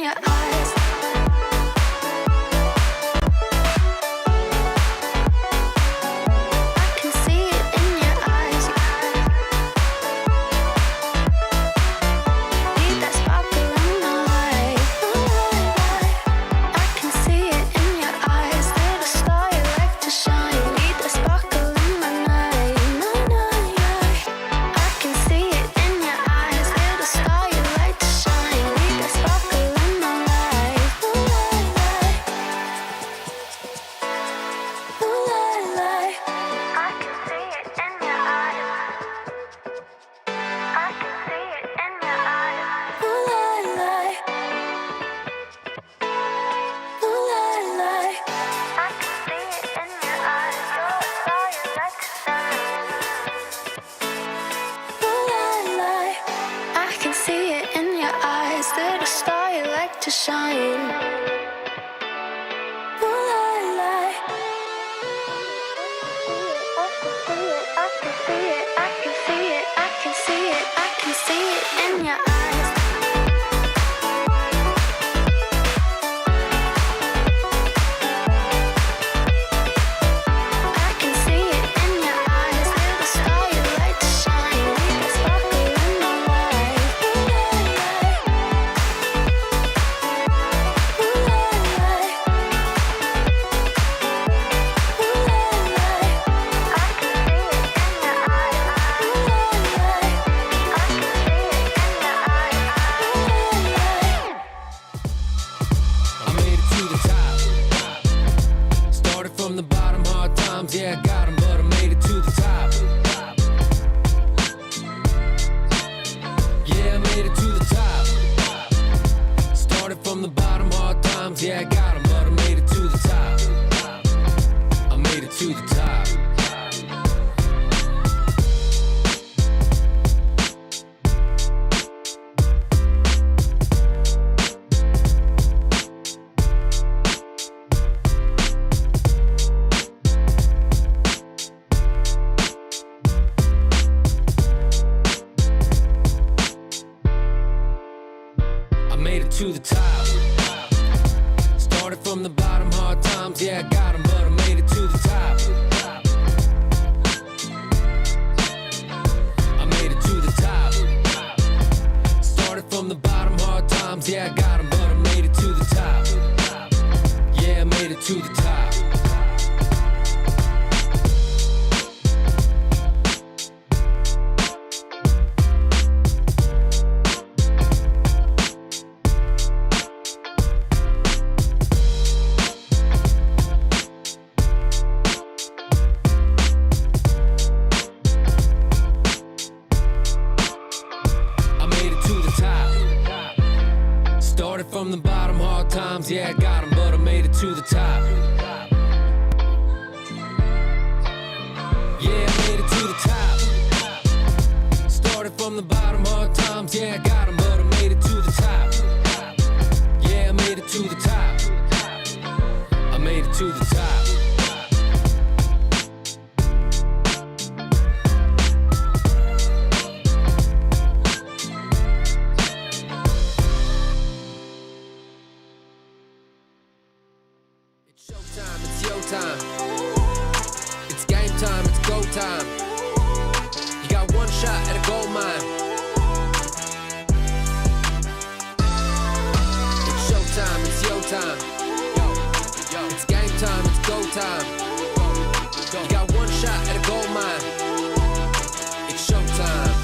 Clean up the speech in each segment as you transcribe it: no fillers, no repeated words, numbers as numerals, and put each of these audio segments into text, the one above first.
your eyes. I can see it in your eyes. Need that sparkle in my life. I can see it in your eyes. They're the star you like to shine. Need that sparkle in my night. I can see it in your eyes. They're the star you like to shine. Need that sparkle in my life. I can see it in your eyes. I can see it in your eyes. I can see it in your eyes. You're the star you like to shine. I can see it in your eyes. They're the star you like to shine. I can see it. I can see it. I can see it. I can see it in your eyes. I can see it in your eyes. They're the star you like to shine. Need that sparkle in my life. I made it to the top. Started from the bottom, hard times, yeah, I got 'em, but I made it to the top. Yeah, I made it to the top. Started from the bottom, hard times, yeah, I got 'em, but I made it to the top. I made it to the top. I made it to the top. Started from the bottom, hard times, yeah, I got 'em, but I made it to the top. I made it to the top. Started from the bottom, hard times, yeah, I got 'em, but I made it to the top. Yeah, I made it to the top. I made it to the top. Started from the bottom, hard times, yeah, I got 'em, but I made it to the top. Yeah, I made it to the top. Started from the bottom, hard times, yeah, I got 'em, but I made it to the top. Yeah, I made it to the top. I made it to the top. It's showtime, it's your time. It's game time, it's go time. You got one shot at a gold mine. It's showtime, it's your time. It's game time, it's go time. You got one shot at a gold mine. It's showtime.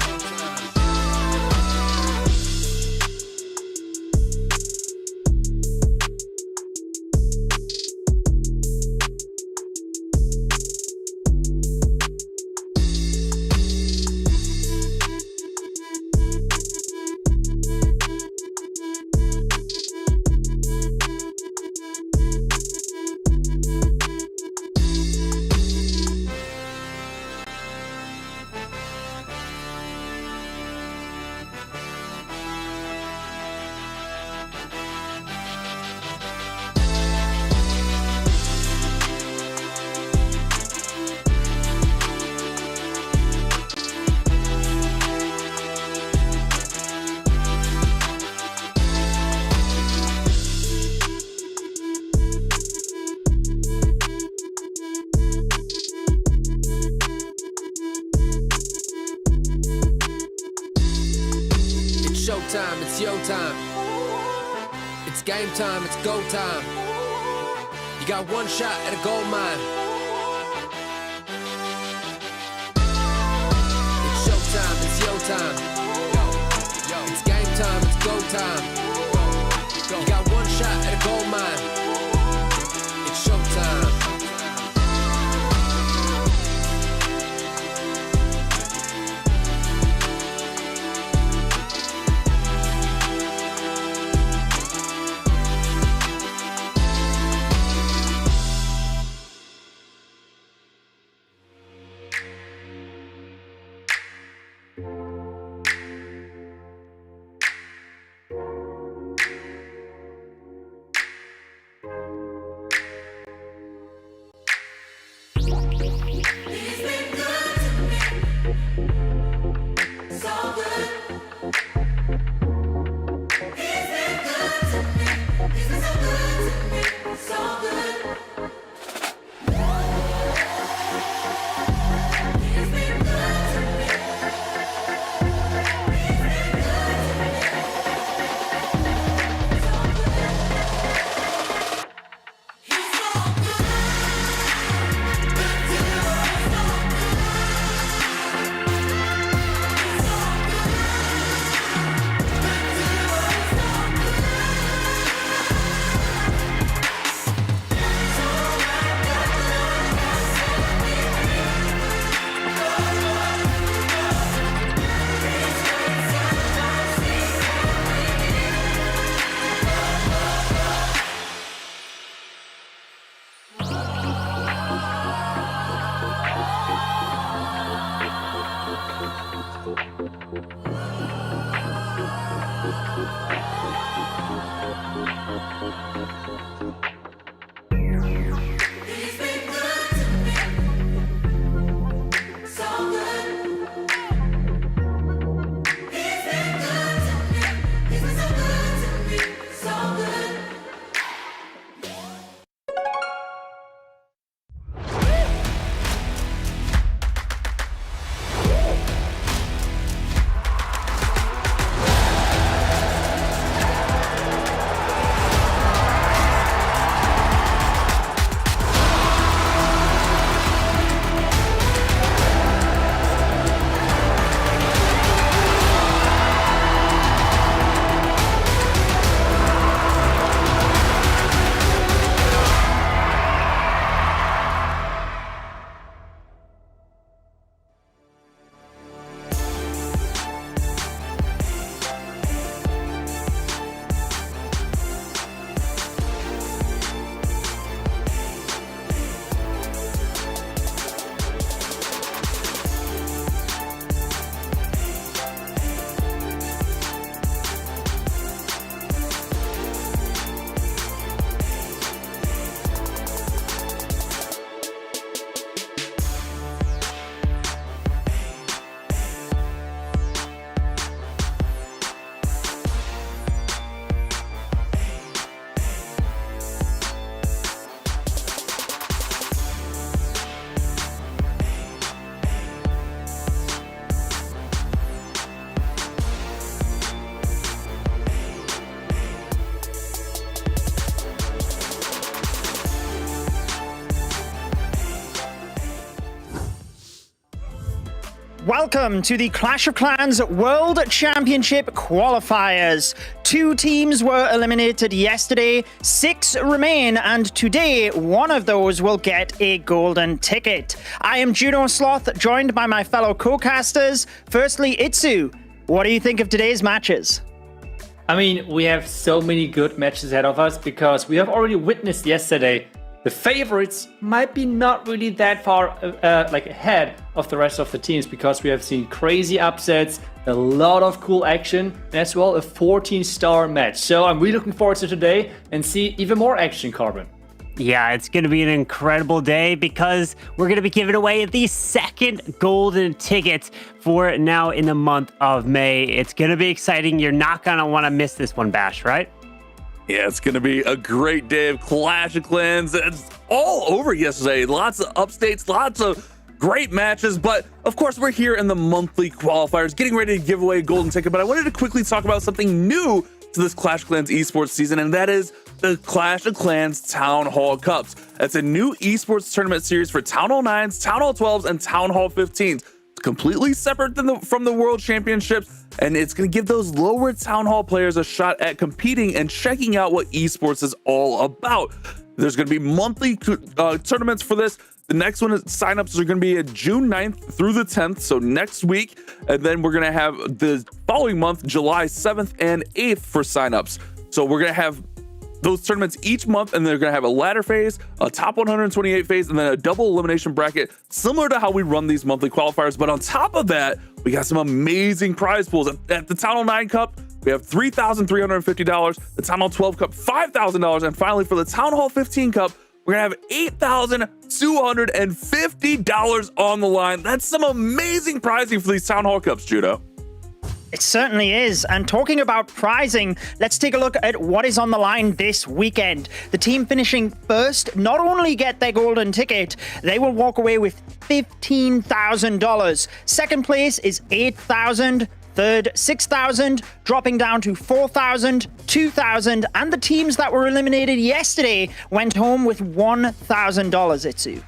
it's your time. It's game time, it's go time. You got one shot at a gold mine. It's showtime, it's your time. It's game time, it's go time. You got one shot at a gold mine. It's showtime. Welcome to the Clash of Clans World Championship qualifiers. 2 teams were eliminated yesterday, 6 remain, and today one of those will get a golden ticket. I am Juno Sloth, joined by my fellow co-casters. Firstly, Itsu, what do you think of today's matches? I mean, we have so many good matches ahead of us because we have already witnessed yesterday the favorites might be not really that far ahead of the rest of the teams because we have seen crazy upsets, a lot of cool action, and as well a 14-star match. So I'm really looking forward to today and see even more action, Carbon. Yeah, it's going to be an incredible day because we're going to be giving away the second golden ticket for now in the month of May. It's going to be exciting. You're not going to want to miss this one, Bash, right? Yeah, it's going to be a great day of Clash of Clans. It's all over yesterday. Lots of updates, lots of great matches, but of course we're here in the monthly qualifiers getting ready to give away a golden ticket. But I wanted to quickly talk about something new to this Clash of Clans esports season, and that is the Clash of Clans Town Hall Cups. It's a new esports tournament series for Town Hall 9s, Town Hall 12s, and Town Hall 15s. It's completely separate from the World Championships, and it's going to give those lower Town Hall players a shot at competing and checking out what esports is all about. There's going to be monthly tournaments for this. The next one, signups are going to be June 9th through the 10th, so next week. And then we're going to have the following month, July 7th and 8th for signups. So we're going to have those tournaments each month, and they're going to have a ladder phase, a top 128 phase, and then a double elimination bracket, similar to how we run these monthly qualifiers. But on top of that, we got some amazing prize pools. At the Town Hall 9 Cup, we have $3,350, the Town Hall 12 Cup, $5,000, and finally for the Town Hall 15 Cup, we're gonna have $8,250 on the line. That's some amazing pricing for these Town Hall Cups, Judo. It certainly is. And talking about prizing, let's take a look at what is on the line this weekend. The team finishing first not only get their golden ticket, they will walk away with $15,000. Second place is $8,000. Third, $6,000, dropping down to $4,000, $2,000, and the teams that were eliminated yesterday went home with $1,000, Itsu.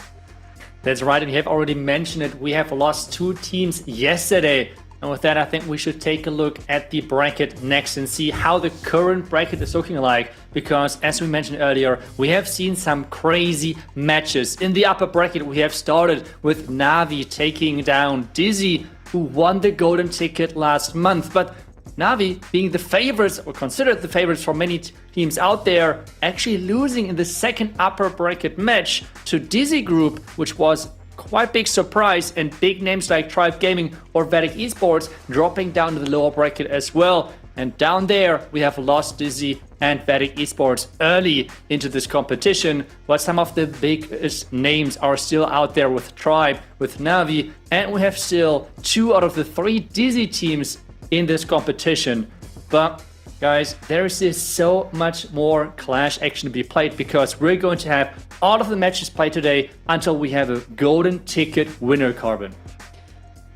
That's right, and you have already mentioned it. We have lost 2 teams yesterday. And with that, I think we should take a look at the bracket next and see how the current bracket is looking like. Because as we mentioned earlier, we have seen some crazy matches. In the upper bracket, we have started with NAVI taking down Dizi, who won the golden ticket last month. But NAVI, being the favorites, or considered the favorites for many teams out there, actually losing in the second upper bracket match to Dizi Group, which was quite big surprise, and big names like Tribe Gaming or Vedic Esports dropping down to the lower bracket as well. And down there, we have lost Dizi and Vedic Esports early into this competition, but some of the biggest names are still out there with Tribe, with NAVI, and we have still 2 out of the 3 Dizi teams in this competition. But guys, there is so much more Clash action to be played, because we're going to have all of the matches played today until we have a golden ticket winner, Carbon.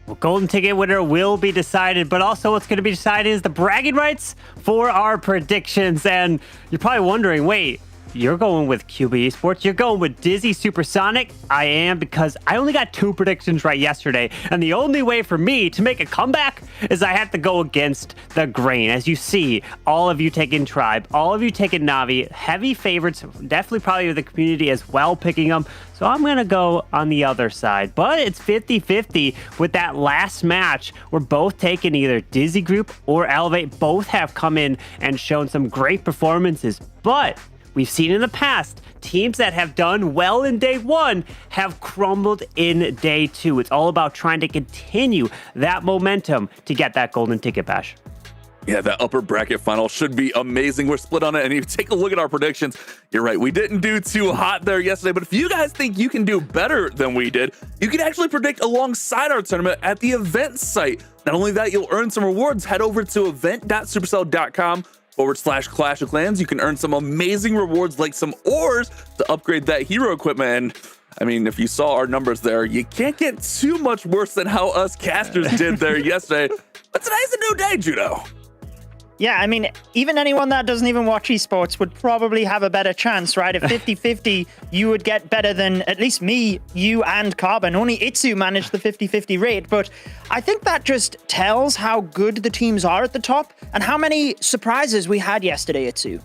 Well, golden ticket winner will be decided, but also what's going to be decided is the bragging rights for our predictions. And you're probably wondering, wait, you're going with Cuba Esports, you're going with Dizi Supersonic? I am, because I only got 2 predictions right yesterday, and the only way for me to make a comeback is I have to go against the grain. As you see, all of you taking Tribe, all of you taking Navi, heavy favorites, definitely probably the community as well picking them. So I'm going to go on the other side. But it's 50-50 with that last match. We're both taking either Dizi Group or Elevate. Both have come in and shown some great performances. But we've seen in the past, teams that have done well in day 1 have crumbled in day 2. It's all about trying to continue that momentum to get that golden ticket, Bash. Yeah, that upper bracket final should be amazing. We're split on it, and if you take a look at our predictions, you're right, we didn't do too hot there yesterday, but if you guys think you can do better than we did, you can actually predict alongside our tournament at the event site. Not only that, you'll earn some rewards. Head over to event.supercell.com/Clash of Clans. You can earn some amazing rewards like some ores to upgrade that hero equipment. And I mean, if you saw our numbers there, you can't get too much worse than how us casters did there yesterday. But today's a new day, Judo. Yeah, I mean, even anyone that doesn't even watch esports would probably have a better chance, right? If 50-50, you would get better than at least me, you, and Carbon. Only Itsu managed the 50-50 rate, but I think that just tells how good the teams are at the top and how many surprises we had yesterday, Itsu.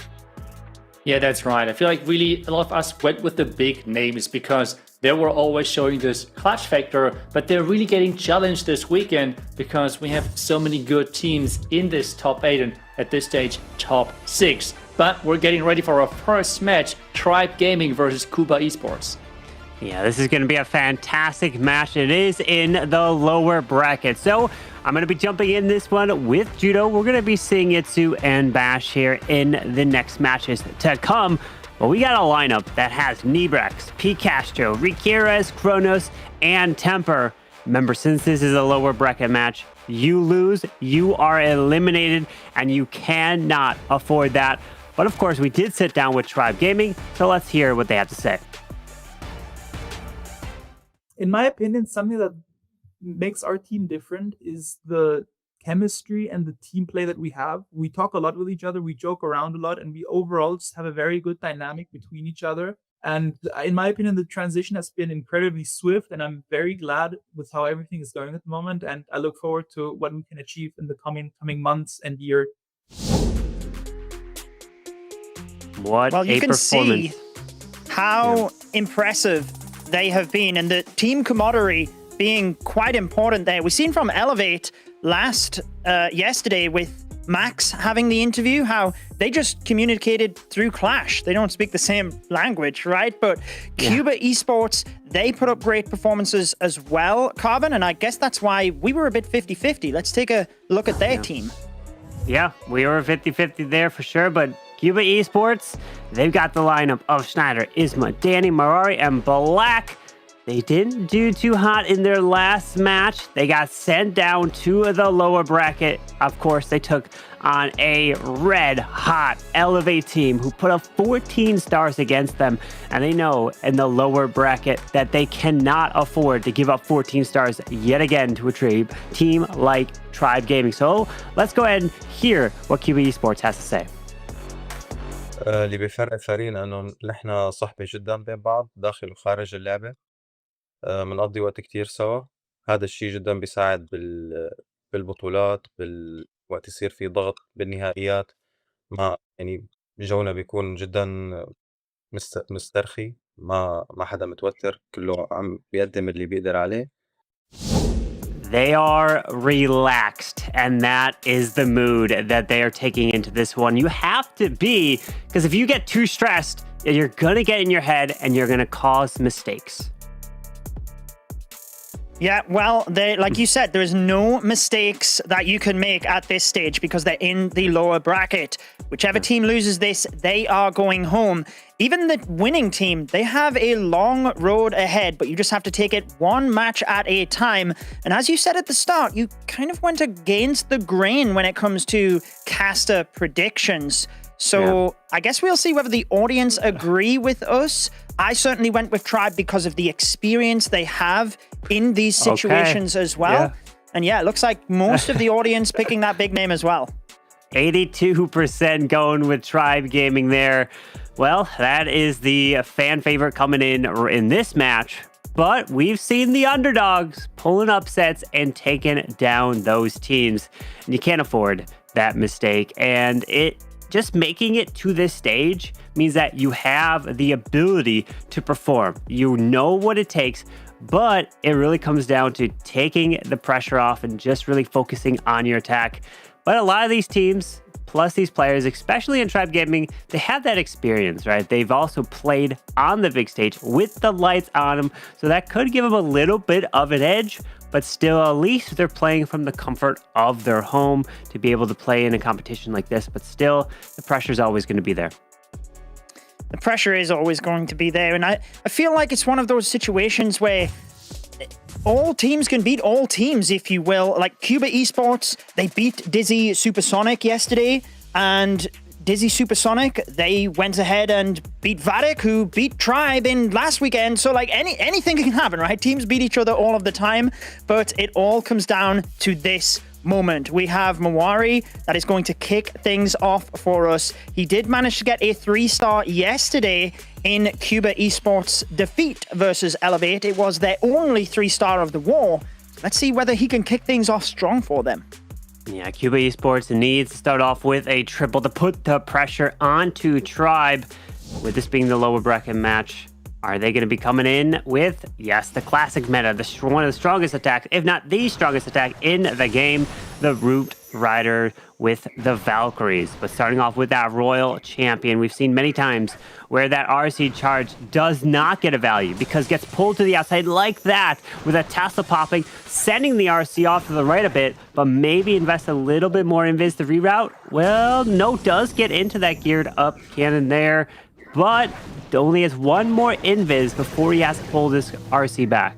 Yeah, that's right. I feel like really a lot of us went with the big names because they were always showing this clutch factor, but they're really getting challenged this weekend because we have so many good teams in this top 8 and at this stage top 6. But we're getting ready for our first match, Tribe Gaming versus Cuba Esports. Yeah, this is going to be a fantastic match. It is in the lower bracket. So I'm going to be jumping in this one with Judo. We're going to be seeing Itsu and Bash here in the next matches to come. But we got a lineup that has Nebrex, P. Castro, Riqueras, Kronos, and Temper. Remember, since this is a lower bracket match, you lose, you are eliminated, and you cannot afford that. But of course, we did sit down with Tribe Gaming, so let's hear what they have to say. in my opinion, something that makes our team different is the chemistry and the team play that we have. We talk a lot with each other, we joke around a lot, and we overall just have a very good dynamic between each other. And in my opinion, the transition has been incredibly swift, and I'm very glad with how everything is going at the moment. And I look forward to what we can achieve in the coming months and year. What Well, you a can performance. see how impressive they have been, and the team camaraderie being quite important there. We've seen from Elevate yesterday with Max having the interview, how they just communicated through Clash. They don't speak the same language, right? But Cuba Esports, they put up great performances as well, Carbon, and I guess that's why we were a bit 50-50. Let's take a look at their team. Yeah, we were 50-50 there for sure, but Cuba Esports, they've got the lineup of Schneider, Isma, Danny, Marari, and Black. They didn't do too hot in their last match. They got sent down to the lower bracket. Of course, they took on a red-hot Elevate team who put up 14 stars against them. And they know in the lower bracket that they cannot afford to give up 14 stars yet again to a team like Tribe Gaming. So let's go ahead and hear what Cuba Esports has to say. اللي بيفرق فريقنا انه نحن صحبة جدا بين بعض داخل وخارج اللعبة. بنقضي وقت كتير سوا. هذا الشيء جدا بيساعد بالبطولات وقت يصير في ضغط بالنهائيات. يعني جونا بيكون جدا مسترخي، ما حدا متوتر، كله عم بيقدم اللي بيقدر عليه. They are relaxed, and that is the mood that they are taking into this one. You have to be, because if you get too stressed, you're going to get in your head and you're going to cause mistakes. Yeah, well, like you said, there is no mistakes that you can make at this stage because they're in the lower bracket. Whichever team loses this, they are going home. Even the winning team, they have a long road ahead, but you just have to take it one match at a time. And as you said at the start, you kind of went against the grain when it comes to caster predictions. So I guess we'll see whether the audience agree with us. I certainly went with Tribe because of the experience they have in these situations as well. Yeah. And yeah, it looks like most of the audience picking that big name as well. 82% going with Tribe Gaming there. Well, that is the fan favorite coming in this match. But we've seen the underdogs pulling upsets and taking down those teams. And you can't afford that mistake. And just making it to this stage means that you have the ability to perform. You know what it takes, but it really comes down to taking the pressure off and just really focusing on your attack. But a lot of these teams, plus these players, especially in Tribe Gaming, they have that experience, right? They've also played on the big stage with the lights on them, so that could give them a little bit of an edge. But still, at least they're playing from the comfort of their home to be able to play in a competition like this. But still, the pressure is always going to be there. The pressure is always going to be there. And I feel like it's one of those situations where all teams can beat all teams, if you will. Like Cuba Esports, they beat Dizi Supersonic yesterday. And Dizi Supersonic, they went ahead and beat Vadik, who beat Tribe in last weekend. So like anything can happen, right? Teams beat each other all of the time, but it all comes down to this moment. We have Mawari that is going to kick things off for us. He did manage to get a 3-star yesterday in Cuba Esports' defeat versus Elevate. It was their only 3-star of the war. Let's see whether he can kick things off strong for them. Yeah, Cuba Esports needs to start off with a triple to put the pressure onto Tribe. With this being the lower bracket match, are they going to be coming in with, yes, the classic meta, one of the strongest attacks, if not the strongest attack in the game, the Root Rider with the Valkyries. But starting off with that Royal Champion, we've seen many times where that RC charge does not get a value because it gets pulled to the outside like that with a Tesla popping, sending the RC off to the right a bit, but maybe invest a little bit more in Invis to reroute. Well, Note does get into that geared up cannon there, but only has one more Invis before he has to pull this RC back.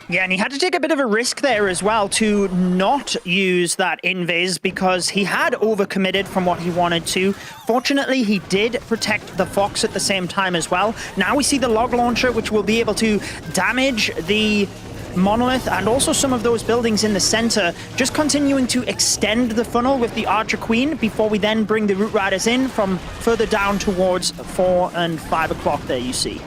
Yeah, and he had to take a bit of a risk there as well to not use that invis because he had overcommitted from what he wanted to. Fortunately, he did protect the Fox at the same time as well. Now we see the log launcher, which will be able to damage the monolith and also some of those buildings in the center, just continuing to extend the funnel with the Archer Queen before we then bring the Root Riders in from further down towards 4 and 5 o'clock there you see.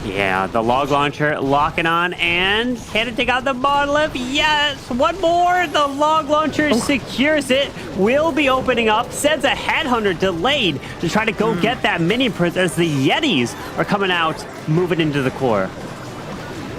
Yeah, the log launcher locking on, and can it take out the monolith? Yes, one more. The log launcher secures it. Will be opening up. Sends a headhunter delayed to try to go get that mini prince as the Yetis are coming out, moving into the core.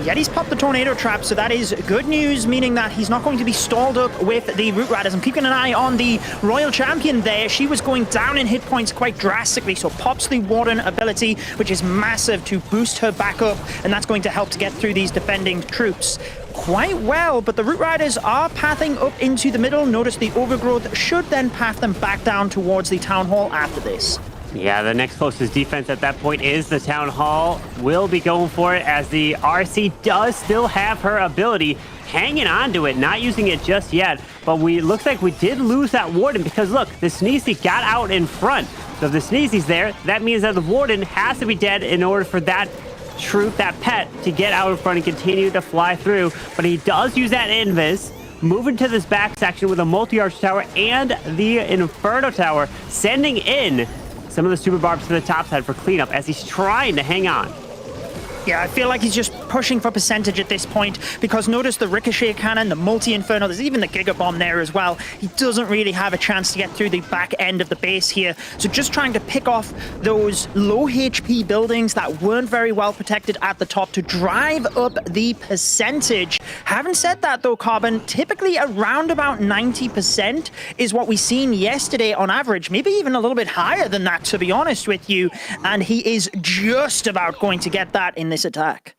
Yeti's popped the tornado trap, so that is good news, meaning that he's not going to be stalled up with the Root Riders. I'm keeping an eye on the Royal Champion there. She was going down in hit points quite drastically, so pops the Warden ability, which is massive to boost her back up, and that's going to help to get through these defending troops quite well. But the Root Riders are pathing up into the middle. Notice the Overgrowth should then path them back down towards the Town Hall after this. Yeah, the next closest defense at that point is the Town Hall. Will be going for it as the RC does still have her ability, hanging on to it, not using it just yet. But looks like we did lose that Warden because look, the Sneezy got out in front. So if the Sneezy's there, that means that the Warden has to be dead in order for that troop, that pet, to get out in front and continue to fly through. But he does use that invis, moving to this back section with a multi-arch tower and the Inferno Tower, sending in some of the super barbs to the top side for cleanup as he's trying to hang on. Yeah, I feel like he's just pushing for percentage at this point because notice the Ricochet Cannon, the Multi-Inferno, there's even the Giga Bomb there as well. He doesn't really have a chance to get through the back end of the base here. So just trying to pick off those low HP buildings that weren't very well protected at the top to drive up the percentage. Having said that though, Carbon, typically around about 90% is what we seen yesterday on average, maybe even a little bit higher than that, to be honest with you. And he is just about going to get that in this attack.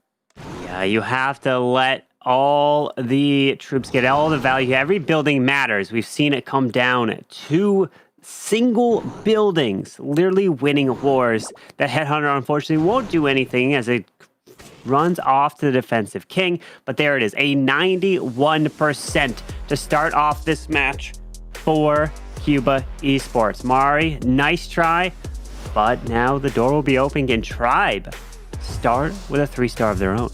Yeah, you have to let all the troops get all the value. Every building matters. We've seen it come down to single buildings, literally winning wars. That Headhunter unfortunately won't do anything as it runs off to the defensive king, but there it is, a 91% to start off this match for Cuba Esports. Mari, nice try, but now the door will be open again. Tribe start with a 3-star of their own.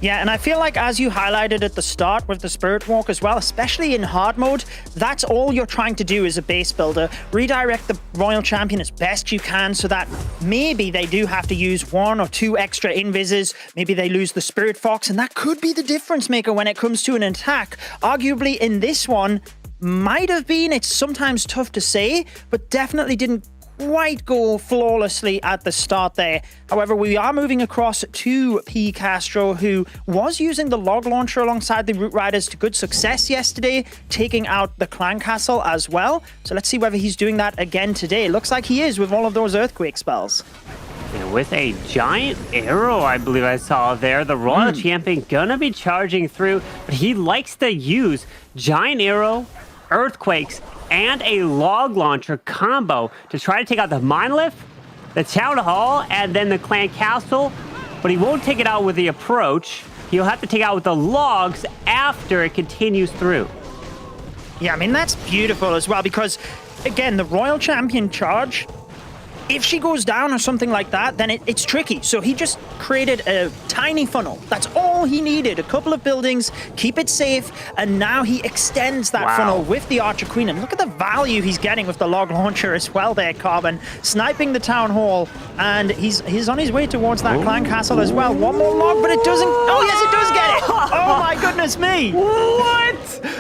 Yeah, and I feel like as you highlighted at the start with the Spirit Walk as well, especially in hard mode, that's all you're trying to do as a base builder. Redirect the Royal Champion as best you can so that maybe they do have to use 1 or 2 extra invises. Maybe they lose the Spirit Fox, and that could be the difference maker when it comes to an attack. Arguably in this one, might have been, it's sometimes tough to say, but definitely didn't quite go flawlessly at the start there. However, we are moving across to P. Castro, who was using the log launcher alongside the Root Riders to good success yesterday, taking out the Clan Castle as well. So let's see whether he's doing that again today. Looks like he is with all of those Earthquake spells. And with a giant arrow, I believe I saw there, the Royal Champion gonna be charging through, but he likes to use giant arrow, earthquakes, and a log launcher combo to try to take out the monolith, the town hall, and then the clan castle. But he won't take it out with the approach. He'll have to take it out with the logs after it continues through. Yeah, I mean, that's beautiful as well because, again, the Royal Champion charge, if she goes down or something like that, then it's tricky. So he just created a tiny funnel. That's all he needed. A couple of buildings, keep it safe, and now he extends that funnel with the Archer Queen. And look at the value he's getting with the log launcher as well there, Carbon. Sniping the town hall, and he's on his way towards that clan castle as well. One more log, but it doesn't... Oh, yes, it does get it! Oh, my goodness me! What?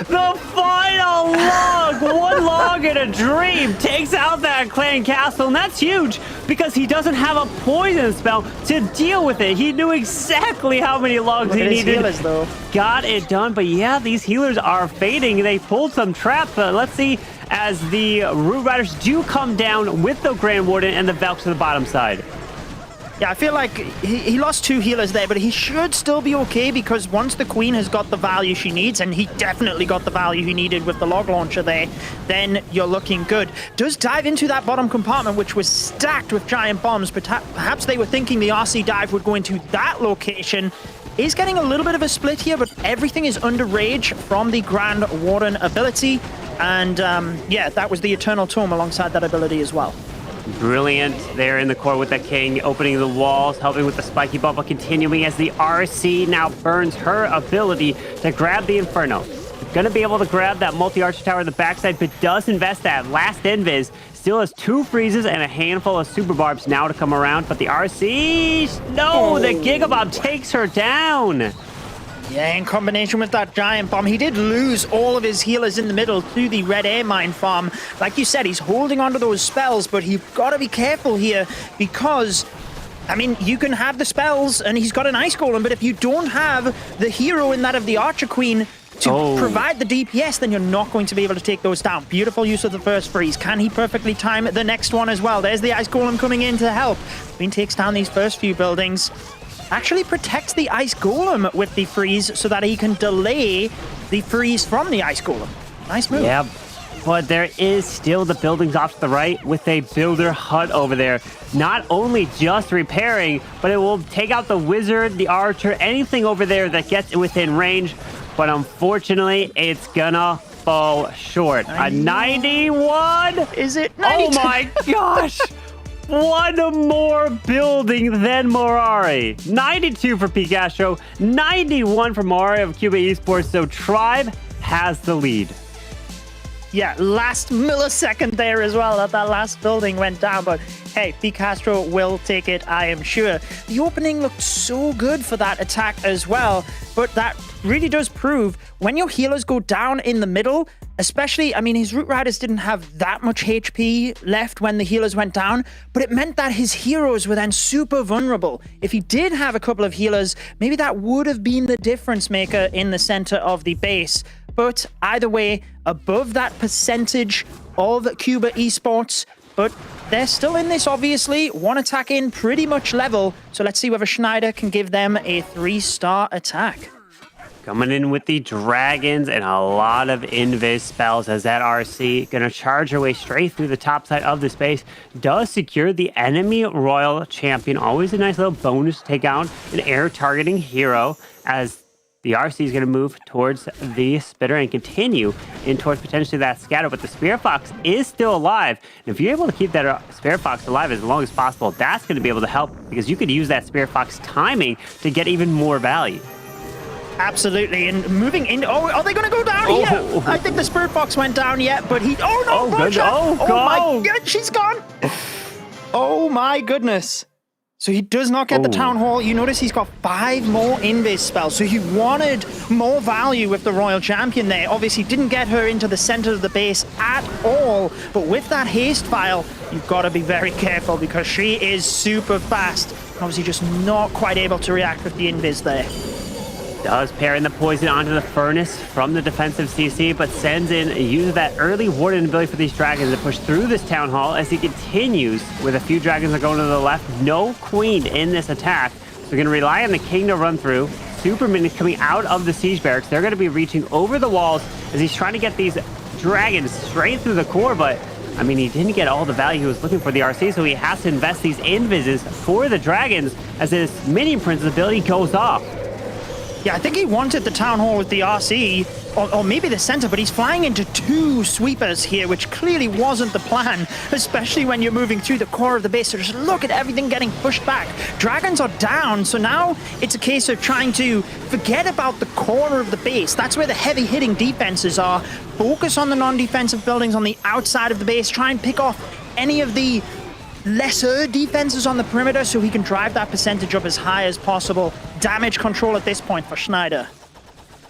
The final log! One log in a dream takes out that clan castle, and that's huge because he doesn't have a poison spell to deal with it. He knew exactly how many logs he needed. Healers, though. Got it done, but yeah, these healers are fading. They pulled some traps, but let's see as the Root Riders do come down with the Grand Warden and the Valks to the bottom side. Yeah, I feel like he lost 2 healers there, but he should still be okay because once the Queen has got the value she needs, and he definitely got the value he needed with the log launcher there, then you're looking good. Does dive into that bottom compartment, which was stacked with giant bombs, but perhaps they were thinking the RC dive would go into that location. is getting a little bit of a split here, but everything is under rage from the Grand Warden ability. And yeah, that was the Eternal Tome alongside that ability as well. Brilliant there in the core with the King, opening the walls, helping with the spiky bubble, continuing as the RC now burns her ability to grab the Inferno. Going to be able to grab that multi-archer tower in the backside, but does invest that last invis. Still has 2 freezes and a handful of super barbs now to come around, but the RC, no, the Gigabomb takes her down. Yeah, in combination with that giant bomb, he did lose all of his healers in the middle to the red air mine farm. Like you said, he's holding onto those spells, but he's got to be careful here because, I mean, you can have the spells and he's got an ice golem, but if you don't have the hero in that of the Archer Queen to provide the DPS, then you're not going to be able to take those down. Beautiful use of the first freeze. Can he perfectly time the next one as well? There's the ice golem coming in to help. Queen takes down these first few buildings. Actually protects the ice golem with the freeze so that he can delay the freeze from the ice golem. Nice move. Yeah, but there is still the buildings off to the right with a builder hut over there. Not only just repairing, but it will take out the wizard, the archer, anything over there that gets within range. But unfortunately, it's gonna fall short. A 91? Is it 92? Oh my gosh! One more building than Morari. 92 for Pikachu, 91 for Morari of Cuba Esports, so Tribe has the lead. Yeah, last millisecond there as well that last building went down, but hey, Picastro will take it, I am sure. The opening looked so good for that attack as well, but that really does prove when your healers go down in the middle, especially, I mean, his Root Riders didn't have that much HP left when the healers went down, but it meant that his heroes were then super vulnerable. If he did have a couple of healers, maybe that would have been the difference maker in the center of the base. But either way, above that percentage of Cuba Esports, but they're still in this, obviously. One attack in, pretty much level. So let's see whether Schneider can give them a 3-star attack. Coming in with the dragons and a lot of invis spells as that RC gonna charge her way straight through the top side of the space. Does secure the enemy royal champion. Always a nice little bonus to take out an air targeting hero as the RC is going to move towards the spitter and continue in towards potentially that scatter, but the Spirit Fox is still alive. And if you're able to keep that Spirit Fox alive as long as possible, that's going to be able to help because you could use that Spirit Fox timing to get even more value. Absolutely, and moving in. Oh, are they going to go down here? I think the Spirit Fox went down yet, but he. Oh no, Roger! Oh my God, she's gone. Oh my goodness. So he does not get the Town Hall. You notice he's got 5 more invis spells. So he wanted more value with the Royal Champion there. Obviously didn't get her into the center of the base at all. But with that haste file, you've got to be very careful because she is super fast. Obviously just not quite able to react with the invis there. Does pair in the poison onto the furnace from the defensive CC, but sends in uses that early warden ability for these dragons to push through this town hall as he continues with a few dragons that go to the left. No queen in this attack. So we're going to rely on the king to run through. Superman is coming out of the siege barracks. They're going to be reaching over the walls as he's trying to get these dragons straight through the core, but I mean, he didn't get all the value he was looking for the RC, so he has to invest these invises for the dragons as his minion prince's ability goes off. Yeah, I think he wanted the Town Hall with the RC, or maybe the center, but he's flying into 2 sweepers here, which clearly wasn't the plan, especially when you're moving through the core of the base. So just look at everything getting pushed back. Dragons are down, so now it's a case of trying to forget about the core of the base. That's where the heavy-hitting defenses are. Focus on the non-defensive buildings on the outside of the base. Try and pick off any of the lesser defenses on the perimeter so he can drive that percentage up as high as possible. Damage control at this point for Schneider.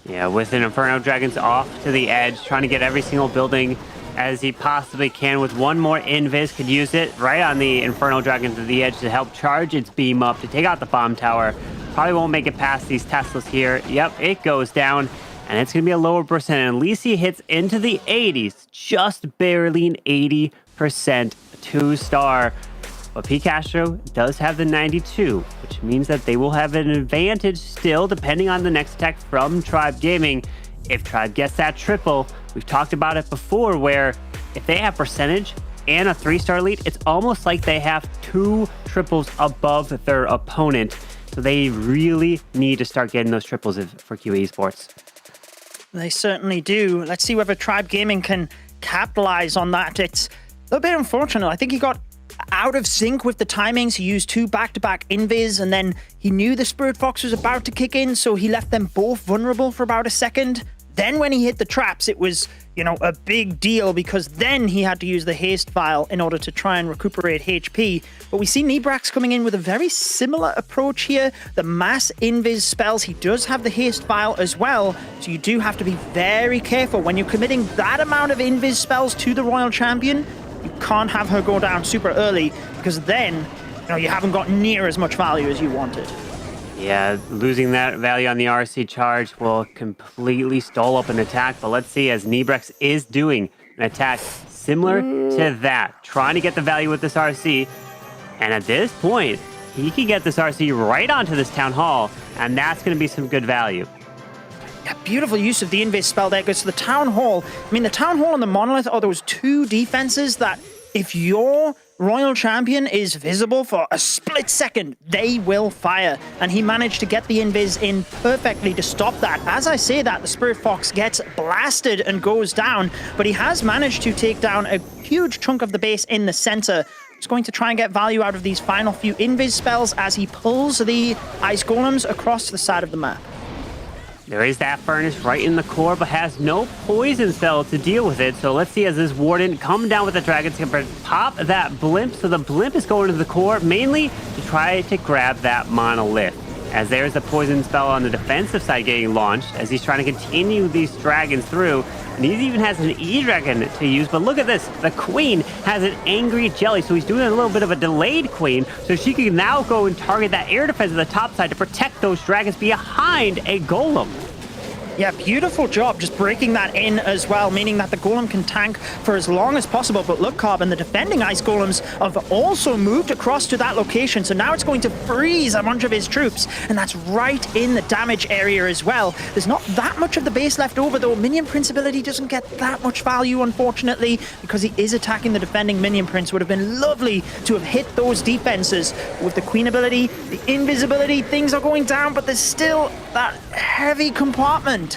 Yeah, with an Inferno Dragons off to the edge, trying to get every single building as he possibly can with one more invis. Could use it right on the Inferno Dragons to the edge to help charge its beam up to take out the bomb tower. Probably won't make it past these Teslas here. Yep, it goes down. And it's going to be a lower percent. And at least he hits into the 80s. Just barely an 80% 2-star. But Pikachu does have the 92, which means that they will have an advantage still, depending on the next attack from Tribe Gaming. If Tribe gets that triple, we've talked about it before, where if they have percentage and a 3-star lead, it's almost like they have 2 triples above their opponent. So they really need to start getting those triples for Cuba Esports. They certainly do. Let's see whether Tribe Gaming can capitalize on that. It's a little bit unfortunate. I think he got out of sync with the timings. He used 2 back-to-back invis, and then he knew the Spirit Fox was about to kick in, so he left them both vulnerable for about a second. Then when he hit the traps, it was, you know, a big deal, because then he had to use the haste vial in order to try and recuperate HP. But we see Nebrax coming in with a very similar approach here. The mass invis spells, he does have the haste vial as well, so you do have to be very careful when you're committing that amount of invis spells to the Royal Champion. You can't have her go down super early, because then, you know, you haven't got near as much value as you wanted. Yeah, losing that value on the RC charge will completely stall up an attack. But let's see, as Nebrex is doing an attack similar to that, trying to get the value with this RC. And at this point, he can get this RC right onto this Town Hall, and that's going to be some good value. Yeah, beautiful use of the invis spell there. Goes to the Town Hall. I mean, the Town Hall and the Monolith are those 2 defenses that if your Royal Champion is visible for a split second, they will fire. And he managed to get the invis in perfectly to stop that. As I say that, the Spirit Fox gets blasted and goes down, but he has managed to take down a huge chunk of the base in the center. He's going to try and get value out of these final few invis spells as he pulls the ice golems across the side of the map. There is that furnace right in the core, but has no poison spell to deal with it. So let's see, as this Warden come down with the Dragon Skipper, pop that Blimp. So the Blimp is going to the core, mainly to try to grab that Monolith. As there's the poison spell on the defensive side getting launched, as he's trying to continue these dragons through. And he even has an E-Dragon to use, but look at this. The Queen has an Angry Jelly, so he's doing a little bit of a delayed Queen, so she can now go and target that air defense at the top side to protect those dragons behind a Golem. Yeah, beautiful job just breaking that in as well, meaning that the Golem can tank for as long as possible. But look, Carbon, the defending Ice Golems have also moved across to that location, so now it's going to freeze a bunch of his troops, and that's right in the damage area as well. There's not that much of the base left over, though. Minion Prince ability doesn't get that much value, unfortunately, because he is attacking the defending Minion Prince. Would have been lovely to have hit those defenses. With the Queen ability, the invisibility, things are going down, but there's still that heavy compartment.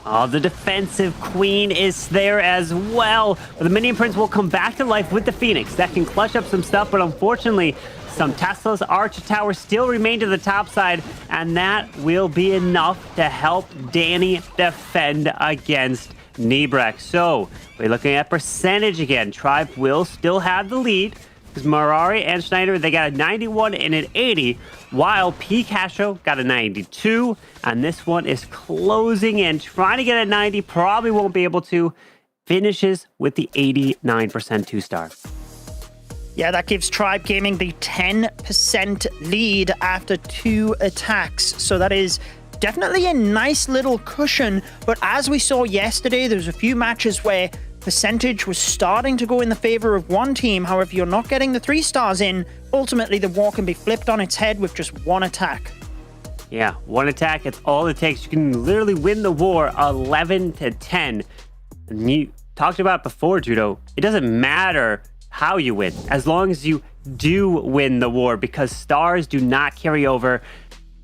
Oh, the defensive Queen is there as well. But the Minion Prince will come back to life with the Phoenix. That can clutch up some stuff, but unfortunately, some Tesla's Archer Tower still remain to the top side, and that will be enough to help Danny defend against Nebrex. So, we're looking at percentage again. Tribe will still have the lead, because Marari and Schneider, they got a 91 and an 80, while Picasso got a 92, and this one is closing in, trying to get a 90, probably won't be able to, finishes with the 89% 2-star. Yeah, that gives Tribe Gaming the 10% lead after 2 attacks, so that is definitely a nice little cushion. But as we saw yesterday, there's a few matches where percentage was starting to go in the favor of one team. However, if you're not getting the 3 stars in, ultimately the war can be flipped on its head with just 1 attack. Yeah, 1 attack, it's all it takes. You can literally win the war 11-10. And you talked about before, Judo, it doesn't matter how you win, as long as you do win the war, because stars do not carry over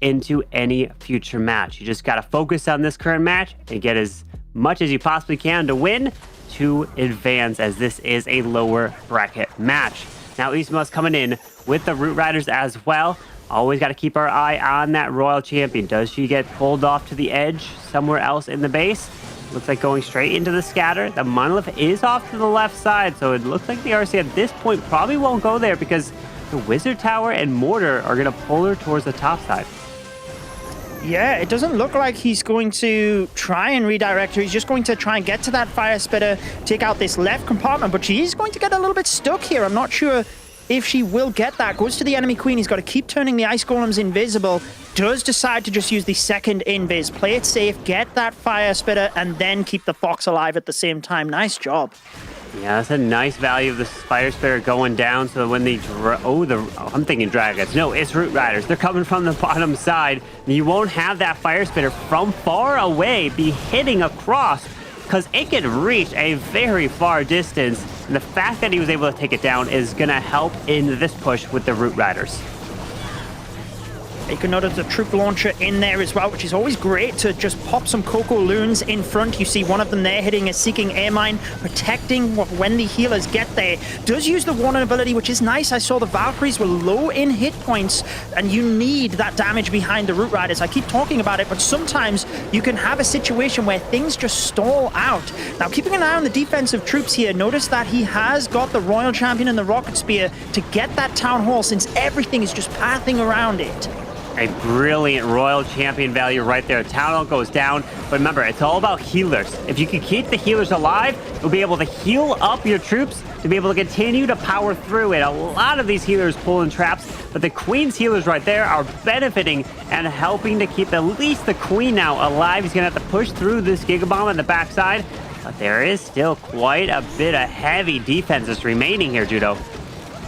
into any future match. You just got to focus on this current match and get as much as you possibly can to win, to advance, as this is a lower bracket match. Now, Eastmost coming in with the Root Riders as well. Always got to keep our eye on that Royal Champion. Does she get pulled off to the edge somewhere else in the base? Looks like going straight into the scatter. The Monolith is off to the left side, so it looks like the RC at this point probably won't go there, because the Wizard Tower and Mortar are going to pull her towards the top side. Yeah, it doesn't look like he's going to try and redirect her. He's just going to try and get to that Fire Spitter, take out this left compartment, but she is going to get a little bit stuck here. I'm not sure if she will get that. Goes to the enemy Queen. He's got to keep turning the Ice Golems invisible. Does decide to just use the second invis. Play it safe, get that Fire Spitter, and then keep the Fox alive at the same time. Nice job. Yeah, that's a nice value of the Fire Spitter going down, so when the I'm thinking Dragons. No, it's Root Riders. They're coming from the bottom side. You won't have that Fire Spitter from far away be hitting across, because it can reach a very far distance. And the fact that he was able to take it down is going to help in this push with the Root Riders. You can notice the troop launcher in there as well, which is always great to just pop some Coco Loons in front. You see one of them there hitting a Seeking Air Mine, protecting when the healers get there. Does use the Warning ability, which is nice. I saw the Valkyries were low in hit points, and you need that damage behind the Root Riders. I keep talking about it, but sometimes you can have a situation where things just stall out. Now, keeping an eye on the defensive troops here, notice that he has got the Royal Champion and the Rocket Spear to get that Town Hall, since everything is just pathing around it. A brilliant Royal Champion value right there. Town Hall goes down, but remember, it's all about healers. If you can keep the healers alive, you'll be able to heal up your troops to be able to continue to power through it. A lot of these healers pull in traps, but the Queen's healers right there are benefiting and helping to keep at least the Queen now alive. He's going to have to push through this Giga Bomb on the backside, but there is still quite a bit of heavy defenses remaining here, Judo.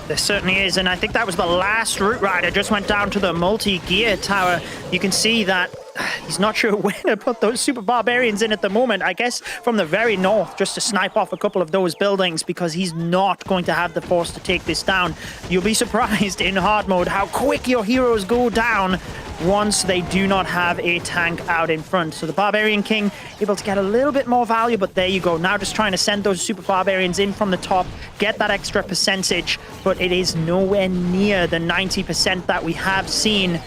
There certainly is, and I think that was the last Root Rider. Just went down to the multi-gear tower. You can see that he's not sure where to put those Super Barbarians in at the moment. I guess from the very north, just to snipe off a couple of those buildings, because he's not going to have the force to take this down. You'll be surprised in hard mode how quick your heroes go down once they do not have a tank out in front. So the Barbarian King able to get a little bit more value, but there you go. Now just trying to send those Super Barbarians in from the top, get that extra percentage, but it is nowhere near the 90% that we have seen.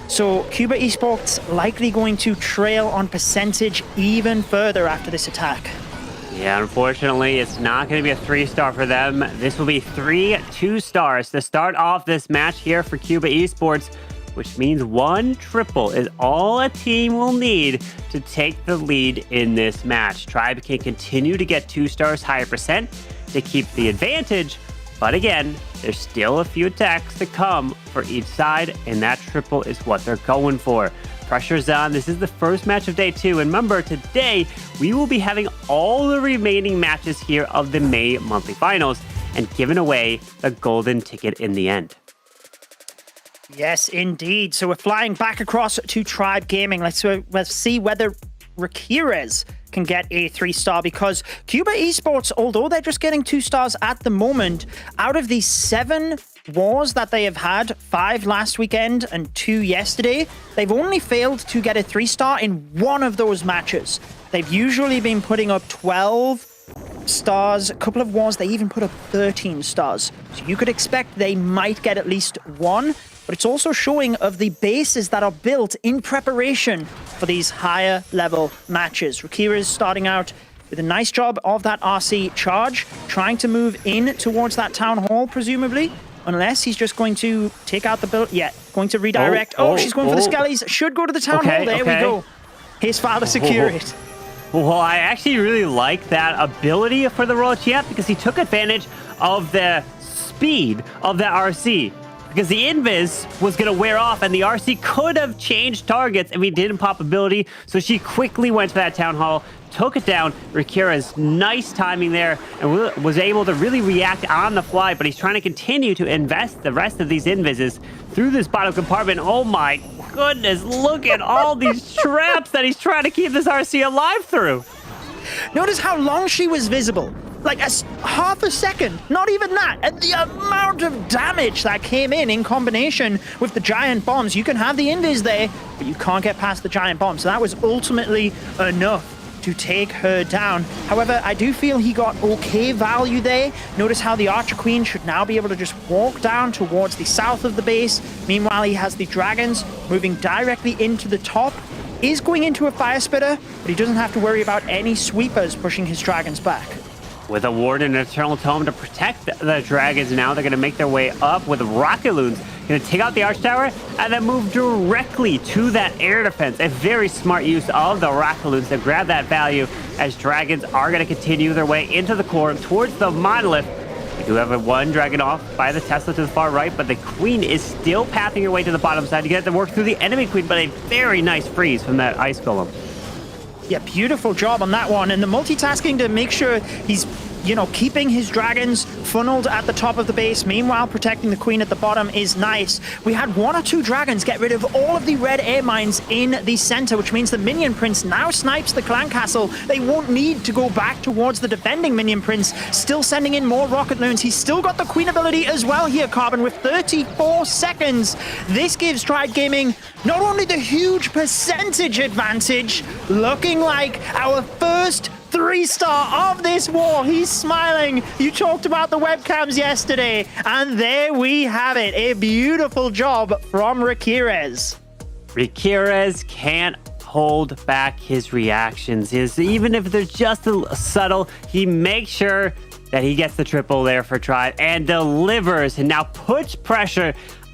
So Cuba Esports likely going to trail on percentage even further after this attack. Yeah, unfortunately, it's not going to be a 3-star for them. This will be 3 2-stars to start off this match here for Cuba Esports, which means 1 triple is all a team will need to take the lead in this match. Tribe can continue to get 2 stars, higher percent to keep the advantage, but again, there's still a few attacks to come for each side, and that triple is what they're going for. Pressure's on. This is the first match of day 2, and remember, today we will be having all the remaining matches here of the May monthly finals and giving away the golden ticket in the end. Yes, indeed. So we're flying back across to Tribe Gaming. Let's see whether Rakires can get a 3-star, because Cuba Esports, although they're just getting 2 stars at the moment, out of the 7 wars that they have had, 5 last weekend and 2 yesterday, they've only failed to get a 3-star in 1 of those matches. They've usually been putting up 12 stars. A couple of wars, they even put up 13 stars. So you could expect they might get at least 1. But it's also showing of the bases that are built in preparation for these higher level matches. Rakira is starting out with a nice job of that RC charge, trying to move in towards that town hall, presumably, unless he's just going to take out the build. Yeah, going to redirect. She's going for the skellies. Should go to the town hall. There we go. His father secure it. Well, I actually really like that ability for the Royal Champ, because he took advantage of the speed of that RC. Because the invis was going to wear off, and the RC could have changed targets if he didn't pop ability. So she quickly went to that town hall, took it down. Rakira's nice timing there, and was able to really react on the fly. But he's trying to continue to invest the rest of these invises through this bottom compartment. Oh my goodness, look at all these traps that he's trying to keep this RC alive through. Notice how long she was visible. Like half a second, not even that. And the amount of damage that came in combination with the giant bombs. You can have the invis there, but you can't get past the giant bombs. So that was ultimately enough to take her down. However, I do feel he got okay value there. Notice how the Archer Queen should now be able to just walk down towards the south of the base. Meanwhile, he has the dragons moving directly into the top. Is going into a fire spitter, but he doesn't have to worry about any sweepers pushing his dragons back. With a ward and an Eternal Tome to protect the dragons now, they're going to make their way up with Rocket Loons. Going to take out the Arch Tower and then move directly to that air defense. A very smart use of the Rocket Loons to grab that value, as dragons are going to continue their way into the core towards the Monolith. We do have one dragon off by the Tesla to the far right, but the Queen is still pathing her way to the bottom side to get to work through the enemy Queen, but a very nice freeze from that Ice Golem. Yeah, beautiful job on that one. And the multitasking to make sure he's you know, keeping his dragons funneled at the top of the base, meanwhile protecting the queen at the bottom is nice. We had 1 or 2 dragons get rid of all of the red air mines in the center, which means the minion prince now snipes the clan castle. They won't need to go back towards the defending minion prince, still sending in more rocket loons. He's still got the queen ability as well here, Carbon, with 34 seconds. This gives Tribe Gaming not only the huge percentage advantage, looking like our first 3-star of this war. He's smiling. You talked about the webcams yesterday, and there we have it. A beautiful job from Rakirez. Rakirez can't hold back his reactions. Even if they're just a subtle, he makes sure that he gets the triple there for Tribe and delivers, and now puts pressure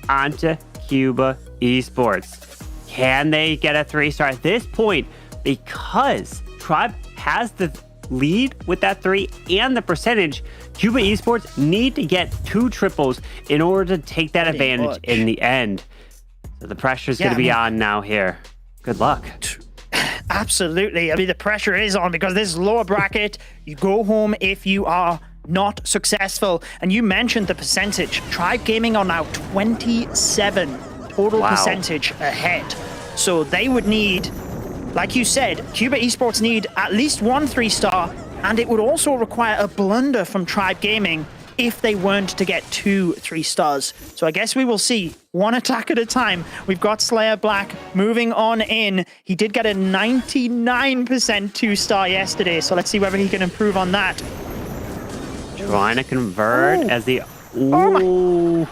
onto Cuba Esports. Can they get a 3-star at this point? Because Tribe has the lead with that 3 and the percentage, Cuba Esports need to get 2 triples in order to take that advantage in the end. So the pressure is going to be on now here. Good luck. Absolutely. I mean, the pressure is on because this lower bracket, you go home if you are not successful. And you mentioned the percentage. Tribe Gaming are now 27 total percentage ahead. So they would need, like you said, Cuba Esports need at least 1 3-star, and it would also require a blunder from Tribe Gaming if they weren't to get 2 3-stars. So I guess we will see, 1 attack at a time. We've got Slayer Black moving on in. He did get a 99% 2-star yesterday, so let's see whether he can improve on that. Trying to convert as the... Ooh.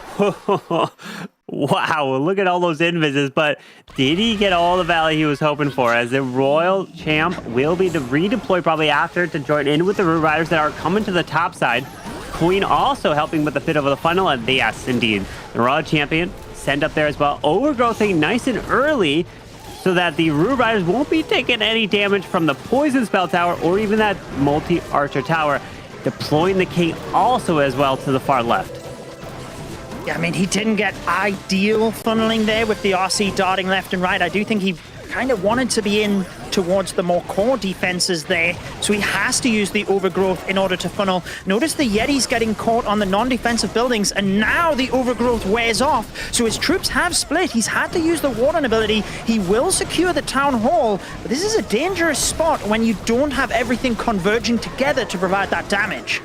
Wow, look at all those invises, but did he get all the value he was hoping for? As the Royal Champ will be redeployed probably after to join in with the Root Riders that are coming to the top side. Queen also helping with the fit over the funnel, and yes, indeed, the Royal Champion sent up there as well. Overgrowthing nice and early so that the Root Riders won't be taking any damage from the Poison Spell Tower or even that multi-archer tower. Deploying the King also as well to the far left. Yeah, I mean, he didn't get ideal funneling there with the RC darting left and right. I do think he kind of wanted to be in towards the more core defenses there, so he has to use the overgrowth in order to funnel. Notice the Yeti's getting caught on the non-defensive buildings, and now the overgrowth wears off, so his troops have split. He's had to use the Warden ability. He will secure the Town Hall, but this is a dangerous spot when you don't have everything converging together to provide that damage.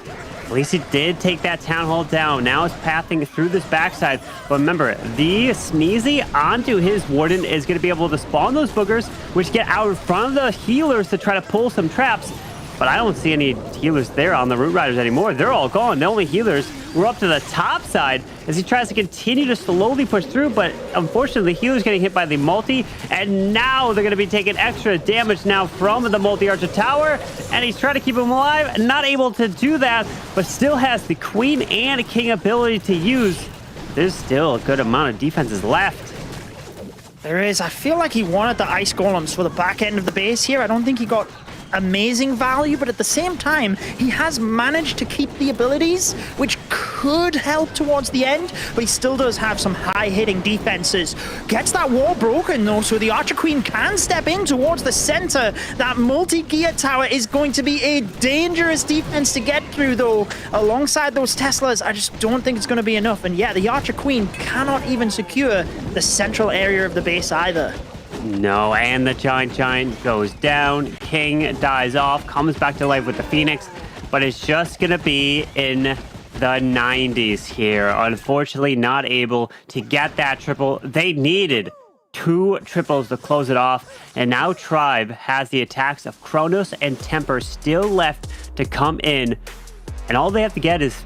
At least he did take that Town Hall down. Now it's pathing through this backside. But remember, the Sneezy onto his Warden is going to be able to spawn those boogers, which get out in front of the healers to try to pull some traps. But I don't see any healers there on the Root Riders anymore. They're all gone. The only healers were up to the top side as he tries to continue to slowly push through. But unfortunately, the healer's getting hit by the multi. And now they're going to be taking extra damage now from the multi-archer tower. And he's trying to keep him alive. Not able to do that, but still has the Queen and King ability to use. There's still a good amount of defenses left. There is. I feel like he wanted the Ice Golems for the back end of the base here. I don't think he got amazing value, but at the same time, he has managed to keep the abilities, which could help towards the end, but he still does have some high-hitting defenses. Gets that wall broken, though, so the Archer Queen can step in towards the center. That multi-gear tower is going to be a dangerous defense to get through, though. Alongside those Teslas, I just don't think it's going to be enough. And yeah, the Archer Queen cannot even secure the central area of the base either. No, and the Giant goes down. King dies off, comes back to life with the Phoenix, but it's just going to be in the 90s here. Unfortunately, not able to get that triple. They needed 2 triples to close it off, and now Tribe has the attacks of Kronos and Temper still left to come in, and all they have to get is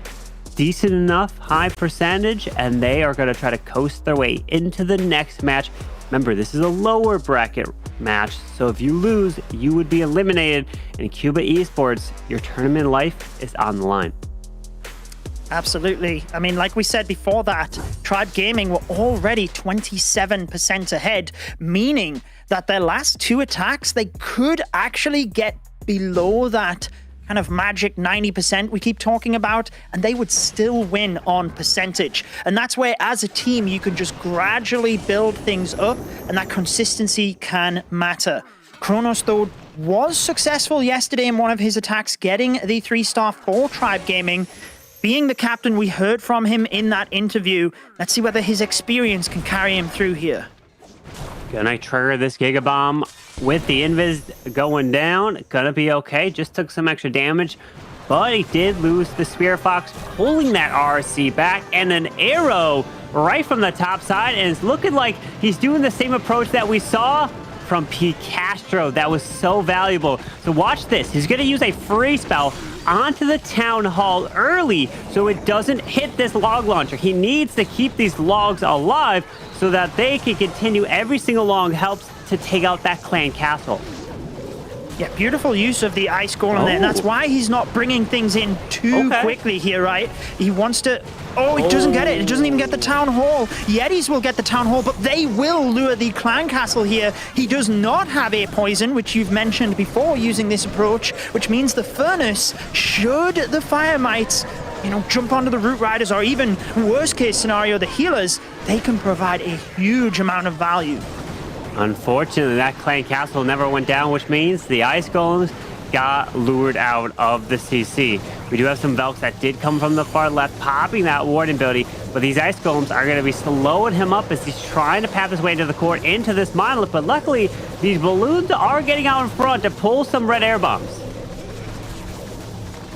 decent enough high percentage, and they are going to try to coast their way into the next match. Remember, this is a lower bracket match, so if you lose, you would be eliminated. In Cuba Esports, your tournament life is on the line. Absolutely. I mean, like we said before that, Tribe Gaming were already 27% ahead, meaning that their last 2 attacks, they could actually get below that kind of magic 90% we keep talking about, and they would still win on percentage. And that's where, as a team, you can just gradually build things up, and that consistency can matter. Kronos, though, was successful yesterday in one of his attacks, getting the 3-star for Tribe Gaming. Being the captain, we heard from him in that interview. Let's see whether his experience can carry him through here. Gonna trigger this Giga Bomb with the Invis going down. Gonna be okay. Just took some extra damage, but he did lose the Spear Fox, pulling that RC back, and an arrow right from the top side. And it's looking like he's doing the same approach that we saw from P. Castro. That was so valuable. So watch this. He's gonna use a free spell onto the town hall early so it doesn't hit this log launcher. He needs to keep these logs alive so that they can continue. Every single log helps to take out that clan castle. Yeah, beautiful use of the ice golem there. And that's why he's not bringing things in too quickly here, right? He wants to... Oh, he doesn't get it. It doesn't even get the town hall. Yetis will get the town hall, but they will lure the clan castle here. He does not have a poison, which you've mentioned before using this approach, which means the furnace, should the fire mites, you know, jump onto the root riders, or even worst case scenario, the healers, they can provide a huge amount of value. Unfortunately, that clan castle never went down, which means the ice golems got lured out of the CC. We do have some Velks that did come from the far left, popping that warden ability, but these ice golems are going to be slowing him up as he's trying to path his way into the court, into this monolith. But luckily, these balloons are getting out in front to pull some red air bombs.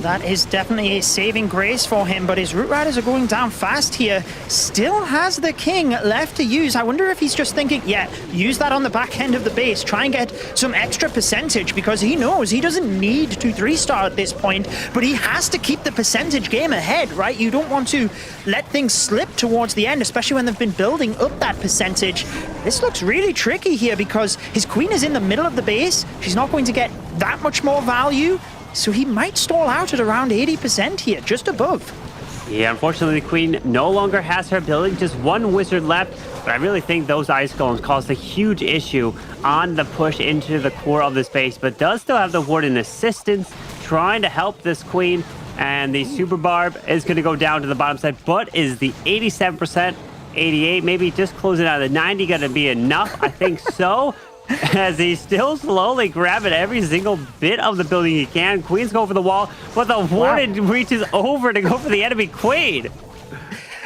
That is definitely a saving grace for him, but his Root Riders are going down fast here. Still has the King left to use. I wonder if he's just thinking, yeah, use that on the back end of the base. Try and get some extra percentage, because he knows he doesn't need to 3-star at this point, but he has to keep the percentage game ahead, right? You don't want to let things slip towards the end, especially when they've been building up that percentage. This looks really tricky here because his Queen is in the middle of the base. She's not going to get that much more value. So he might stall out at around 80% here, just above. Yeah, unfortunately, the Queen no longer has her ability. Just one wizard left. But I really think those ice golems caused a huge issue on the push into the core of this base. But does still have the warden assistance, trying to help this Queen. And the Super Barb is going to go down to the bottom side. But is the 87%, 88, maybe just closing out of the 90 going to be enough? I think so. As he's still slowly grabbing every single bit of the building he can. Queen's go for the wall, but the warden reaches over to go for the enemy Queen.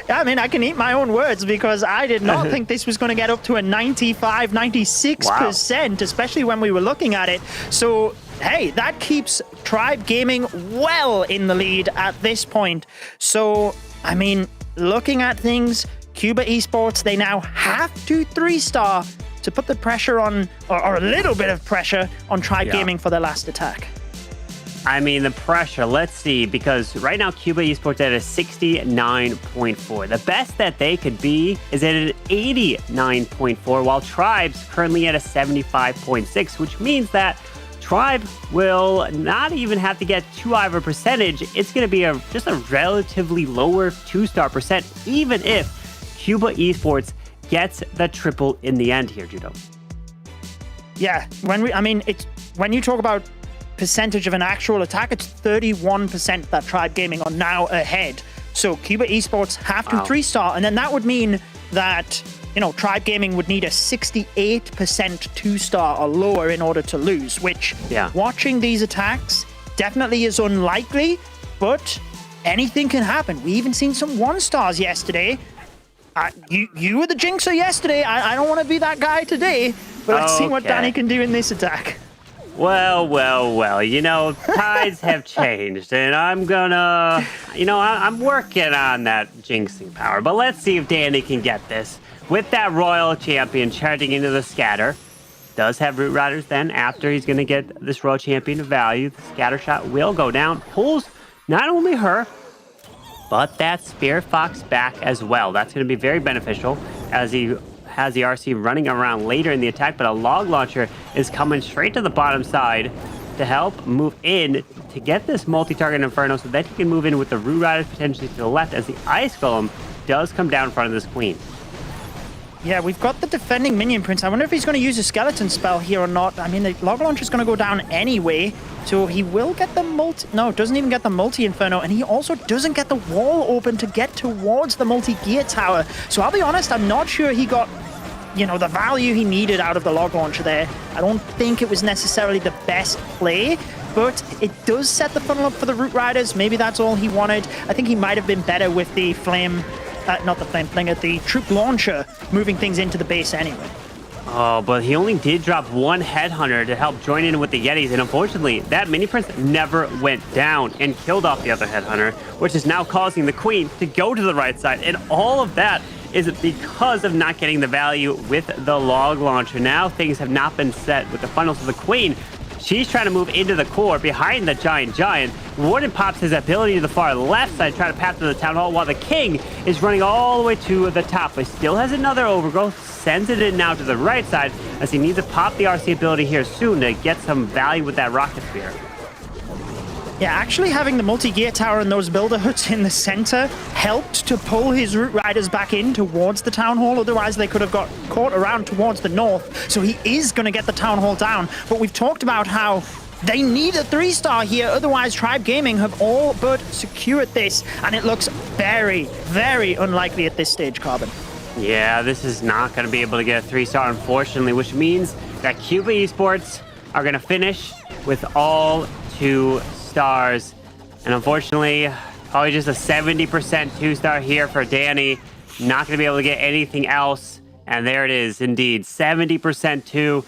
I mean, I can eat my own words because I did not think this was going to get up to a 95, 96%, especially when we were looking at it. So, hey, that keeps Tribe Gaming well in the lead at this point. So, I mean, looking at things, Cuba Esports, they now have to 3-star to put the pressure on, or a little bit of pressure on Tribe Gaming for their last attack. I mean, the pressure, let's see, because right now Cuba Esports at a 69.4. The best that they could be is at an 89.4, while Tribe's currently at a 75.6, which means that Tribe will not even have to get too high of a percentage. It's going to be just a relatively lower 2-star percent, even if Cuba Esports gets the triple in the end here, Judo. Yeah, when you talk about percentage of an actual attack, it's 31% that Tribe Gaming are now ahead. So Cuba Esports have to 3-star, and then that would mean that, you know, Tribe Gaming would need a 68% 2-star or lower in order to lose, which, watching these attacks, definitely is unlikely, but anything can happen. We even seen some 1-stars yesterday. You were the jinxer yesterday. I don't want to be that guy today, but let's see what Danny can do in this attack. Well, you know, tides have changed, and I'm gonna, you know, I'm working on that jinxing power, but let's see if Danny can get this. With that Royal Champion charging into the scatter, does have Root Riders then after he's gonna get this Royal Champion value. The scatter shot will go down, pulls not only her, but that Spear Fox back as well. That's going to be very beneficial as he has the RC running around later in the attack, but a log launcher is coming straight to the bottom side to help move in to get this multi-target Inferno so that he can move in with the Root Riders potentially to the left as the Ice Golem does come down in front of this Queen. Yeah, we've got the defending minion prince. I wonder if he's going to use a skeleton spell here or not. I mean, the log launcher is going to go down anyway, so he will get the doesn't even get the multi-inferno, and he also doesn't get the wall open to get towards the multi-gear tower. So I'll be honest, I'm not sure he got you know, the value he needed out of the log launcher there. I don't think it was necessarily the best play, but it does set the funnel up for the Root Riders. Maybe that's all he wanted. I think he might have been better with the flame, not the flame flinger, the troop launcher, moving things into the base anyway. Oh, but he only did drop one headhunter to help join in with the Yetis, and unfortunately, that mini prince never went down and killed off the other headhunter, which is now causing the queen to go to the right side, and all of that is because of not getting the value with the log launcher. Now things have not been set with the funnels of the queen. She's trying to move into the core behind the giant. Warden pops his ability to the far left side, trying to path to the town hall, while the king is running all the way to the top, but still has another overgrowth, sends it in now to the right side, as he needs to pop the RC ability here soon to get some value with that rocket spear. Yeah, actually having the multi-gear tower and those builder huts in the center helped to pull his Root Riders back in towards the town hall. Otherwise, they could have got caught around towards the north. So he is going to get the town hall down. But we've talked about how they need a 3-star here. Otherwise, Tribe Gaming have all but secured this. And it looks very, very unlikely at this stage, Carbon. Yeah, this is not going to be able to get a 3-star, unfortunately, which means that Cuba Esports are going to finish with all 2 stars. And unfortunately, probably just a 70% 2-star here for Danny. Not going to be able to get anything else. And there it is, indeed, 70% 2.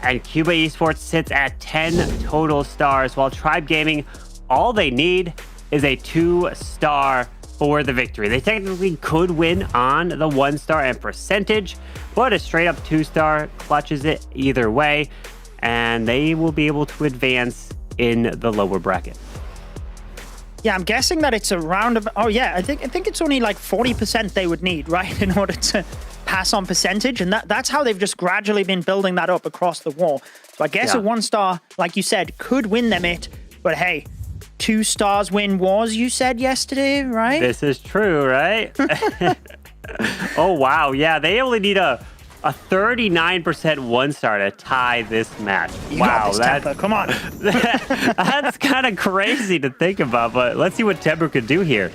And Cuba Esports sits at 10 total stars, while Tribe Gaming, all they need is a 2-star for the victory. They technically could win on the 1-star and percentage, but a straight up 2-star clutches it either way, and they will be able to advance in the lower bracket. Yeah, I'm guessing that it's around. Oh yeah, I think it's only like 40% they would need, right, in order to pass on percentage, and that's how they've just gradually been building that up across the wall. So I guess a 1-star, like you said, could win them it, but hey, 2 stars win wars, you said yesterday, right? This is true, right? Oh wow, yeah, they only need a 39% 1-star to tie this match. Wow, that's come on. That's kind of crazy to think about, but let's see what Temper could do here.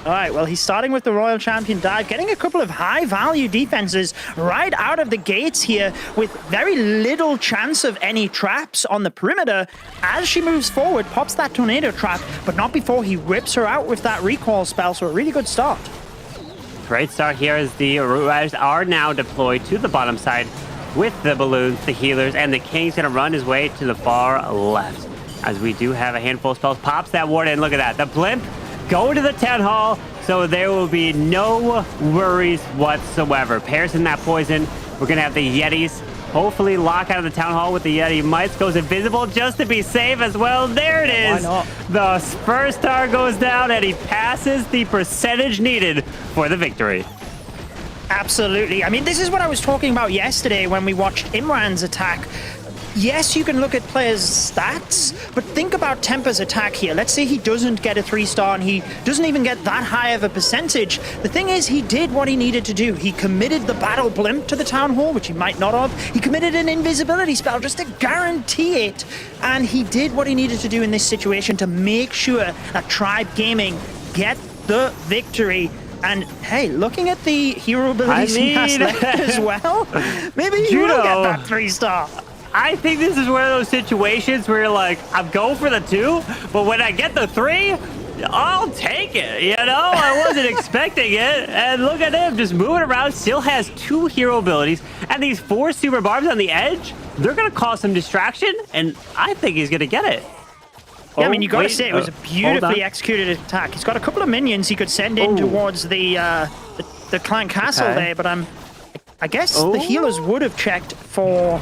All right, well, he's starting with the Royal Champion dive, getting a couple of high-value defenses right out of the gates here with very little chance of any traps on the perimeter. As she moves forward, pops that tornado trap, but not before he whips her out with that recall spell, so a really good start. Great start here as the Root Riders are now deployed to the bottom side with the balloons, the healers, and the king's going to run his way to the far left. As we do have a handful of spells, pops that ward in. Look at that. The blimp go to the town hall, so there will be no worries whatsoever. Pairs in that poison. We're going to have the Yetis hopefully lock out of the town hall with the Yeti Mites. Goes invisible just to be safe as well. There it is. Why not? The first star goes down, and he passes the percentage needed for the victory. Absolutely. I mean, this is what I was talking about yesterday when we watched Imran's attack. Yes, you can look at players' stats, but think about Temper's attack here. Let's say he doesn't get a 3-star and he doesn't even get that high of a percentage. The thing is, he did what he needed to do. He committed the battle blimp to the town hall, which he might not have. He committed an invisibility spell just to guarantee it. And he did what he needed to do in this situation to make sure that Tribe Gaming get the victory. And hey, looking at the hero abilities he has left as well, maybe he will get that 3-star. I think this is one of those situations where you're like, I'm going for the 2, but when I get the 3, I'll take it. You know, I wasn't expecting it. And look at him just moving around, still has 2 hero abilities. And these 4 super barbs on the edge, they're going to cause some distraction. And I think he's going to get it. Yeah, I mean, you got to say, it was a beautifully executed attack. He's got a couple of minions he could send in towards the clan castle there, but I guess the healers would have checked for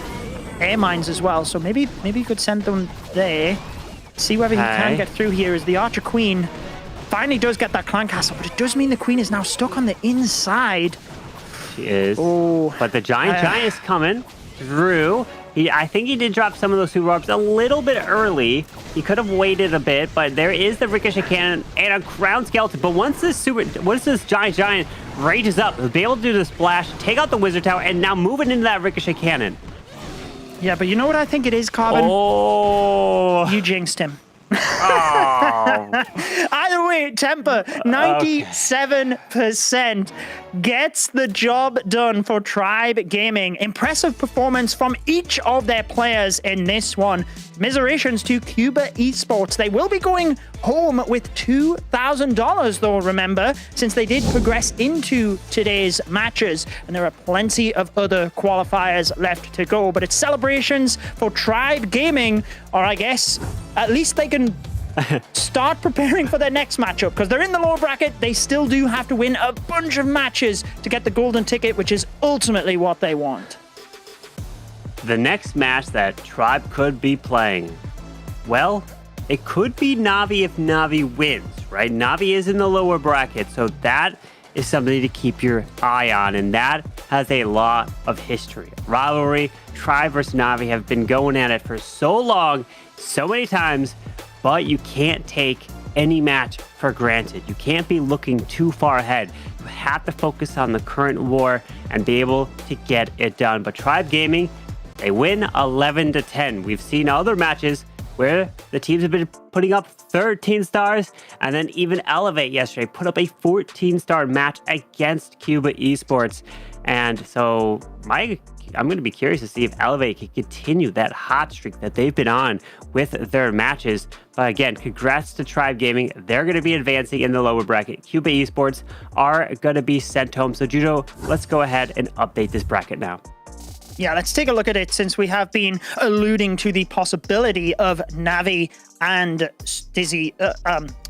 air mines as well, so maybe you could send them there. See whether he can get through here as the Archer Queen finally does get that clan castle, but it does mean the Queen is now stuck on the inside. She is. Oh, but the giant is coming through. I think he did drop some of those super orbs a little bit early. He could have waited a bit, but there is the ricochet cannon and a crown skeleton. But once this giant rages up, he'll be able to do the splash, take out the wizard tower, and now move it into that ricochet cannon. Yeah, but you know what I think it is, Carbon? Oh. You jinxed him. Oh. Either way, Temper, 97% gets the job done for Tribe Gaming. Impressive performance from each of their players in this one. Commiserations to Cuba Esports. They will be going home with $2,000 though, remember, since they did progress into today's matches, and there are plenty of other qualifiers left to go. But it's celebrations for Tribe Gaming, or I guess at least they can start preparing for their next matchup, because they're in the lower bracket. They still do have to win a bunch of matches to get the golden ticket, which is ultimately what they want. The next match that Tribe could be playing, well, it could be NAVI if NAVI wins, right? NAVI is in the lower bracket, so that is something to keep your eye on, and that has a lot of history. Rivalry, Tribe versus NAVI have been going at it for so long, so many times, but you can't take any match for granted. You can't be looking too far ahead. You have to focus on the current war and be able to get it done. But Tribe Gaming, they win 11-10. We've seen other matches where the teams have been putting up 13 stars, and then even Elevate yesterday put up a 14-star match against Cuba Esports. And so I'm going to be curious to see if Elevate can continue that hot streak that they've been on with their matches. But again, congrats to Tribe Gaming. They're going to be advancing in the lower bracket. Cuba Esports are going to be sent home. So Judo, let's go ahead and update this bracket now. Yeah, let's take a look at it, since we have been alluding to the possibility of NAVI and Dizi,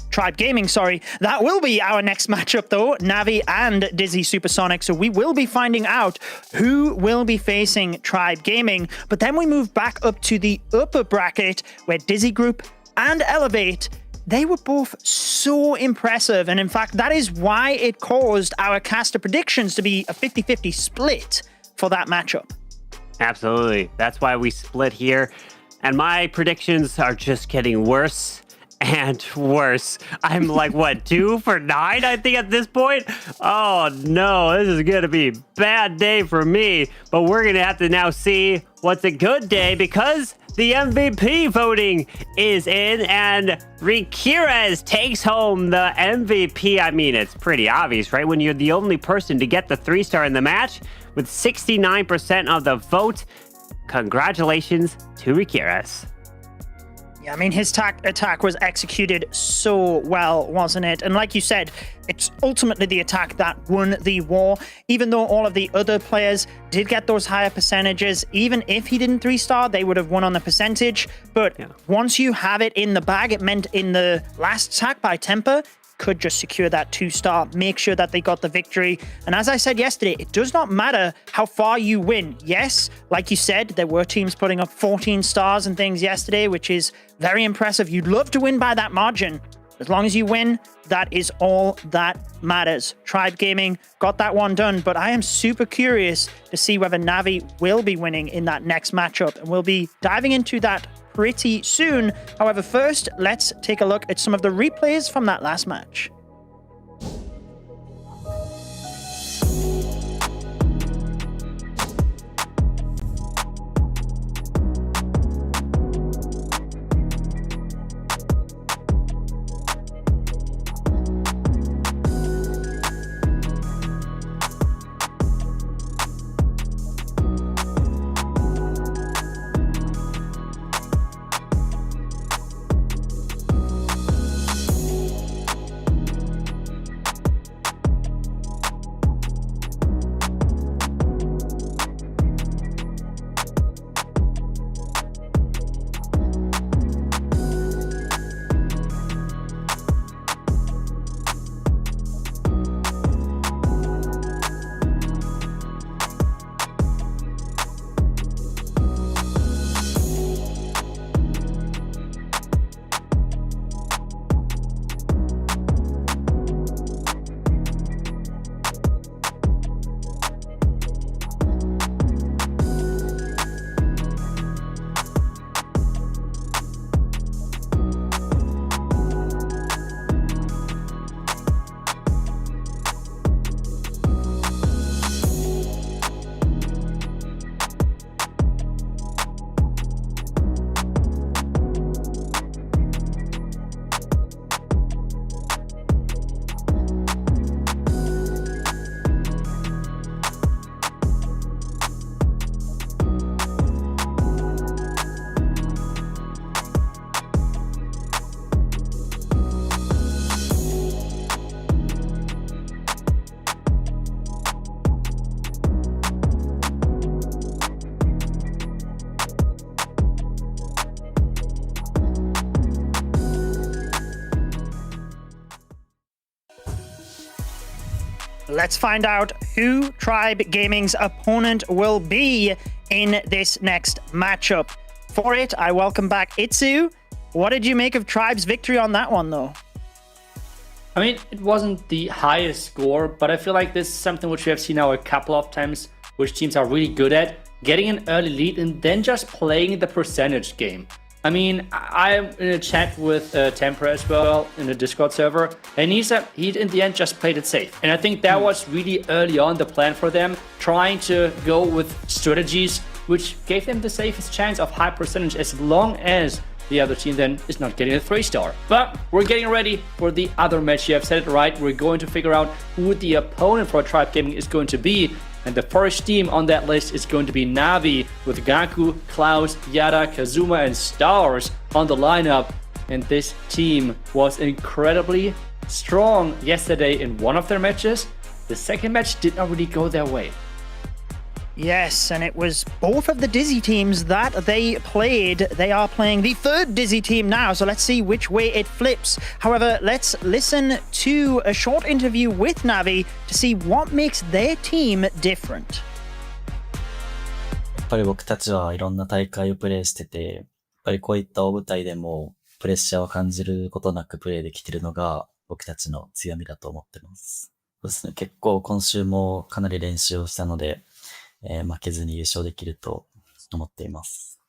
Tribe Gaming, sorry. That will be our next matchup, though, NAVI and Dizi Supersonic. So we will be finding out who will be facing Tribe Gaming. But then we move back up to the upper bracket, where Dizi Group and Elevate, they were both so impressive. And in fact, that is why it caused our caster predictions to be a 50-50 split for that matchup. Absolutely. That's why we split here. And my predictions are just getting worse and worse. I'm like, what, 2 for 9, I think, at this point? Oh, no, this is going to be a bad day for me. But we're going to have to now see what's a good day, because the MVP voting is in, and Rikirez takes home the MVP. I mean, it's pretty obvious, right? When you're the only person to get the 3-star in the match with 69% of the vote. Congratulations to Rikirez. Yeah, I mean, his attack was executed so well, wasn't it? And like you said, it's ultimately the attack that won the war. Even though all of the other players did get those higher percentages, even if he didn't 3-star, they would have won on the percentage. But once you have it in the bag, it meant in the last attack by Temper, could just secure that 2-star, make sure that they got the victory. And as I said yesterday, it does not matter how far you win. Yes, like you said, there were teams putting up 14 stars and things yesterday, which is very impressive. You'd love to win by that margin. As long as you win, that is all that matters. Tribe Gaming got that one done, but I am super curious to see whether NAVI will be winning in that next matchup, and we'll be diving into that pretty soon. However, first, let's take a look at some of the replays from that last match. let's find out who Tribe Gaming's opponent will be in this next matchup. For it, I welcome back Itsu. What did you make of Tribe's victory on that one, though? I mean, it wasn't the highest score, but I feel like this is something which we have seen now a couple of times, which teams are really good at, getting an early lead and then just playing the percentage game. I mean, I'm in a chat with Temper as well in the Discord server, and he said he in the end just played it safe. And I think that was really early on the plan for them, trying to go with strategies which gave them the safest chance of high percentage as long as the other team then is not getting a 3-star. But we're getting ready for the other match. You have said it right. We're going to figure out who the opponent for Tribe Gaming is going to be. And the first team on that list is going to be NAVI with Gaku, Klaus, Yara, Kazuma, and Stars on the lineup. And this team was incredibly strong yesterday in one of their matches. The second match did not really go their way. Yes, and it was both of the Dizi teams that they played. They are playing the third Dizi team now, so let's see which way it flips. However, let's listen to a short interview with NAVI to see what makes their team different. やっぱり僕たちはいろんな大会をプレイしてて、やっぱりこういった大舞台でもプレッシャーを感じることなくプレイできているのが僕たちの強みだと思ってます。そうですね、結構今週もかなり練習をしたので、負けずに優勝できると思っています。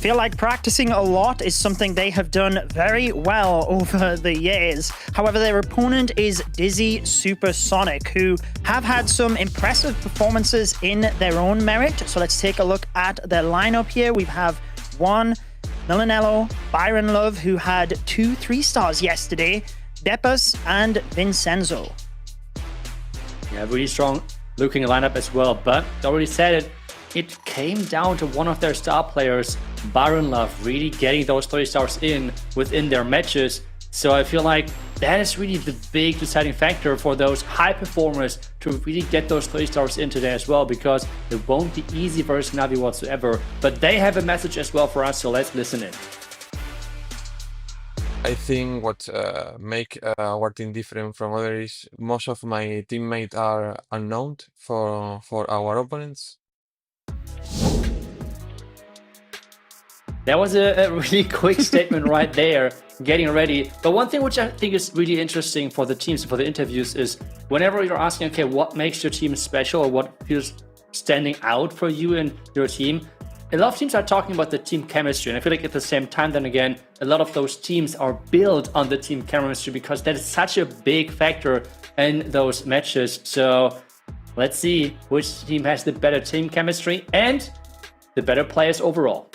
Feel like practicing a lot is something they have done very well over the years. However, their opponent is Dizi Supersonic, who have had some impressive performances in their own merit. So let's take a look at their lineup here. We have one Milanello, Byron Love, who had 2 3-stars yesterday, Depas, and Vincenzo. Yeah, really strong looking lineup as well, but I already said it, it came down to one of their star players, Byron Love, really getting those 3-stars within their matches. So I feel like that is really the big deciding factor for those high performers to really get those 3-stars in today as well, because it won't be easy versus NAVI whatsoever. But they have a message as well for us, so let's listen in. I think what make our team different from others is most of my teammates are unknown for our opponents. That was a really quick statement right there, getting ready. But one thing which I think is really interesting for the teams, for the interviews, is whenever you're asking, okay, what makes your team special or what feels standing out for you and your team, a lot of teams are talking about the team chemistry. And I feel like at the same time, then again, a lot of those teams are built on the team chemistry because that is such a big factor in those matches. So let's see which team has the better team chemistry and the better players overall.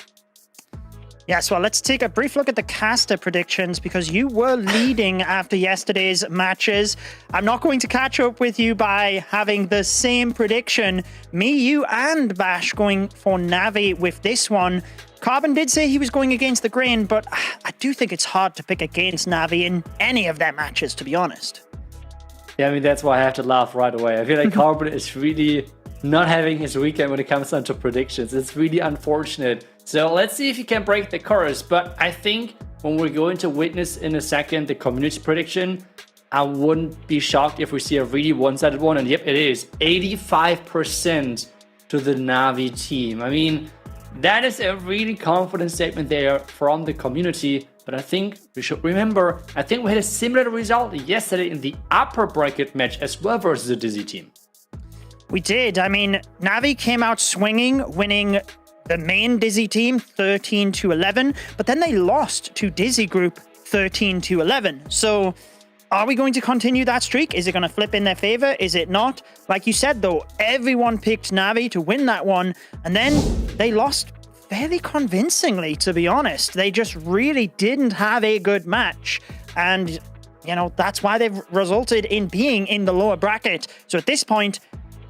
Yes, well, let's take a brief look at the caster predictions because you were leading after yesterday's matches. I'm not going to catch up with you by having the same prediction. Me, you, and Bash going for NAVI with this one. Carbon did say he was going against the grain, but I do think it's hard to pick against NAVI in any of their matches, to be honest. Yeah, I mean, that's why I have to laugh right away. I feel like Carbon is really not having his weekend when it comes down to predictions. It's really unfortunate. So let's see if he can break the curse. But I think when we're going to witness in a second the community prediction, I wouldn't be shocked if we see a really one-sided one. And yep, it is 85% to the NAVI team. I mean, that is a really confident statement there from the community. But I think we should remember, I think we had a similar result yesterday in the upper bracket match as well versus the Dizi team. We did. I mean, NAVI came out swinging, winning the main Dizi team 13-11, but then they lost to Dizi group 13-11. So are we going to continue that streak? Is it going to flip in their favor? Is it not? Like you said, though, everyone picked NAVI to win that one, and then they lost fairly convincingly, to be honest. They just really didn't have a good match. And, you know, that's why they've resulted in being in the lower bracket. So at this point,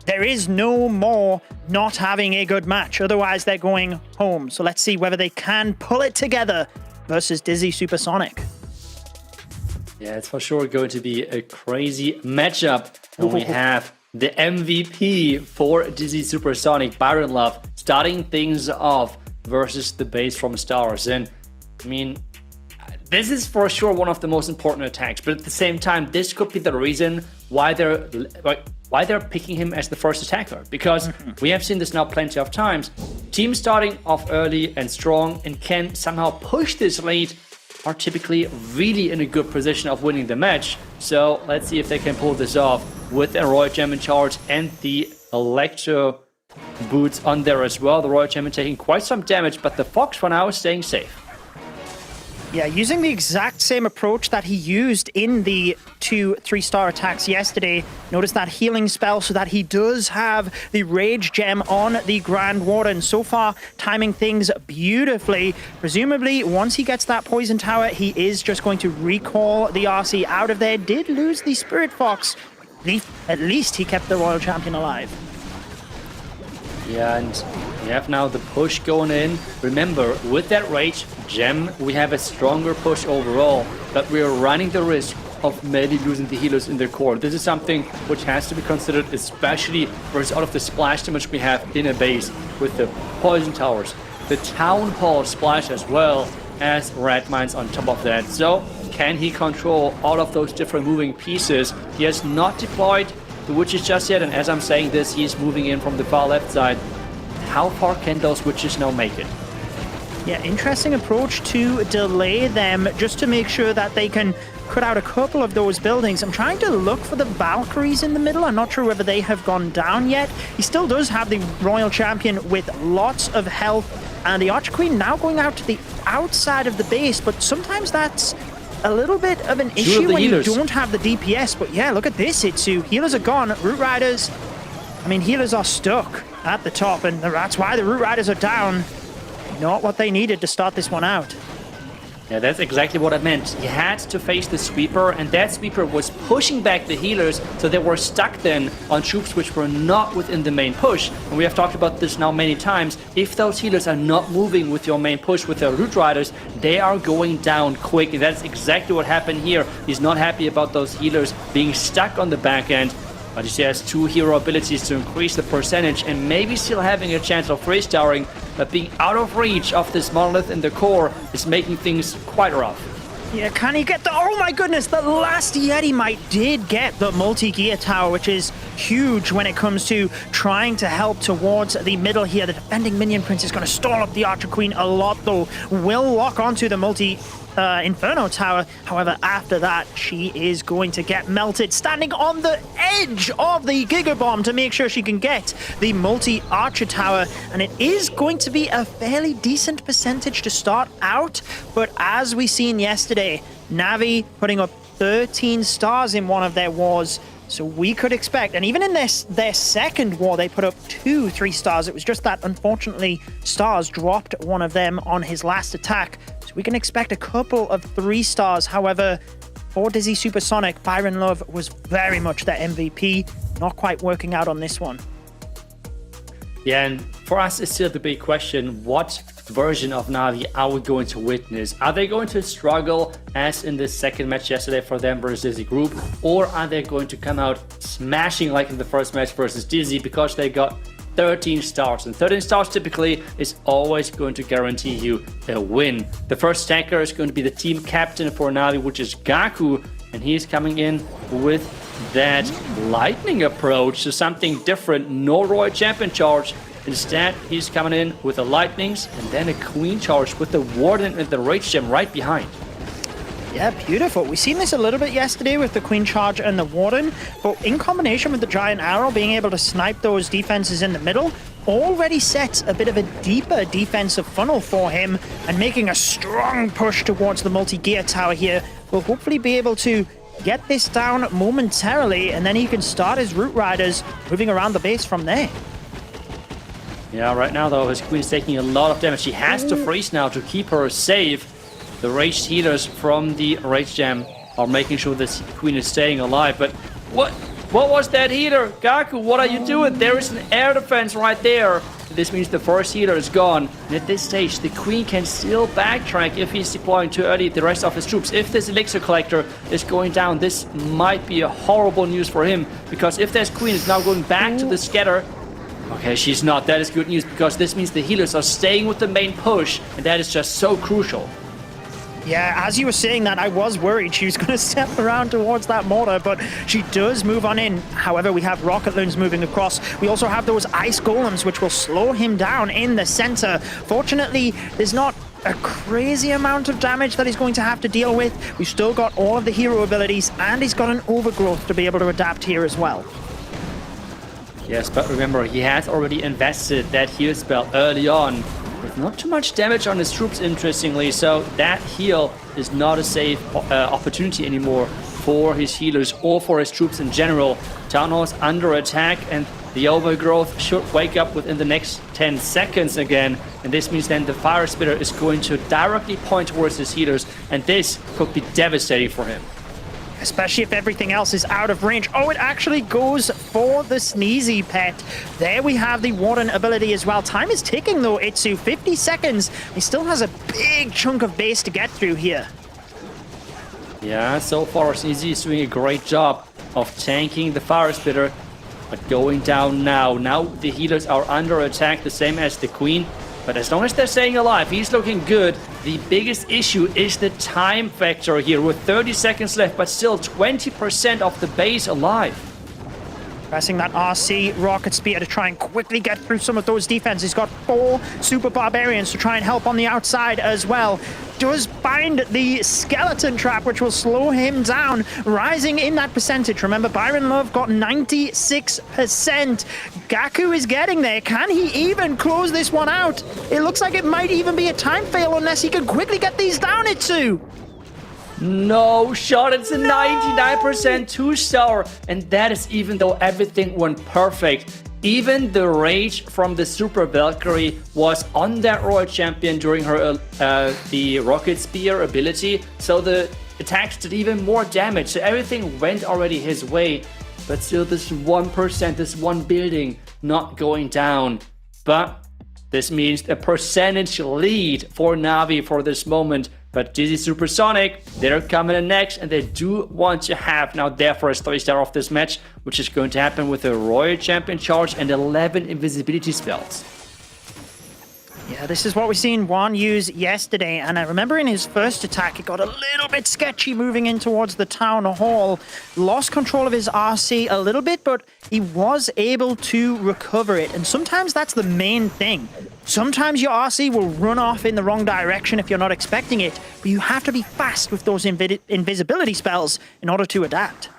there is no more not having a good match. Otherwise, they're going home. So let's see whether they can pull it together versus Dizi Supersonic. Yeah, it's for sure going to be a crazy matchup. And we have the MVP for Dizi Supersonic, Byron Love, starting things off versus the base from Stars. And I mean, This is for sure one of the most important attacks, but at the same time, this could be the reason why they're picking him as the first attacker. Because we have seen this now plenty of times. Teams starting off early and strong and can somehow push this lead are typically really in a good position of winning the match. So let's see if they can pull this off with a Royal Gem in charge and the Electro boots on there as well. The Royal Gem taking quite some damage, but the Fox for now is staying safe. Yeah, using the exact same approach that he used in the 2 3-star attacks yesterday. Notice that healing spell so that he does have the Rage Gem on the Grand Warden. So far, timing things beautifully. Presumably, once he gets that Poison Tower, he is just going to recall the RC out of there. Did lose the Spirit Fox. At least he kept the Royal Champion alive. Yeah, and we have now the push going in. Remember, with that Rage Gem, we have a stronger push overall, but we are running the risk of maybe losing the healers in their core. This is something which has to be considered, especially versus all of the splash damage we have in a base with the Poison Towers, the Town Hall splash as well as Red Mines on top of that. So, can he control all of those different moving pieces? He has not deployed the witches just yet, and as I'm saying this, he's moving in from the far left side. How far can those witches now make it? Yeah, interesting approach to delay them just to make sure that they can cut out a couple of those buildings. I'm trying to look for the Valkyries in the middle. I'm not sure whether they have gone down yet. He still does have the Royal Champion with lots of health, and the Archqueen now going out to the outside of the base, but sometimes that's a little bit of an issue when you don't have the DPS. But yeah, look at this, Itsu. Healers are gone. Root Riders, I mean, healers are stuck at the top, and that's why the Root Riders are down. Not what they needed to start this one out. Yeah, that's exactly what I meant. He had to face the sweeper, and that sweeper was pushing back the healers, so they were stuck then on troops which were not within the main push. And we have talked about this now many times. If those healers are not moving with your main push with their Root Riders, they are going down quick. And that's exactly what happened here. He's not happy about those healers being stuck on the back end. But he has 2 hero abilities to increase the percentage and maybe still having a chance of freeze towering, but being out of reach of this monolith in the core is making things quite rough. Yeah, can he get the... Oh my goodness, the last Yeti Might did get the multi-gear tower, which is huge when it comes to trying to help towards the middle here. The defending minion prince is going to stall up the Archer Queen a lot, though. Will lock onto the Inferno Tower. However, after that, she is going to get melted, standing on the edge of the Giga Bomb to make sure she can get the multi-Archer Tower. And it is going to be a fairly decent percentage to start out. But as we seen yesterday, NAVI putting up 13 stars in one of their wars. So we could expect, and even in their second war, they put up 2 3 stars. It was just that, unfortunately, Stars dropped one of them on his last attack. So we can expect a couple of 3 stars. However, for Dizi Supersonic, Byron Love was very much their MVP. Not quite working out on this one. Yeah, and for us, it's still the big question. What version of NAVI are we going to witness? Are they going to struggle as in the second match yesterday for them versus Dizi group? Or are they going to come out smashing like in the first match versus Dizi because they got 13 stars? And 13 stars typically is always going to guarantee you a win. The first tanker is going to be the team captain for NAVI, which is Gaku. And he's coming in with that lightning approach, so something different. No Royal Champion charge. Instead, he's coming in with the lightnings and then a Queen charge with the Warden and the Rage Gem right behind. Yeah, beautiful. We've seen this a little bit yesterday with the Queen Charge and the Warden, but in combination with the Giant Arrow, being able to snipe those defenses in the middle, already sets a bit of a deeper defensive funnel for him, and making a strong push towards the multi-gear tower here. Will hopefully be able to get this down momentarily, and then he can start his Root Riders moving around the base from there. Yeah, right now though, his Queen is taking a lot of damage. She has to freeze now to keep her safe. The raged healers from the Rage Gem are making sure this Queen is staying alive. But what was that healer? Gaku, what are you doing? There is an air defense right there. This means the first healer is gone. And at this stage, the Queen can still backtrack if he's deploying too early the rest of his troops. If this Elixir Collector is going down, this might be a horrible news for him. Because if this Queen is now going back to the scatter... Okay, she's not. That is good news because this means the healers are staying with the main push. And that is just so crucial. Yeah, as you were saying that, I was worried she was going to step around towards that mortar, but she does move on in. However, we have rocket loons moving across. We also have those ice golems, which will slow him down in the center. Fortunately, there's not a crazy amount of damage that he's going to have to deal with. We've still got all of the hero abilities, and he's got an overgrowth to be able to adapt here as well. Yes, but remember, he has already invested that heal spell early on with not too much damage on his troops, interestingly, so that heal is not a safe opportunity anymore for his healers or for his troops in general. Town Hall is under attack, and the overgrowth should wake up within the next 10 seconds again, and this means then the fire spitter is going to directly point towards his healers, and this could be devastating for him. Especially if everything else is out of range. Oh, it actually goes for the Sneezy pet. There we have the Warden ability as well. Time is ticking though, Itsu. 50 seconds. He still has a big chunk of base to get through here. Yeah, so far Sneezy is doing a great job of tanking the fire spitter, but going down now. Now the healers are under attack, the same as the Queen. But as long as they're staying alive, he's looking good. The biggest issue is the time factor here with 30 seconds left, but still 20% of the base alive. Pressing that RC rocket spear to try and quickly get through some of those defenses. He's got 4 super barbarians to try and help on the outside as well. Does find the skeleton trap, which will slow him down, rising in that percentage. Remember, Byron Love got 96%. Gaku is getting there. Can he even close this one out? It looks like it might even be a time fail unless he can quickly get these down, Itsu. No shot, it's a 99% 2-star, and that is even though everything went perfect. Even the rage from the Super Valkyrie was on that Royal Champion during her the Rocket Spear ability, so the attacks did even more damage, so everything went already his way, but still this 1%, this one building not going down. But this means a percentage lead for NAVI for this moment. But Dizi Supersonic, they're coming in next, and they do want to have now their first 3-star of this match, which is going to happen with a Royal Champion charge and 11 invisibility spells. Yeah, this is what we seen Juan use yesterday, and I remember in his first attack it got a little bit sketchy moving in towards the town hall. Lost control of his RC a little bit, but he was able to recover it, and sometimes that's the main thing. Sometimes your RC will run off in the wrong direction if you're not expecting it, but you have to be fast with those invisibility spells in order to adapt.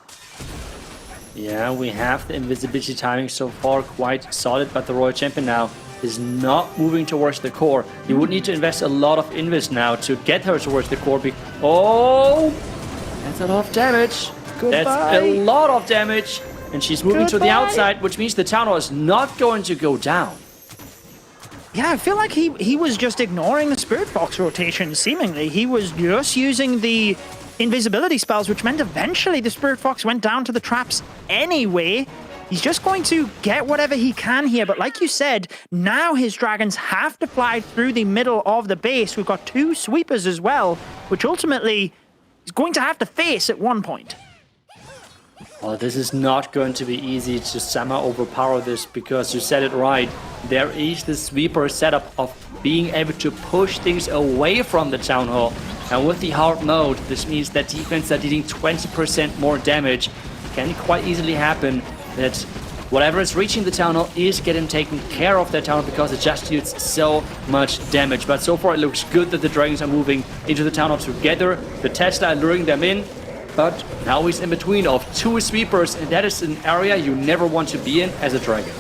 Yeah, we have the invisibility timing so far quite solid, but the Royal Champion now is not moving towards the core. You would need to invest a lot of invis now to get her towards the core. Oh, that's a lot of damage. Goodbye. That's a lot of damage. And she's moving to the outside, which means the town hall is not going to go down. Yeah, I feel like he was just ignoring the Spirit Fox rotation, seemingly. He was just using the invisibility spells, which meant eventually the Spirit Fox went down to the traps anyway. He's just going to get whatever he can here, but like you said, now his dragons have to fly through the middle of the base. We've got 2 sweepers as well, which ultimately he's going to have to face at one point. Well, this is not going to be easy to somehow overpower this, because you said it right. There is the sweeper setup of being able to push things away from the town hall. And with the hard mode, this means that defense are dealing 20% more damage. Can quite easily happen that whatever is reaching the town hall is getting taken care of that town hall, because it just deals so much damage. But so far it looks good that the dragons are moving into the town hall together. The Tesla luring them in. But now he's in between of 2 sweepers, and that is an area you never want to be in as a dragon.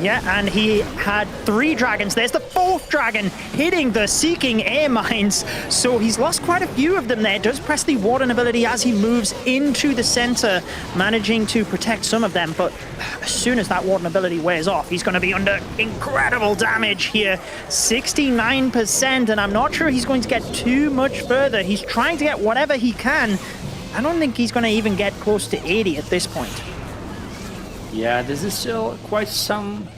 Yeah, and he had 3 dragons. There's the 4th dragon hitting the Seeking Air Mines. So he's lost quite a few of them there. Does press the Warden ability as he moves into the center, managing to protect some of them. But as soon as that Warden ability wears off, he's going to be under incredible damage here. 69%, and I'm not sure he's going to get too much further. He's trying to get whatever he can. I don't think he's going to even get close to 80 at this point. Yeah, this is still quite some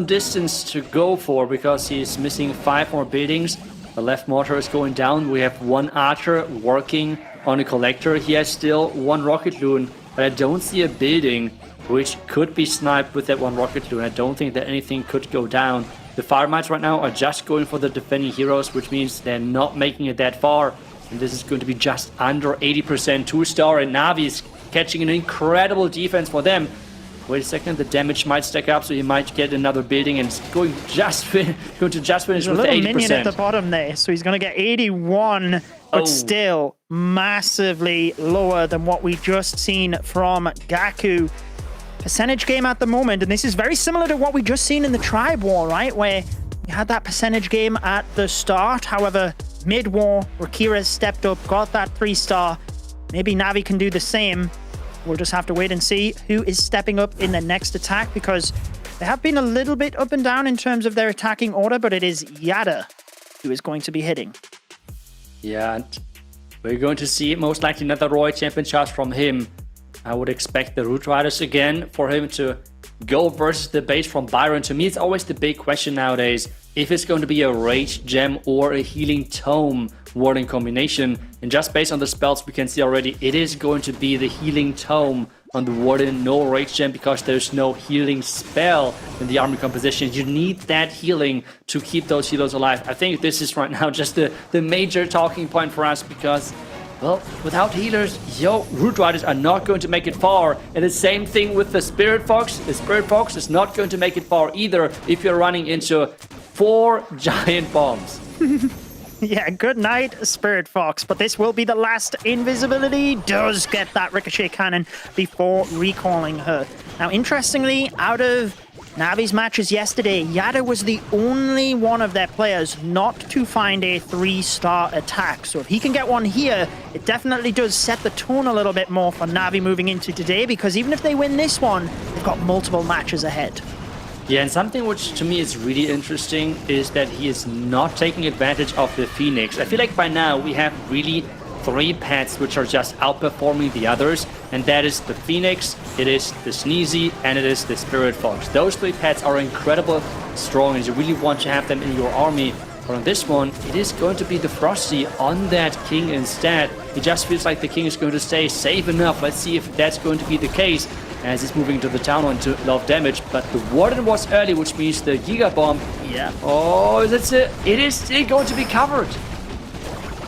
distance to go for, because he's missing 5 more buildings. The left mortar is going down. We have 1 archer working on a collector. He has still 1 rocket loon, but I don't see a building which could be sniped with that 1 rocket loon. I don't think that anything could go down. The Firemites right now are just going for the defending heroes, which means they're not making it that far. And this is going to be just under 80% 2-star, and Navi is catching an incredible defense for them. Wait a second, the damage might stack up, so he might get another building, and it's going to just finish with the 80%. A little minion at the bottom there, so he's going to get 81, but still massively lower than what we just seen from Gaku. Percentage game at the moment, and this is very similar to what we just seen in the Tribe War, right? Where we had that percentage game at the start. However, mid-war, Rakira stepped up, got that 3-star. Maybe Navi can do the same. We'll just have to wait and see who is stepping up in the next attack, because they have been a little bit up and down in terms of their attacking order, but it is Yada who is going to be hitting. Yeah, and we're going to see most likely another Roy Champion charge from him. I would expect the Root Riders again for him to go versus the base from Byron. To me, it's always the big question nowadays, if it's going to be a Rage Gem or a Healing Tome warding combination. And just based on the spells we can see already, it is going to be the Healing Tome on the Warden, no Rage Gem, because there's no healing spell in the army composition. You need that healing to keep those healers alive. I think this is right now just the major talking point for us, because, well, without healers, Root Riders are not going to make it far. And the same thing with the Spirit Fox. The Spirit Fox is not going to make it far either if you're running into 4 giant bombs. Yeah, good night, Spirit Fox. But this will be the last invisibility. Does get that Ricochet Cannon before recalling her. Now, interestingly, out of Navi's matches yesterday, Yada was the only one of their players not to find a 3-star attack. So if he can get one here, it definitely does set the tone a little bit more for Navi moving into today, because even if they win this one, they've got multiple matches ahead. Yeah, and something which to me is really interesting is that he is not taking advantage of the Phoenix. I feel like by now we have really 3 pets which are just outperforming the others, and that is the Phoenix, it is the Sneezy, and it is the Spirit Fox. Those 3 pets are incredible strong, and you really want to have them in your army. But on this one, it is going to be the Frosty on that King instead. It just feels like the King is going to stay safe enough. Let's see if that's going to be the case, as he's moving into the town on to love damage. But the Warden was early, which means the Giga Bomb. Yeah. Oh, that's it. It is still going to be covered.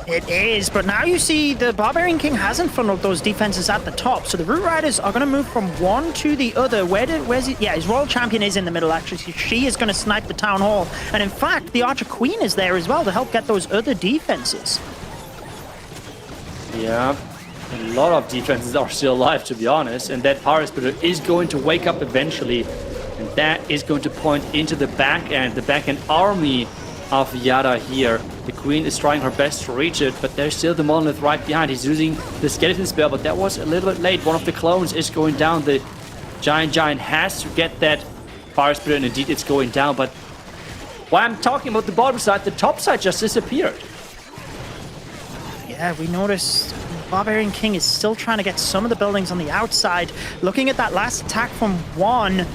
It is, but now you see the Barbarian King hasn't funneled those defenses at the top, so the Root Riders are going to move from one to the other. Where's he? Yeah, his Royal Champion is in the middle, actually. She is going to snipe the Town Hall, and in fact, the Archer Queen is there as well to help get those other defenses. Yeah, a lot of defenses are still alive, to be honest, and that Power Spitter is going to wake up eventually, and that is going to point into the back end army of Yada here. The Queen is trying her best to reach it, but there's still the Monolith right behind. He's using the Skeleton spell, but that was a little bit late. One of the clones is going down. The Giant has to get that Fire Spirit, and indeed it's going down. But while I'm talking about the bottom side, the top side just disappeared. Yeah, we noticed Barbarian King is still trying to get some of the buildings on the outside. Looking at that last attack from Juan,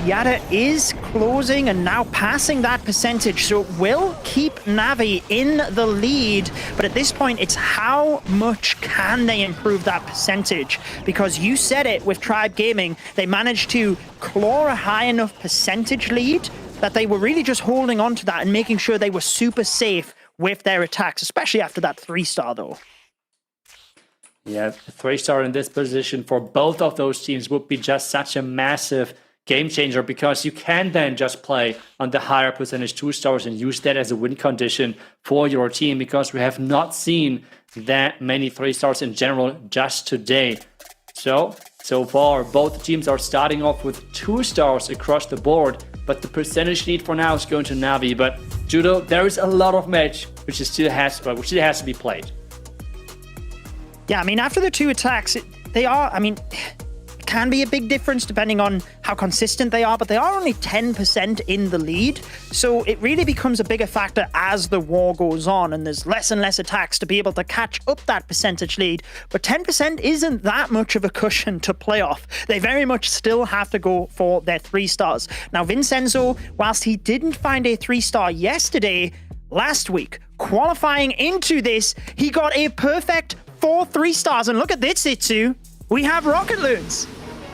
Yada is closing and now passing that percentage, so it will keep Navi in the lead. But at this point, it's how much can they improve that percentage? Because you said it with Tribe Gaming, they managed to claw a high enough percentage lead that they were really just holding on to that and making sure they were super safe with their attacks, especially after that 3-star though. Yeah, 3-star in this position for both of those teams would be just such a massive game changer, because you can then just play on the higher percentage 2-stars and use that as a win condition for your team, because we have not seen that many 3-stars in general just today. So far, both teams are starting off with 2-stars across the board, but the percentage lead for now is going to Navi. But Judo, there is a lot of match which still has to be played. Yeah, I mean, after the 2 attacks, can be a big difference depending on how consistent they are, but they are only 10% in the lead, so it really becomes a bigger factor as the war goes on and there's less and less attacks to be able to catch up that percentage lead. But 10% isn't that much of a cushion to play off. They very much still have to go for their 3-stars. Now, Vincenzo, whilst he didn't find a 3-star yesterday, last week, qualifying into this, he got a perfect 4 3-stars, and look at this, Itsu. We have Rocket Loons.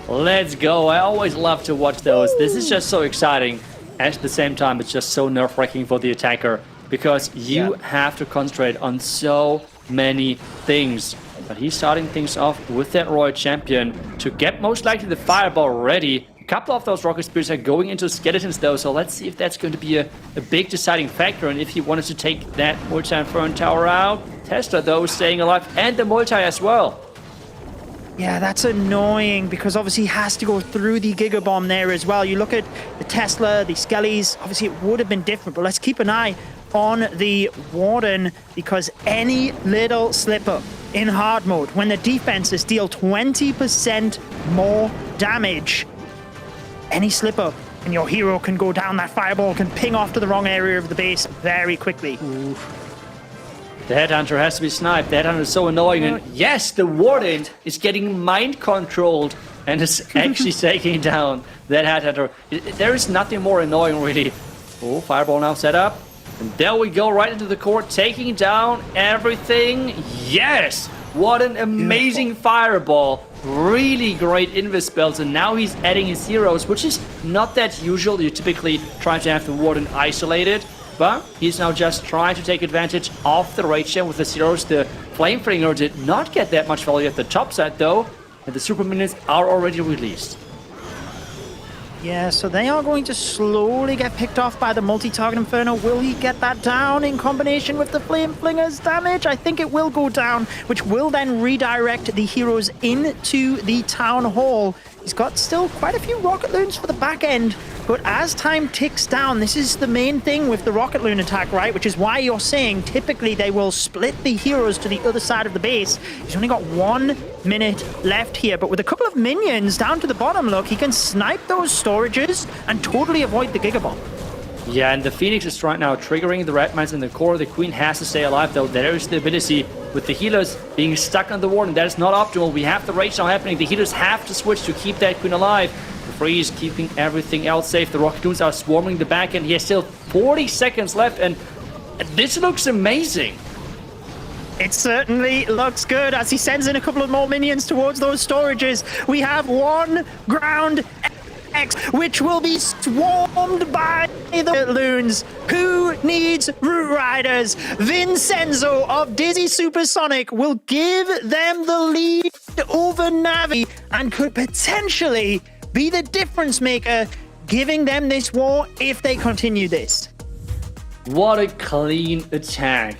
Let's go. I always love to watch those. This is just so exciting. at the same time, it's just so nerve-wracking for the attacker because you have to concentrate on so many things. But he's starting things off with that Royal Champion to get most likely the Fireball ready. A couple of those Rocket Spears are going into Skeletons though, so let's see if that's going to be a big deciding factor and if he wanted to take that Multi-Inferno Tower out. Tesla though staying alive and the multi as well. Yeah, that's annoying because obviously he has to go through the Giga Bomb there as well. You look at the Tesla, the Skellies, obviously it would have been different, but let's keep an eye on the Warden because any little slip-up in hard mode when the defenses deal 20% more damage, any slip-up and your hero can go down, that Fireball can ping off to the wrong area of the base very quickly. The Headhunter has to be sniped. The Headhunter is so annoying. And yes, the Warden is getting mind-controlled and is actually taking down that Headhunter. There is nothing more annoying, really. Oh, Fireball now set up. And there we go, right into the core, taking down everything. Yes! What an amazing Fireball. Really great invis spells. And now he's adding his heroes, which is not that usual. You typically try to have the Warden isolated. But he's now just trying to take advantage of the Rage Gem with the zeros. The Flameflinger did not get that much value at the top side though. And the Super Minions are already released. Yeah, so they are going to slowly get picked off by the multi-target Inferno. Will he get that down in combination with the Flame Flinger's damage? I think it will go down, which will then redirect the heroes into the Town Hall. He's got still quite a few Rocket Loons for the back end, but as time ticks down, this is the main thing with the Rocket Loon attack, right? Which is why you're saying typically they will split the heroes to the other side of the base. He's only got 1 minute left here, but with a couple of minions down to the bottom, look, he can snipe those storages and totally avoid the Giga Bomb. Yeah, and the Phoenix is right now triggering the Red Mines in the core. The Queen has to stay alive, though. There is the ability with the healers being stuck on the Warden. That is not optimal. We have the Rage now happening. The healers have to switch to keep that Queen alive. The Freeze keeping everything else safe. The Rocket Loons are swarming the back end. He has still 40 seconds left, and this looks amazing. It certainly looks good as he sends in a couple of more minions towards those storages. We have one ground X, which will be swarmed by the loons. Who needs Root Riders? Vincenzo of Dizi Supersonic will give them the lead over NAVI and could potentially be the difference maker, giving them this war if they continue this. What a clean attack.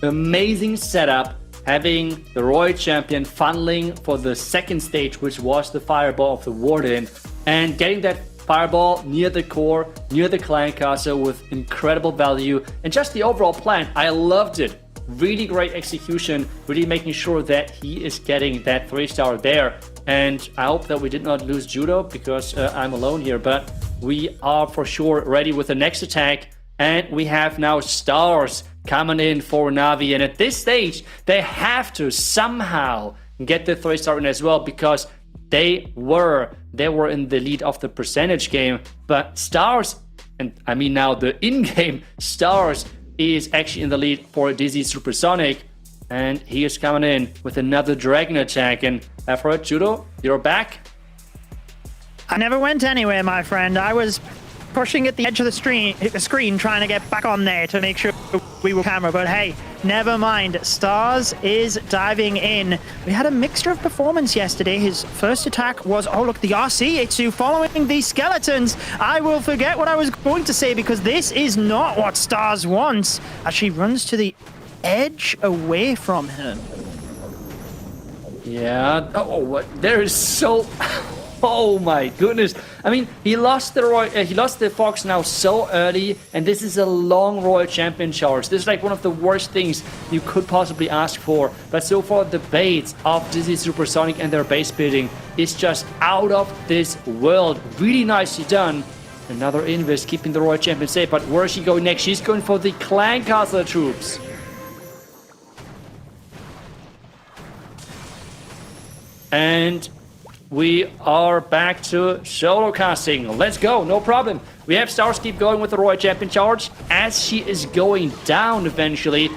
Amazing setup. Having the Royal Champion funneling for the second stage, which was the Fireball of the Warden, and getting that Fireball near the core, near the Clan Castle with incredible value, and just the overall plan, I loved it. Really great execution, really making sure that he is getting that 3-star there. And I hope that we did not lose Judo because I'm alone here, but we are for sure ready with the next attack. And we have now stars coming in for NAVI. And at this stage, they have to somehow get the 3-star in as well because they were in the lead of the percentage game. But stars, and I mean now the in-game stars, is actually in the lead for Dizi Supersonic. And he is coming in with another Dragon attack. And I've heard, Judo, you're back? I never went anywhere, my friend. I was pushing at the edge of the screen, trying to get back on there to make sure we were camera. But hey, never mind. Stars is diving in. We had a mixture of performance yesterday. His first attack was, oh look, the RC Itsu following the skeletons. I will forget what I was going to say because this is not what Stars wants. As she runs to the edge away from him. Yeah. Oh, what? There is so... Oh my goodness! I mean, he lost the Fox now so early, and this is a long Royal Champion charge. This is like one of the worst things you could possibly ask for. But so far, the bait of Dizi Supersonic and their base building is just out of this world. Really nicely done. Another invis keeping the Royal Champion safe. But where is she going next? She's going for the Clan Castle troops. And we are back to solo casting. Let's go, no problem. We have Stars keep going with the Royal Champion charge as she is going down eventually.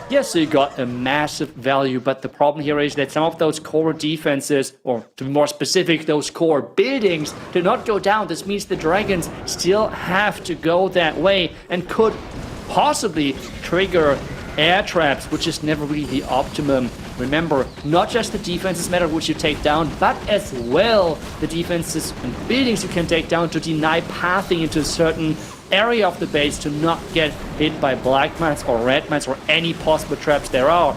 Yes, so you got a massive value, but the problem here is that some of those core defenses, or to be more specific, those core buildings, do not go down. This means the dragons still have to go that way and could possibly trigger air traps, which is never really the optimum. Remember, not just the defenses matter which you take down, but as well the defenses and buildings you can take down to deny pathing into a certain area of the base to not get hit by black mines or red mines or any possible traps there are.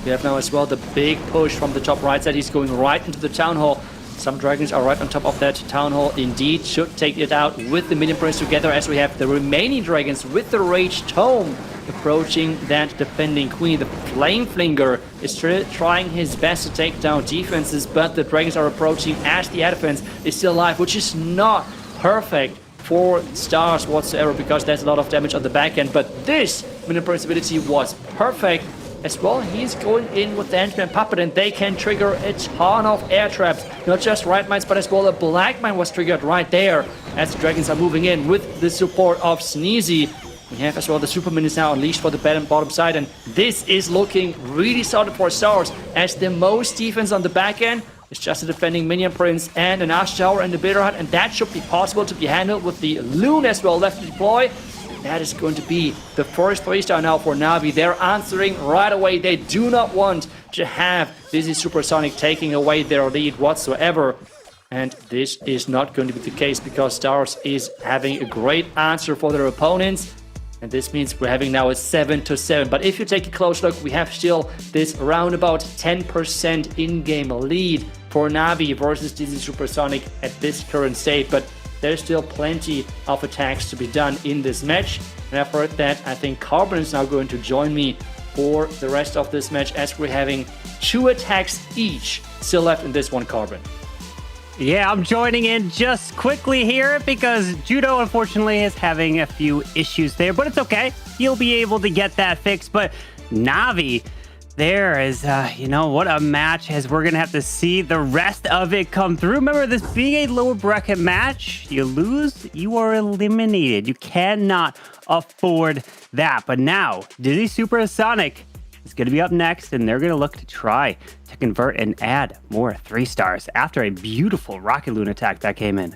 We have now as well the big push from the top right side. He's going right into the town hall. Some dragons are right on top of that town hall. Indeed, should take it out with the minion prince together, as we have the remaining dragons with the rage tome approaching that defending queen. The flame flinger is trying his best to take down defenses, but the dragons are approaching as the air defense is still alive, which is not perfect for stars whatsoever, because there's a lot of damage on the back end. But this minion prince ability was perfect as well. He's going in with the henchman puppet, and they can trigger a ton of air traps. Not just red mines, but as well a black mine was triggered right there as the dragons are moving in with the support of Sneezy. We have as well the Superman is now unleashed for the bottom side, and this is looking really solid for stars, as the most defense on the back end is just a defending minion prince and an Ash Tower and the Bitter Hut, and that should be possible to be handled with the Loon as well left to deploy. That is going to be the first 3-star now for Navi. They're answering right away. They do not want to have Dizi Supersonic taking away their lead whatsoever. And this is not going to be the case, because Stars is having a great answer for their opponents. And this means we're having now a 7-7. But if you take a close look, we have still this around about 10% in-game lead for Navi versus Dizi Supersonic at this current state. But there's still plenty of attacks to be done in this match. And after that, I think Carbon is now going to join me for the rest of this match, as we're having 2 attacks each still left in this one, Carbon. Yeah, I'm joining in just quickly here because Judo, unfortunately, is having a few issues there, but it's okay. He'll be able to get that fixed. But Navi, there is, what a match, as we're going to have to see the rest of it come through. Remember, this being a lower bracket match, you lose, you are eliminated. You cannot afford that. But now, Dizi Supersonic is going to be up next, and they're going to look to try to convert and add more 3-stars after a beautiful Rocket Loon attack that came in.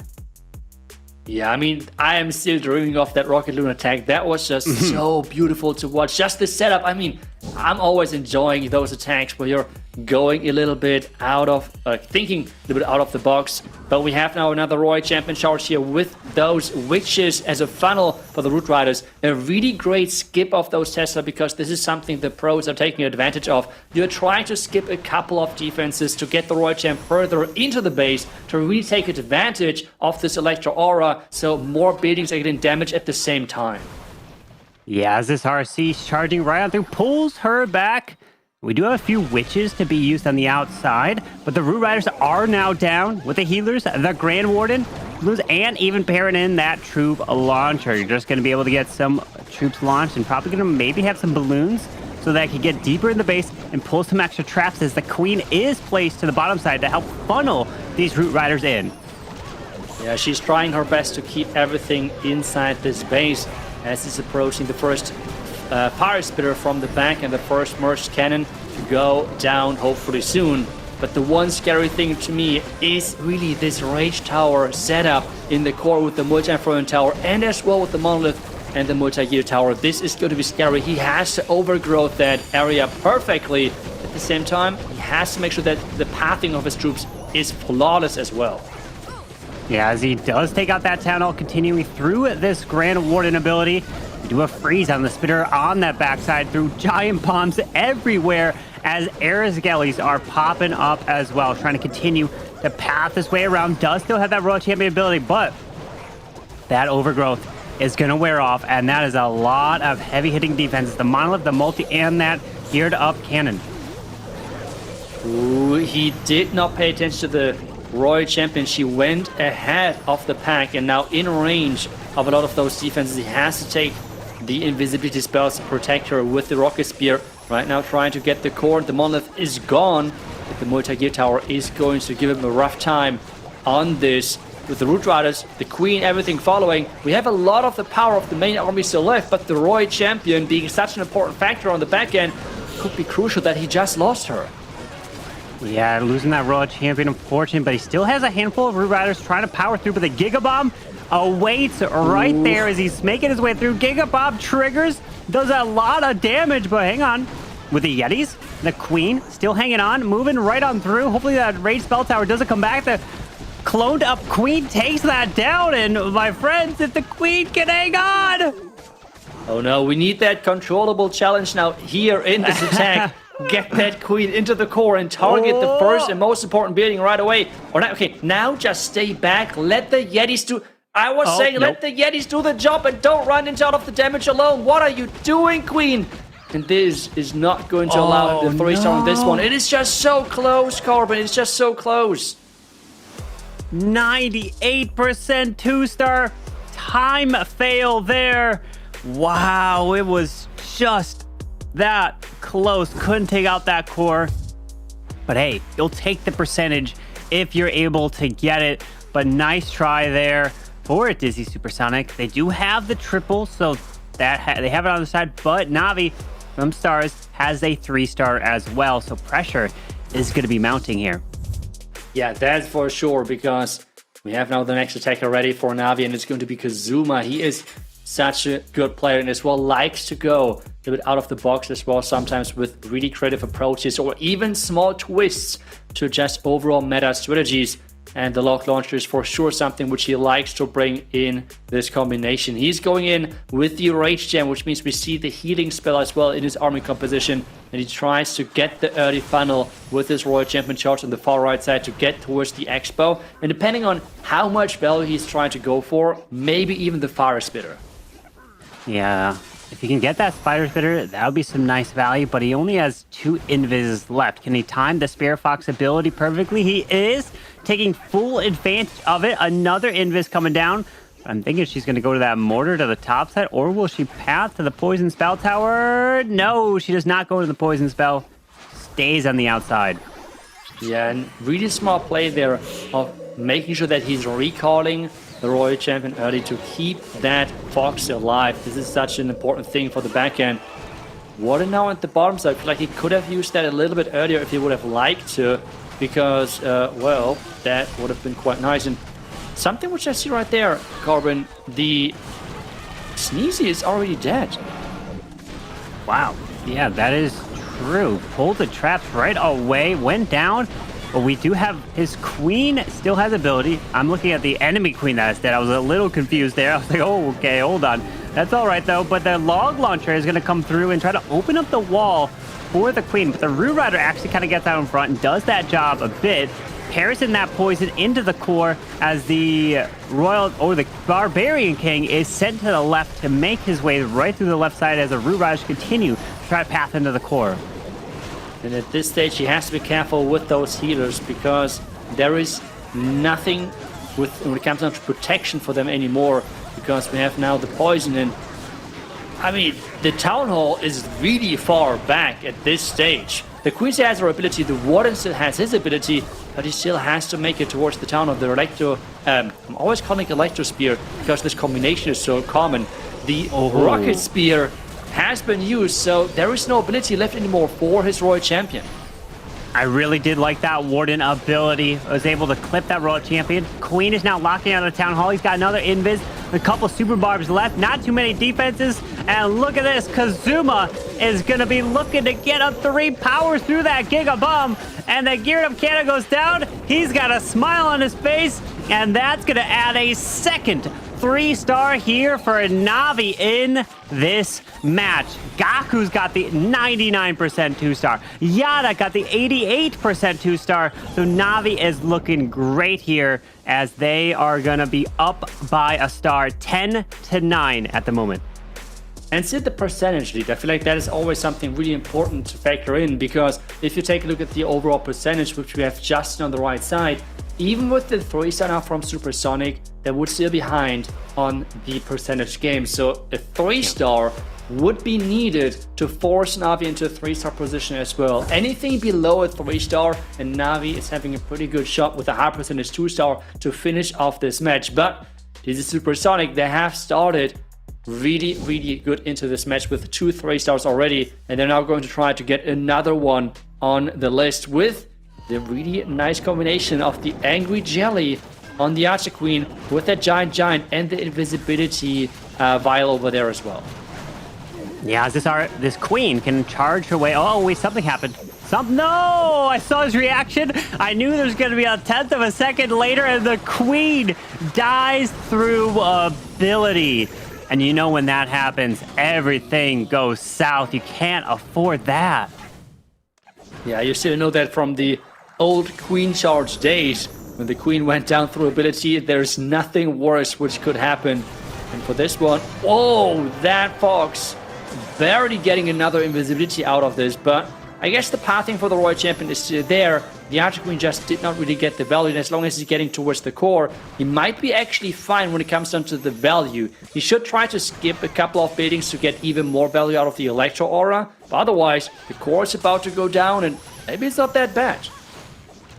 Yeah, I mean, I am still dreaming of that Rocket Loon attack. That was just so beautiful to watch. Just the setup. I mean, I'm always enjoying those attacks where you're going a little bit out of, thinking a little bit out of the box. But we have now another Royal Champion charge here with those witches as a funnel for the Root Riders. A really great skip of those Tesla, because this is something the pros are taking advantage of. You're trying to skip a couple of defenses to get the Royal Champ further into the base to really take advantage of this Electro Aura, so more buildings are getting damaged at the same time. Yeah, as this RC is charging right on through, pulls her back. We do have a few witches to be used on the outside, but the Root Riders are now down with the healers, the Grand Warden, and even pairing in that troop launcher. You're just going to be able to get some troops launched, and probably going to maybe have some balloons so that I can get deeper in the base and pull some extra traps, as the Queen is placed to the bottom side to help funnel these Root Riders in. Yeah, she's trying her best to keep everything inside this base as he's approaching the first fire spitter from the back and the first merged cannon to go down hopefully soon. But the one scary thing to me is really this Rage Tower setup in the core with the Multi-Inferno Tower, and as well with the Monolith and the Multi-Gear Tower. This is going to be scary. He has to overgrow that area perfectly. At the same time, he has to make sure that the pathing of his troops is flawless as well. Yeah, as he does take out that town hall, continuing through this Grand Warden ability. We do a freeze on the spitter on that backside through giant bombs everywhere, as Aerisgellies are popping up as well, trying to continue to path his way around. Does still have that Royal Champion ability, but that overgrowth is going to wear off, and that is a lot of heavy-hitting defenses. The Monolith, the Multi, and that geared-up cannon. Ooh, he did not pay attention to the Royal Champion. She went ahead of the pack and now in range of a lot of those defenses. He has to take the invisibility spells to protect her with the Rocket Spear. Right now trying to get the core. The Monolith is gone, but the Multi-Gear Tower is going to give him a rough time on this. with the Root Riders, the Queen, everything following, we have a lot of the power of the main army still left, but the Roy champion being such an important factor on the back end could be crucial that he just lost her. Yeah, losing that Royal Champion, unfortunate, but he still has a handful of Root Riders trying to power through, but the Giga Bomb awaits right there as he's making his way through. Giga Bomb triggers, does a lot of damage, but hang on. With the Yetis, the Queen still hanging on, moving right on through. Hopefully that Rage Spell Tower doesn't come back. The cloned up Queen takes that down, and my friends, if the Queen can hang on. Oh no, we need that controllable challenge now here in this attack. Get that Queen into the core and target the first and most important building right away. Or not, okay, now just stay back. Let the Yetis do... I was saying let the Yetis do the job and don't run into all of the damage alone. What are you doing, Queen? And this is not going to allow the 3-star on this one. It is just so close, Corbin. It's just so close. 98% 2-star. Time fail there. Wow, it was just that close. Couldn't take out that core. But hey, you'll take the percentage if you're able to get it. But nice try there for Dizi Supersonic. They do have the triple, so that they have it on the side. But Navi from Stars has a 3-star as well. So pressure is going to be mounting here. Yeah, that's for sure, because we have now the next attacker ready for Navi, and it's going to be Kazuma. He is such a good player and as well likes to go a little bit out of the box as well, sometimes with really creative approaches or even small twists to adjust overall meta strategies. And the lock launcher is for sure something which he likes to bring in this combination. He's going in with the Rage Gem, which means we see the healing spell as well in his army composition. And he tries to get the early funnel with his Royal Champion charge on the far right side to get towards the Expo. And depending on how much value he's trying to go for, maybe even the Fire Spitter. Yeah, if you can get that Spider Spitter, that would be some nice value, but he only has 2 invis left. Can he time the Spirit Fox ability perfectly? He is taking full advantage of it. Another invis coming down. I'm thinking she's going to go to that mortar to the top side, or will she path to the Poison Spell Tower? No, she does not go to the Poison Spell. Stays on the outside. Yeah, and really smart play there of making sure that he's recalling the Royal Champion early to keep that Fox alive. This is such an important thing for the back end. What now at the bottom side? I feel like he could have used that a little bit earlier if he would have liked to, because, well, that would have been quite nice. And something which I see right there, Corbin, the Sneezy is already dead. Wow. Yeah, that is true. Pulled the traps right away, went down. But we do have his Queen still has ability. I'm looking at the enemy Queen that is dead. I was a little confused there. I was like, oh, okay, hold on. That's all right, though. But the log launcher is going to come through and try to open up the wall for the Queen. But the Root Rider actually kind of gets out in front and does that job a bit. Parries in that poison into the core as the Royal or the Barbarian King is sent to the left to make his way right through the left side as the Root Riders continue to try to path into the core. And at this stage, he has to be careful with those healers, because there is nothing when it comes down to protection for them anymore, because we have now the poison. And I mean, the Town Hall is really far back at this stage. The Queen has her ability, the Warden still has his ability, but he still has to make it towards the Town Hall. The Electro, I'm always calling it Electro Spear because this combination is so common. The Rocket Spear has been used, so there is no ability left anymore for his Royal Champion. I really did like that Warden ability. I was able to clip that Royal Champion. Queen is now locking out of the Town Hall. He's got another invis, a couple Super Barbs left, not too many defenses. And look at this, Kazuma is going to be looking to get up 3 powers through that Giga Bomb. And the geared up cannon goes down. He's got a smile on his face, and that's going to add a second 3-star here for Navi in this match. Gaku's got the 99% 2-star. Yada got the 88% 2-star. So Navi is looking great here as they are going to be up by a star, 10-9 at the moment. And see the percentage lead. I feel like that is always something really important to factor in, because if you take a look at the overall percentage, which we have just on the right side, even with the 3-star now from Supersonic, they would still be behind on the percentage game. So a 3-star would be needed to force Navi into a 3-star position as well. Anything below a 3-star, and Navi is having a pretty good shot with a high percentage 2-star to finish off this match. But this is Supersonic. They have started really good into this match with 2 3-stars already, and they're now going to try to get another one on the list with the really nice combination of the Angry Jelly on the Archer Queen with that Giant and the invisibility vial over there as well. Yeah, this queen can charge her way. Oh, wait, something happened. No! I saw his reaction. I knew there was going to be a 10th of a second later, and the queen dies through ability. And you know when that happens, everything goes south. You can't afford that. Yeah, you still know that from the old queen charge days. When the queen went down through ability, there's nothing worse which could happen. And for this one, oh, that Fox barely getting another invisibility out of this, but I guess the pathing for the Royal Champion is still there. The Archer Queen just did not really get the value, and as long as he's getting towards the core, he might be actually fine when it comes down to the value. He should try to skip a couple of buildings to get even more value out of the Electro Aura, but otherwise, the core is about to go down, and maybe it's not that bad.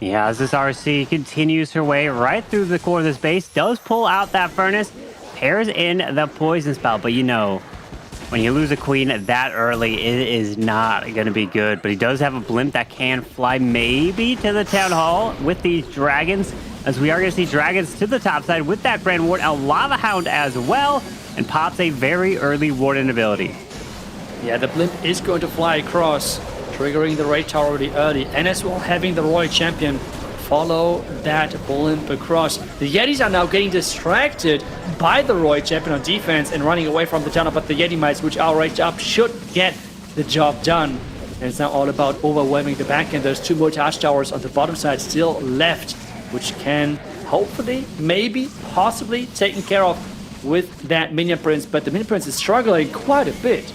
Yeah, as this RC continues her way right through the core of this base, does pull out that Furnace, pairs in the Poison Spell, but you know, when you lose a queen that early, it is not going to be good. But he does have a blimp that can fly maybe to the Town Hall with these dragons, as we are going to see dragons to the top side with that Grand Ward, a Lava Hound as well, and pops a very early Warden ability. Yeah, the blimp is going to fly across, triggering the Raid Tower really early, and as well having the Royal Champion follow that blimp across. The Yetis are now getting distracted by the Royal Champion on defense and running away from the tunnel, but the Yeti Mites, which are raged up, should get the job done. And it's now all about overwhelming the back end. There's 2 more charge towers on the bottom side still left, which can hopefully, maybe, possibly taken care of with that Minion Prince, but the Minion Prince is struggling quite a bit.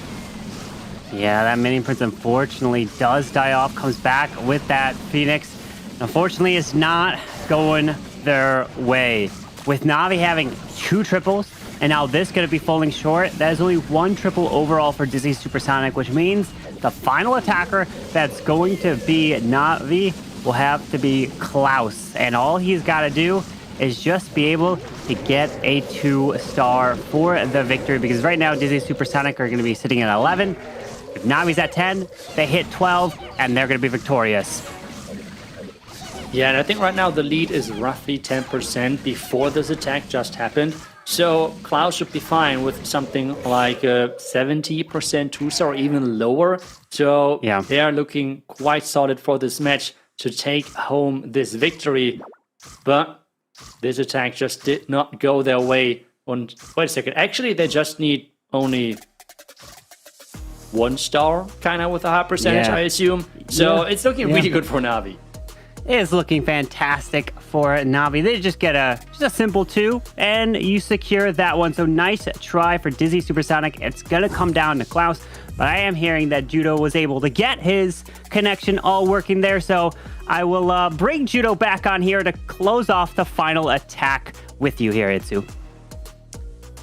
Yeah, that Minion Prince unfortunately does die off, comes back with that Phoenix. Unfortunately, it's not going their way. With Navi having 2 triples, and now this going to be falling short, that is only 1 triple overall for Dizi Supersonic, which means the final attacker that's going to be Navi will have to be Klaus. And all he's got to do is just be able to get a 2-star for the victory, because right now Dizi Supersonic are going to be sitting at 11. If Navi's at 10, they hit 12, and they're going to be victorious. Yeah, and I think right now the lead is roughly 10% before this attack just happened. So Klaus should be fine with something like a 70% 2-star or even lower. So yeah, they are looking quite solid for this match to take home this victory. But this attack just did not go their way. And wait a second, actually they just need only 1 star, kind of with a high percentage, I assume. So it's looking really good for Navi. It is looking fantastic for Navi. They just get just a simple 2, and you secure that one. So nice try for Dizi Supersonic. It's going to come down to Klaus, but I am hearing that Judo was able to get his connection all working there. So I will bring Judo back on here to close off the final attack with you here, Itsu.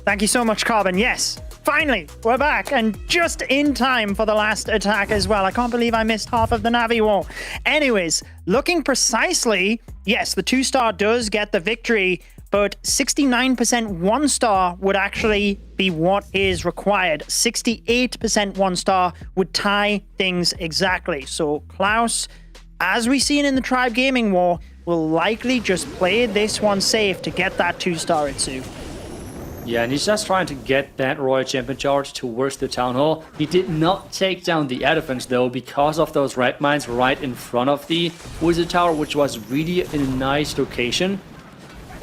Thank you so much, Carbon. Yes, finally, we're back, and just in time for the last attack as well. I can't believe I missed half of the Navi wall. Anyways, looking precisely, yes, the 2-star does get the victory, but 69% 1-star would actually be what is required. 68% 1-star would tie things exactly. So Klaus, as we've seen in the Tribe Gaming War, will likely just play this one safe to get that 2-star Itsu. Yeah, and he's just trying to get that Royal Champion charge towards the Town Hall. He did not take down the elephants, though, because of those red mines right in front of the Wizard Tower, which was really in a nice location.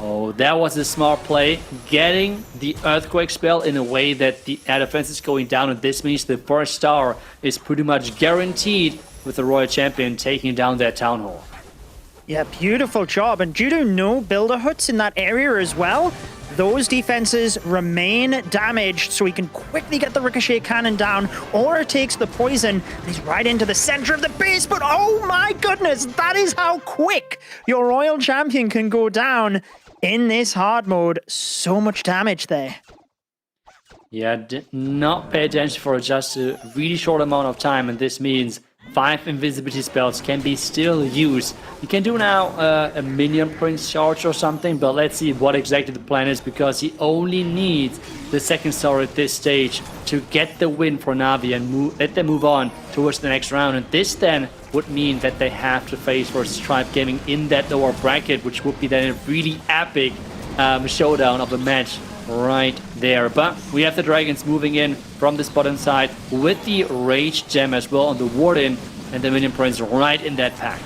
Oh, that was a smart play. Getting the Earthquake spell in a way that the elephants is going down, and this means the first star is pretty much guaranteed with the Royal Champion taking down that Town Hall. Yeah, beautiful job. And due to no builder huts in that area as well, those defenses remain damaged, so he can quickly get the ricochet cannon down, or it takes the poison and he's right into the center of the base. But oh my goodness, that is how quick your Royal Champion can go down in this hard mode. So much damage there. Yeah, did not pay attention for just a really short amount of time, and this means 5 invisibility spells can be still used. You can do now a minion prince charge or something, but let's see what exactly the plan is, because he only needs the second star at this stage to get the win for Navi and let them move on towards the next round. And this then would mean that they have to face versus Tribe Gaming in that lower bracket, which would be then a really epic showdown of a match right there. But we have the Dragons moving in from this bottom side with the Rage Gem as well on the Warden, and the Minion Prince right in that pack.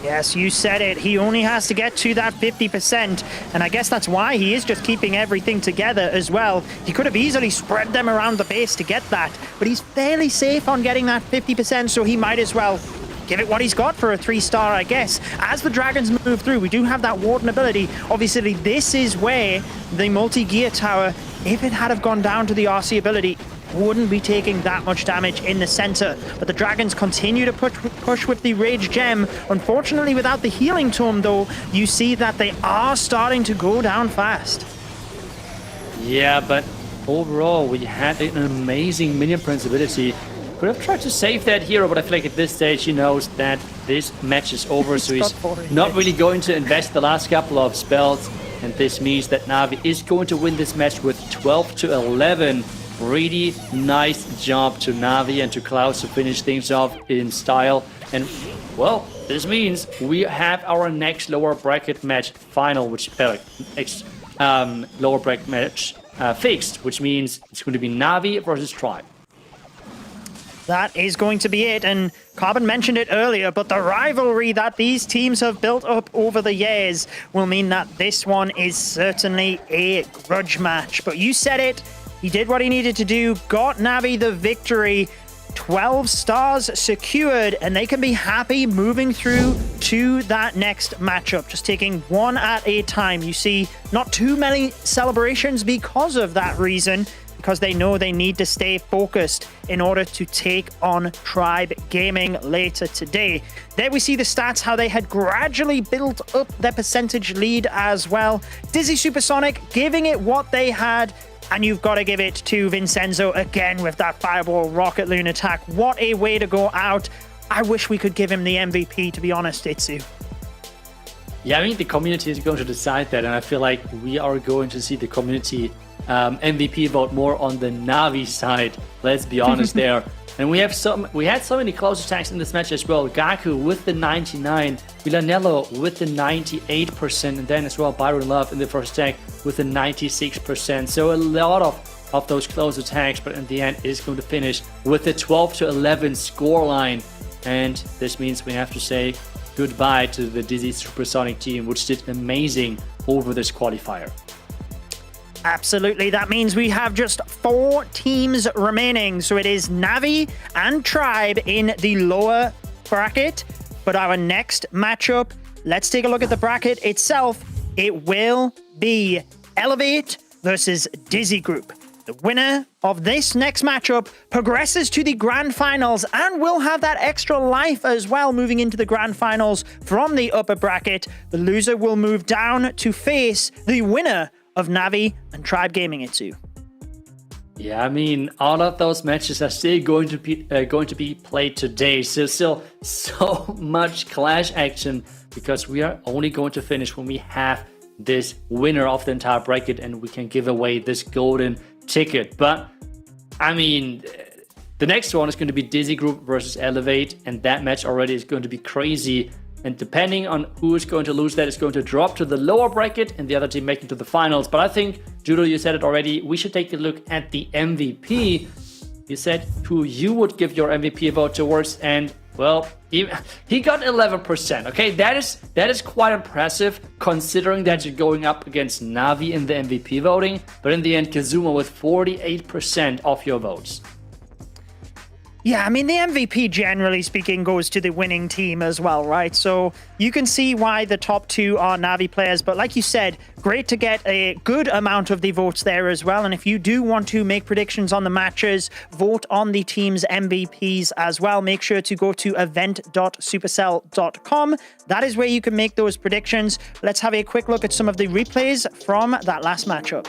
Yes, you said it. He only has to get to that 50%, and I guess that's why he is just keeping everything together as well. He could have easily spread them around the base to get that, but he's fairly safe on getting that 50%, so he might as well give it what he's got for a 3-star, I guess. As the Dragons move through, we do have that Warden ability. Obviously, this is where the multi-gear tower, if it had have gone down to the RC ability, wouldn't be taking that much damage in the center. But the Dragons continue to push with the Rage Gem. Unfortunately, without the Healing Tome, though, you see that they are starting to go down fast. Yeah, but overall, we had an amazing Minion Prince ability. Could have tried to save that hero, but I feel like at this stage he knows that this match is over, so he's not really going to invest the last couple of spells. And this means that Navi is going to win this match with 12-11. Really nice job to Navi and to Klaus to finish things off in style. And, well, this means we have our next lower bracket match final, which lower bracket match fixed, which means it's going to be Navi versus Tribe. That is going to be it, and Carbon mentioned it earlier, but the rivalry that these teams have built up over the years will mean that this one is certainly a grudge match. But you said it, he did what he needed to do, got Navi the victory, 12 stars secured, and they can be happy moving through to that next matchup, just taking one at a time. You see, not too many celebrations because of that reason, because they know they need to stay focused in order to take on Tribe Gaming later today. There we see the stats, how they had gradually built up their percentage lead as well. Dizi Supersonic giving it what they had, and you've got to give it to Vincenzo again with that Fireball Rocket Loon attack. What a way to go out. I wish we could give him the MVP, to be honest, Itsu. Yeah, I mean, the community is going to decide that, and I feel like we are going to see the community MVP vote more on the Navi side. Let's be honest there. And we had so many close attacks in this match as well. Gaku with the 99, Villanello with the 98%, and then as well Byron Love in the first attack with the 96%. So a lot of those close attacks, but in the end it is going to finish with a 12-11 scoreline. And this means we have to say goodbye to the Dizi Supersonic team, which did amazing over this qualifier. Absolutely, that means we have just 4 teams remaining. So it is Navi and Tribe in the lower bracket. But our next matchup, let's take a look at the bracket itself. It will be Elevate versus Dizi Group. The winner of this next matchup progresses to the grand finals and will have that extra life as well moving into the grand finals from the upper bracket. The loser will move down to face the winner of Navi and Tribe Gaming Itsu. Yeah, I mean, all of those matches are still going to be played today. So still so much clash action, because we are only going to finish when we have this winner of the entire bracket and we can give away this golden ticket. But I mean, the next one is going to be Dizi Group versus Elevate, and that match already is going to be crazy. And depending on who is going to lose, that is going to drop to the lower bracket and the other team making to the finals. But I think, Judo, you said it already, we should take a look at the MVP. You said who you would give your MVP vote towards, and well, he got 11%. Okay, that is quite impressive considering that you're going up against Navi in the MVP voting. But in the end, Kazuma with 48% of your votes. Yeah, I mean, the MVP, generally speaking, goes to the winning team as well, right? So you can see why the top 2 are Navi players. But like you said, great to get a good amount of the votes there as well. And if you do want to make predictions on the matches, vote on the team's MVPs as well. Make sure to go to event.supercell.com. That is where you can make those predictions. Let's have a quick look at some of the replays from that last matchup.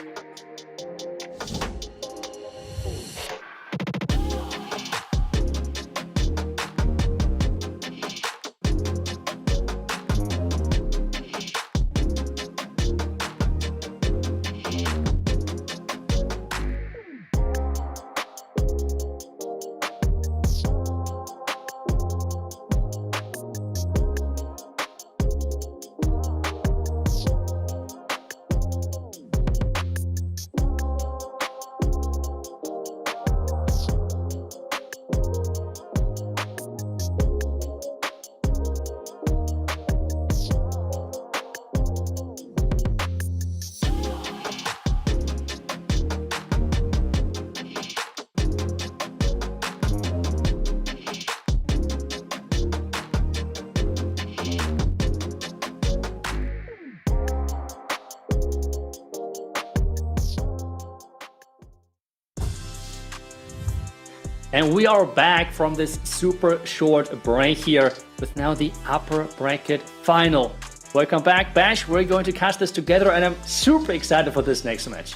And we are back from this super short break here with now the upper bracket final. Welcome back, Bash. We're going to cast this together, and I'm super excited for this next match.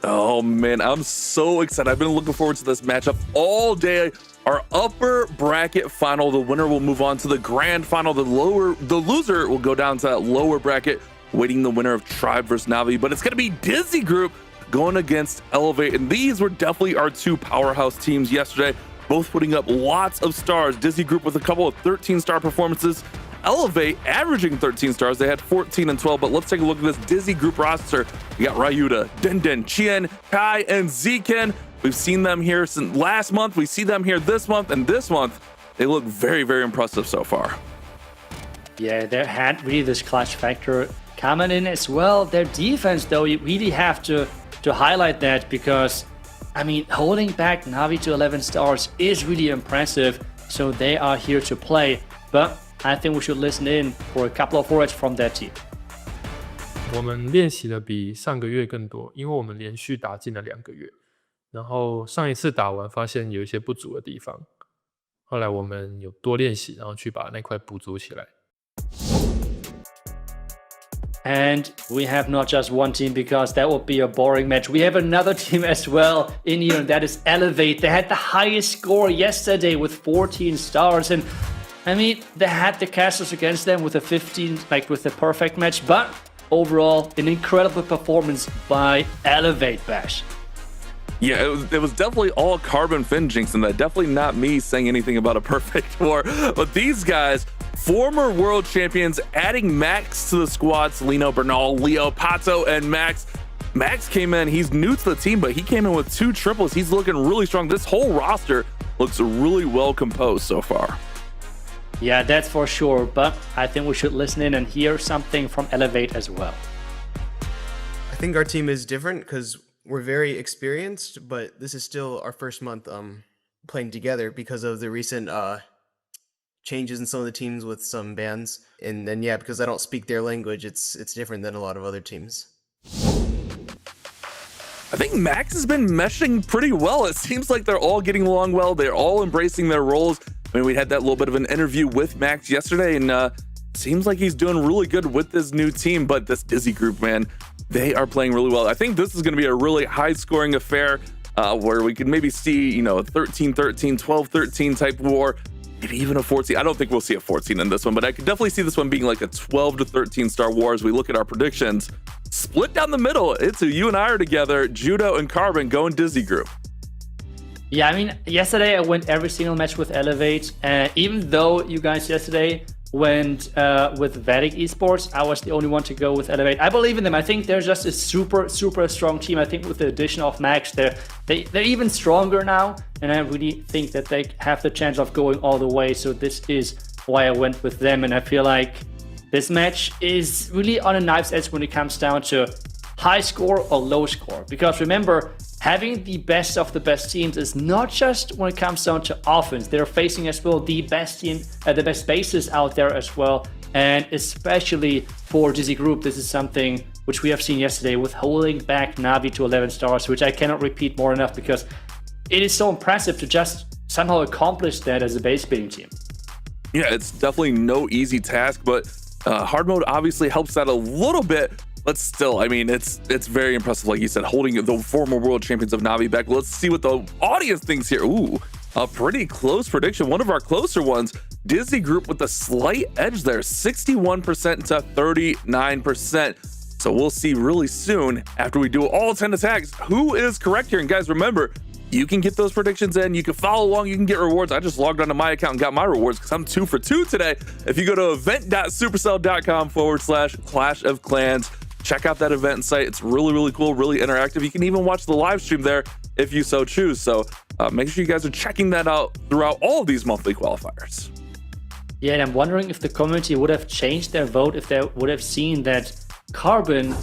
Oh man, I'm so excited. I've been looking forward to this matchup all day. Our upper bracket final, the winner will move on to the grand final. The loser will go down to that lower bracket, waiting the winner of Tribe versus Navi. But it's going to be Dizi Group going against Elevate. And these were definitely our two powerhouse teams yesterday, both putting up lots of stars. Dizi Group with a couple of 13-star performances. Elevate averaging 13 stars. They had 14 and 12, but let's take a look at this Dizi Group roster. We got Ryuta, Denden, Chien, Kai, and Ziken. We've seen them here since last month. We see them here this month, and this month they look very, very impressive so far. Yeah, they had really this clutch factor coming in as well. Their defense, though, you really have to highlight that because, I mean, holding back Navi to 11 stars is really impressive. So they are here to play, but I think we should listen in for a couple of words from that team. 我们练习的比上个月更多，因为我们连续打进了2个月。然后上一次打完发现有一些不足的地方，后来我们有多练习，然后去把那块补足起来。And we have not just one team because that would be a boring match. We have another team as well in here, and that is Elevate. They had the highest score yesterday with 14 stars, and I mean, they had the casters against them with a 15, like with a perfect match, but overall, an incredible performance by Elevate, Bash. Yeah, it was definitely all Carbon Fin jinxing that. Definitely not me saying anything about a perfect war. But these guys, former world champions, adding Max to the squad. Celino, Bernal, Leo, Pato, and Max. Max came in. He's new to the team, but he came in with 2 triples. He's looking really strong. This whole roster looks really well composed so far. Yeah, that's for sure. But I think we should listen in and hear something from Elevate as well. I think our team is different because we're very experienced, but this is still our first month playing together because of the recent changes in some of the teams with some bans. And then, yeah, because I don't speak their language, it's different than a lot of other teams. I think Max has been meshing pretty well. It seems like they're all getting along well. They're all embracing their roles. I mean, we had that little bit of an interview with Max yesterday, and seems like he's doing really good with this new team. But this Dizi Group, man, they are playing really well. I think this is going to be a really high-scoring affair where we could maybe see, you know, a 13-13, 12-13 type war, maybe even a 14. I don't think we'll see a 14 in this one, but I could definitely see this one being like a 12-13 star war as we look at our predictions. Split down the middle. It's who you and I are together, Judo and Carbon going Dizi Group. Yeah, I mean, yesterday I went every single match with Elevate. Even though you guys yesterday went with Vedic Esports, I was the only one to go with Elevate. I believe in them. I think they're just a super strong team. I think with the addition of Max, they're even stronger now. And I really think that they have the chance of going all the way. So this is why I went with them. And I feel like this match is really on a knife's edge when it comes down to high score or low score. Because remember, having the best of the best teams is not just when it comes down to offense. They're facing as well the best team, the best bases out there as well. And especially for Dizi Group, this is something which we have seen yesterday with holding back Navi to 11 stars, which I cannot repeat more enough because it is so impressive to just somehow accomplish that as a base building team. Yeah, it's definitely no easy task, but hard mode obviously helps that a little bit. But still, I mean, it's very impressive, like you said, holding the former world champions of Navi back. Let's see what the audience thinks here. Ooh, a pretty close prediction. One of our closer ones. Dizi Group with a slight edge there, 61% to 39%. So we'll see really soon after we do all 10 attacks who is correct here. And guys, remember, you can get those predictions in. You can follow along. You can get rewards. I just logged onto my account and got my rewards because I'm 2 for 2 today. If you go to event.supercell.com/Clash of Clans, check out that event site. It's really cool, really interactive. You can even watch the live stream there if you so choose. So make sure you guys are checking that out throughout all of these monthly qualifiers. Yeah, and I'm wondering if the community would have changed their vote if they would have seen that Carbon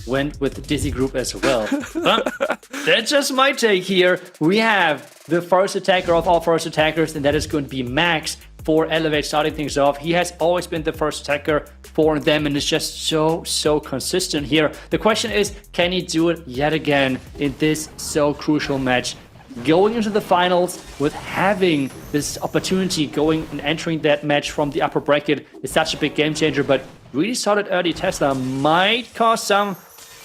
went with the Dizi Group as well. But that's just my take here. We have the first attacker of all first attackers, and that is going to be Max for Elevate starting things off. He has always been the first attacker for them, and is just so consistent here. The question is, can he do it yet again in this so crucial match? going into the finals with having this opportunity going and entering that match from the upper bracket is such a big game changer. But really solid early Tesla might cause some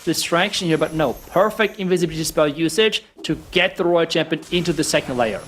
distraction here, but no, perfect invisibility spell usage to get the Royal Champion into the second layer.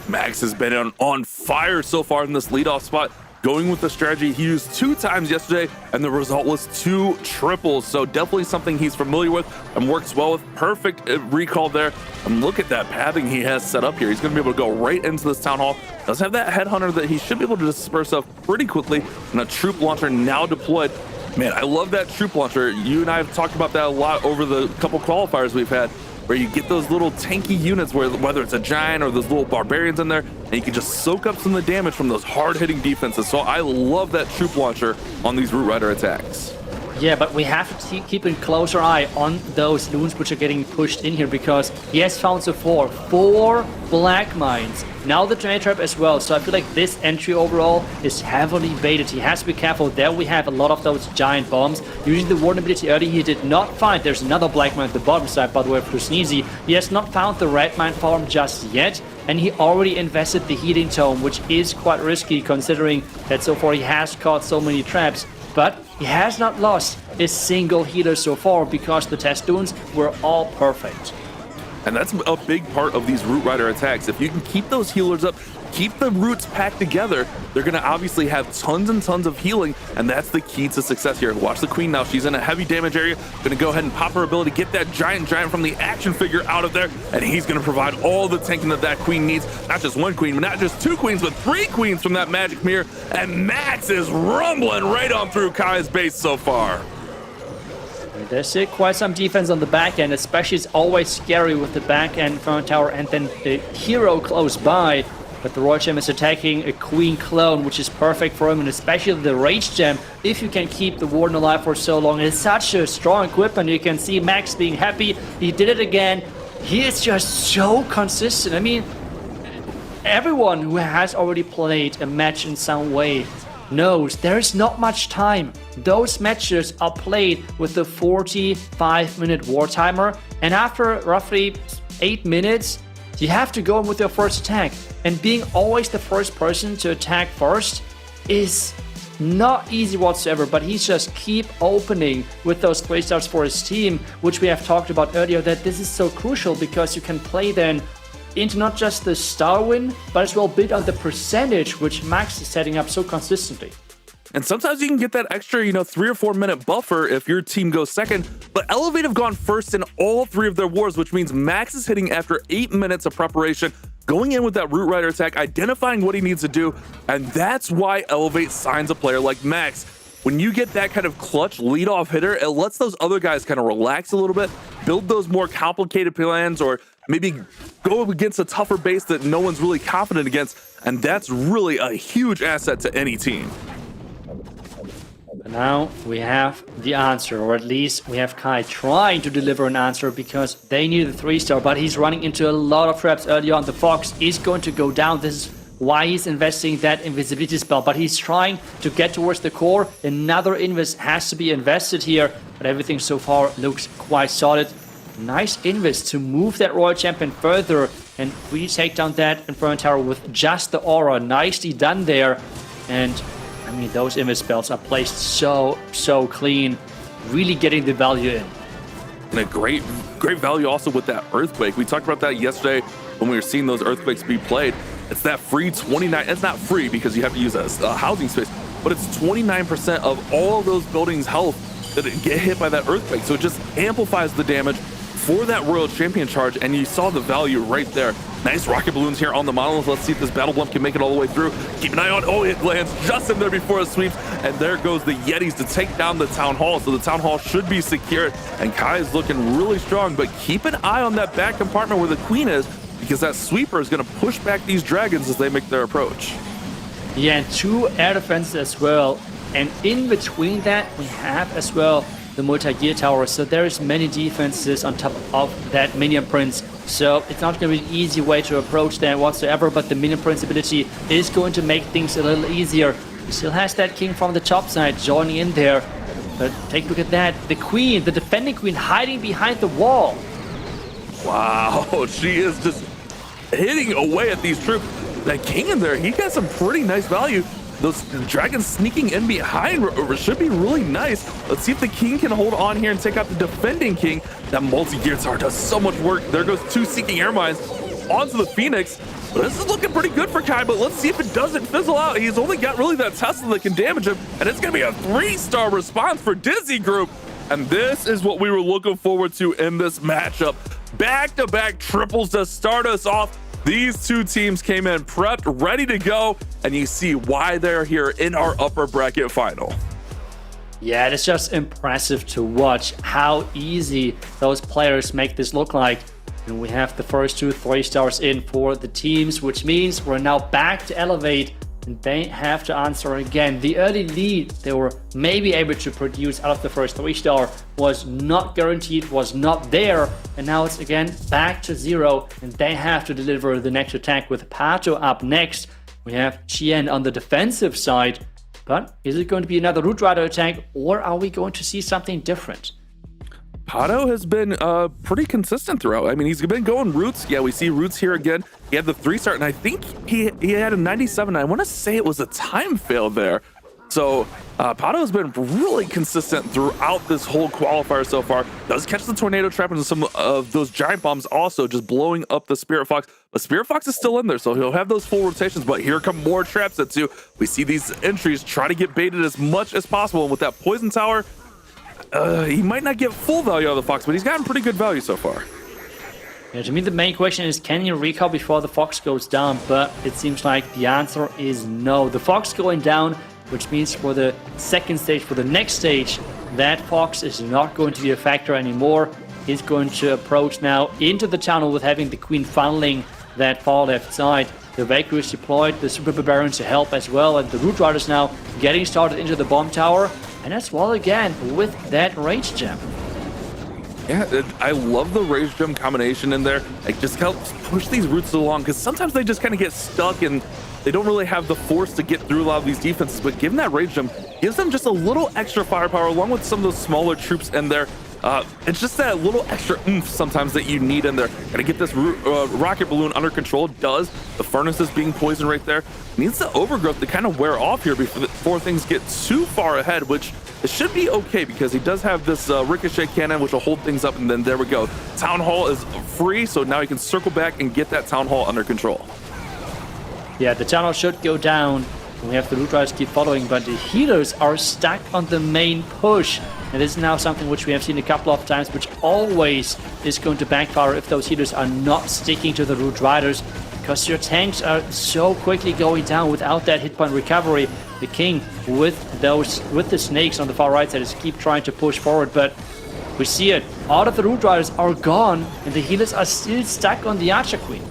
Max has been on fire so far in this leadoff spot, going with the strategy he used 2 times yesterday, and the result was 2 triples. So definitely something he's familiar with and works well with. Perfect recall there. And look at that pathing he has set up here. He's going to be able to go right into this Town Hall. Does have that Headhunter that he should be able to disperse of pretty quickly, and a Troop Launcher now deployed. Man, I love that Troop Launcher. You and I have talked about that a lot over the couple qualifiers we've had, where you get those little tanky units, whether it's a Giant or those little Barbarians in there, and you can just soak up some of the damage from those hard-hitting defenses. So I love that Troop Launcher on these Root Rider attacks. Yeah, but we have to keep a closer eye on those loons which are getting pushed in here, because he has found so far 4 black mines. Now the Giant Trap as well, so I feel like this entry overall is heavily baited. He has to be careful. There we have a lot of those giant bombs. Using the warden ability early, he did not find. There's another black mine at the bottom side, by the way, for Dizi. He has not found the red mine farm just yet, and he already invested the healing tome, which is quite risky considering that so far he has caught so many traps. But he has not lost a single healer so far because the test dunes were all perfect. And that's a big part of these Root Rider attacks. If you can keep those healers up, keep the roots packed together, they're going to obviously have tons and tons of healing, and that's the key to success here. Watch the Queen now. She's in a heavy damage area. Going to go ahead and pop her ability, get that Giant from the action figure out of there, and he's going to provide all the tanking that Queen needs. Not just 1 Queen, not just 2 Queens, but 3 Queens from that Magic Mirror, and Max is rumbling right on through Kai's base so far. There's quite some defense on the back end, especially it's always scary with the back end front tower and then the hero close by. But the Royal Gem is attacking a Queen clone, which is perfect for him, and especially the Rage Gem, if you can keep the Warden alive for so long. It's such a strong equipment. You can see Max being happy. He did it again. He is just so consistent. I mean, everyone who has already played a match in some way knows there is not much time. Those matches are played with the 45-minute war timer, and after roughly 8 minutes, you have to go in with your first attack. And being always the first person to attack first is not easy whatsoever, but he's just keep opening with those 3 stars for his team, which we have talked about earlier, that this is so crucial because you can play then into not just the star win, but as well build on the percentage which Max is setting up so consistently. And sometimes you can get that extra, 3 or 4 minute buffer if your team goes second. But Elevate have gone first in all 3 of their wars, which means Max is hitting after 8 minutes of preparation, going in with that Root Rider attack, identifying what he needs to do. And that's why Elevate signs a player like Max. When you get that kind of clutch leadoff hitter, it lets those other guys kind of relax a little bit, build those more complicated plans, or maybe go up against a tougher base that no one's really confident against. And that's really a huge asset to any team. But now we have the answer, or at least we have Kai trying to deliver an answer because they need a 3-star, but he's running into a lot of traps early on. The Fox is going to go down. This is why he's investing that invisibility spell, but he's trying to get towards the core. Another invest has to be invested here, but everything so far looks quite solid. Nice invest to move that Royal Champion further, and we take down that Inferno Tower with just the aura. Nicely done there. And I mean, those invest spells are placed so clean, really getting the value in. And a great value also with that Earthquake. We talked about that yesterday when we were seeing those Earthquakes be played. It's that free 29, it's not free because you have to use a housing space, but it's 29% of all those buildings' health that get hit by that Earthquake. So it just amplifies the damage for that Royal Champion charge, and you saw the value right there. Nice rocket balloons here on the Monolith. Let's see if this Battle Blimp can make it all the way through. Keep an eye on, oh, it lands just in there before it sweeps, and there goes the Yetis to take down the Town Hall. So the Town Hall should be secured, and Kai is looking really strong, but keep an eye on that back compartment where the Queen is, because that Sweeper is going to push back these Dragons as they make their approach. Yeah, and 2 air defenses as well, and in between that we have as well the multi-gear tower, so there's many defenses on top of that Minion Prince. So it's not going to be an easy way to approach that whatsoever, but the Minion Prince ability is going to make things a little easier. He still has that King from the top side joining in there, but take a look at that. The Queen, the defending Queen, hiding behind the wall. Wow, she is just hitting away at these troops. That king in there, he got some pretty nice value. Those dragons sneaking in behind should be really nice. Let's see if the king can hold on here and take out the defending king. That multi-geared tower does so much work. There goes 2 seeking air mines onto the Phoenix. This is looking pretty good for Kai, but let's see if it doesn't fizzle out. He's only got really that Tesla that can damage him, and it's gonna be a 3-star response for Dizi Group. And this is what we were looking forward to in this matchup. Back-to-back triples to start us off. These two teams came in prepped, ready to go, and you see why they're here in our upper bracket final. Yeah, it's just impressive to watch how easy those players make this look like. And we have the first 2 3-stars in for the teams, which means we're now back to Elevate, and they have to answer again. The early lead they were maybe able to produce out of the first 3-star was not guaranteed, was not there, and now it's again back to 0, and they have to deliver the next attack with Pato up next. We have Chien on the defensive side, but is it going to be another Root Rider attack, or are we going to see something different? Pato has been pretty consistent throughout. I mean, he's been going roots. Yeah, we see roots here again. He had the 3-star, and I think he had a 97. I want to say it was a time fail there. So Pato has been really consistent throughout this whole qualifier so far. Does catch the tornado trap and some of those giant bombs also just blowing up the Spirit Fox. But Spirit Fox is still in there, so he'll have those full rotations. But here come more traps at 2. We see these entries try to get baited as much as possible. And with that poison tower, he might not get full value out of the Fox, but he's gotten pretty good value so far. Yeah, to me, the main question is, can you recall before the Fox goes down? But it seems like the answer is no. The Fox going down, which means for the second stage, for the next stage, that Fox is not going to be a factor anymore. He's going to approach now into the tunnel with having the Queen funneling that far left side. The Valkyrie is deployed, the Super Barbarians to help as well, and the Root Riders now getting started into the bomb tower. And as well again with that Rage Gem. Yeah, I love the Rage Gem combination in there. It just helps push these roots along, because sometimes they just kind of get stuck and they don't really have the force to get through a lot of these defenses. But giving that Rage Gem gives them just a little extra firepower along with some of those smaller troops in there. It's just that little extra oomph sometimes that you need in there. Gotta get this rocket balloon under control. Does. The furnace is being poisoned right there. Needs the overgrowth to kind of wear off here before things get too far ahead, which it should be okay because he does have this ricochet cannon, which will hold things up. And then there we go. Town Hall is free, so now he can circle back and get that Town Hall under control. Yeah, the Town Hall should go down. We have the Root Riders keep following, but the healers are stuck on the main push. And this is now something which we have seen a couple of times, which always is going to backfire if those healers are not sticking to the Root Riders, because your tanks are so quickly going down without that hit point recovery. The King with the snakes on the far right side is keep trying to push forward, but we see it. All of the Root Riders are gone, and the healers are still stuck on the Archer Queen.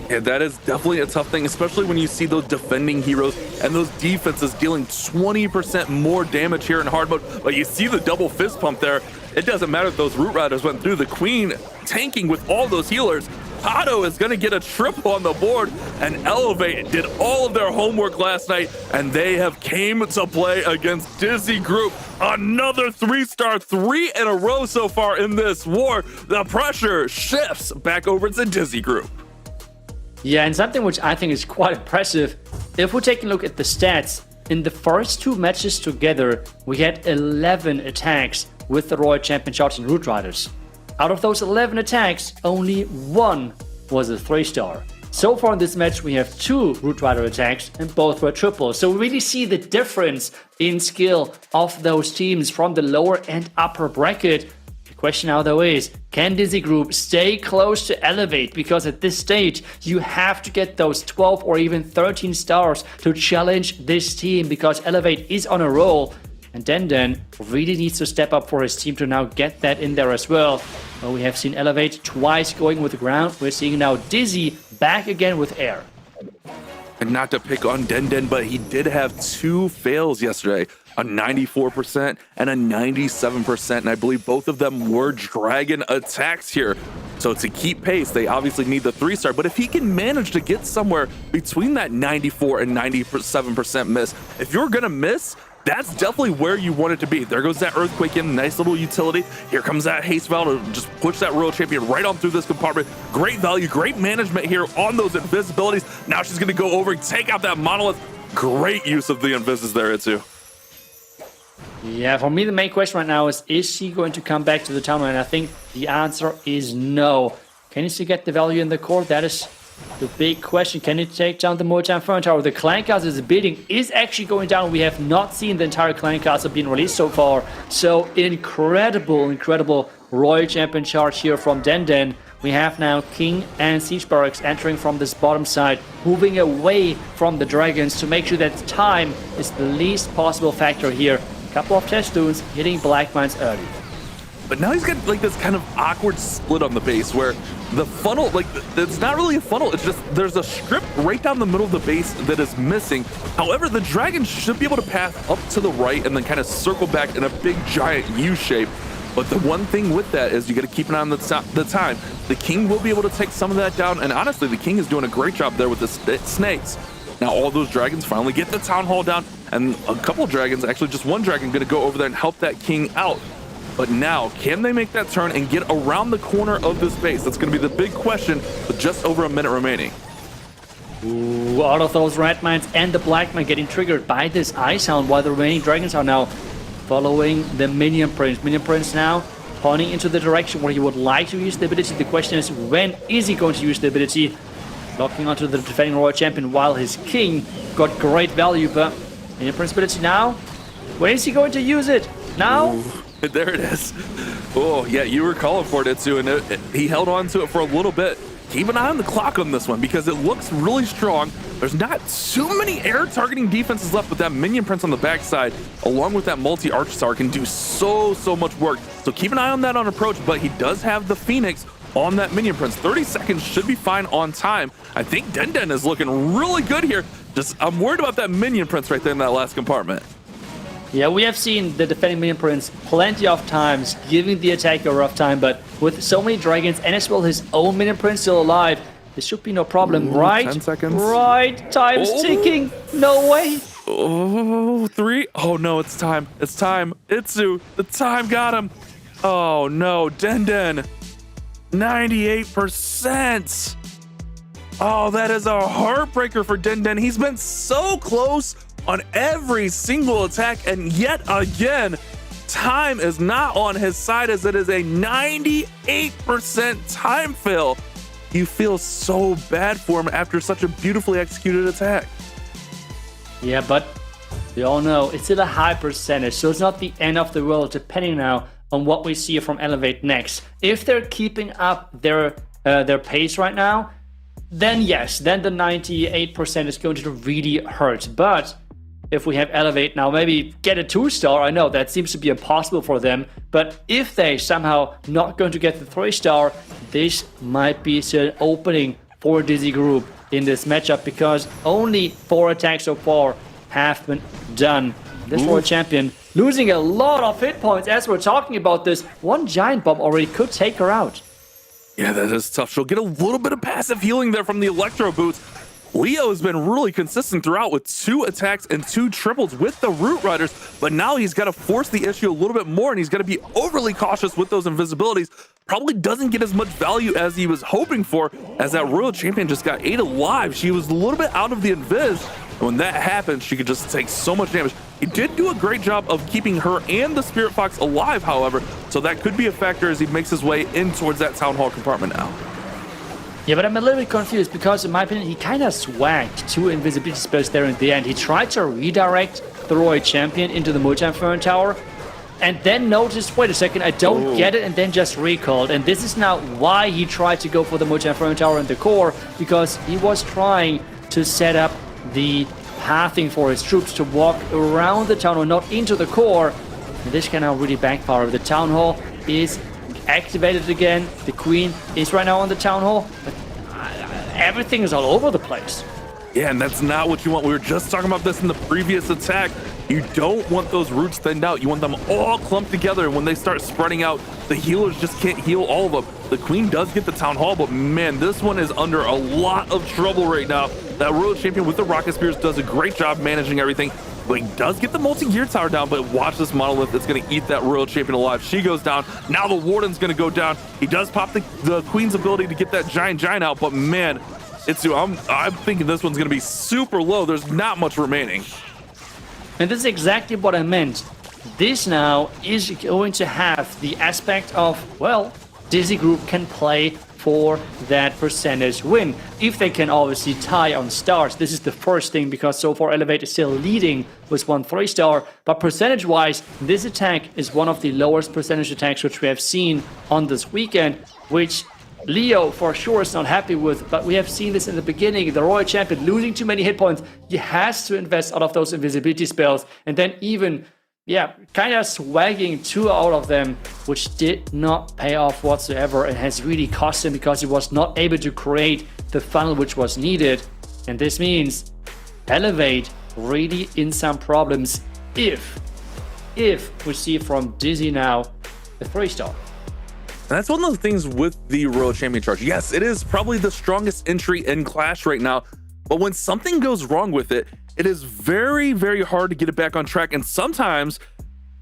Yeah, that is definitely a tough thing, especially when you see those defending heroes and those defenses dealing 20% more damage here in hard mode. But you see the double fist pump there. It doesn't matter if those Root Riders went through. The Queen tanking with all those healers. Pato is going to get a triple on the board, and Elevate did all of their homework last night, and they have came to play against Dizi Group. Another 3-star, 3 in a row so far in this war. The pressure shifts back over to Dizi Group. Yeah, and something which I think is quite impressive, if we take a look at the stats, in the first 2 matches together, we had 11 attacks with the Royal Champion Shots and Root Riders. Out of those 11 attacks, only 1 was a 3-star. So far in this match, we have 2 Root Rider attacks, and both were triples. So we really see the difference in skill of those teams from the lower and upper bracket. The question now though is, can Dizi Group stay close to Elevate? Because at this stage, you have to get those 12 or even 13 stars to challenge this team, because Elevate is on a roll. And Den really needs to step up for his team to now get that in there as well. Well, we have seen Elevate twice going with the ground. We're seeing now Dizi back again with air. And not to pick on Den, but he did have 2 fails yesterday. A 94% and a 97%, and I believe both of them were dragon attacks here. So to keep pace, they obviously need the 3-star, but if he can manage to get somewhere between that 94 and 97% miss, if you're gonna miss, that's definitely where you want it to be. There goes that Earthquake in, nice little utility. Here comes that Haste Valve to just push that Royal Champion right on through this compartment. Great value, great management here on those invisibilities. Now she's gonna go over and take out that Monolith. Great use of the invises there, Itsu. Yeah, for me the main question right now is she going to come back to the town? And I think the answer is no. Can she get the value in the core? That is the big question. Can it take down the Mojang Fern Tower? The Clan Castle building is actually going down. We have not seen the entire Clan Castle being released so far. So incredible Royal Champion charge here from Den. We have now King and Siege Barracks entering from this bottom side, moving away from the dragons to make sure that time is the least possible factor here. Couple of test dunes hitting Black Mines early. But now he's got like this kind of awkward split on the base where the funnel, like it's not really a funnel, it's just there's a strip right down the middle of the base that is missing. However, the dragon should be able to pass up to the right and then kind of circle back in a big giant U shape. But the one thing with that is you got to keep an eye on the time. The king will be able to take some of that down, and honestly, the king is doing a great job there with the snakes. Now all those dragons finally get the town hall down, and a couple dragons, actually just one dragon, going to go over there and help that king out. But now, can they make that turn and get around the corner of this base? That's going to be the big question with just over a minute remaining. Ooh, all of those red mines and the black mine getting triggered by this ice hound, while the remaining dragons are now following the minion prince. Minion prince now pointing into the direction where he would like to use the ability. The question is, when is he going to use the ability? Locking onto the defending royal champion while his king got great value, but minion prince ability now. When is he going to use it? Now? Ooh, there it is. Oh yeah, you were calling for it, Itsu, and he held on to it for a little bit. Keep an eye on the clock on this one because it looks really strong. There's not too many air targeting defenses left, but that minion prince on the backside, along with that multi-arch star, can do so much work. So keep an eye on that on approach, but he does have the Phoenix on that minion prince. 30 seconds should be fine on time. I think Den is looking really good here. I'm worried about that minion prince right there in that last compartment. Yeah, we have seen the defending minion prince plenty of times giving the attacker a rough time, but with so many dragons and as well his own minion prince still alive, this should be no problem. Ooh, right? 10 seconds. Right. Time's ticking. No way. Oh, 3. Oh no, it's time. It's time. Itsu, the time got him. Oh no, Den. 98%. Oh, that is a heartbreaker for Den. He's been so close on every single attack, and yet again, time is not on his side as it is a 98% time fail. You feel so bad for him after such a beautifully executed attack. Yeah, but we all know it's still a high percentage, so it's not the end of the world, depending now on what we see from Elevate next. If they're keeping up their pace right now, then yes, then the 98% is going to really hurt. But if we have Elevate now, maybe get a 2-star. I know that seems to be impossible for them, but if they somehow not going to get the 3-star, this might be still an opening for Dizi Group in this matchup, because only 4 attacks so far have been done. This World Champion losing a lot of hit points as we're talking about this. One giant bomb already could take her out. Yeah, that is tough. She'll get a little bit of passive healing there from the Electro Boots. Leo has been really consistent throughout with 2 attacks and 2 triples with the Root Riders, but now he's got to force the issue a little bit more, and he's got to be overly cautious with those invisibilities. Probably doesn't get as much value as he was hoping for, as that Royal Champion just got 8 alive. She was a little bit out of the invis, and when that happened, she could just take so much damage. He did do a great job of keeping her and the Spirit Fox alive, however, so that could be a factor as he makes his way in towards that Town Hall compartment now. Yeah, but I'm a little bit confused because, in my opinion, he kind of swagged 2 invisibility spells there in the end. He tried to redirect the Royal Champion into the Mojang Fern Tower, and then noticed, wait a second, I don't get it, and then just recalled. And this is now why he tried to go for the Mojang Fern Tower in the core, because he was trying to set up the pathing for his troops to walk around the town hall, not into the core. And this can now really backfire. The town hall is activated again. The queen is right now on the town hall, but everything is all over the place. Yeah, and that's not what you want. We were just talking about this in the previous attack. You don't want those roots thinned out. You want them all clumped together, and when they start spreading out, the healers just can't heal all of them. The queen does get the town hall, but man, this one is under a lot of trouble right now. That Royal Champion with the Rocket Spears does a great job managing everything, but he does get the multi-gear tower down. But watch this Monolith. It's going to eat that Royal Champion alive. She goes down. Now the Warden's going to go down. He does pop the Queen's ability to get that giant out, but man, I'm thinking this one's going to be super low. There's not much remaining. And this is exactly what I meant. This now is going to have the aspect of, well, Dizi Group can play for that percentage win. If they can obviously tie on stars. This is the first thing, because so far Elevate is still leading with 1 3-star. But percentage-wise, this attack is one of the lowest percentage attacks which we have seen on this weekend, which Leo for sure is not happy with, but we have seen this in the beginning. The Royal Champion losing too many hit points. He has to invest out of those invisibility spells, and then even, kind of swagging 2 out of them, which did not pay off whatsoever and has really cost him because he was not able to create the funnel which was needed. And this means Elevate really in some problems if we see from Dizi now a 3-star. And that's one of the things with the Royal Champion charge. Yes, it is probably the strongest entry in Clash right now, but when something goes wrong with it, it is very, very hard to get it back on track. And sometimes,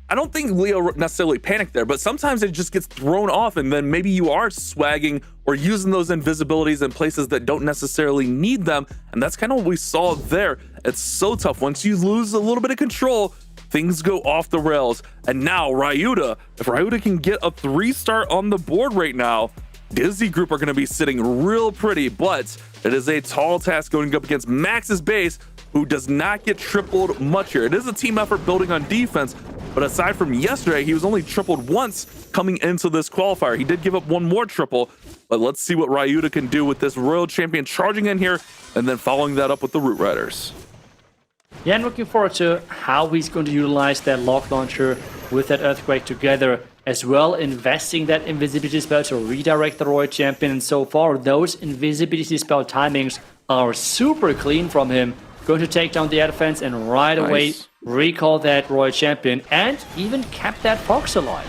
I don't think Leo necessarily panicked there, but sometimes it just gets thrown off, and then maybe you are swagging or using those invisibilities in places that don't necessarily need them. And that's kind of what we saw there. It's so tough. Once you lose a little bit of control, things go off the rails. And now Ryuta, if Ryuta can get a 3-star on the board right now, Dizi Group are going to be sitting real pretty, but it is a tall task going up against Max's base, who does not get tripled much here. It is a team effort building on defense, but aside from yesterday, he was only tripled once coming into this qualifier. He did give up 1 more triple, but let's see what Ryuta can do with this Royal Champion charging in here and then following that up with the Root Riders. Yeah, I'm looking forward to how he's going to utilize that lock launcher with that Earthquake together, as well investing that invisibility spell to redirect the Royal Champion. And so far, those invisibility spell timings are super clean from him. Going to take down the air defense and right away recall that Royal Champion, and even kept that Fox alive.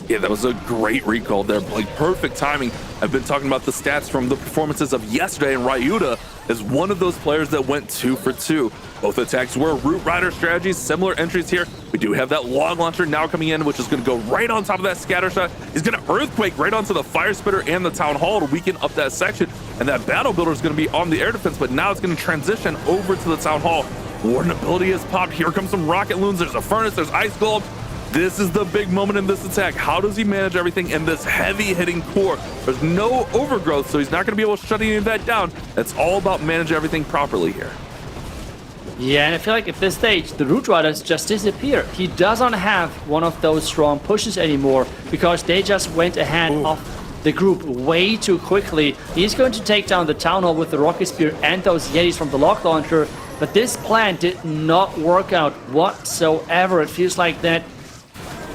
Yeah, that was a great recall there, like perfect timing. I've been talking about the stats from the performances of yesterday, and Ryuta is one of those players that went 2 for 2. Both attacks were Root Rider strategies, similar entries here. We do have that log launcher now coming in, which is going to go right on top of that scatter shot. He's going to Earthquake right onto the Fire Spitter and the Town Hall to weaken up that section, and that Battle Builder is going to be on the air defense, but now it's going to transition over to the Town Hall. Warden ability is popped. Here comes some Rocket Loons. There's a Furnace, there's Ice Golem. This is the big moment in this attack. How does he manage everything in this heavy hitting core? There's no overgrowth, so he's not going to be able to shut any of that down. It's all about managing everything properly here. Yeah, and I feel like at this stage, the Root Riders just disappear. He doesn't have one of those strong pushes anymore because they just went ahead of the group way too quickly. He's going to take down the Town Hall with the Rocket Spear and those Yetis from the Lock Launcher, but this plan did not work out whatsoever. It feels like that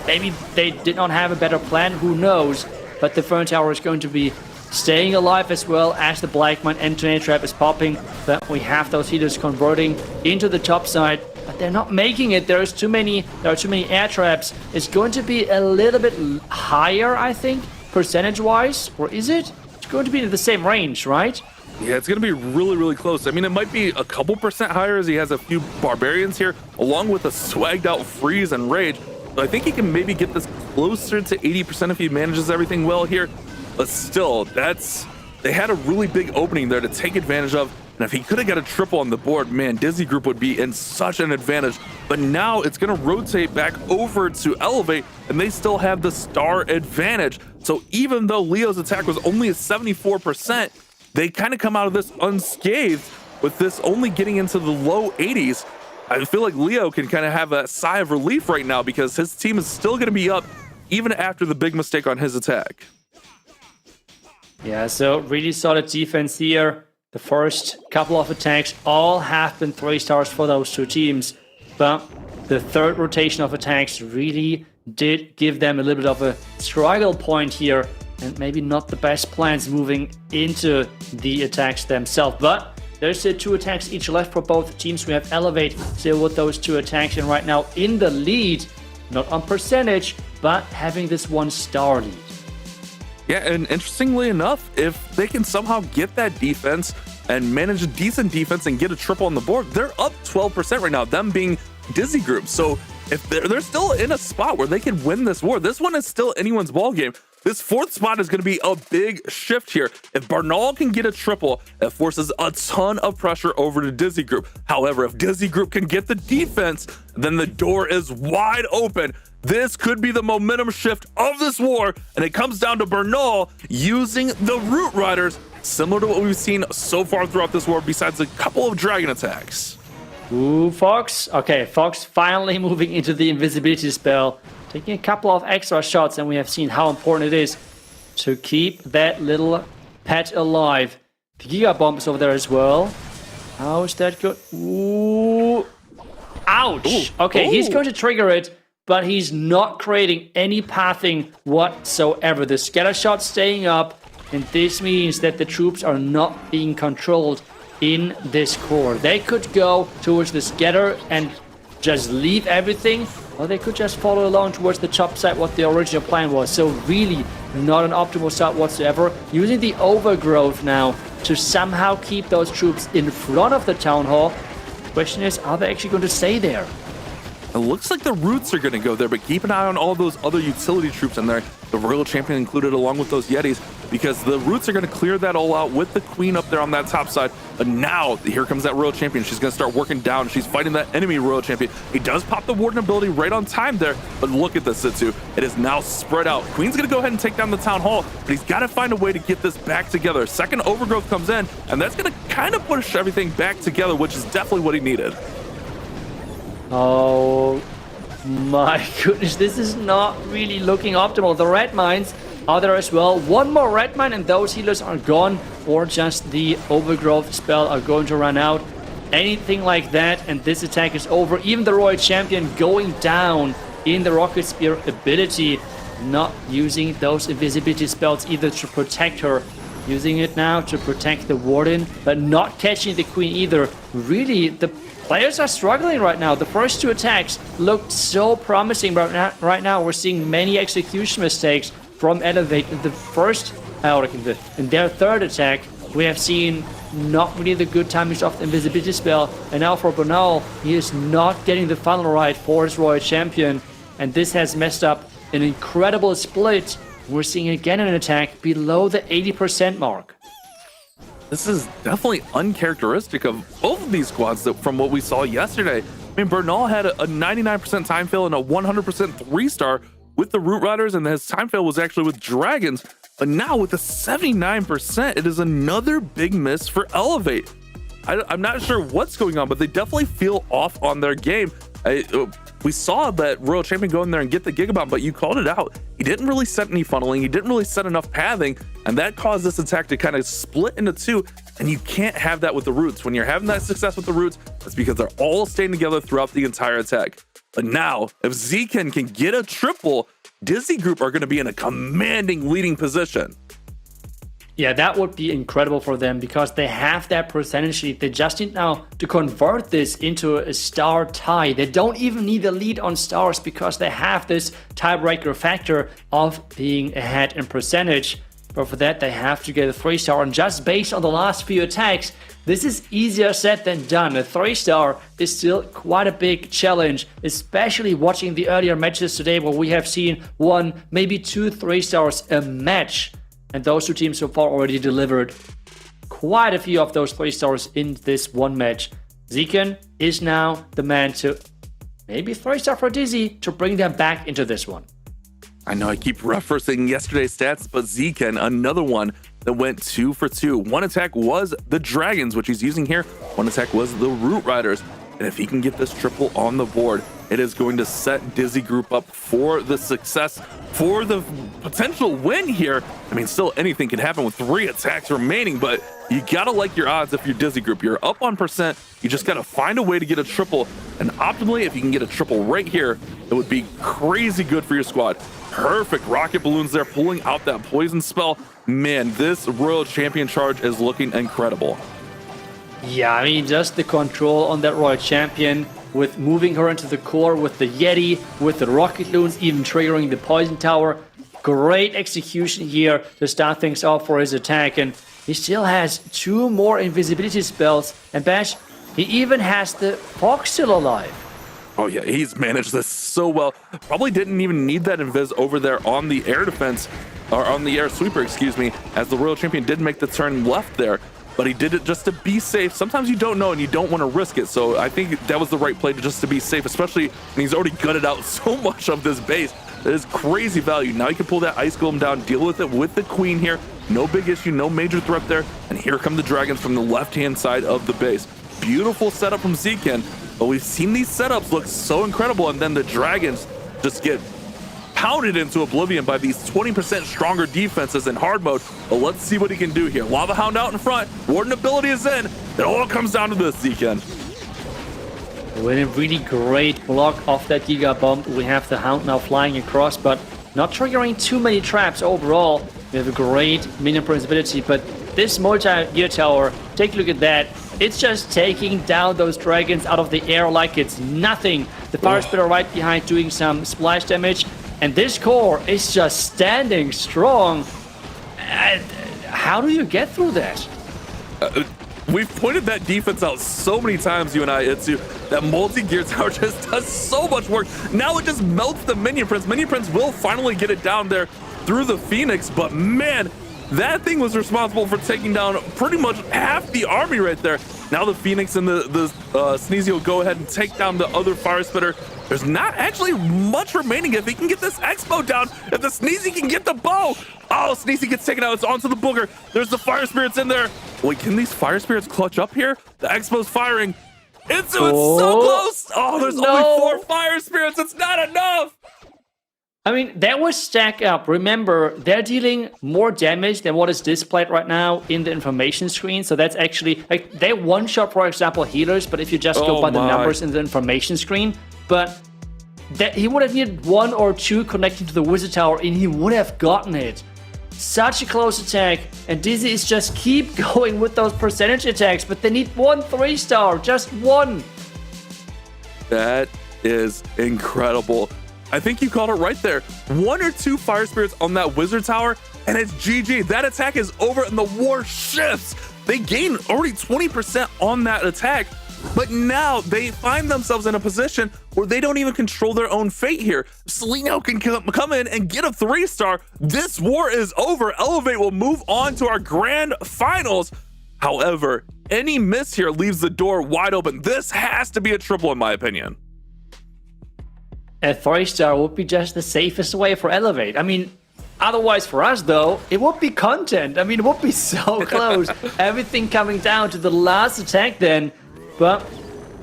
maybe they did not have a better plan, who knows, but the Fern Tower is going to be staying alive as well as the Black Mine and Tornado Trap is popping, but we have those healers converting into the top side, but they're not making it. There are too many air traps. It's going to be a little bit higher, I think, percentage-wise, or is it? It's going to be in the same range, right? Yeah, it's going to be really, really close. I mean, it might be a couple percent higher as he has a few Barbarians here, along with a swagged out Freeze and Rage. I think he can maybe get this closer to 80% if he manages everything well here. But still, they had a really big opening there to take advantage of. And if he could have got a triple on the board, man, Dizi Group would be in such an advantage. But now it's going to rotate back over to Elevate, and they still have the star advantage. So even though Leo's attack was only at 74%, they kind of come out of this unscathed with this only getting into the low 80s. I feel like Leo can kind of have a sigh of relief right now because his team is still going to be up even after the big mistake on his attack. Yeah, so really solid defense here. The first couple of attacks all have been 3 stars for those two teams, but the third rotation of attacks really did give them a little bit of a struggle point here, and maybe not the best plans moving into the attacks themselves. But there's 2 attacks each left for both teams. We have Elevate still with those 2 attacks, and right now in the lead, not on percentage, but having this 1-star lead. Yeah, and interestingly enough, if they can somehow get that defense and manage a decent defense and get a triple on the board, they're up 12% right now, them being Dizi group. So if they're still in a spot where they can win this war, this one is still anyone's ball game. This 4th spot is going to be a big shift here. If Bernal can get a triple, it forces a ton of pressure over to Dizi Group. However, if Dizi Group can get the defense, then the door is wide open. This could be the momentum shift of this war, and it comes down to Bernal using the Root Riders, similar to what we've seen so far throughout this war, besides a couple of dragon attacks. Ooh, Fox. Okay, Fox finally moving into the invisibility spell. Taking a couple of extra shots, and we have seen how important it is to keep that little pet alive. The Giga Bomb is over there as well. How is that good? Ooh. Ouch! Ooh. Okay, Ooh. he's going to trigger it, but he's not creating any pathing whatsoever. The scatter shot staying up, and this means that the troops are not being controlled in this core. They could go towards the scatter and just leave everything, or they could just follow along towards the top side, what the original plan was. So really not an optimal start whatsoever. Using the overgrowth now to somehow keep those troops in front of the town hall. Question is, are they actually going to stay there? It looks like the Roots are going to go there, but keep an eye on all those other utility troops in there. The Royal Champion included along with those Yetis, because the Roots are going to clear that all out with the Queen up there on that top side. But now, here comes that Royal Champion. She's going to start working down. She's fighting that enemy Royal Champion. He does pop the Warden ability right on time there, but look at this, Sitsu. It is now spread out. Queen's going to go ahead and take down the Town Hall, but he's got to find a way to get this back together. Second Overgrowth comes in, and that's going to kind of push everything back together, which is definitely what he needed. Oh my goodness, this is not really looking optimal. The red mines are there as well. One more red mine and those healers are gone, or just the overgrowth spell are going to run out. Anything like that and this attack is over. Even the Royal Champion going down in the Rocket Spear ability, not using those invisibility spells either to protect her. Using it now to protect the Warden, but not catching the Queen either. Really, the players are struggling right now. The first 2 attacks looked so promising, but right now we're seeing many execution mistakes from Elevate. In the first, in their third attack, we have seen not really the good timings of the invisibility spell. And now for Bernal, he is not getting the funnel right for his Royal Champion. And this has messed up an incredible split. We're seeing again an attack below the 80% mark. This is definitely uncharacteristic of both of these squads from what we saw yesterday. I mean, Bernal had a 99% time fail and a 100% 3-star with the Root Riders, and his time fail was actually with Dragons. But now with the 79%, it is another big miss for Elevate. I'm not sure what's going on, but they definitely feel off on their game. We saw that Royal Champion go in there and get the Gigabomb, but you called it out. He didn't really set any funneling. He didn't really set enough pathing, and that caused this attack to kind of split into 2, and you can't have that with the Roots. When you're having that success with the Roots, it's because they're all staying together throughout the entire attack. But now, if Zekin can get a triple, Dizi Group are going to be in a commanding leading position. Yeah, that would be incredible for them because they have that percentage lead. They just need now to convert this into a star tie. They don't even need a lead on stars because they have this tiebreaker factor of being ahead in percentage. But for that, they have to get a 3-star. And just based on the last few attacks, this is easier said than done. A 3-star is still quite a big challenge, especially watching the earlier matches today where we have seen 1, maybe 2 3-stars a match. And those 2 teams so far already delivered quite a few of those 3-stars in this one match. Zekin is now the man to maybe 3-star for Dizi to bring them back into this one. I know I keep referencing yesterday's stats, but Zekin, another one that went 2 for 2. One attack was the Dragons, which he's using here. One attack was the Root Riders. And if he can get this triple on the board, it is going to set Dizi Group up for the success, for the potential win here. I mean, still anything can happen with 3 attacks remaining, but you gotta like your odds if you're Dizi Group. You're up on percent. You just gotta find a way to get a triple. And optimally, if you can get a triple right here, it would be crazy good for your squad. Perfect rocket balloons there, pulling out that poison spell. Man, this Royal Champion charge is looking incredible. Yeah, I mean, just the control on that Royal Champion with moving her into the core with the Yeti, with the rocket loons, even triggering the poison tower. Great execution here to start things off for his attack. And he still has 2 more invisibility spells. And Bash, he even has the Fox still alive. Oh yeah, he's managed this so well. Probably didn't even need that invis over there on the air defense, or on the air sweeper, excuse me, as the Royal Champion did make the turn left there, but he did it just to be safe. Sometimes you don't know and you don't want to risk it, so I think that was the right play just to be safe, especially when he's already gutted out so much of this base. That is crazy value. Now you can pull that Ice Golem down, deal with it with the Queen here. No big issue, no major threat there, and here come the Dragons from the left-hand side of the base. Beautiful setup from Zekin. But we've seen these setups look so incredible, and then the Dragons just get pounded into oblivion by these 20% stronger defenses in hard mode. But let's see what he can do here. Lava Hound out in front, Warden ability is in. It all comes down to this, Zekin. With a really great block off that Giga Bomb, we have the Hound now flying across, but not triggering too many traps overall. We have a great minion prince ability, but this multi-gear tower, take a look at that. It's just taking down those dragons out of the air like it's nothing. The fire spitter right behind doing some splash damage, and this core is just standing strong. How do you get through that? We've pointed that defense out so many times, you and I, Itsu. That multi-gear tower just does so much work. Now it just melts the minion prince. Minion prince will finally get it down there through the Phoenix, but man, that thing was responsible for taking down pretty much half the army right there. Now the Phoenix and the Sneezy will go ahead and take down the other fire spitter. There's not actually much remaining if he can get this Expo down. If the Sneezy can get the bow. Oh, Sneezy gets taken out. It's onto the booger. There's the fire spirits in there. Wait, can these fire spirits clutch up here? The Expo's firing. It's so close. Oh, there's only 4 fire spirits. It's not enough. I mean, that was stack up. Remember, they're dealing more damage than what is displayed right now in the information screen. So that's actually, like, they one-shot, for example, healers, but if you just go by the numbers in the information screen, but that he would have needed 1 or 2 connecting to the wizard tower, and he would have gotten it. Such a close attack, and Dizi is just keep going with those percentage attacks, but they need 1 3-star, just 1. That is incredible. I think you called it right there. 1 or 2 fire spirits on that wizard tower, and it's GG. That attack is over, and the war shifts. They gain already 20% on that attack, but now they find themselves in a position where they don't even control their own fate here. Seleno can come in and get a 3-star. This war is over. Elevate will move on to our grand finals. However, any miss here leaves the door wide open. This has to be a triple, in my opinion. A 3-star would be just the safest way for Elevate. I mean, otherwise for us though, it would be content. I mean, it would be so close. Everything coming down to the last attack then. But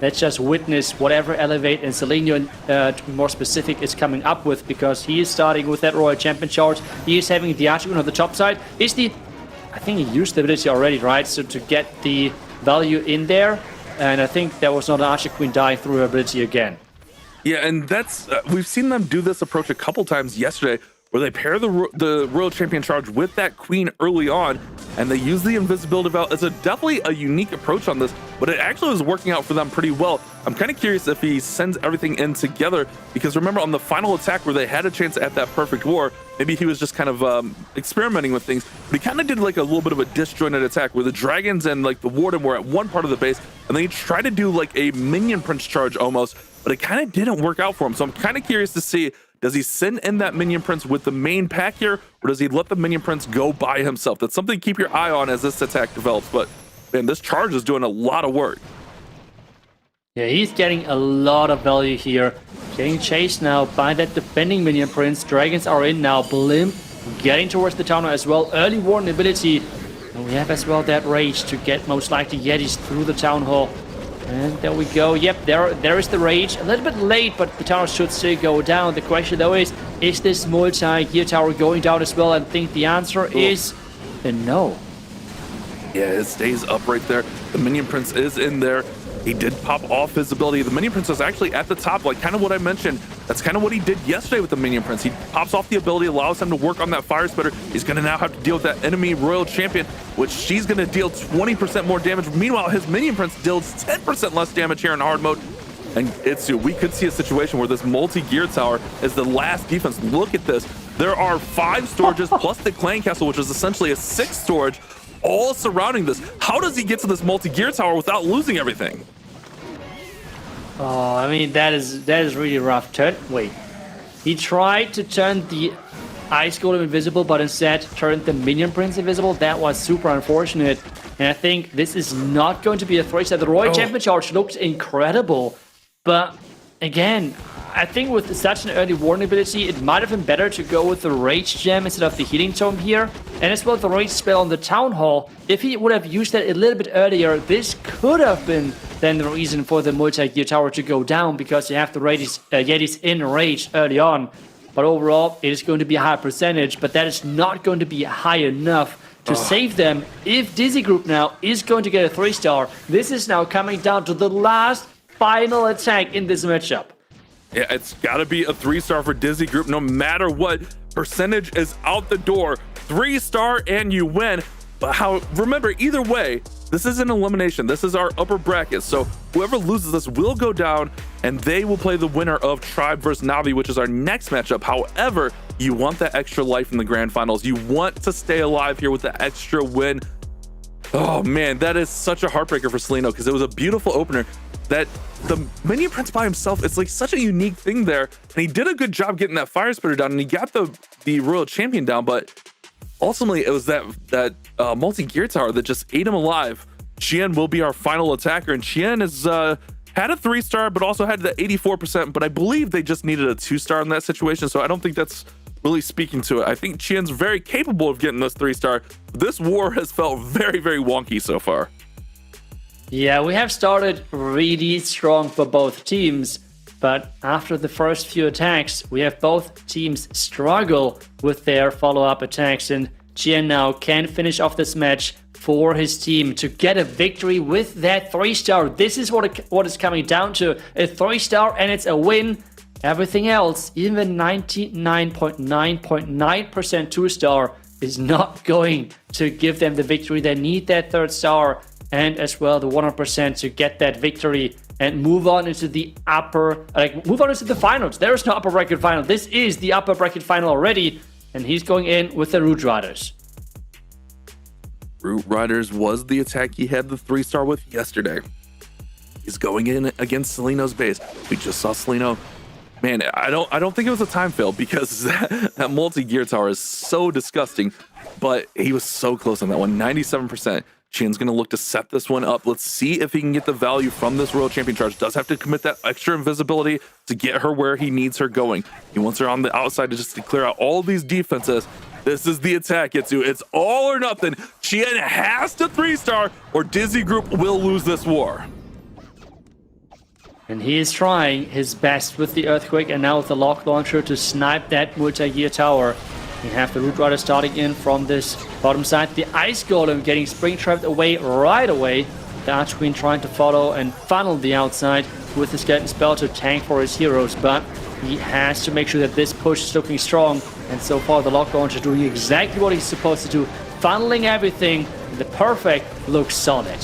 let's just witness whatever Elevate and Seleno, to be more specific, is coming up with, because he is starting with that Royal Champion charge. He is having the Archer Queen on the top side. I think he used the ability already, right? So to get the value in there. And I think there was not an Archer Queen dying through her ability again. Yeah, and that's we've seen them do this approach a couple times yesterday, where they pair the Royal Champion charge with that Queen early on, and they use the invisibility valve. It's definitely a unique approach on this, but it actually was working out for them pretty well. I'm kind of curious if he sends everything in together, because remember on the final attack where they had a chance at that perfect war, maybe he was just kind of experimenting with things, but he kind of did like a little bit of a disjointed attack where the dragons and like the warden were at one part of the base, and then he tried to do like a minion prince charge almost, but it kind of didn't work out for him. So I'm kind of curious to see, does he send in that minion prince with the main pack here, or does he let the minion prince go by himself? That's something to keep your eye on as this attack develops. But man, this charge is doing a lot of work. Yeah, he's getting a lot of value here. Getting chased now by that defending minion prince. Dragons are in now. Blimp getting towards the town as well. Early warden ability. And we have as well that rage to get most likely Yetis through the town hall. And there we go. Yep, there is the rage. A little bit late, but the tower should still go down. The question though is this multi-gear tower going down as well? I think the answer is no. Yeah, it stays up right there. The minion prince is in there. He did pop off his ability. The minion prince is actually at the top, like kind of what I mentioned. That's kind of what he did yesterday with the minion prince. He pops off the ability, allows him to work on that fire spitter. He's going to now have to deal with that enemy royal champion, which she's going to deal 20% more damage. Meanwhile, his minion prince deals 10% less damage here in hard mode. And we could see a situation where this multi-gear tower is the last defense. Look at this. There are 5 storages plus the clan castle, which is essentially a 6 storage, all surrounding this. How does he get to this multi-gear tower without losing everything? Oh, I mean, that is really rough. Wait. He tried to turn the Ice Golem invisible, but instead turned the Minion Prince invisible. That was super unfortunate. And I think this is not going to be a 3-star. The Royal Champion charge looks incredible. But again, I think with such an early warning ability, it might have been better to go with the Rage Gem instead of the Healing Tome here. And as well, the Rage spell on the Town Hall. If he would have used that a little bit earlier, this could have been then the reason for the multi-gear tower to go down, because you have the Yetis in Rage early on. But overall, it is going to be a high percentage, but that is not going to be high enough to save them. If Dizi Group now is going to get a 3-star, this is now coming down to the last final attack in this matchup. Yeah, it's got to be a 3-star for Dizi Group no matter what. Percentage is out the door. 3-star and you win. But remember, either way, this is an elimination. This is our upper bracket. So whoever loses this will go down, and they will play the winner of Tribe versus Navi, which is our next matchup. However, you want that extra life in the grand finals. You want to stay alive here with the extra win. Oh man, that is such a heartbreaker for Celino, because it was a beautiful opener. That the Minion Prince by himself, it's like such a unique thing there. And he did a good job getting that Fire Spitter down, and he got the Royal Champion down, but ultimately it was that multi-gear tower that just ate him alive. Chien will be our final attacker, and Chien has had a 3-star, but also had the 84%, but I believe they just needed a 2-star in that situation, so I don't think that's really speaking to it. I think Chien's very capable of getting this 3-star. This war has felt very, very wonky so far. Yeah, we have started really strong for both teams, but after the first few attacks, we have both teams struggle with their follow-up attacks, and Chien now can finish off this match for his team to get a victory with that 3-star. This is what it's coming down to, a 3-star, and it's a win. Everything else, even 99.9.9% 2-star, is not going to give them the victory. They need that 3rd star and as well the 100% to get that victory and move on into the move on into the finals. There is no upper bracket final. This is the upper bracket final already, and he's going in with the Root Riders. Root Riders was the attack he had the 3-star with yesterday. He's going in against Celino's base. We just saw Celino. Man, I don't think it was a time fail, because that multi-gear tower is so disgusting, but he was so close on that one, 97%. Chien's going to look to set this one up. Let's see if he can get the value from this Royal Champion charge. Does have to commit that extra invisibility to get her where he needs her going. He wants her on the outside to clear out all these defenses. This is the attack, Itsu. It's all or nothing. Chien has to 3-star, or Dizi Group will lose this war. And he is trying his best with the Earthquake and now with the Lock Launcher to snipe that multi-gear tower. We have the Root Rider starting in from this bottom side. The Ice Golem getting Spring Trapped away right away. The Archqueen trying to follow and funnel the outside with the Skeleton Spell to tank for his heroes. But he has to make sure that this push is looking strong. And so far the Lock Launcher doing exactly what he's supposed to do. Funneling everything. The Perfect looks solid.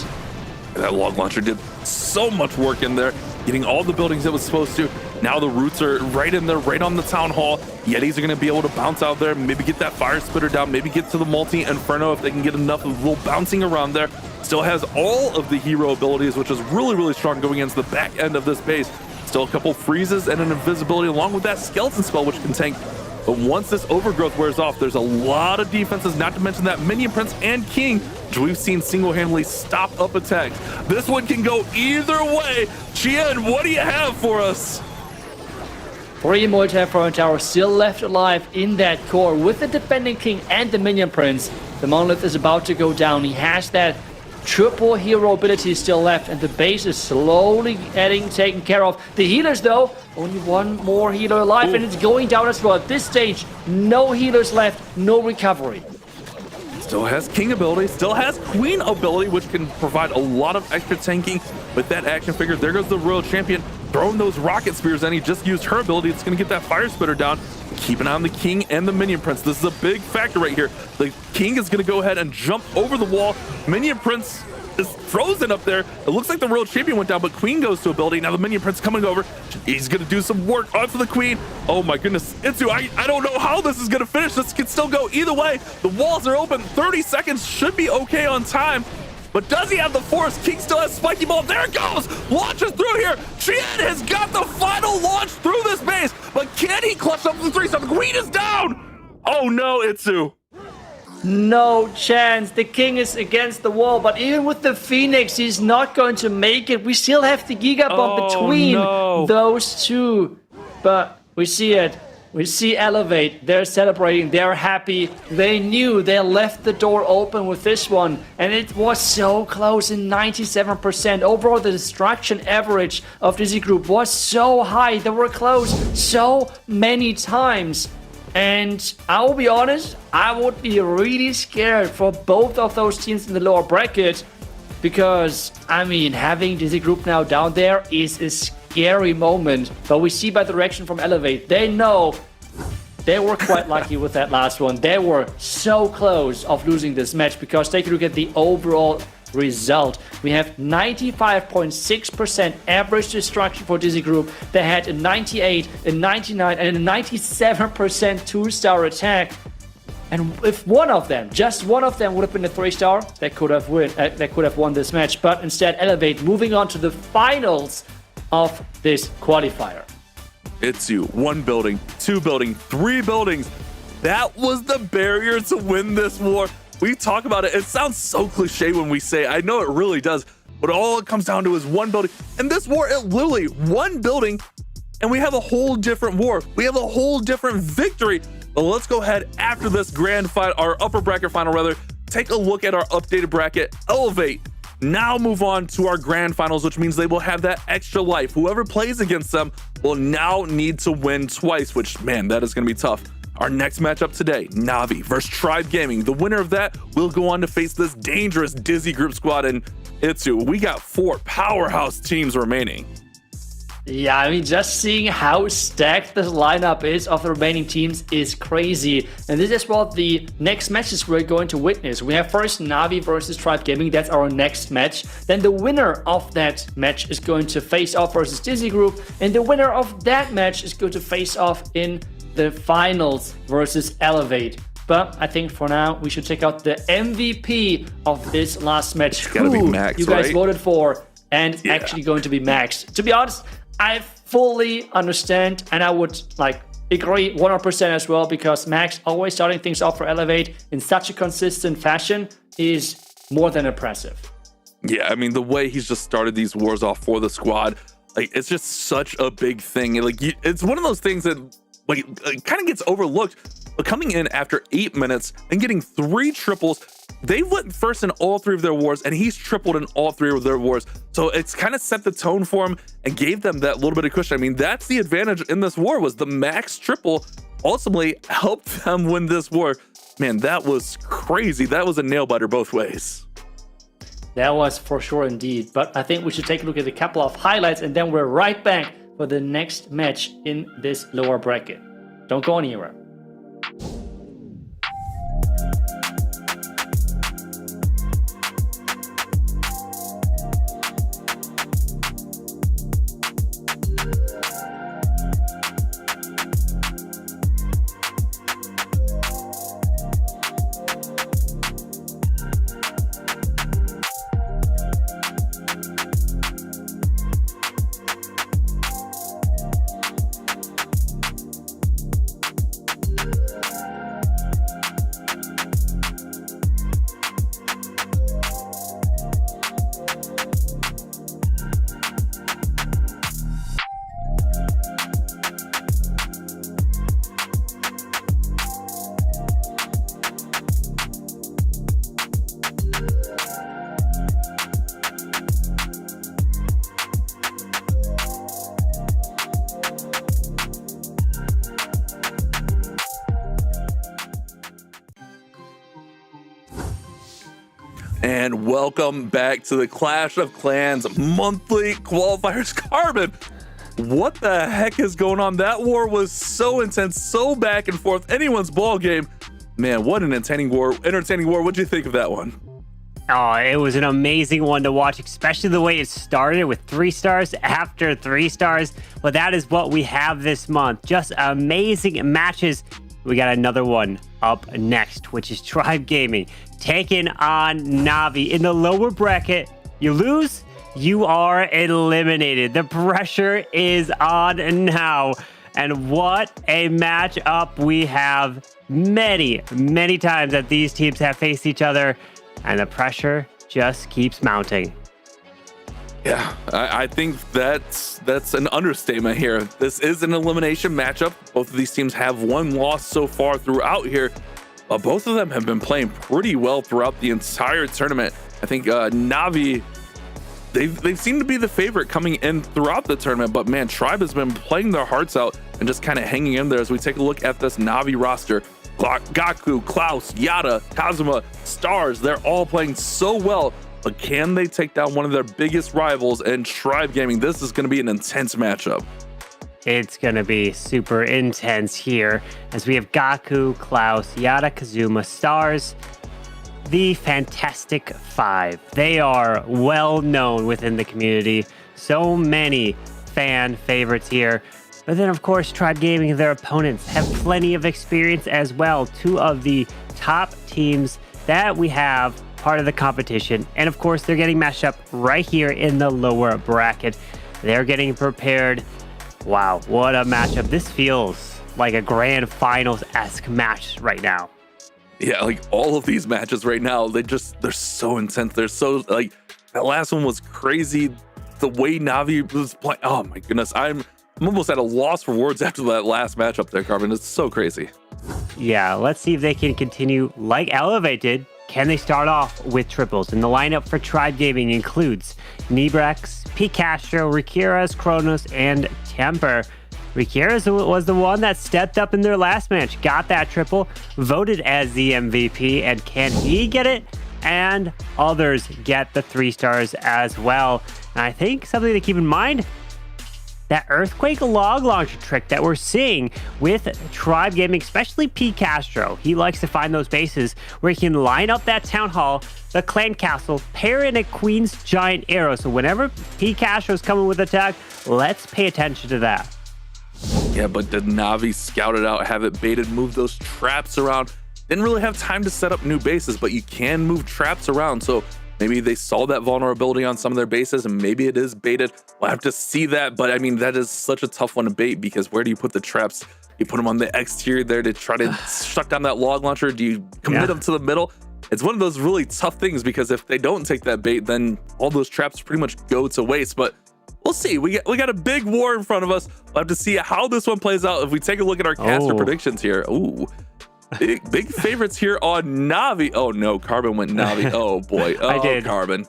That Lock Launcher did so much work in there, getting all the buildings it was supposed to. Now the roots are right in there, right on the Town Hall. Yetis are going to be able to bounce out there, maybe get that Fire Spitter down, maybe get to the multi-Inferno if they can get enough of a little bouncing around there. Still has all of the hero abilities, which is really, really strong going into the back end of this base. Still a couple freezes and an invisibility along with that Skeleton Spell, which can tank. But once this Overgrowth wears off, there's a lot of defenses, not to mention that Minion Prince and King, which we've seen single-handedly stop up attacks. This one can go either way. Chien, what do you have for us? 3 multi-Inferno towers still left alive in that core with the defending King and the Minion Prince. The Monolith is about to go down. He has that triple hero ability still left, and the base is slowly getting taken care of. The healers, though, only one more healer alive, and it's going down as well. At this stage, no healers left, no recovery. Still has King ability, still has Queen ability, which can provide a lot of extra tanking with that action figure. There goes the Royal Champion, throwing those rocket spears, and he just used her ability. It's going to get that Fire Spitter down. Keep an eye on the King and the Minion Prince. This is a big factor right here. The King is going to go ahead and jump over the wall. Minion Prince is frozen up there. It looks like the Royal Champion went down, but Queen goes to ability. Now the Minion Prince coming over. He's going to do some work onto the Queen. Oh my goodness. Itsu, I don't know how this is going to finish. This can still go either way. The walls are open. 30 seconds should be okay on time. But does he have the force? King still has spiky ball. There it goes. Launches through here. Chien has got the final launch through this base. But can he clutch up the 3-star? The queen is down. Oh no, Itsu. No chance. The king is against the wall, but even with the Phoenix, he's not going to make it. We still have the Giga Bomb between those two. But we see it. We see Elevate. They're celebrating. They're happy. They knew they left the door open with this one. And it was so close in 97%. Overall, the destruction average of Dizi Group was so high. They were close so many times. And I will be honest, I would be really scared for both of those teams in the lower bracket. Because, I mean, having Dizi Group now down there is a scary moment. But we see by the reaction from Elevate, they know they were quite lucky with that last one. They were so close of losing this match because take a look at the overall result. We have 95.6% average destruction for Dizi Group. They had a 98, a 99, and a 97% 2-star attack. And if one of them, just one of them would have been a 3-star, they could have won this match. But instead, Elevate moving on to the finals of this qualifier. Itsu, 1 building, 2 building, 3 buildings. That was the barrier to win this war. We talk about it. It sounds so cliche when we say it. I know it really does. But all it comes down to is 1 building. And this war, it literally 1 building. And we have a whole different war. We have a whole different victory. But let's go ahead after this grand final, our upper bracket final rather, take a look at our updated bracket. Elevate. Now move on to our grand finals, which means they will have that extra life. Whoever plays against them will now need to win twice, which, man, that is going to be tough. Our next matchup today, NAVI versus Tribe Gaming. The winner of that will go on to face this dangerous Dizi Group squad. And Itsu, we got 4 powerhouse teams remaining. Yeah, I mean, just seeing how stacked this lineup is of the remaining teams is crazy. And this is what the next matches we're going to witness. We have first NAVI versus Tribe Gaming. That's our next match. Then the winner of that match is going to face off versus Dizi Group. And the winner of that match is going to face off in the finals versus Elevate. But I think for now, we should check out the MVP of this last match. It's gotta be Max, you guys right? voted for, and it's actually going to be Max. To be honest, I fully understand, and I would agree 100% as well, because Max always starting things off for Elevate in such a consistent fashion is more than impressive. Yeah, I mean, the way he's just started these wars off for the squad, it's just such a big thing. It's one of those things that kind of gets overlooked. But coming in after 8 minutes and getting 3 triples, they went first in all 3 of their wars, and he's tripled in all 3 of their wars. So it's kind of set the tone for him and gave them that little bit of cushion. I mean, that's the advantage in this war, was the Max triple ultimately helped them win this war. Man, that was crazy. That was a nail biter both ways. That was for sure indeed. But I think we should take a look at a couple of highlights, and then we're right back for the next match in this lower bracket. Don't go anywhere. And welcome back to the Clash of Clans monthly qualifiers. Carbon, what the heck is going on? That war was so intense, so back and forth, anyone's ball game. Man, what an entertaining war. What'd you think of that one? Oh, it was an amazing one to watch, especially the way it started with 3 stars after 3 stars. But that is what we have this month. Just amazing matches. we got another one up next, which is Tribe Gaming taking on NAVI in the lower bracket. You lose, you are eliminated. The pressure is on now. And what a matchup we have. Many times that these teams have faced each other, and the pressure just keeps mounting. Yeah, I think that's an understatement here. This is an elimination matchup. Both of these teams have one loss so far throughout here, but both of them have been playing pretty well throughout the entire tournament. I think NAVI, they've seemed to be the favorite coming in throughout the tournament, but man, Tribe has been playing their hearts out and just kind of hanging in there as we take a look at this NAVI roster. Gaku, Klaus, Yada, Kazuma, Stars, they're all playing so well. But can they take down one of their biggest rivals in Tribe Gaming? This is going to be an intense matchup. It's going to be super intense here as we have Gaku, Klaus, Yada, Kazuma, Stars, the Fantastic Five. They are well known within the community. So many fan favorites here. But then, of course, Tribe Gaming, their opponents, have plenty of experience as well. Two of the top teams that we have part of the competition, and of course they're getting matched up right here in the lower bracket. They're getting prepared. Wow, what a matchup. This feels like a grand finals-esque match right now. Yeah, like all of these matches right now, they're so intense. They're so, like, that last one was crazy. The way Navi was playing, oh my goodness, I'm almost at a loss for words after that last matchup there, Carbon. It's so crazy. Yeah, let's see if they can continue like Elevate did. Can they start off with triples? And the lineup for Tribe Gaming includes Nebrex, P. Castro, Rikiras, Kronos, and Temper. Rikiras was the one that stepped up in their last match, got that triple, voted as the MVP, and can he get it? And others get the 3 stars as well. And I think something to keep in mind, that Earthquake log launcher trick that we're seeing with Tribe Gaming, especially P. Castro. He likes to find those bases where he can line up that Town Hall, the Clan Castle, pair in a Queen's Giant Arrow. So whenever P. Castro is coming with attack, let's pay attention to that. Yeah, but did Navi scout it out, have it baited, move those traps around? Didn't really have time to set up new bases, but you can move traps around. So maybe they saw that vulnerability on some of their bases and maybe it is baited. We'll have to see that. But I mean, that is such a tough one to bait because where do you put the traps? You put them on the exterior there to try to shut down that log launcher. Do you commit them to the middle? It's one of those really tough things because if they don't take that bait, then all those traps pretty much go to waste. But we'll see. We got a big war in front of us. We'll have to see how this one plays out. If we take a look at our caster predictions here. Ooh. Big favorites here on Navi. Oh no, Carbon went Navi. Oh boy. Oh, I did. Carbon.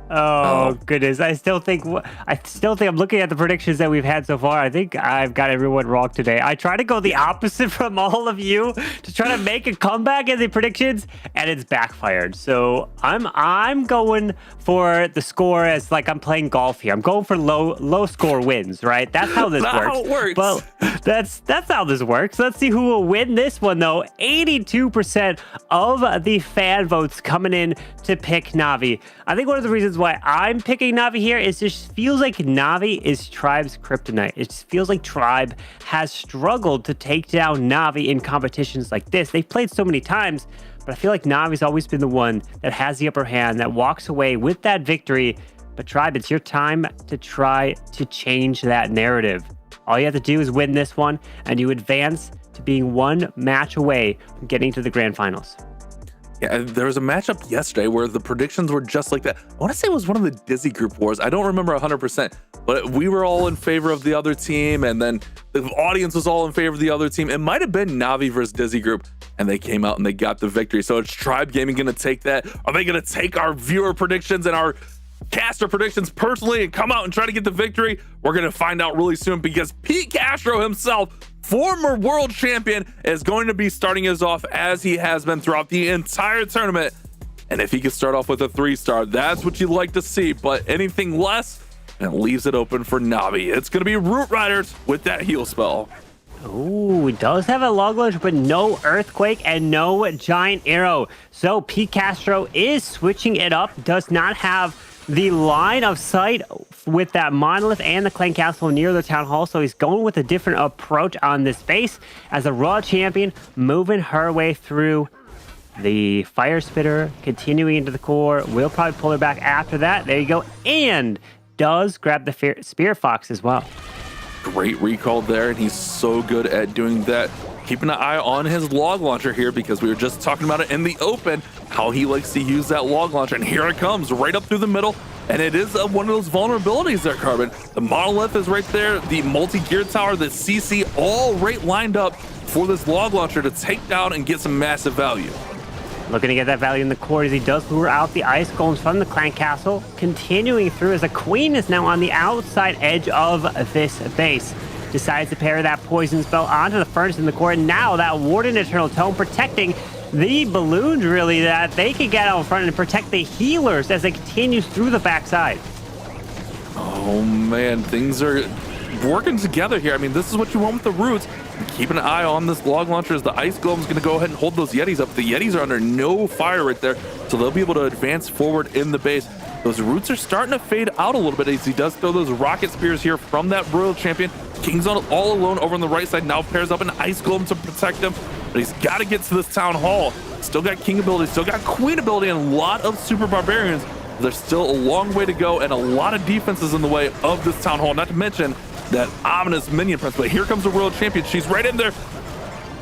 Oh goodness. I still think I'm looking at the predictions that we've had so far. I think I've got everyone wrong today. I try to go the opposite from all of you to try to make a comeback in the predictions, and it's backfired. So I'm going for the score as like I'm playing golf here. I'm going for low score wins, right? That's how this works. How it works. Well, that's how this works. Let's see who will win this one though. 82% of the fan votes coming in to pick Navi. I think one of the reasons why I'm picking Navi here is it just feels like Navi is Tribe's kryptonite. It just feels like Tribe has struggled to take down Navi in competitions like this. They've played so many times, but I feel like Navi's always been the one that has the upper hand, that walks away with that victory. But Tribe, it's your time to try to change that narrative. All you have to do is win this one, and you advance to being one match away from getting to the grand finals. Yeah, there was a matchup yesterday where the predictions were just like that. I want to say it was one of the Dizi group wars. I don't remember 100%, but we were all in favor of the other team, and then the audience was all in favor of the other team. It might have been Navi versus Dizi group, and they came out and they got the victory. So it's Tribe Gaming going to take that? Are they going to take our viewer predictions and our caster predictions personally and come out and try to get the victory? We're going to find out really soon because Pete Castro himself, former world champion, is going to be starting us off as he has been throughout the entire tournament. And if he can start off with a 3-star, that's what you like to see. But anything less, and it leaves it open for Navi. It's going to be Root Riders with that heal spell. Ooh, it does have a log launcher, but no Earthquake and no Giant Arrow. So Pete Castro is switching it up, does not have the line of sight with that monolith and the clan castle near the town hall. So he's going with a different approach on this base as a Raw champion, moving her way through the fire spitter, continuing into the core. We'll probably pull her back after that. There you go. And does grab the spear fox as well. Great recall there, and he's so good at doing that. Keeping an eye on his log launcher here because we were just talking about it in the open, how he likes to use that log launcher. And here it comes right up through the middle. And it is one of those vulnerabilities there, Carbon. The monolith is right there, the multi-gear tower, the CC, all right lined up for this log launcher to take down and get some massive value. Looking to get that value in the core as he does lure out the ice golems from the clan castle. Continuing through as the queen is now on the outside edge of this base. Decides to pair that poison spell onto the furnace in the core. And now that Warden Eternal Tome protecting the balloons, really, that they can get out in front and protect the healers as it continues through the backside. Oh man, things are working together here. I mean, this is what you want with the roots. Keeping an eye on this log launcher as the ice golem's going to go ahead and hold those Yetis up. The Yetis are under no fire right there, so they'll be able to advance forward in the base. Those roots are starting to fade out a little bit as he does throw those rocket spears here from that Royal Champion. King's on all alone over on the right side, now pairs up an ice golem to protect him, but he's got to get to this town hall. Still got king ability, still got queen ability, and a lot of super barbarians. There's still a long way to go and a lot of defenses in the way of this town hall, not to mention that ominous minion press. But here comes the World Champion. She's right in there.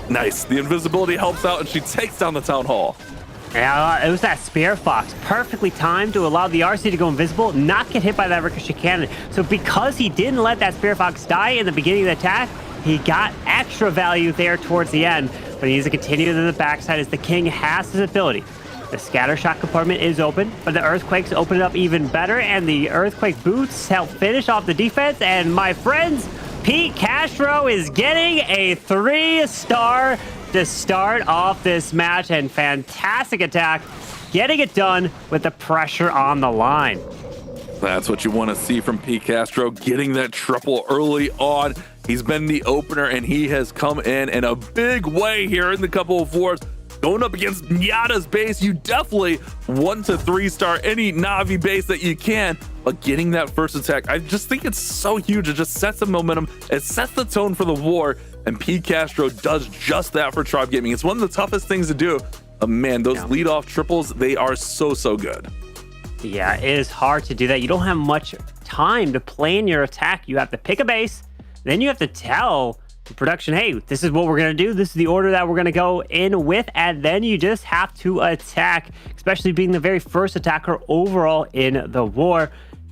Nice. The invisibility helps out and she takes down the town hall. Yeah, it was that Spear Fox. Perfectly timed to allow the RC to go invisible, not get hit by that ricochet cannon. So because he didn't let that Spear Fox die in the beginning of the attack, he got extra value there towards the end. But he needs to continue to the backside as the king has his ability. The scatter shot compartment is open, but the earthquakes open it up even better, and the earthquake boots help finish off the defense. And my friends, Pete Castro is getting a 3-star to start off this match, and fantastic attack, getting it done with the pressure on the line. That's what you want to see from Pete Castro, getting that triple early on. He's been the opener, and he has come in a big way here in the couple of wars. Going up against Nyada's base, you definitely want to 3-star any Navi base that you can, but getting that first attack, I just think it's so huge. It just sets the momentum, it sets the tone for the war, and Pete Castro does just that for Tribe Gaming. It's one of the toughest things to do. Man, those lead-off triples, they are so good. Yeah, it is hard to do that. You don't have much time to plan your attack. You have to pick a base, then you have to tell the production, hey, this is what we're going to do. This is the order that we're going to go in with, and then you just have to attack, especially being the very first attacker overall in the war.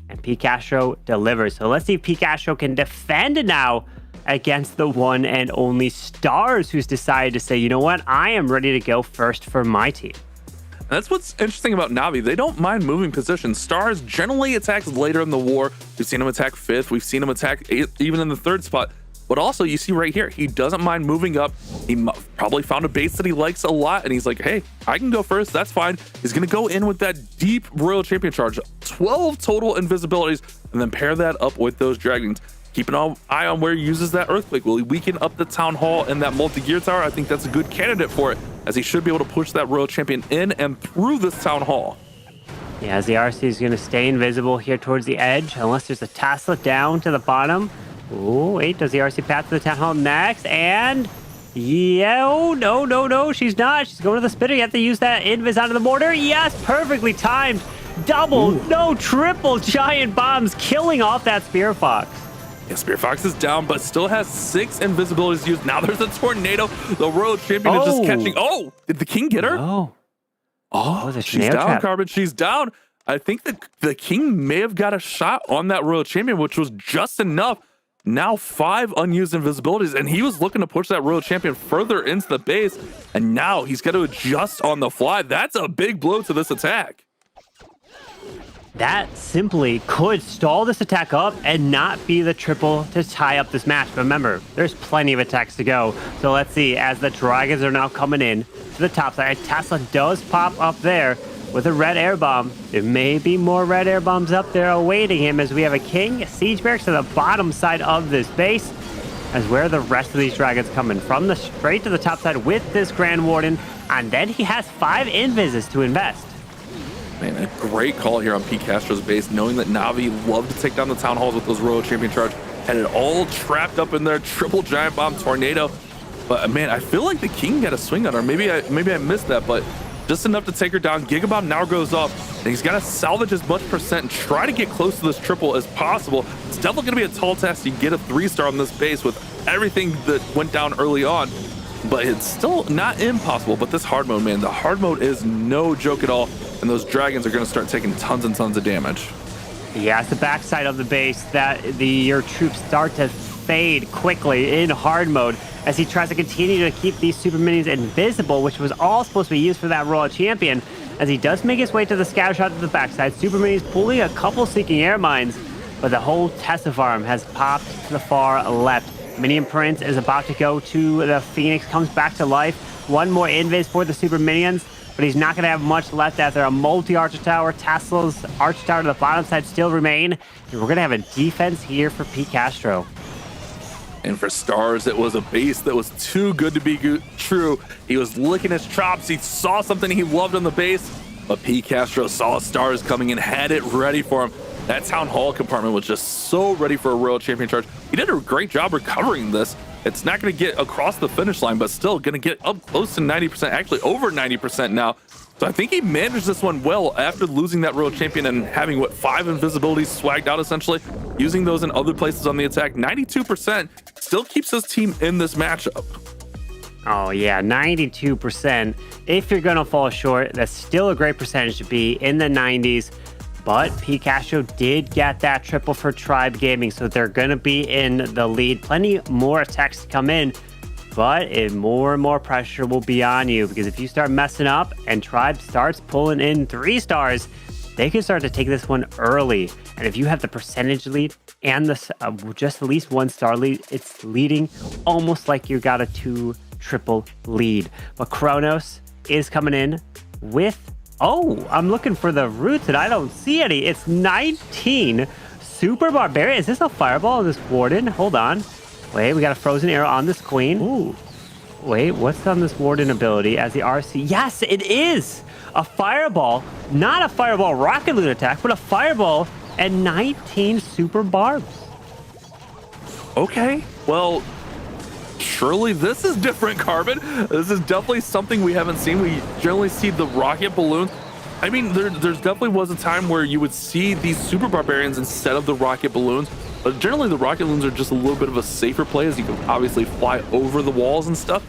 And Pete Castro delivers. So let's see if Pete Castro can defend now against the one and only Stars, who's decided to say, you know what, I am ready to go first for my team. And that's what's interesting about Navi. They don't mind moving positions. Stars generally attacks later in the war. We've seen him attack 5th. We've seen him attack even in the 3rd spot. But also, you see right here, he doesn't mind moving up. He probably found a base that he likes a lot, and he's like, hey, I can go first. That's fine. He's going to go in with that deep Royal Champion charge. 12 total invisibilities, and then pair that up with those dragons. Keep an eye on where he uses that earthquake. Will he weaken up the town hall and that multi-gear tower? I think that's a good candidate for it, as he should be able to push that Royal Champion in and through this town hall. Yeah, as the RC is going to stay invisible here towards the edge, unless there's a Tesla down to the bottom. Oh, wait, does the RC path to the town hall next? And yeah, oh, no, she's not. She's going to the spitter. You have to use that invis onto the mortar. Yes, perfectly timed. Double, no, triple giant bombs, killing off that Spear Fox. Yeah, Spear Fox is down, but still has 6 invisibilities used. Now there's a tornado. The Royal Champion is just catching. Oh, did the king get her? No. Oh, she's down, Carbon. She's down. I think the king may have got a shot on that Royal Champion, which was just enough. Now 5 unused invisibilities, and he was looking to push that Royal Champion further into the base, and now he's got to adjust on the fly. That's a big blow to this attack. That simply could stall this attack up and not be the triple to tie up this match. But remember, there's plenty of attacks to go. So let's see, as the dragons are now coming in to the top side, Tesla does pop up there with a red air bomb. There may be more red air bombs up there awaiting him, as we have a king siege barracks to the bottom side of this base, as where the rest of these dragons coming from, the straight to the top side with this Grand Warden, and then he has 5 invises to invest. Man, a great call here on Pete Castro's base, knowing that Navi love to take down the Town Halls with those Royal Champion charge. Had it all trapped up in there, triple giant bomb tornado. But man, I feel like the King got a swing on her. Maybe I missed that, but just enough to take her down. Gigabomb now goes up, and he's got to salvage as much percent and try to get close to this triple as possible. It's definitely going to be a tall task to get a 3-star on this base with everything that went down early on. But it's still not impossible. But this hard mode, man, the hard mode is no joke at all. And those dragons are going to start taking tons and tons of damage. Yeah, it's the backside of the base that your troops start to fade quickly in hard mode as he tries to continue to keep these super minions invisible, which was all supposed to be used for that Royal Champion. As he does make his way to the scatter shot to the backside, super minions pulling a couple seeking air mines, but the whole Tesla farm has popped to the far left. Minion Prince is about to go to the Phoenix, comes back to life. One more invis for the super minions, but he's not going to have much left after a multi-archer tower. Tesla's archer tower to the bottom side still remain, and we're going to have a defense here for Pete Castro. And for Stars, it was a base that was too good to be true. He was licking his chops. He saw something he loved on the base, but Pete Castro saw Stars coming and had it ready for him. That Town Hall compartment was just so ready for a Royal Champion charge. He did a great job recovering this. It's not going to get across the finish line, but still going to get up close to 90%, actually over 90% now. So I think he managed this one well after losing that Royal Champion and having, 5 invisibilities swagged out, essentially. Using those in other places on the attack. 92% still keeps his team in this matchup. Oh, yeah, 92%. If you're going to fall short, that's still a great percentage to be in the 90s. But Pete Castro did get that triple for Tribe Gaming, so they're going to be in the lead. Plenty more attacks to come in, but more and more pressure will be on you, because if you start messing up and Tribe starts pulling in 3 stars, they can start to take this one early. And if you have the percentage lead and the just at least 1-star lead, it's leading almost like you got a 2 triple lead. But Kronos is coming in with... Oh, I'm looking for the roots and I don't see any. It's 19 Super Barbarian. Is this a fireball? This Warden? Hold on. Wait, we got a frozen arrow on this queen. Ooh. Wait, what's on this Warden ability as the RC? Yes, it is a fireball. Not a fireball rocket loot attack, but a fireball and 19 super barbs. Okay, well, surely this is different, Carbon. This is definitely something we haven't seen. We generally see the rocket balloons. I mean, there's definitely was a time where you would see these Super Barbarians instead of the rocket balloons. But generally, the rocket balloons are just a little bit of a safer play, as you can obviously fly over the walls and stuff.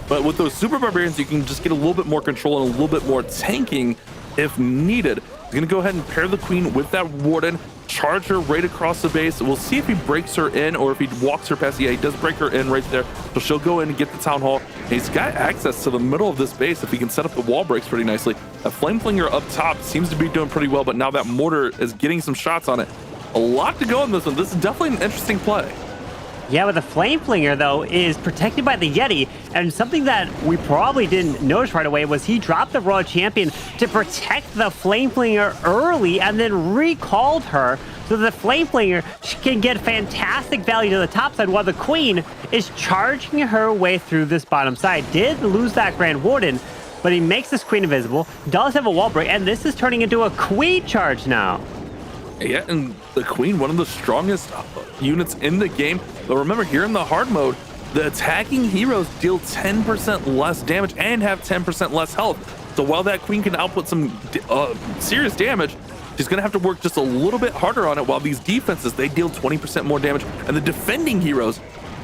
But with those Super Barbarians, you can just get a little bit more control and a little bit more tanking if needed. He's going to go ahead and pair the Queen with that Warden, charge her right across the base. We'll see if he breaks her in or if he walks her past. Yeah, he does break her in right there. So she'll go in and get the Town Hall. And he's got access to the middle of this base if he can set up the wall breaks pretty nicely. A Flame Flinger up top seems to be doing pretty well, but now that mortar is getting some shots on it. A lot to go on this one. This is definitely an interesting play. Yeah, but the Flame Flinger, though, is protected by the Yeti, and something that we probably didn't notice right away was he dropped the Royal Champion to protect the Flame Flinger early and then recalled her so the Flame Flinger can get fantastic value to the top side while the Queen is charging her way through this bottom side. Did lose that Grand Warden, but he makes this Queen invisible, does have a wall break, and this is turning into a Queen charge now. Yeah, and the Queen, one of the strongest units in the game. But remember, here in the hard mode, the attacking heroes deal 10% less damage and have 10% less health. So while that Queen can output some serious damage, she's going to have to work just a little bit harder on it, while these defenses, they deal 20% more damage. And the defending heroes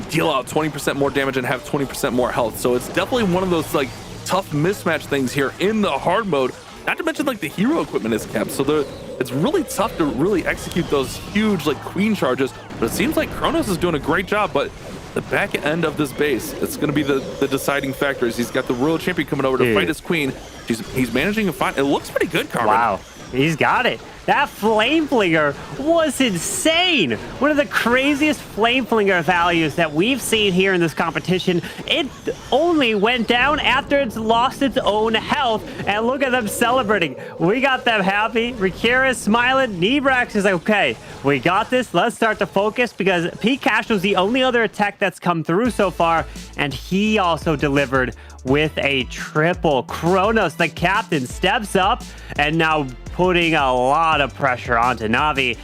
deal out 20% more damage and have 20% more health. So it's definitely one of those like tough mismatch things here in the hard mode. Not to mention, like, the hero equipment is kept, so it's really tough to really execute those huge, like, Queen charges. But it seems like Kronos is doing a great job, but the back end of this base, it's going to be the deciding factor. He's got the Royal Champion coming over to fight his Queen. He's managing to find... It looks pretty good, Carmen. Wow, he's got it. That Flame Flinger was insane. One of the craziest Flame Flinger values that we've seen here in this competition. It only went down after it's lost its own health. And look at them celebrating. We got them happy. Rikira is smiling. Nebrax is like, okay, we got this. Let's start to focus, because Pete Castro's the only other attack that's come through so far. And he also delivered with a triple. Kronos, the captain, steps up and now putting a lot of pressure onto Navi.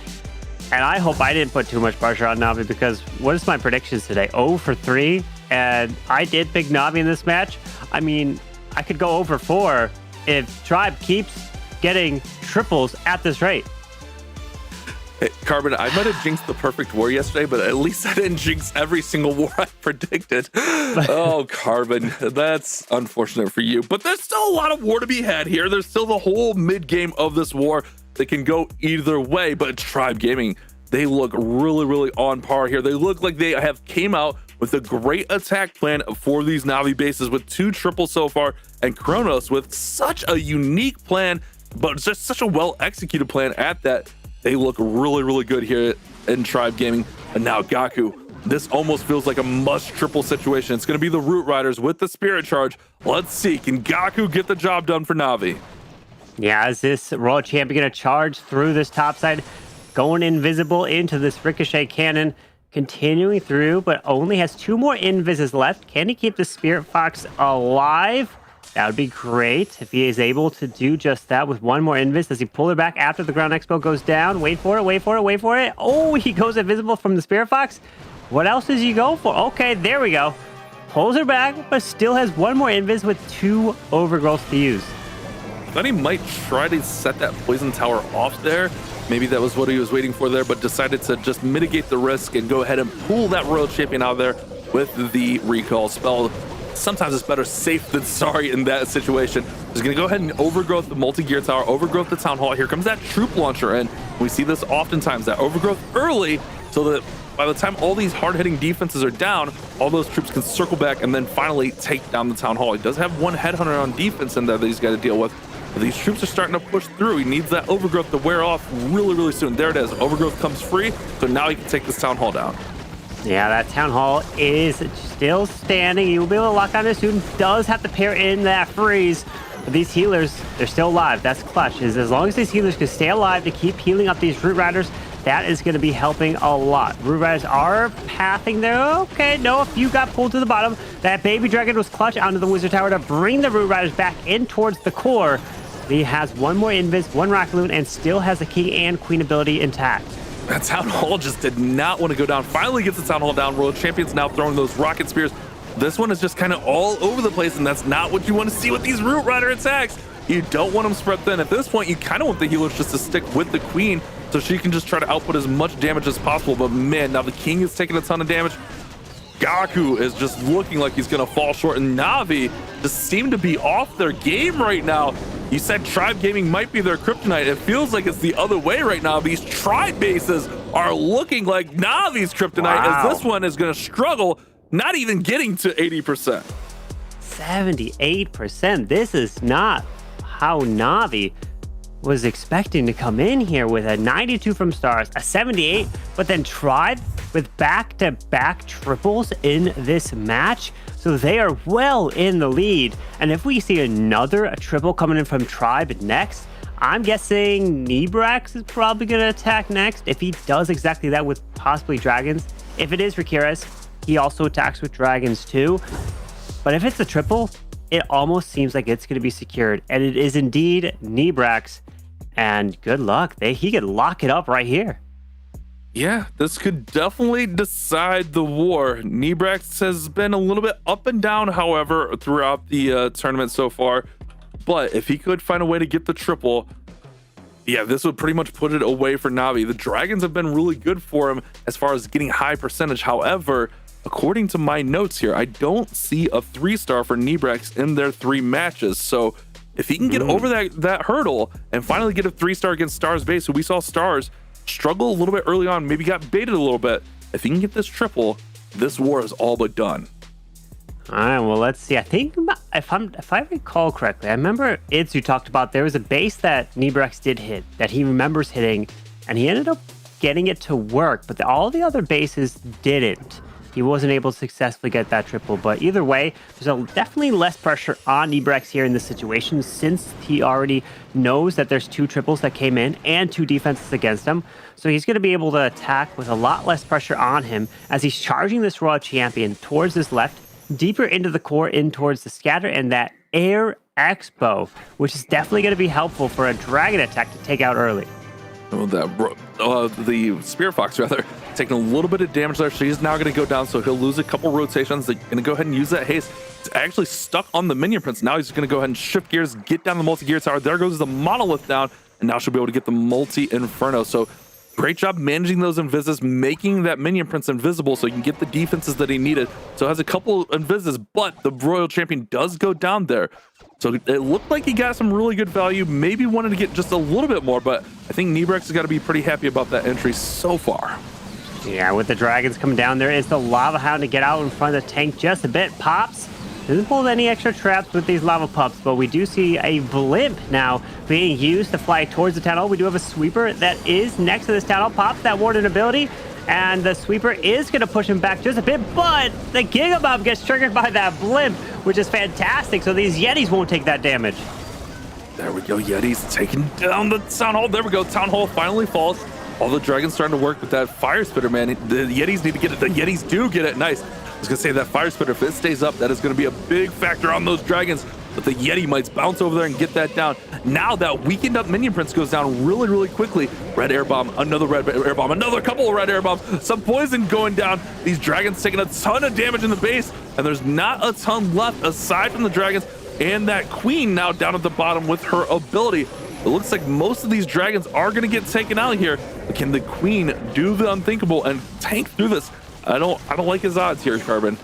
And I hope I didn't put too much pressure on Navi, because what is my predictions today? 0 for 3. And I did pick Navi in this match. I mean, I could go 0 for 4 if Tribe keeps getting triples at this rate. Hey, Carbon, I might have jinxed the perfect war yesterday, but at least I didn't jinx every single war I predicted. Oh, Carbon, that's unfortunate for you. But there's still a lot of war to be had here. There's still the whole mid-game of this war that can go either way. But Tribe Gaming, they look really, really on par here. They look like they have came out with a great attack plan for these Navi bases with 2 triples so far, and Kronos with such a unique plan, but just such a well-executed plan at that. They look really, really good here in Tribe Gaming. And now Gaku, this almost feels like a must triple situation. It's going to be the Root Riders with the Spirit Charge. Let's see, can Gaku get the job done for Navi? Yeah, is this Royal Champion going to charge through this top side, going invisible into this Ricochet Cannon, continuing through, but only has 2 more invises left. Can he keep the Spirit Fox alive? That would be great if he is able to do just that with 1 more invis. Does he pull it back after the Ground Expo goes down? Wait for it, wait for it, wait for it. Oh, he goes invisible from the Spirit Fox. What else does he go for? Okay, there we go. Pulls her back, but still has 1 more invis with 2 overgrowths to use. I thought he might try to set that Poison Tower off there. Maybe that was what he was waiting for there, but decided to just mitigate the risk and go ahead and pull that Royal Champion out of there with the recall spell. Sometimes it's better safe than sorry in that situation. He's going to go ahead and overgrowth the multi-gear tower, overgrowth the town hall. Here comes that troop launcher in. We see this oftentimes, that overgrowth early, so that by the time all these hard-hitting defenses are down, all those troops can circle back and then finally take down the town hall. He does have 1 headhunter on defense in there that he's got to deal with. But these troops are starting to push through. He needs that overgrowth to wear off really, really soon. There it is. Overgrowth comes free, so now he can take this town hall down. Yeah, that Town Hall is still standing. He will be able to lock on this soon. Does have to pair in that freeze. But these healers, they're still alive. That's clutch. Is as long as these healers can stay alive to keep healing up these Root Riders, that is going to be helping a lot. Root Riders are pathing there. Okay, no, a few got pulled to the bottom. That Baby Dragon was clutch onto the Wizard Tower to bring the Root Riders back in towards the core. He has 1 more invis, 1 Rocket Loon, and still has the King and Queen ability intact. That Town Hall just did not want to go down. Finally gets the Town Hall down. Royal Champion's now throwing those rocket spears. This one is just kind of all over the place, and that's not what you want to see with these Root Rider attacks. You don't want them spread thin. At this point, you kind of want the healers just to stick with the Queen so she can just try to output as much damage as possible. But man, now the King is taking a ton of damage. Gaku is just looking like he's going to fall short, and Navi just seem to be off their game right now. You said Tribe Gaming might be their kryptonite. It feels like it's the other way right now. These Tribe bases are looking like Navi's kryptonite, as this one is going to struggle, not even getting to 80%. 78%. This is not how Navi was expecting to come in here with a 92 from Stars, a 78, but then Tribe with back-to-back triples in this match. So they are well in the lead. And if we see another triple coming in from Tribe next, I'm guessing Nebrax is probably going to attack next. If he does exactly that with possibly Dragons. If it is Rikiras, he also attacks with Dragons too. But if it's a triple, it almost seems like it's going to be secured. And it is indeed Nebrax. And good luck. He could lock it up right here. Yeah, this could definitely decide the war. Nebrax has been a little bit up and down, however, throughout the tournament so far. But if he could find a way to get the triple, yeah, this would pretty much put it away for Navi. The Dragons have been really good for him as far as getting high percentage. However, according to my notes here, I don't see a 3-star for Nebrax in their 3 matches. So if he can get over that hurdle and finally get a 3-star against Stars base, who we saw Stars struggle a little bit early on, maybe got baited a little bit. If he can get this triple, this war is all but done. All right, well, let's see. I think if I recall correctly, I remember Idzu talked about there was a base that Nebrax did hit that he remembers hitting, and he ended up getting it to work, but all the other bases didn't. He wasn't able to successfully get that triple, but either way, there's definitely less pressure on Nebrax here in this situation since he already knows that there's 2 triples that came in and 2 defenses against him. So he's going to be able to attack with a lot less pressure on him as he's charging this Royal Champion towards his left, deeper into the core, in towards the scatter and that Air Expo, which is definitely going to be helpful for a dragon attack to take out early. Oh, the Spirit Fox, rather, taking a little bit of damage there. She's now going to go down, so he'll lose a couple rotations. They're going to go ahead and use that haste. It's actually stuck on the Minion Prince. Now he's going to go ahead and shift gears, get down the multi-gear tower. There goes the Monolith down, and now she'll be able to get the multi-Inferno. So great job managing those Invises, making that Minion Prince invisible so he can get the defenses that he needed. So it has a couple Invises, but the Royal Champion does go down there. So it looked like he got some really good value, maybe wanted to get just a little bit more, but I think Nebrex has got to be pretty happy about that entry so far. Yeah, with the dragons coming down, there is the Lava Hound to get out in front of the tank just a bit. Pops doesn't pull any extra traps with these lava pups, but we do see a blimp now being used to fly towards the town hall. We do have a sweeper that is next to this town hall. Pops that warden ability, and the sweeper is going to push him back just a bit, but the Gigabomb gets triggered by that blimp, which is fantastic, so these Yetis won't take that damage. There we go, Yetis taking down the town hall. There we go, town hall finally falls. All the dragons starting to work with that fire spitter, man. The Yetis need to get it. The Yetis do get it. Nice. I was gonna say that fire spitter, if it stays up, that is gonna be a big factor on those dragons. But the Yeti might bounce over there and get that down. Now that weakened up Minion Prince goes down really, really quickly. Red air bomb, another red air bomb, another couple of red air bombs, some poison going down. These dragons taking a ton of damage in the base, and there's not a ton left aside from the dragons and that queen now down at the bottom with her ability. It looks like most of these dragons are going to get taken out here. But can the queen do the unthinkable and tank through this? I don't like his odds here, Carbon.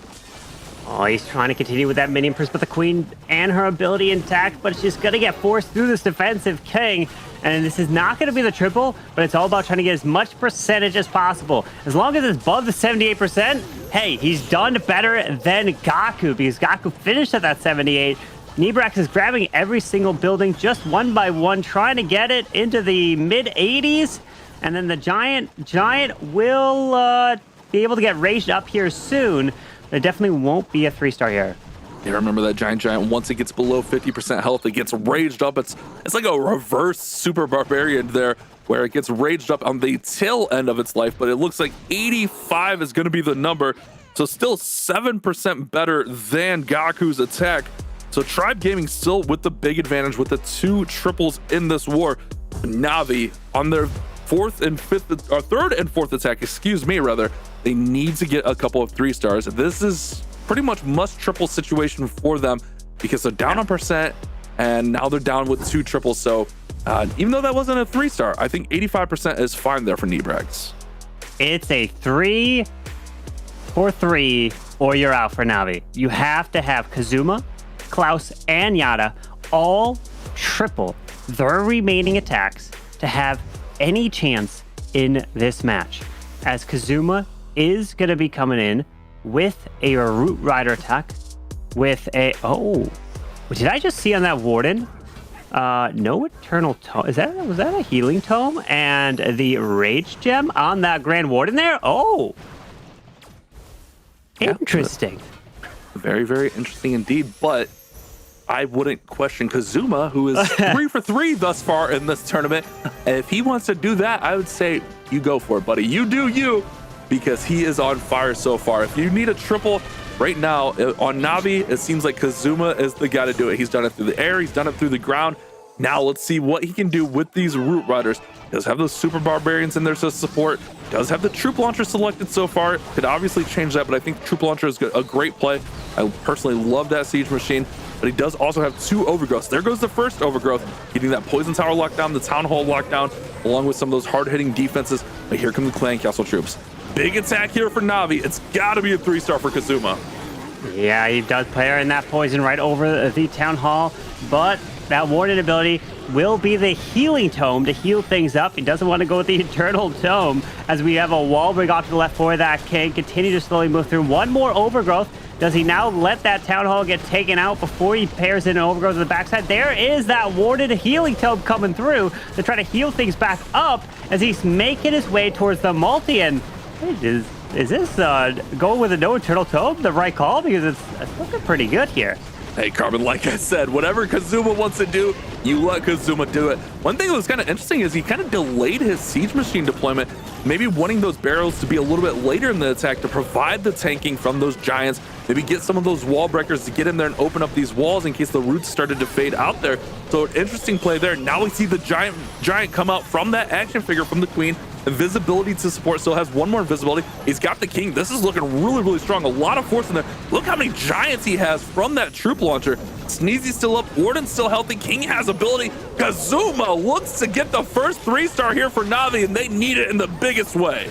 Oh, he's trying to continue with that Minion Prince, but the queen and her ability intact, but she's going to get forced through this defensive king. And this is not going to be the triple, but it's all about trying to get as much percentage as possible. As long as it's above the 78%, hey, he's done better than Gaku, because Gaku finished at that 78. Nebrax is grabbing every single building just one by one, trying to get it into the mid-80s. And then the giant will be able to get raised up here soon. There definitely won't be a 3-star here. Yeah, remember that giant. Once it gets below 50% health, it gets raged up. It's like a reverse Super Barbarian there, where it gets raged up on the tail end of its life. But it looks like 85 is going to be the number. So still 7% better than Gaku's attack. So Tribe Gaming still with the big advantage with the 2 triples in this war. Navi on their third and fourth attack, they need to get a couple of 3-stars. This is pretty much must triple situation for them because they're down on percent and now they're down with 2 triples. So even though that wasn't a 3-star, I think 85% is fine there for Nebrax. It's a 3 or 3 or you're out for Navi. You have to have Kazuma, Klaus, and Yada all triple their remaining attacks to have any chance in this match, as Kazuma is going to be coming in with a Root Rider attack with a did I just see on that warden no eternal tome? Was that a healing tome and the rage gem on that grand warden there? Interesting. Very, very interesting indeed, but I wouldn't question Kazuma, who is 3 for 3 thus far in this tournament. And if he wants to do that, I would say you go for it, buddy. You do you, because he is on fire so far. If you need a triple right now on Navi, it seems like Kazuma is the guy to do it. He's done it through the air. He's done it through the ground. Now let's see what he can do with these Root Riders. He does have those Super Barbarians in there to support. Does have the Troop Launcher selected so far. Could obviously change that, but I think Troop Launcher is a great play. I personally love that Siege Machine, but he does also have 2 Overgrowths. There goes the first Overgrowth, getting that Poison Tower lockdown, the Town Hall lockdown, along with some of those hard-hitting defenses. But here come the Clan Castle troops. Big attack here for Navi. It's got to be a 3-star for Kazuma. Yeah, he does play in that poison right over the Town Hall, but that Warden ability will be the healing tome to heal things up. He doesn't want to go with the Eternal Tome, as we have a wall break off to the left for that king. Continue to slowly move through. One more Overgrowth. Does he now let that Town Hall get taken out before he pairs in an Overgrowth to the backside? There is that Warded healing tome coming through to try to heal things back up as he's making his way towards the multi. And is this going with a no Eternal Tome the right call? Because it's looking pretty good here. Hey, Carbon, like I said, whatever Kazuma wants to do, you let Kazuma do it. One thing that was kind of interesting is he kind of delayed his siege machine deployment, maybe wanting those barrels to be a little bit later in the attack to provide the tanking from those giants, maybe get some of those wall breakers to get in there and open up these walls in case the roots started to fade out there. So an interesting play there. Now we see the giant come out from that action figure from the queen. Invisibility to support, still has one more invisibility. He's got the king. This is looking really, really strong. A lot of force in there. Look how many giants he has from that troop launcher. Sneezy's still up. Warden's still healthy. King has ability. Kazuma looks to get the first 3-star here for Navi, and they need it in the biggest way.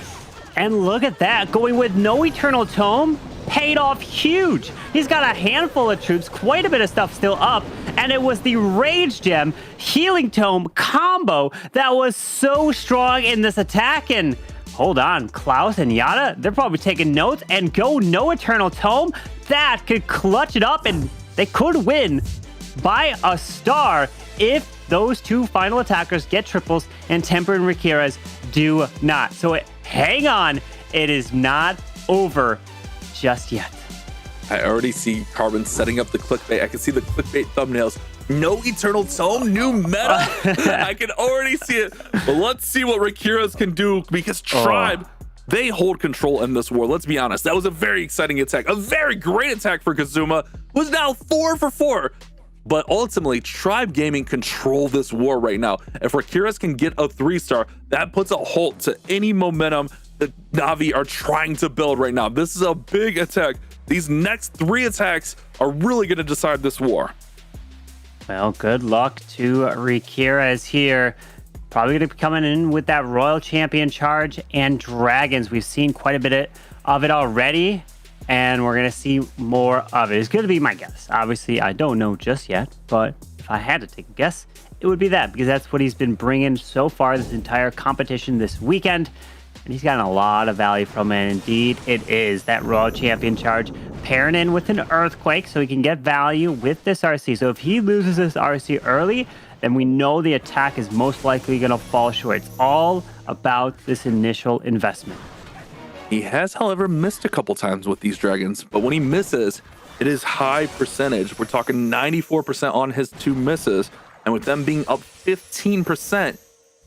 And look at that, going with no Eternal Tome, paid off huge. He's got a handful of troops, quite a bit of stuff still up, and it was the Rage Gem Healing Tome combo that was so strong in this attack. And hold on, Klaus and Yada, they're probably taking notes, and go no Eternal Tome. That could clutch it up, and they could win by a star if those two final attackers get triples and Temper and Rikiras do not. So hang on, it is not over just yet. I already see Carbon setting up the clickbait. I can see the clickbait thumbnails. No Eternal Tome, new meta. I can already see it. But let's see what Rikiras can do, because Tribe, they hold control in this war. Let's be honest. That was a very exciting attack. A very great attack for Kazuma. Was now 4 for 4. But ultimately, Tribe Gaming control this war right now. If Rikiras can get a 3-star, that puts a halt to any momentum that Navi are trying to build right now. This is a big attack. These next 3 attacks are really going to decide this war. Well, good luck to Rikiras here. Probably going to be coming in with that Royal Champion charge and Dragons. We've seen quite a bit of it already, and we're going to see more of it. It's going to be my guess. Obviously, I don't know just yet, but if I had to take a guess, it would be that, because that's what he's been bringing so far this entire competition this weekend. And he's gotten a lot of value from it. Indeed, it is that Royal Champion charge pairing in with an Earthquake so he can get value with this RC. So if he loses this RC early, then we know the attack is most likely going to fall short. It's all about this initial investment. He has, however, missed a couple times with these dragons, but when he misses, it is high percentage. We're talking 94% on his 2 misses, and with them being up 15%,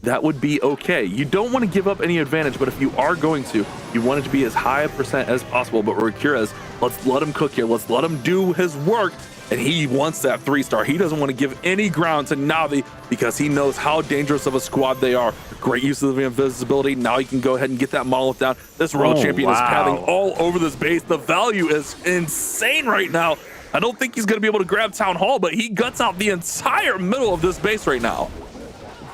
that would be okay. You don't want to give up any advantage, but if you are going to, you want it to be as high a percent as possible. But Rikiras, let's let him cook here. Let's let him do his work. And he wants that 3-star. He doesn't want to give any ground to Navi because he knows how dangerous of a squad they are. Great use of the invisibility. Now he can go ahead and get that monolith down. This Royal Champion is pathing all over this base. The value is insane right now. I don't think he's going to be able to grab Town Hall, but he guts out the entire middle of this base right now.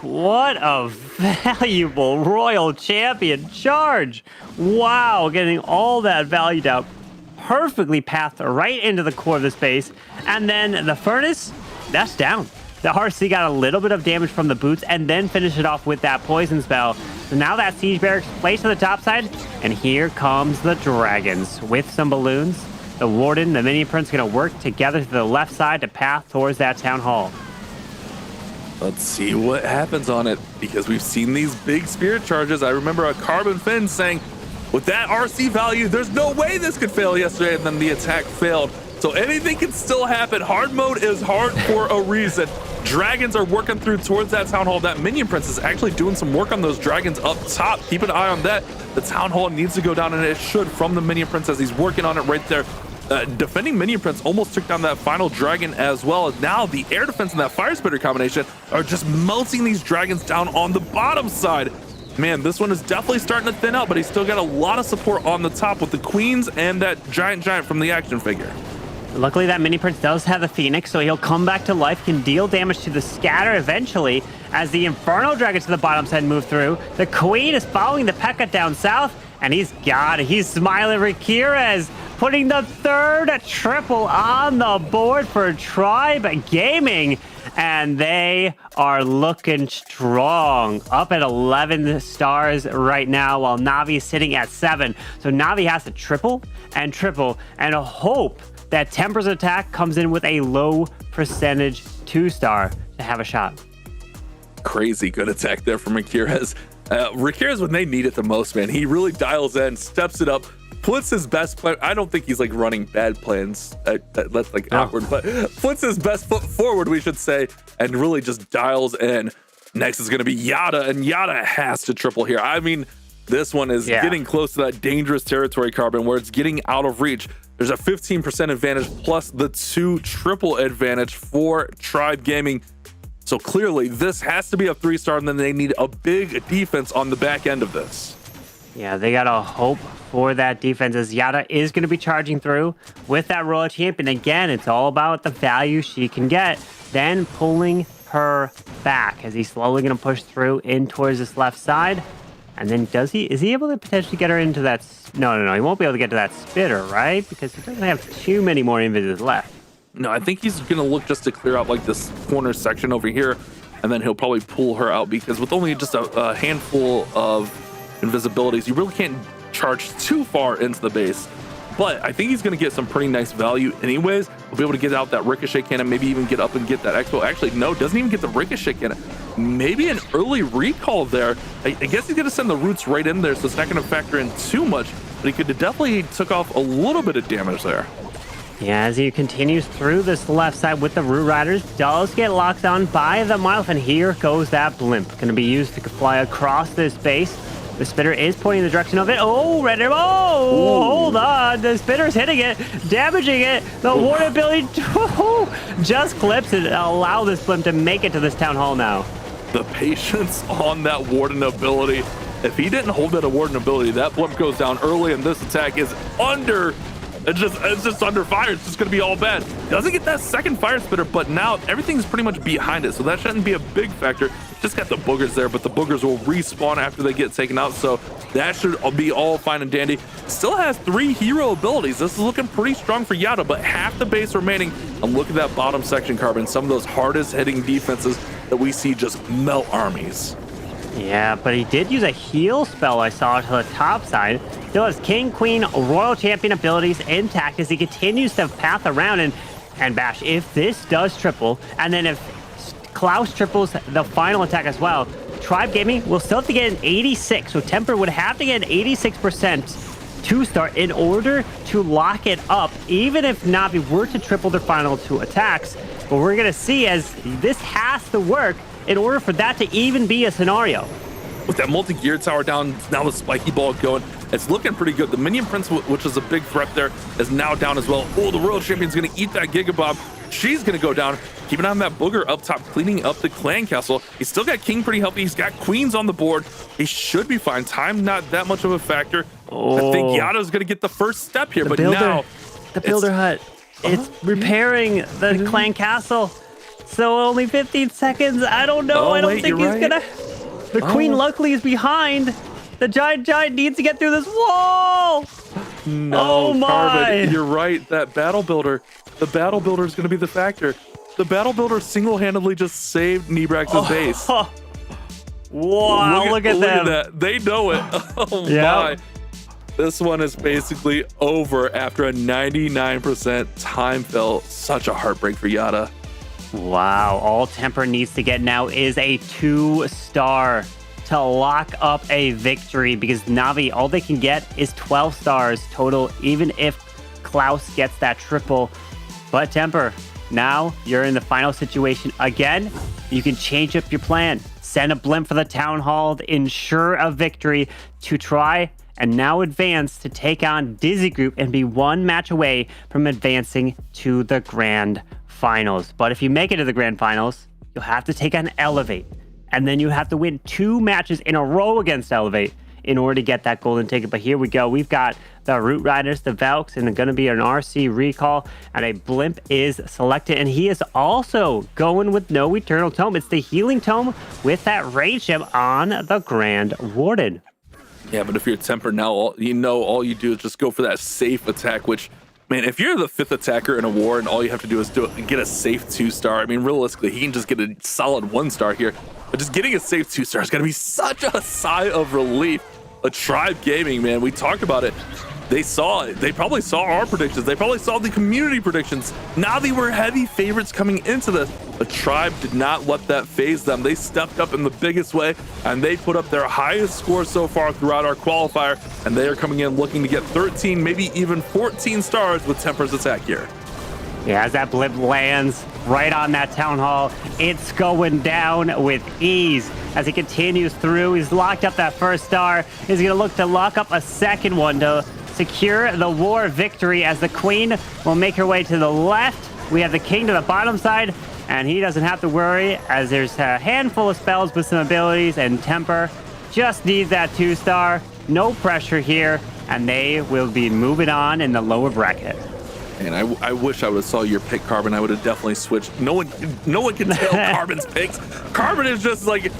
What a valuable Royal Champion charge. Wow, getting all that value down. Perfectly pathed right into the core of the space. And then the furnace, that's down. The RC got a little bit of damage from the boots and then finished it off with that poison spell. So now that siege barracks placed to the top side, and here comes the dragons with some balloons. The warden, the mini prince, gonna work together to the left side to path towards that town hall. Let's see what happens on it, because we've seen these big spirit charges. I remember a Carbon Fend saying, with that RC value, there's no way this could fail yesterday, and then the attack failed. So anything can still happen. Hard mode is hard for a reason. Dragons are working through towards that town hall. That minion prince is actually doing some work on those dragons up top. Keep an eye on that. The town hall needs to go down, and it should, from the minion prince as he's working on it right there. Defending minion prince almost took down that final dragon as well. As now the air defense and that fire spitter combination are just melting these dragons down on the bottom side. Man, this one is definitely starting to thin out, but he's still got a lot of support on the top with the queens and that giant from the action figure. Luckily, that mini prince does have the phoenix, so he'll come back to life, can deal damage to the scatter eventually as the infernal dragon to the bottom side move through. The queen is following the P.E.K.K.A down south, and he's got it. He's smiling. Rikiras putting the 3rd triple on the board for Tribe Gaming, and they are looking strong, up at 11 stars right now, while Navi is sitting at 7. So Navi has to triple and hope that Temper's attack comes in with a low percentage 2-star to have a shot. Crazy good attack there from Rikiras. Rikiras, when they need it the most, man, he really dials in, steps it up, Flitz's best plan, I don't think he's like running bad plans. That's like awkward, but Flitz's best foot forward, we should say, and really just dials in. Next is going to be Yada, and Yada has to triple here. I mean, this one is getting close to that dangerous territory, Carbon, where it's getting out of reach. There's a 15% advantage plus the 2 triple advantage for Tribe Gaming. So clearly this has to be a 3-star, and then they need a big defense on the back end of this. Yeah, they gotta hope for that defense as Yada is gonna be charging through with that Royal Champion. Again, it's all about the value she can get, then pulling her back as he's slowly gonna push through in towards this left side. And then is he able to potentially get her into that? No, he won't be able to get to that spitter, right? Because he doesn't have too many more invis left. No, I think he's gonna look just to clear out like this corner section over here, and then he'll probably pull her out, because with only just a handful of invisibilities, you really can't charge too far into the base. But I think he's going to get some pretty nice value anyways. We'll be able to get out that ricochet cannon, maybe even get up and get that expo. Actually, no, doesn't even get the ricochet cannon. Maybe an early recall there. I guess he's going to send the roots right in there, so it's not going to factor in too much, but he could have definitely took off a little bit of damage there. Yeah, as he continues through this left side with the Root Riders, does get locked on by the Mylef, and here goes that blimp. Going to be used to fly across this base. The spitter is pointing in the direction of it. Oh, red. Oh, hold on. The spitter's hitting it, damaging it. The ward ability just clips it. Allow this blimp to make it to this town hall now. The patience on that warden ability. If he didn't hold that warden ability, that blimp goes down early, and this attack is under. It's just under fire. It's just going to be all bad. Doesn't get that second fire spitter, but now everything's pretty much behind it, so that shouldn't be a big factor. Just got the boogers there, but the boogers will respawn after they get taken out, so that should be all fine and dandy. Still has 3 hero abilities. This is looking pretty strong for Yada, but half the base remaining. And look at that bottom section, Carbon. Some of those hardest hitting defenses that we see just melt armies. Yeah, but he did use a heal spell I saw to the top side. Still has King, Queen, Royal Champion abilities intact as he continues to path around and bash. If this does triple, and then if Klaus triples the final attack as well, Tribe Gaming will still have to get an 86, so Temper would have to get an 86% 2-star in order to lock it up, even if Navi were to triple their final 2 attacks. But we're going to see as this has to work in order for that to even be a scenario. With that multi-gear tower down, now the spiky ball going, it's looking pretty good. The Minion Prince, which is a big threat there, is now down as well. Oh, the Royal Champion's going to eat that Gigabob. She's going to go down. Keep an eye on that booger up top, cleaning up the clan castle. He's still got King pretty healthy. He's got Queens on the board. He should be fine. Time not that much of a factor. I think Yada's going to get the first step here, but now... The builder hut. It's repairing the clan castle. So only 15 seconds. I don't know. I don't think he's gonna. The queen luckily is behind. The giant needs to get through this wall. No, oh my! Carbon, you're right. That battle builder. The battle builder is going to be the factor. The battle builder single-handedly just saved Nebrax's base. Wow! Look at that. They know it. Oh my! This one is basically over after a 99% time fill. Such a heartbreak for Yada. Wow, all Temper needs to get now is a 2-star to lock up a victory, because Navi, all they can get is 12 stars total, even if Klaus gets that triple. But Temper, now you're in the final situation again. You can change up your plan. Send a blimp for the town hall to ensure a victory to try and now advance to take on Dizi Group and be 1 match away from advancing to the grand finals. But if you make it to the grand finals, you'll have to take on Elevate, and then you have to win 2 matches in a row against Elevate in order to get that golden ticket. But here we go. We've got the Root Riders, the Valks, and it's going to be an RC recall, and a blimp is selected, and he is also going with no Eternal Tome. It's the Healing Tome with that Rage Gem on the Grand Warden. Yeah, but if you're Temper now, all you do is just go for that safe attack, which, man, if you're the 5th attacker in a war and all you have to do is get a safe 2-star, I mean, realistically, he can just get a solid 1-star here. But just getting a safe 2-star is going to be such a sigh of relief. A Tribe Gaming, man, we talked about it. they saw it. They probably saw our predictions. They probably saw the community predictions. Navi were heavy favorites coming into this. The Tribe did not let that phase them. They stepped up in the biggest way, and they put up their highest score so far throughout our qualifier, and they are coming in looking to get 13, maybe even 14 stars with Temper's attack here. Yeah, as that blip lands right on that town hall, it's going down with ease. As he continues through, he's locked up that first star. He's going to look to lock up a second one to secure the war victory, as the queen will make her way to the left. We have the king to the bottom side, and he doesn't have to worry, as there's a handful of spells with some abilities, and Temper just needs that 2-star. No pressure here, and they will be moving on in the lower bracket. And I wish I would have saw your pick, Carbon. I would have definitely switched. No one can tell Carbon's picks. Carbon is just like,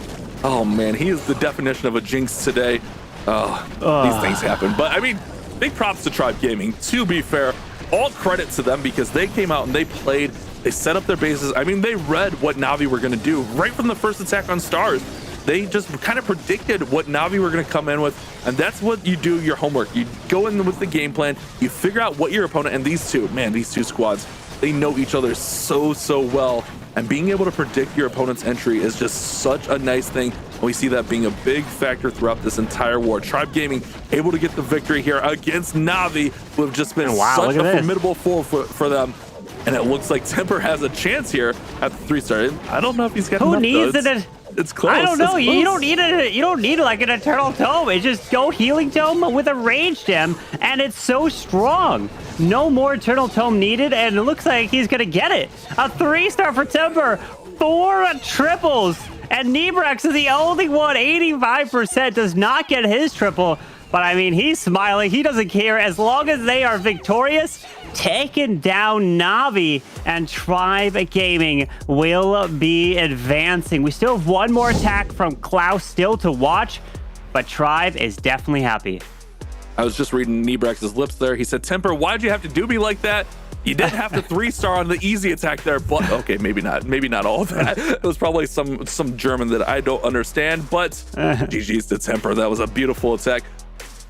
oh man, he is the definition of a jinx today. These things happen. But I mean, big props to Tribe Gaming. To be fair, all credit to them, because they came out and they played. They set up their bases. I mean, they read what Navi were going to do right from the first attack on stars. They just kind of predicted what Navi were going to come in with, and that's what you do your homework. You go in with the game plan, you figure out what your opponent, and these two squads, they know each other so well, and being able to predict your opponent's entry is just such a nice thing. And we see that being a big factor throughout this entire war. Tribe Gaming able to get the victory here against Navi, who have just been such a formidable foe for them. And it looks like Temper has a chance here at the 3-star. I don't know if he's got enough. Who needs it? It's close. I don't know. You don't need it. You don't need like an Eternal Tome. It's just go Healing Tome with a Rage Gem, and it's so strong. No more Eternal Tome needed, and it looks like he's gonna get it. A 3-star for Temper, 4 triples, and Nebrex is the only one. 85% does not get his triple, but I mean, he's smiling. He doesn't care as long as they are victorious. Taking down Navi, and Tribe Gaming will be advancing. We still have one more attack from Klaus still to watch, but Tribe is definitely happy. I was just reading Nebrex's lips there. He said, Temper, why'd you have to do me like that? You didn't have to 3-star on the easy attack there, but okay, maybe not all of that. It was probably some German that I don't understand, but GG's to Temper. That was a beautiful attack.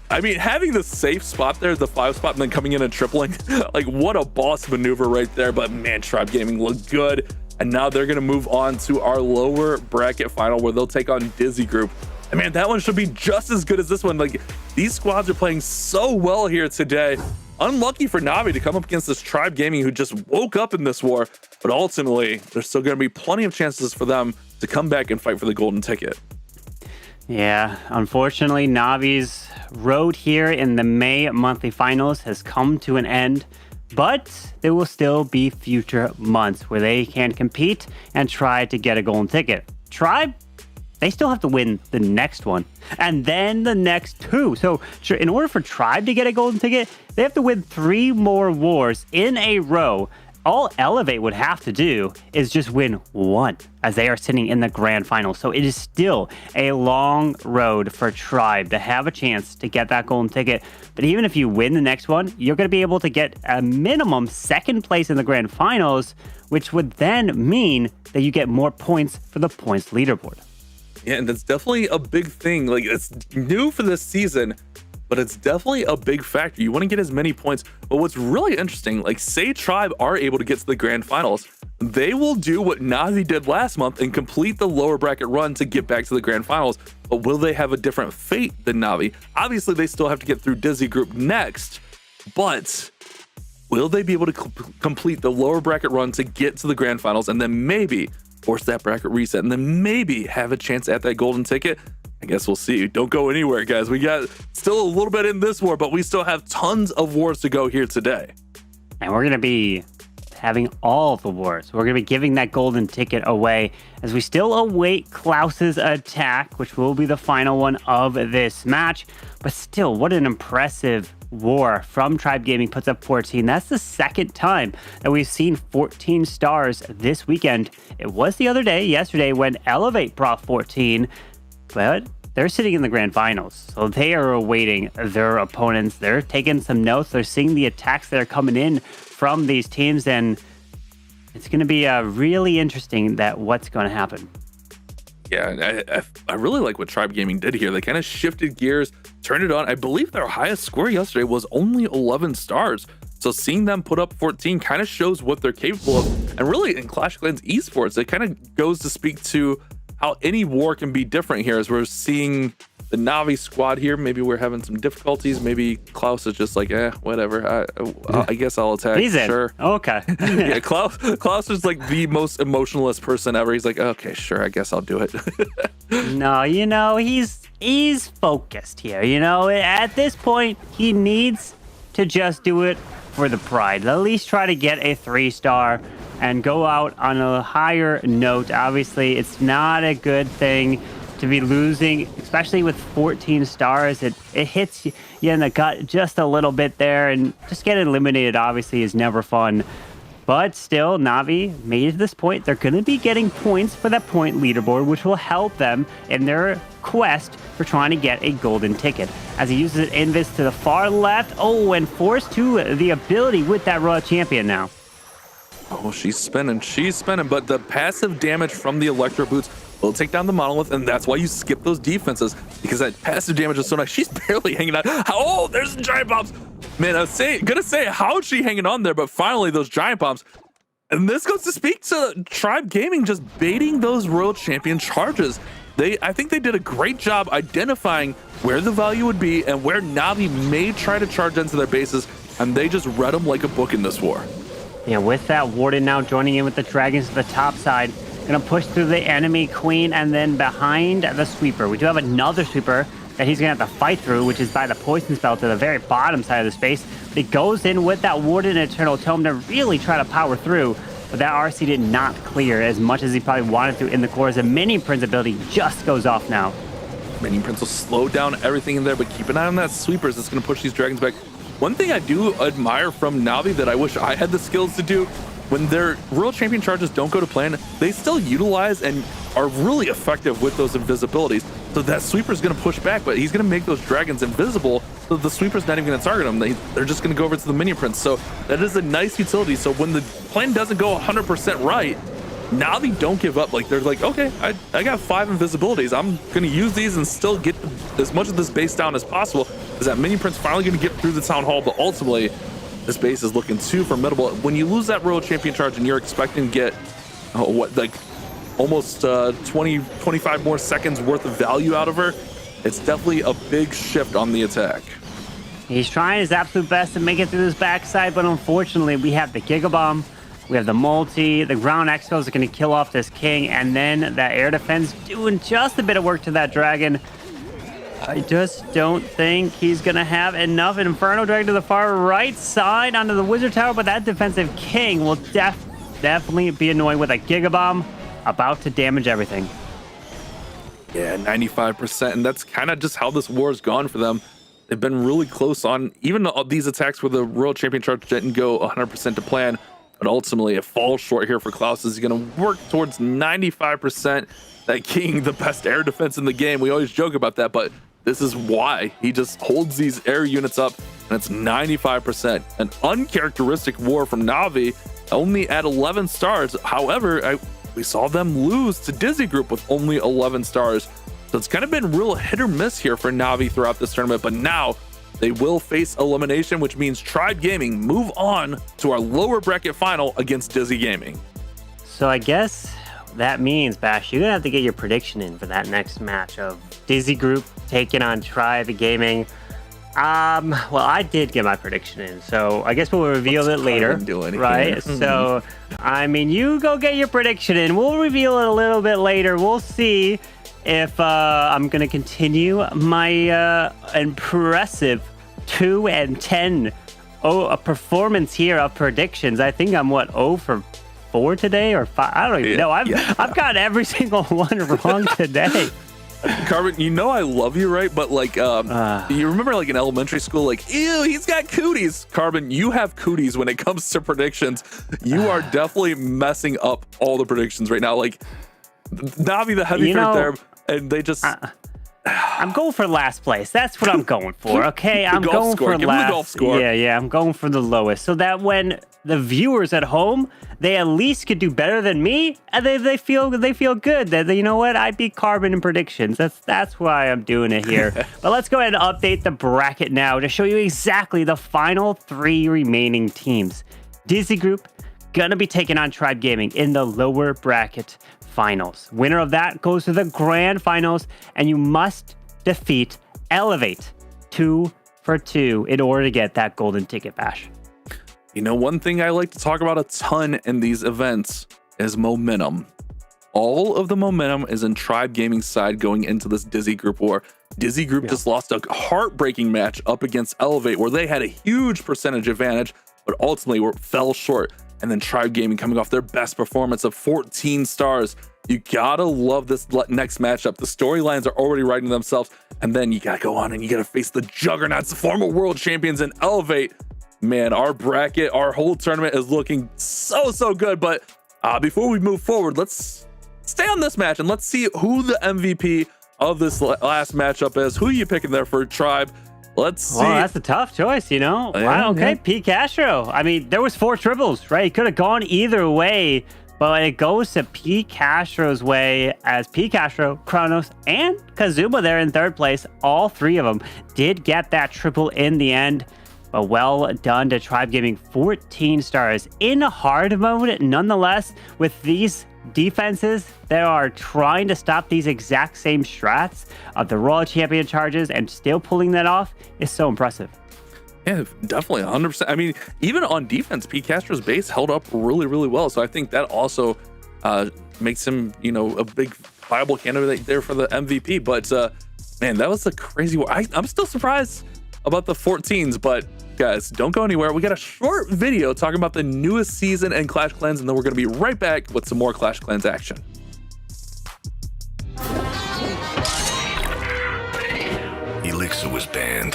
I mean, having the safe spot there, the 5 spot, and then coming in and tripling, like what a boss maneuver right there. But man, Tribe Gaming looked good. And now they're going to move on to our lower bracket final, where they'll take on Dizi Group. And man, that one should be just as good as this one. Like, these squads are playing so well here today. Unlucky for Navi to come up against this Tribe Gaming who just woke up in this war. But ultimately, there's still going to be plenty of chances for them to come back and fight for the golden ticket. Yeah, unfortunately, Navi's road here in the May monthly finals has come to an end, but there will still be future months where they can compete and try to get a golden ticket. Tribe, they still have to win the next one and then the next 2. So in order for Tribe to get a golden ticket, they have to win 3 more wars in a row. All Elevate would have to do is just win 1, as they are sitting in the grand final. So it is still a long road for Tribe to have a chance to get that golden ticket. But even if you win the next one, you're going to be able to get a minimum 2nd place in the grand finals, which would then mean that you get more points for the points leaderboard. Yeah, and that's definitely a big thing. Like, it's new for this season, but it's definitely a big factor. You want to get as many points. But what's really interesting, like, say Tribe are able to get to the grand finals, they will do what Navi did last month and complete the lower bracket run to get back to the grand finals. But will they have a different fate than Navi? Obviously, they still have to get through Dizi Group next, but will they be able to complete the lower bracket run to get to the grand finals, and then maybe force that bracket reset, and then maybe have a chance at that golden ticket? I guess we'll see. Don't go anywhere, guys. We got still a little bit in this war, but we still have tons of wars to go here today. And we're going to be having all of the wars. We're going to be giving that golden ticket away as we still await Klaus's attack, which will be the final one of this match. But still, what an impressive war from Tribe Gaming. Puts up 14. That's the 2nd time that we've seen 14 stars this weekend. It was the other day, yesterday, when Elevate brought 14, but they're sitting in the grand finals, so they are awaiting their opponents. They're taking some notes. They're seeing the attacks that are coming in from these teams, and it's going to be really interesting that what's going to happen. Yeah, and I really like what Tribe Gaming did here. They kind of shifted gears, turned it on. I believe their highest score yesterday was only 11 stars. So seeing them put up 14 kind of shows what they're capable of. And really, in Clash of Clans Esports, it kind of goes to speak to how any war can be different here, as we're seeing the Navi squad here. Maybe we're having some difficulties. Maybe Klaus is just like, whatever. I guess I'll attack. He's in. Sure. Okay. Yeah, Klaus is like the most emotionless person ever. He's like, okay, sure, I guess I'll do it. No, he's focused here. At this point, he needs to just do it for the pride. At least try to get a 3-star and go out on a higher note. Obviously, it's not a good thing to be losing, especially with 14 stars. It hits you in the gut just a little bit there, and just getting eliminated obviously is never fun. But still, Navi made it to this point. They're going to be getting points for that point leaderboard, which will help them in their quest for trying to get a golden ticket. As he uses an invis to the far left. Oh, and forced to the ability with that Royal Champion now. Oh, she's spinning, but the passive damage from the Electro Boots will take down the Monolith, and that's why you skip those defenses, because that passive damage is so nice. She's barely hanging on. Oh, there's the Giant Bombs. Man, I was gonna say, how is she hanging on there? But finally, those Giant Bombs. And this goes to speak to Tribe Gaming just baiting those Royal Champion charges. I think they did a great job identifying where the value would be and where Navi may try to charge into their bases, and they just read them like a book in this war. Yeah, with that Warden now joining in with the Dragons to the top side. Gonna push through the enemy Queen and then behind the Sweeper. We do have another Sweeper that he's gonna have to fight through, which is by the Poison Spell to the very bottom side of the space. But he goes in with that Warden and Eternal Tome to really try to power through. But that RC did not clear as much as he probably wanted to in the core, as a Minion Prince ability just goes off now. Minion Prince will slow down everything in there, but keep an eye on that Sweepers. It's gonna push these Dragons back. One thing I do admire from Navi that I wish I had the skills to do, when their Royal Champion charges don't go to plan, they still utilize and are really effective with those invisibilities. So that Sweeper's going to push back, but he's going to make those Dragons invisible, so the Sweeper's not even going to target them. They're just going to go over to the Minion Prince. So that is a nice utility. So when the plan doesn't go 100% right, Navi don't give up. Like, they're like, okay, I got 5 invisibilities. I'm going to use these and still get as much of this base down as possible. Is that Minion Prince finally going to get through the Town Hall? But ultimately, this base is looking too formidable. When you lose that Royal Champion charge and you're expecting to get almost 25 more seconds worth of value out of her, it's definitely a big shift on the attack. He's trying his absolute best to make it through this backside, but unfortunately we have the Giga Bomb, we have the multi, the ground expos are going to kill off this king, and then that air defense doing just a bit of work to that dragon. I just don't think he's going to have enough. Inferno Dragon to the far right side onto the Wizard Tower, but that defensive king will definitely be annoying with a Giga Bomb about to damage everything. Yeah, 95%, and that's kind of just how this war has gone for them. They've been really close on even these attacks where the Royal Champion charge didn't go 100% to plan, but ultimately it falls short here for Klaus. He's going to work towards 95%. That king, the best air defense in the game. We always joke about that, but this is why he just holds these air units up, and it's 95%. An uncharacteristic war from Navi, only at 11 stars. However, we saw them lose to Dizi Group with only 11 stars. So it's kind of been real hit or miss here for Navi throughout this tournament, but now they will face elimination, which means Tribe Gaming move on to our lower bracket final against Dizi Gaming. So I guess that means, Bash, you're going to have to get your prediction in for that next match of Dizi Group taking on Tribe Gaming. Well, I did get my prediction in, so I guess we'll reveal it later, right? So, I mean, you go get your prediction in. We'll reveal it a little bit later. We'll see if I'm going to continue my impressive 2-10 a performance here of predictions. I think I'm, 0 for 4 today or 5? I don't even know. I've got every single one wrong today. Carbon, you know I love you, right? But like, you remember like in elementary school, like, ew, he's got cooties. Carbon, you have cooties when it comes to predictions. You are definitely messing up all the predictions right now. Like, Navi the heavy fruit there, and they just... I'm going for last place. That's what I'm going for, okay? I'm going for last. Give him the golf score. Yeah, I'm going for the lowest. So that when the viewers at home, they at least could do better than me, and they feel good that, you know what, I beat Carbon in predictions. That's why I'm doing it here. But let's go ahead and update the bracket now to show you exactly the final 3 remaining teams. Dizi Group gonna be taking on Tribe Gaming in the lower bracket finals. Winner of that goes to the grand finals, and you must defeat Elevate 2 for 2 in order to get that golden ticket, Bash. You know, one thing I like to talk about a ton in these events is momentum. All of the momentum is in Tribe Gaming's side going into this Dizi Group war. Dizi Group just lost a heartbreaking match up against Elevate where they had a huge percentage advantage, but ultimately fell short. And then Tribe Gaming coming off their best performance of 14 stars. You gotta love this next matchup. The storylines are already writing themselves. And then you gotta go on and you gotta face the juggernauts, the former world champions in Elevate. Man, our bracket, our whole tournament is looking so good. But before we move forward, let's stay on this match and let's see who the MVP of this last matchup is. Who are you picking there for Tribe? Let's see. Well, that's a tough choice, you know? Wow, okay, P. Castro. I mean, there was 4 triples, right? It could have gone either way, but it goes to P. Castro's way as P. Castro, Kronos, and Kazuma there in 3rd place. All 3 of them did get that triple in the end. But well done to Tribe Gaming, 14 stars in hard mode. Nonetheless, with these defenses that are trying to stop these exact same strats of the Royal Champion charges and still pulling that off is so impressive. Yeah, definitely 100%. I mean, even on defense, P. Castro's base held up really well. So I think that also makes him, you know, a big viable candidate there for the MVP. But man, that was a crazy war. I'm still surprised about the 14s, but guys, don't go anywhere. We got a short video talking about the newest season in Clash Clans, and then we're going to be right back with some more Clash Clans action. Elixir was banned.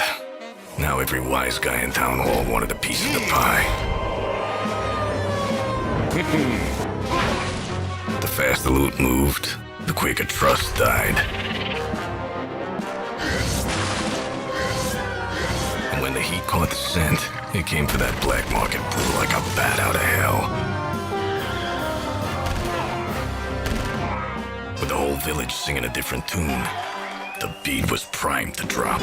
Now every wise guy in Town Hall wanted a piece of the pie. The faster loot moved, the quicker trust died. And when the heat caught the scent, it came for that black market brew like a bat out of hell. With the whole village singing a different tune, the beat was primed to drop.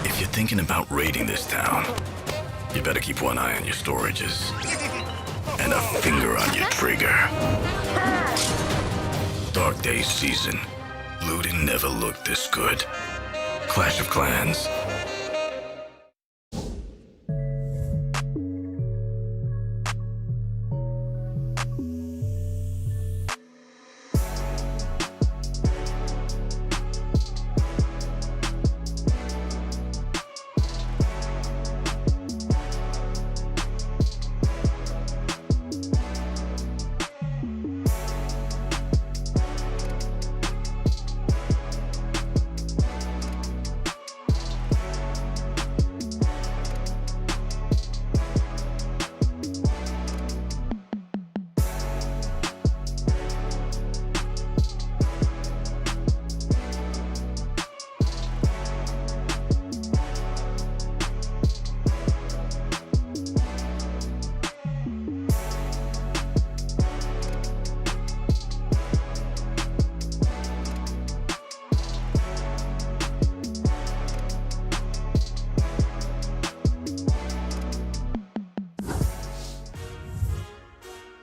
If you're thinking about raiding this town, you better keep one eye on your storages and a finger on your trigger. Dark Days season. Looting never looked this good. Clash of Clans.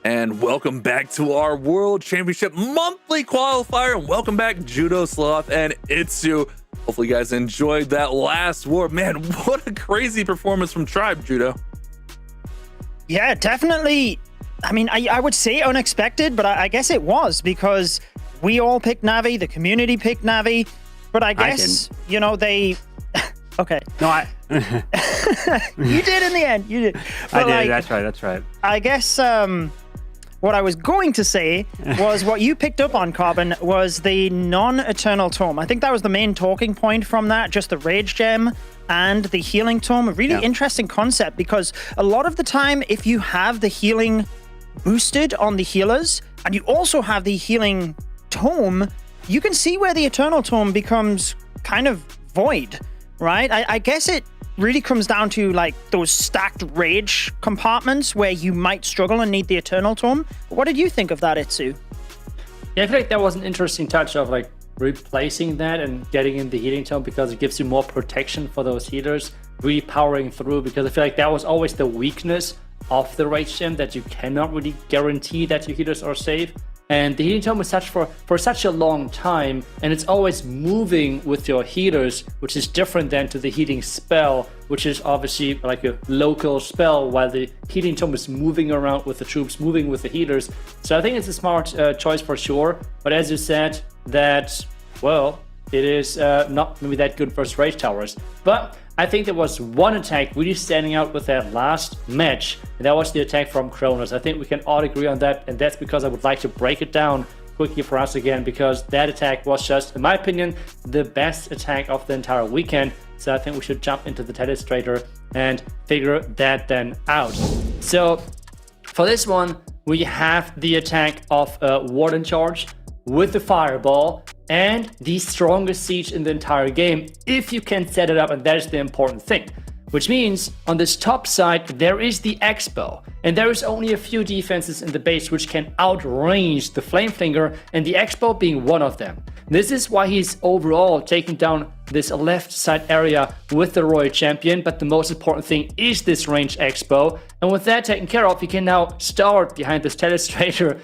And welcome back to our World Championship monthly qualifier. And welcome back, Judo Sloth and Itsu. Hopefully you guys enjoyed that last war. Man, what a crazy performance from Tribe, Judo. Yeah, definitely. I mean, I would say unexpected, but I guess it was because we all picked NAVI, the community picked NAVI, but I guess, you know, they... Okay. No, You did in the end. You did. But I did. That's right. I guess what I was going to say was what you picked up on, Carbon, was the non-eternal tome. I think that was the main talking point from that, just the rage gem and the healing tome. A really interesting concept because a lot of the time, if you have the healing boosted on the healers and you also have the healing tome, you can see where the eternal tome becomes kind of void, right? I guess it really comes down to like those stacked rage compartments where you might struggle and need the Eternal Tome. What did you think of that, Itsu? Yeah, I feel like that was an interesting touch of like replacing that and getting in the healing tome because it gives you more protection for those healers, really powering through, because I feel like that was always the weakness of the Rage Gem, that you cannot really guarantee that your healers are safe. And the healing tome is such for such a long time, and it's always moving with your healers, which is different than to the healing spell, which is obviously like a local spell, while the healing tome is moving around with the troops, moving with the healers. So I think it's a smart choice for sure. But as you said, that, well, it is not maybe that good versus Rage Towers. But I think there was one attack really standing out with that last match, and that was the attack from Kronos. I think we can all agree on that, and that's because I would like to break it down quickly for us again, because that attack was just, in my opinion, the best attack of the entire weekend. So I think we should jump into the Telestrator and figure that then out. So for this one, we have the attack of Warden Charge with the Fireball, and the strongest siege in the entire game if you can set it up, and that is the important thing. Which means on this top side there is the Expo, and there is only a few defenses in the base which can outrange the Flameflinger, and the Expo being one of them. This is why he's overall taking down this left side area with the Royal Champion, but the most important thing is this ranged Expo, and with that taken care of, you can now start behind this Telestrator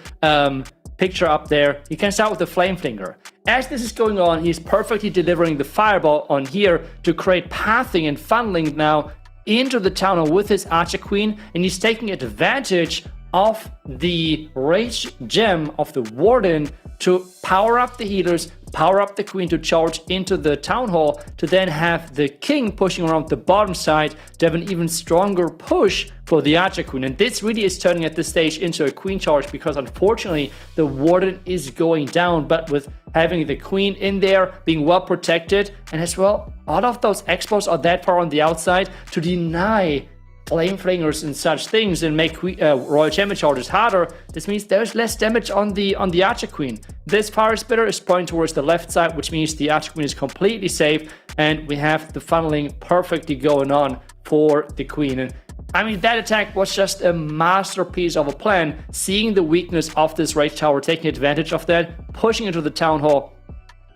picture up there. You can start with the Flameflinger. As this is going on, he's perfectly delivering the Fireball on here to create pathing and funneling now into the town hall with his Archer Queen, and he's taking advantage of the Rage Gem of the Warden to power up the healers, power up the Queen to charge into the Town Hall, to then have the King pushing around the bottom side to have an even stronger push for the Archer Queen. And this really is turning at this stage into a Queen charge, because unfortunately the Warden is going down, but with having the Queen in there, being well protected, and as well, all of those Expos are that far on the outside to deny Flameflingers and such things and make Royal Champion charges harder. This means there's less damage on the Archer Queen. This Fire Spitter is pointing towards the left side, which means the Archer Queen is completely safe, and we have the funneling perfectly going on for the Queen. And I mean, that attack was just a masterpiece of a plan, seeing the weakness of this Rage Tower, taking advantage of that, pushing into the Town Hall,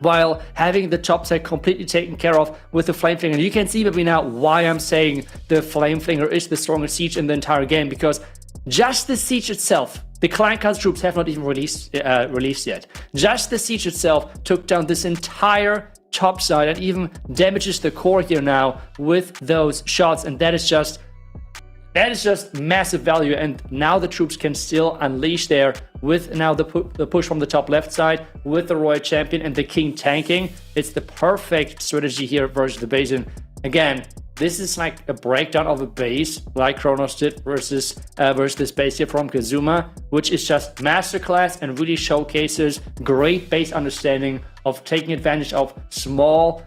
while having the top side completely taken care of with the Flameflinger. And you can see maybe now why I'm saying the Flameflinger is the strongest siege in the entire game, because just the siege itself, the Clan Cast troops have not even released yet. Just the siege itself took down this entire top side and even damages the core here now with those shots, and that is just massive value. And now the troops can still unleash there with now the push from the top left side with the Royal Champion and the King tanking. It's the perfect strategy here versus the base. And again, this is like a breakdown of a base like Kronos did versus this base here from Kazuma, which is just masterclass and really showcases great base understanding of taking advantage of small,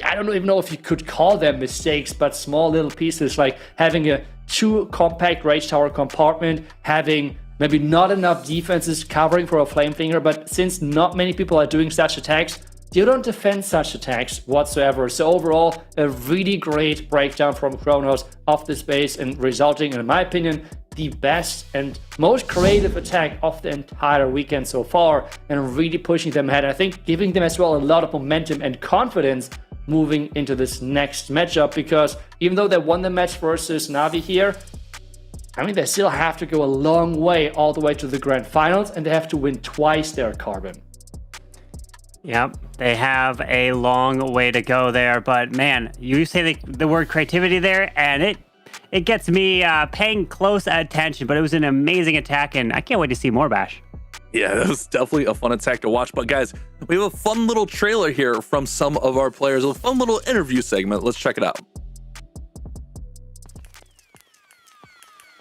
I don't even know if you could call them mistakes, but small little pieces, like having a too compact Rage Tower compartment, having maybe not enough defenses covering for a Flameflinger, but since not many people are doing such attacks, you don't defend such attacks whatsoever. So overall, a really great breakdown from Kronos of this base, and resulting in my opinion, the best and most creative attack of the entire weekend so far, and really pushing them ahead. I think giving them as well a lot of momentum and confidence moving into this next matchup, because even though they won the match versus NAVI here, I mean, they still have to go a long way all the way to the grand finals, and they have to win twice their Carbon. Yep, they have a long way to go there, but man, you say the word creativity there, and it gets me paying close attention. But it was an amazing attack, and I can't wait to see more, Bash. Yeah, that was definitely a fun attack to watch. But guys, we have a fun little trailer here from some of our players, a fun little interview segment. Let's check it out.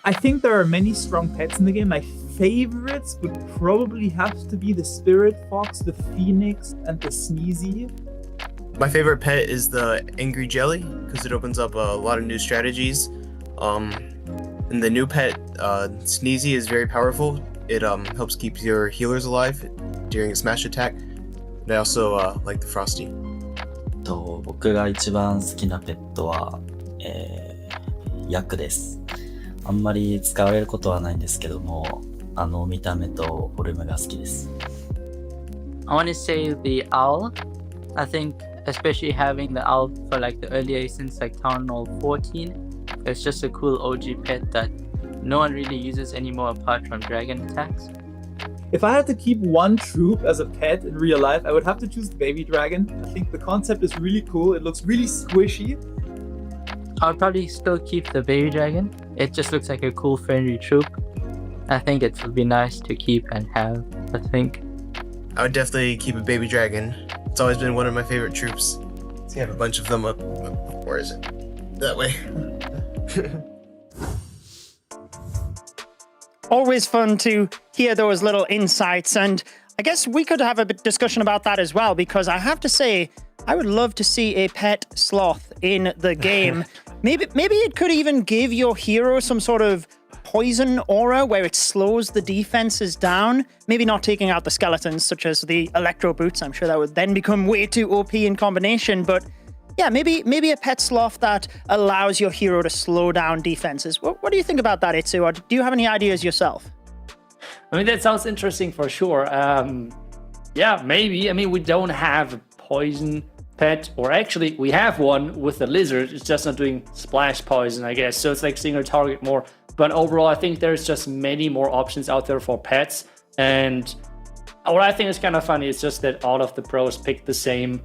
I think there are many strong pets in the game. My favorites would probably have to be the Spirit Fox, the Phoenix, and the Sneezy. My favorite pet is the Angry Jelly, because it opens up a lot of new strategies. And the new pet, Sneezy, is very powerful. It helps keep your healers alive during a smash attack. And I also like the Frosty. 僕が一番好きなペットはヤクです。あんまり使われることはないんですけども、見た目とフォルムが好きです。I want to say the owl. I think especially having the owl for like the earlier since like Town Hall 14, it's just a cool OG pet that no one really uses anymore apart from dragon attacks. If I had to keep one troop as a pet in real life, I would have to choose the baby dragon. I think the concept is really cool. It looks really squishy. I'll probably still keep the baby dragon. It just looks like a cool friendly troop. I think it would be nice to keep and have, I think. I would definitely keep a baby dragon. It's always been one of my favorite troops. So you have a bunch of them up. Where is it? That way. Always fun to hear those little insights, and I guess we could have a bit discussion about that as well, because I have to say, I would love to see a pet sloth in the game. Maybe it could even give your hero some sort of poison aura where it slows the defenses down. Maybe not taking out the skeletons, such as the electro boots. I'm sure that would then become way too OP in combination, but yeah, maybe a pet sloth that allows your hero to slow down defenses. What do you think about that, Itsu? Or do you have any ideas yourself? I mean, that sounds interesting for sure. Yeah, maybe. I mean, we don't have a poison pet, or actually we have one with the lizard. It's just not doing splash poison, I guess. So it's like single target more. But overall, I think there's just many more options out there for pets. And what I think is kind of funny is just that all of the pros picked the same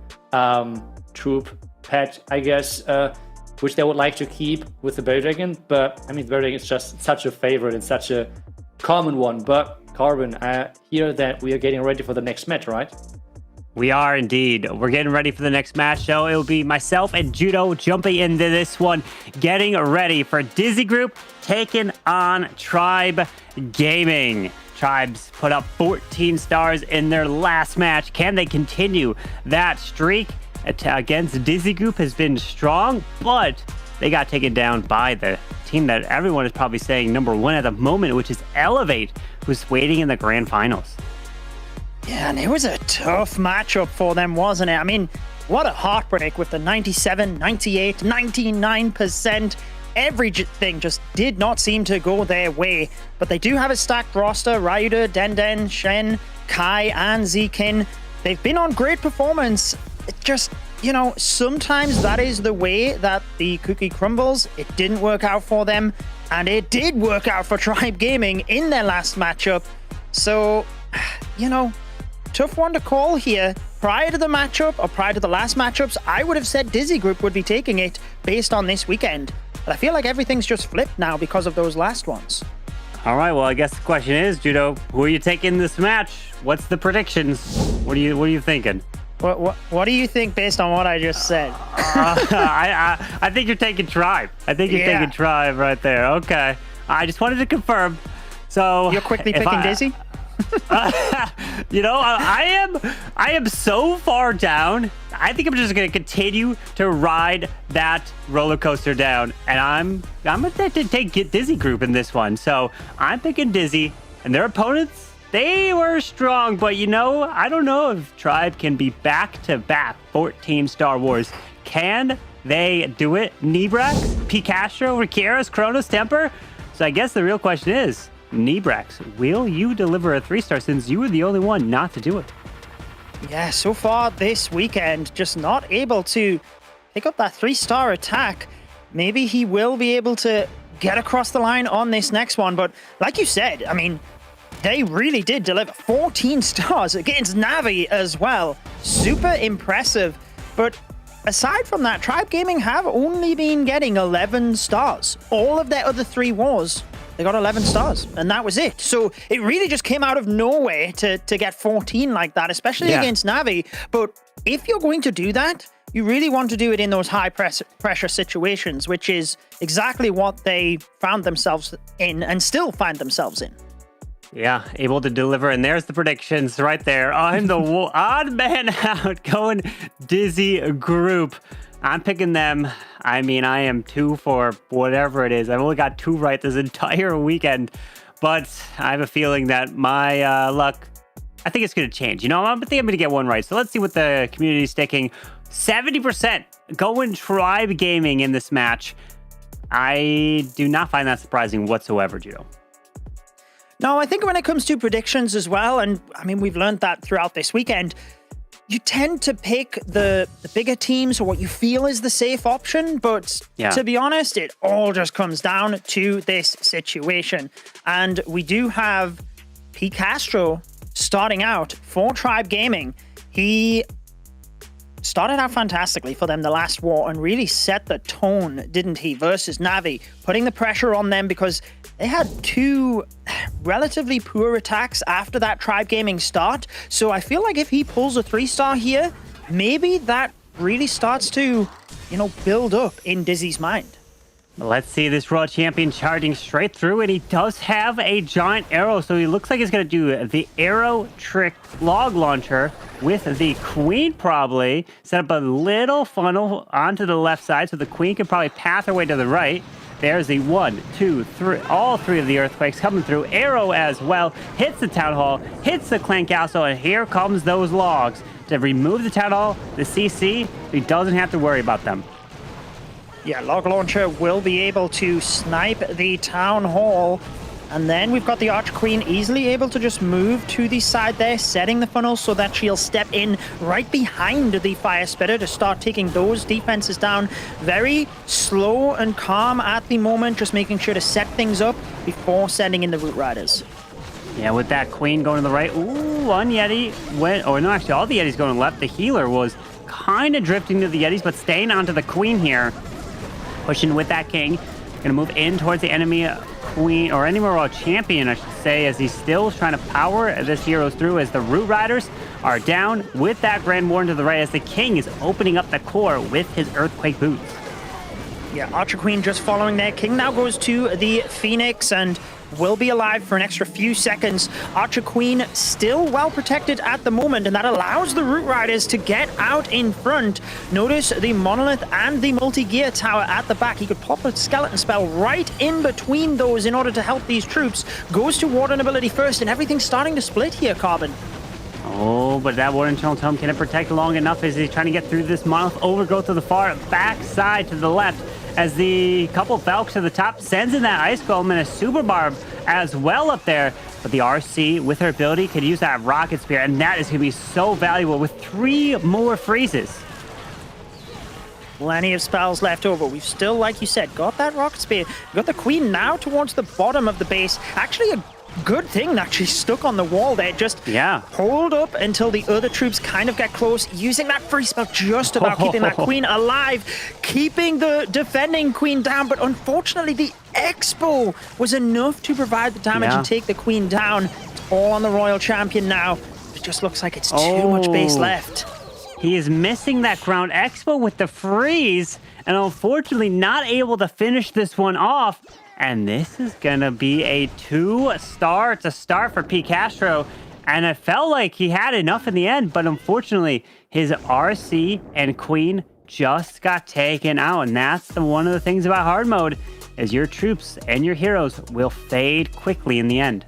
troop pet, I guess, which they would like to keep with the Berry Dragon. But I mean, the Berry Dragon is just such a favorite and such a common one. But Carbon, I hear that we are getting ready for the next match, right? We are indeed. We're getting ready for the next match, so it will be myself and Judo jumping into this one, getting ready for Dizi Group taking on Tribe Gaming. Tribes put up 14 stars in their last match. Can they continue that streak? Against Dizi Group has been strong, but they got taken down by the team that everyone is probably saying number one at the moment, which is Elevate, who's waiting in the grand finals. Yeah, and it was a tough matchup for them, wasn't it? I mean, what a heartbreak with the 97, 98, 99%. Everything just did not seem to go their way. But they do have a stacked roster. Ryuda, Denden, Shen, Kai, and Zikin. They've been on great performance. It just, you know, sometimes that is the way that the cookie crumbles. It didn't work out for them. And it did work out for Tribe Gaming in their last matchup. So, you know, tough one to call here. Prior to the matchup, or prior to the last matchups, I would have said Dizi Group would be taking it based on this weekend. But I feel like everything's just flipped now because of those last ones. All right, well, I guess the question is, Judo, who are you taking this match? What's the predictions? What are you thinking? What do you think based on what I just said? I think you're taking Tribe. I think you're taking Tribe right there. Okay. I just wanted to confirm. So you're quickly picking Dizi? You know, I am so far down. I think I'm just going to continue to ride that roller coaster down, and I'm going to take Dizi Group in this one. So I'm picking Dizi, and their opponents, they were strong, but you know, I don't know if Tribe can be back-to-back 14 Star Wars. Can they do it? Nebrax, Picastro, Riqueros, Kronos, Temper? So I guess the real question is, Nebrax, will you deliver a 3-star since you were the only one not to do it? Yeah, so far this weekend, just not able to pick up that 3-star attack. Maybe he will be able to get across the line on this next one, but like you said, I mean, they really did deliver 14 stars against NAVI as well. Super impressive, but aside from that, Tribe Gaming have only been getting 11 stars. All of their other 3 wars, they got 11 stars, and that was it. So it really just came out of nowhere to get 14 like that, especially against NAVI. But if you're going to do that, you really want to do it in those high pressure situations, which is exactly what they found themselves in and still find themselves in. Yeah, able to deliver, and there's the predictions right there. I'm the odd man out going Dizi Group. I'm picking them. I mean, I am 2 for whatever it is. I've only got 2 right this entire weekend, but I have a feeling that my luck I think it's going to change. You know, I think I'm going to get one right. So let's see what the community's sticking. 70% going Tribe Gaming in this match. I do not find that surprising whatsoever, Judo. No, I think when it comes to predictions as well, and I mean, we've learned that throughout this weekend, you tend to pick the bigger teams or what you feel is the safe option. But to be honest, it all just comes down to this situation. And we do have P. Castro starting out for Tribe Gaming. He started out fantastically for them the last war and really set the tone, didn't he, versus NAVI, putting the pressure on them because they had two relatively poor attacks after that Tribe Gaming start. So I feel like if he pulls a 3-star here, maybe that really starts to, you know, build up in Dizi's mind. Let's see this World Champion charging straight through, and he does have a giant arrow, so he looks like he's going to do the arrow trick log launcher with the Queen probably. Set up a little funnel onto the left side so the Queen can probably path her way to the right. There's the 1, 2, 3, all 3 of the earthquakes coming through. Arrow as well, hits the town hall, hits the clan castle, and here comes those logs to remove the town hall, the CC, so he doesn't have to worry about them. Yeah, Log Launcher will be able to snipe the Town Hall. And then we've got the Archer Queen easily able to just move to the side there, setting the funnel so that she'll step in right behind the Fire Spitter to start taking those defenses down. Very slow and calm at the moment, just making sure to set things up before sending in the Root Riders. Yeah, with that Queen going to the right. Ooh, one Yeti went, or no, actually all the Yetis going left. The healer was kind of drifting to the Yetis, but staying onto the Queen here. Pushing with that King. Gonna move in towards the enemy Queen, or enemy World Champion, I should say, as he's still trying to power this heroes through as the Root Riders are down with that Grand Warden to the right as the King is opening up the core with his Earthquake boots. Yeah, Archer Queen just following there. King now goes to the Phoenix and will be alive for an extra few seconds. Archer Queen still well protected at the moment, and that allows the Root Riders to get out in front. Notice the Monolith and the Multi-Gear Tower at the back. He could pop a Skeleton Spell right in between those in order to help these troops. Goes to Warden ability first, and everything's starting to split here, Carbon. Oh, but that Warden Eternal Tome can it protect long enough as he's trying to get through this Monolith Overgrowth to the far back side to the left. As the couple Falcons to the top sends in that Ice Golem and a Super Barb as well up there. But the RC, with her ability, could use that Rocket Spear, and that is going to be so valuable with 3 more freezes. Plenty of spells left over. We've still, like you said, got that Rocket Spear. We've got the Queen now towards the bottom of the base. Actually, a good thing that she's stuck on the wall there. Just hold up until the other troops kind of get close, using that free spell just about keeping that Queen alive, keeping the defending Queen down. But unfortunately, the Expo was enough to provide the damage and take the Queen down. It's all on the Royal Champion now. It just looks like it's too much base left. He is missing that Ground Expo with the freeze, and unfortunately not able to finish this one off. And this is going to be a 2-star. It's a start for P. Castro. And it felt like he had enough in the end, but unfortunately, his RC and Queen just got taken out. And that's one of the things about hard mode, is your troops and your heroes will fade quickly in the end.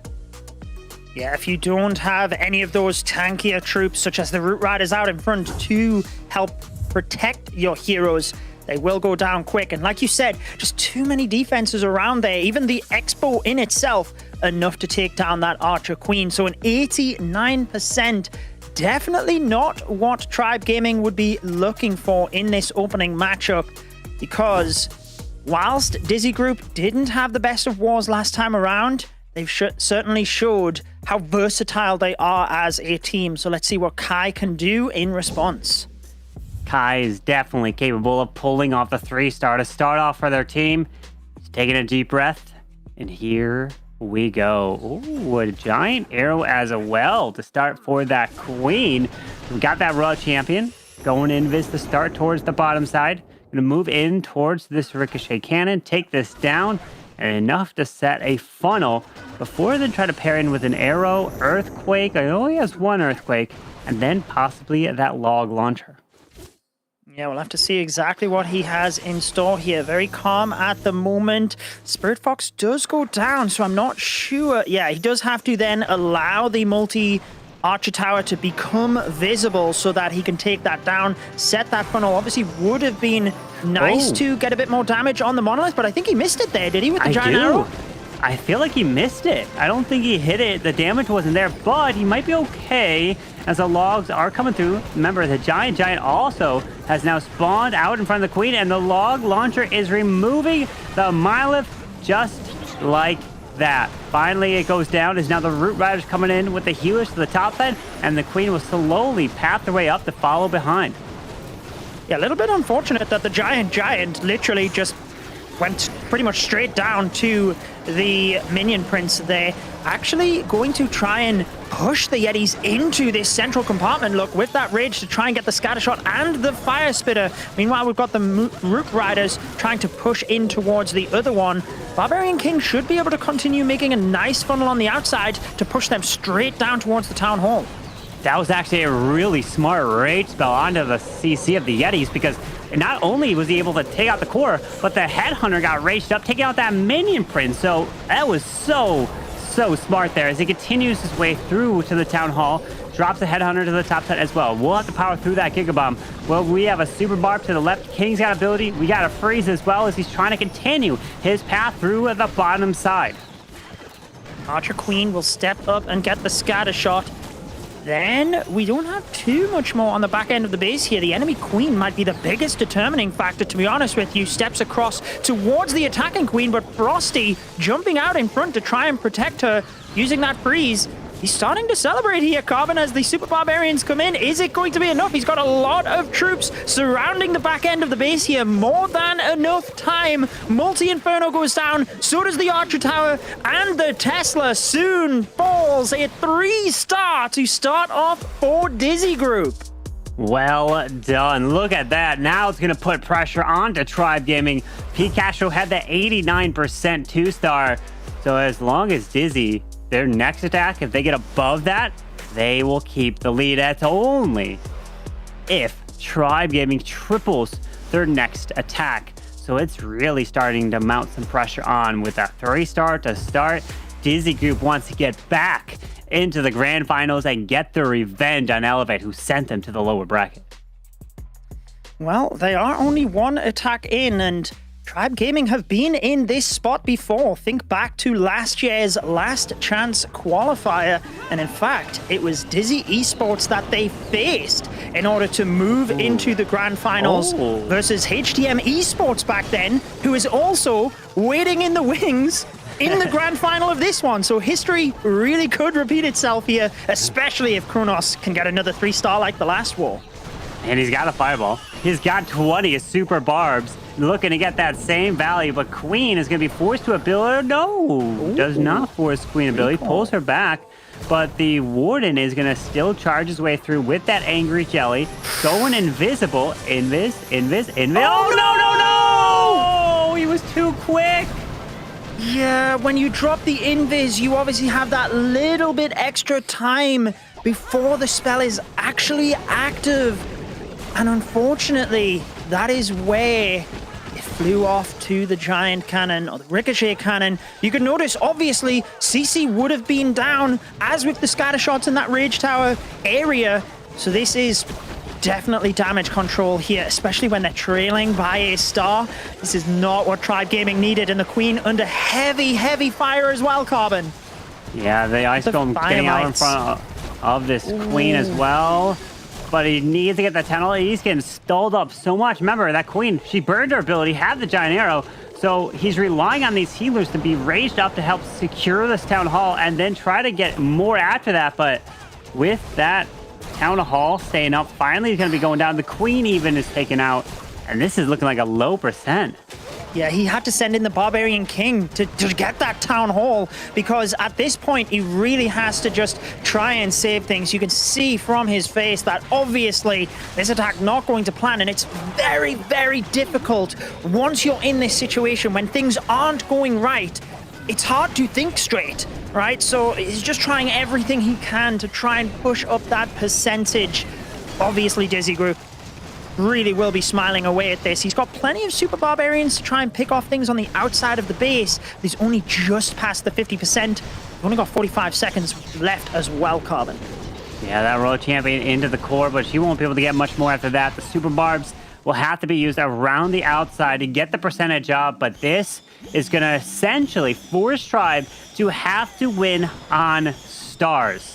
Yeah, if you don't have any of those tankier troops, such as the Root Riders out in front to help protect your heroes, they will go down quick. And like you said, just too many defenses around there. Even the Expo in itself, enough to take down that Archer Queen. So an 89%, definitely not what Tribe Gaming would be looking for in this opening matchup. Because whilst Dizi Group didn't have the best of wars last time around, they've certainly showed how versatile they are as a team. So let's see what Kai can do in response. Kai is definitely capable of pulling off the 3-star to start off for their team. He's taking a deep breath, and here we go. Ooh, a giant arrow as well to start for that Queen. We got that Royal Champion going in vis to start towards the bottom side. Gonna move in towards this Ricochet Cannon, take this down, and enough to set a funnel before then try to pair in with an arrow, Earthquake. I know he has 1 Earthquake, and then possibly that Log Launcher. Yeah, we'll have to see exactly what he has in store here. Very calm at the moment. Spirit Fox does go down, so I'm not sure. Yeah, he does have to then allow the Archer Tower to become visible so that he can take that down, set that funnel. Obviously would have been nice to get a bit more damage on the Monolith, but I think he missed it there, did he, with the giant arrow? I feel like he missed it. I don't think he hit it. The damage wasn't there, but he might be okay as the logs are coming through. Remember, the giant also has now spawned out in front of the queen, and the log launcher is removing the Monolith just like that. Finally, it goes down as now the Root Riders coming in with the healers to the top end, and the queen will slowly path their way up to follow behind. Yeah, a little bit unfortunate that the giant literally just went pretty much straight down to the minion prince there. Actually going to try and push the Yetis into this central compartment, look, with that rage to try and get the scatter shot and the fire spitter. Meanwhile, we've got the Root Riders trying to push in towards the other one. Barbarian King should be able to continue making a nice funnel on the outside to push them straight down towards the town hall. That was actually a really smart rage spell onto the CC of the Yetis, because not only was he able to take out the core, but the Headhunter got raged up, taking out that minion prince. So that was so smart there as he continues his way through to the town hall, drops the Headhunter to the top set as well. We'll have to power through that Giga Bomb. Well, we have a Super Barb to the left. King's got ability. We got a freeze as well as he's trying to continue his path through the bottom side. Archer Queen will step up and get the scatter shot. Then we don't have too much more on the back end of the base here. The enemy queen might be the biggest determining factor, to be honest with you. Steps across towards the attacking queen, but Frosty jumping out in front to try and protect her using that freeze. He's starting to celebrate here, Carbon, as the Super Barbarians come in. Is it going to be enough? He's got a lot of troops surrounding the back end of the base here. More than enough time. Multi-Inferno goes down. So does the Archer Tower. And the Tesla soon falls. A 3-star to start off for Dizi Group. Well done. Look at that. Now it's going to put pressure onto Tribe Gaming. Pikachu had the 89% 2-star. So as long as Dizi, their next attack, if they get above that, they will keep the lead. That's only if Tribe Gaming triples their next attack. So it's really starting to mount some pressure on with that 3-star to start. Dizi Group wants to get back into the grand finals and get their revenge on Elevate, who sent them to the lower bracket. Well, they are only one attack in, and Tribe Gaming have been in this spot before. Think back to last year's Last Chance qualifier, and in fact, it was Dizi Esports that they faced in order to move into the grand finals versus HTM Esports back then, who is also waiting in the wings in the grand final of this one. So history really could repeat itself here, especially if Kronos can get another 3-star like the last war. And he's got a fireball. He's got 20 super barbs, looking to get that same value, but Queen is going to be forced to ability. No, does not force Queen ability, pulls her back, but the Warden is going to still charge his way through with that Angry Jelly, going invisible. Invis. Oh, no! He was too quick. Yeah, when you drop the invis, you obviously have that little bit extra time before the spell is actually active. And unfortunately, that is where it flew off to the giant cannon or the ricochet cannon. You can notice, obviously, CC would have been down, as with the scatter shots in that Rage Tower area. So this is definitely damage control here, especially when they're trailing by a star. This is not what Tribe Gaming needed, and the Queen under heavy fire as well, Carbon. Yeah, the Ice Storm getting out in front of this Queen as well. But he needs to get the tunnel. He's getting stalled up so much. Remember, that Queen, she burned her ability, had the giant arrow. So he's relying on these healers to be raised up to help secure this town hall and then try to get more after that. But with that town hall staying up, finally he's going to be going down. The Queen even is taken out. And this is looking like a low percent. Yeah, he had to send in the Barbarian King to get that town hall, because at this point he really has to just try and save things. You can see from his face that obviously this attack not going to plan, and it's very difficult once you're in this situation when things aren't going right. It's hard to think straight, right? So he's just trying everything he can to try and push up that percentage. Obviously, Dizi Group really will be smiling away at this. He's got plenty of Super Barbarians to try and pick off things on the outside of the base. He's only just past the 50%. We've only got 45 seconds left as well, Carbon. Yeah, that Royal Champion into the core, but she won't be able to get much more after that. The Super Barbs will have to be used around the outside to get the percentage up, but this is going to essentially force Tribe to have to win on stars.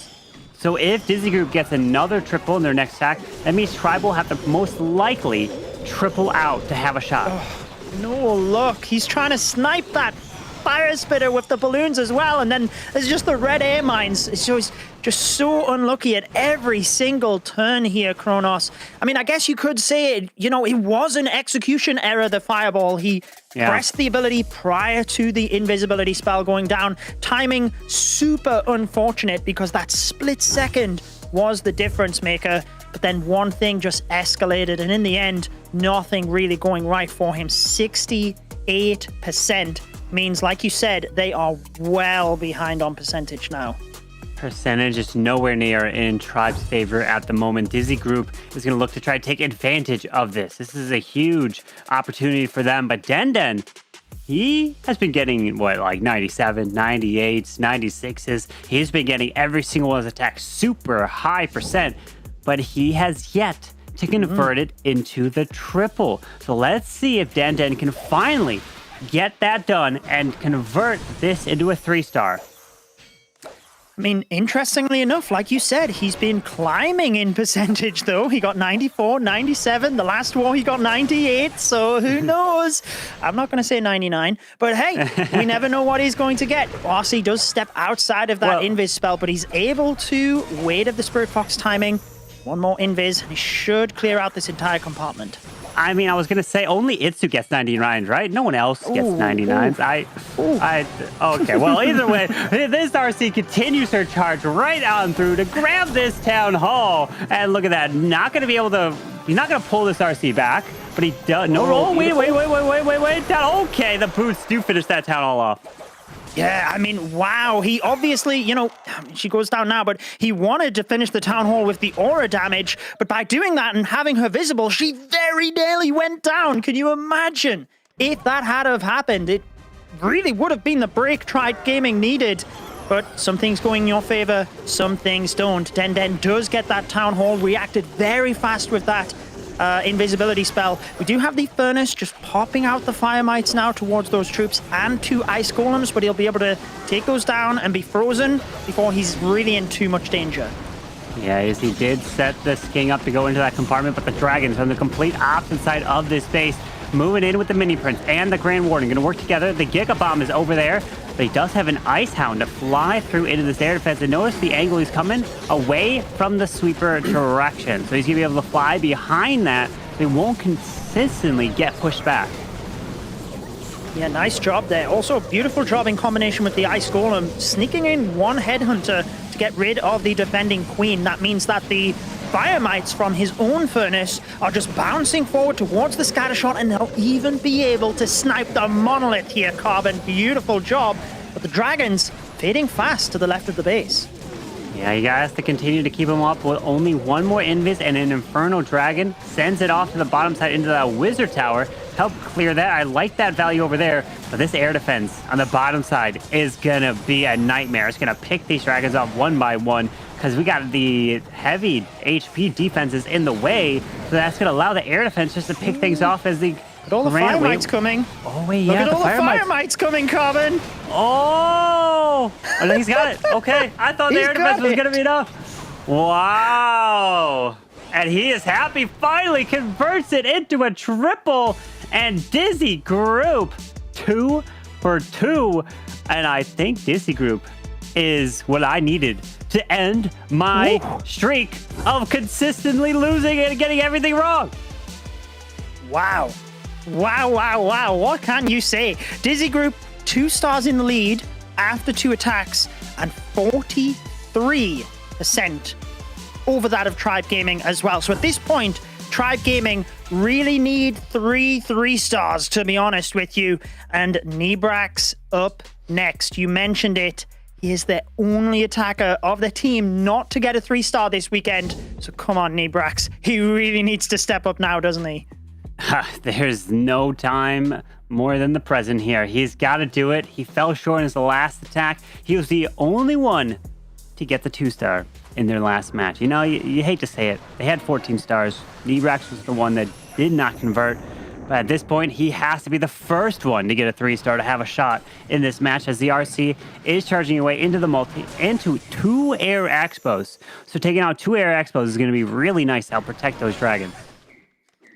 So if Dizi Group gets another triple in their next attack, that means Tribe will have to most likely triple out to have a shot. Oh, no, look, he's trying to snipe that fire spitter with the balloons as well, and then there's just the red air mines. So he's just so unlucky at every single turn here, Kronos. I mean, I guess you could say, you know, it was an execution error, the fireball. He pressed the ability prior to the invisibility spell going down. Timing super unfortunate because that split second was the difference maker. But then one thing just escalated, and in the end, nothing really going right for him. 68% means, like you said, they are well behind on percentage now. Percentage is nowhere near in Tribe's favor at the moment. Dizi Group is going to look to try to take advantage of this. This is a huge opportunity for them, but Den, he has been getting, what, like 97, 98s, 96s. He's been getting every single one of his attacks super high percent, but he has yet to convert it into the triple. So let's see if Den can finally get that done and convert this into a 3-star. I mean, interestingly enough, like you said, he's been climbing in percentage, though. He got 94, 97. The last war, he got 98. So who knows? I'm not going to say 99. But hey, we never know what he's going to get. RC does step outside of that invis spell, but he's able to wait of the Spirit Fox timing. One more invis, and he should clear out this entire compartment. I mean, I was going to say only Itsu gets 99s, right? No one else gets 99s. Okay, well, either way, this RC continues her charge right on through to grab this Town Hall. And look at that. Not going to be able to, he's not going to pull this RC back, but he does. No, wait. Okay, the boots do finish that Town Hall off. Yeah, I mean, wow. He obviously, you know, she goes down now, but he wanted to finish the Town Hall with the aura damage. But by doing that and having her visible, she very nearly went down. Can you imagine? If that had have happened, it really would have been the break Tribe Gaming needed. But some things going in your favor, some things don't. Den does get that Town Hall, reacted very fast with that invisibility spell. We do have the furnace just popping out the fire mites now towards those troops and 2 ice golems, but he'll be able to take those down and be frozen before he's really in too much danger. Yeah, as he did set this king up to go into that compartment, but the dragons on the complete opposite side of this base, moving in with the mini prince and the Grand Warden, going to work together. The Giga Bomb is over there, but he does have an Ice Hound to fly through into this air defense. And notice the angle he's coming away from the sweeper direction. So he's going to be able to fly behind that. So he won't consistently get pushed back. Yeah, nice job there. Also, a beautiful job in combination with the Ice Golem, sneaking in one Headhunter to get rid of the defending Queen. That means that the fire mites from his own furnace are just bouncing forward towards the scatter shot, and they'll even be able to snipe the monolith here, Carbon. Beautiful job. But the dragons fading fast to the left of the base. Yeah, you guys have to continue to keep him up with only one more invis, and an Inferno Dragon sends it off to the bottom side into that Wizard Tower. Help clear that. I like that value over there, but this air defense on the bottom side is gonna be a nightmare. It's gonna pick these dragons off one by one because we got the heavy HP defenses in the way, so that's gonna allow the air defense just to pick things off as the Look at all the fire mites coming. Oh wait, Look yeah, at all the fire mites coming, Carbon. Oh, he's got it. Okay, I thought the air defense was gonna be enough. Wow. And he is happy, finally converts it into a triple. And Dizi Group, 2 for 2. And I think Dizi Group is what I needed to end my streak of consistently losing and getting everything wrong. Wow. Wow. What can you say? Dizi Group, 2 stars in the lead after 2 attacks and 43% over that of Tribe Gaming as well. So at this point, Tribe Gaming really need 3 stars, to be honest with you. And Nebrax up next. You mentioned it. He is the only attacker of the team not to get a 3-star this weekend. So come on, Nebrax. He really needs to step up now, doesn't he? There's no time more than the present here. He's got to do it. He fell short in his last attack. He was the only one to get the 2-star in their last match. You know, you hate to say it. They had 14 stars. Nebrax was the one that did not convert. But at this point, he has to be the first one to get a 3-star to have a shot in this match, as the RC is charging away into the multi, into 2 air expos. So taking out 2 air expos is going to be really nice to help protect those dragons.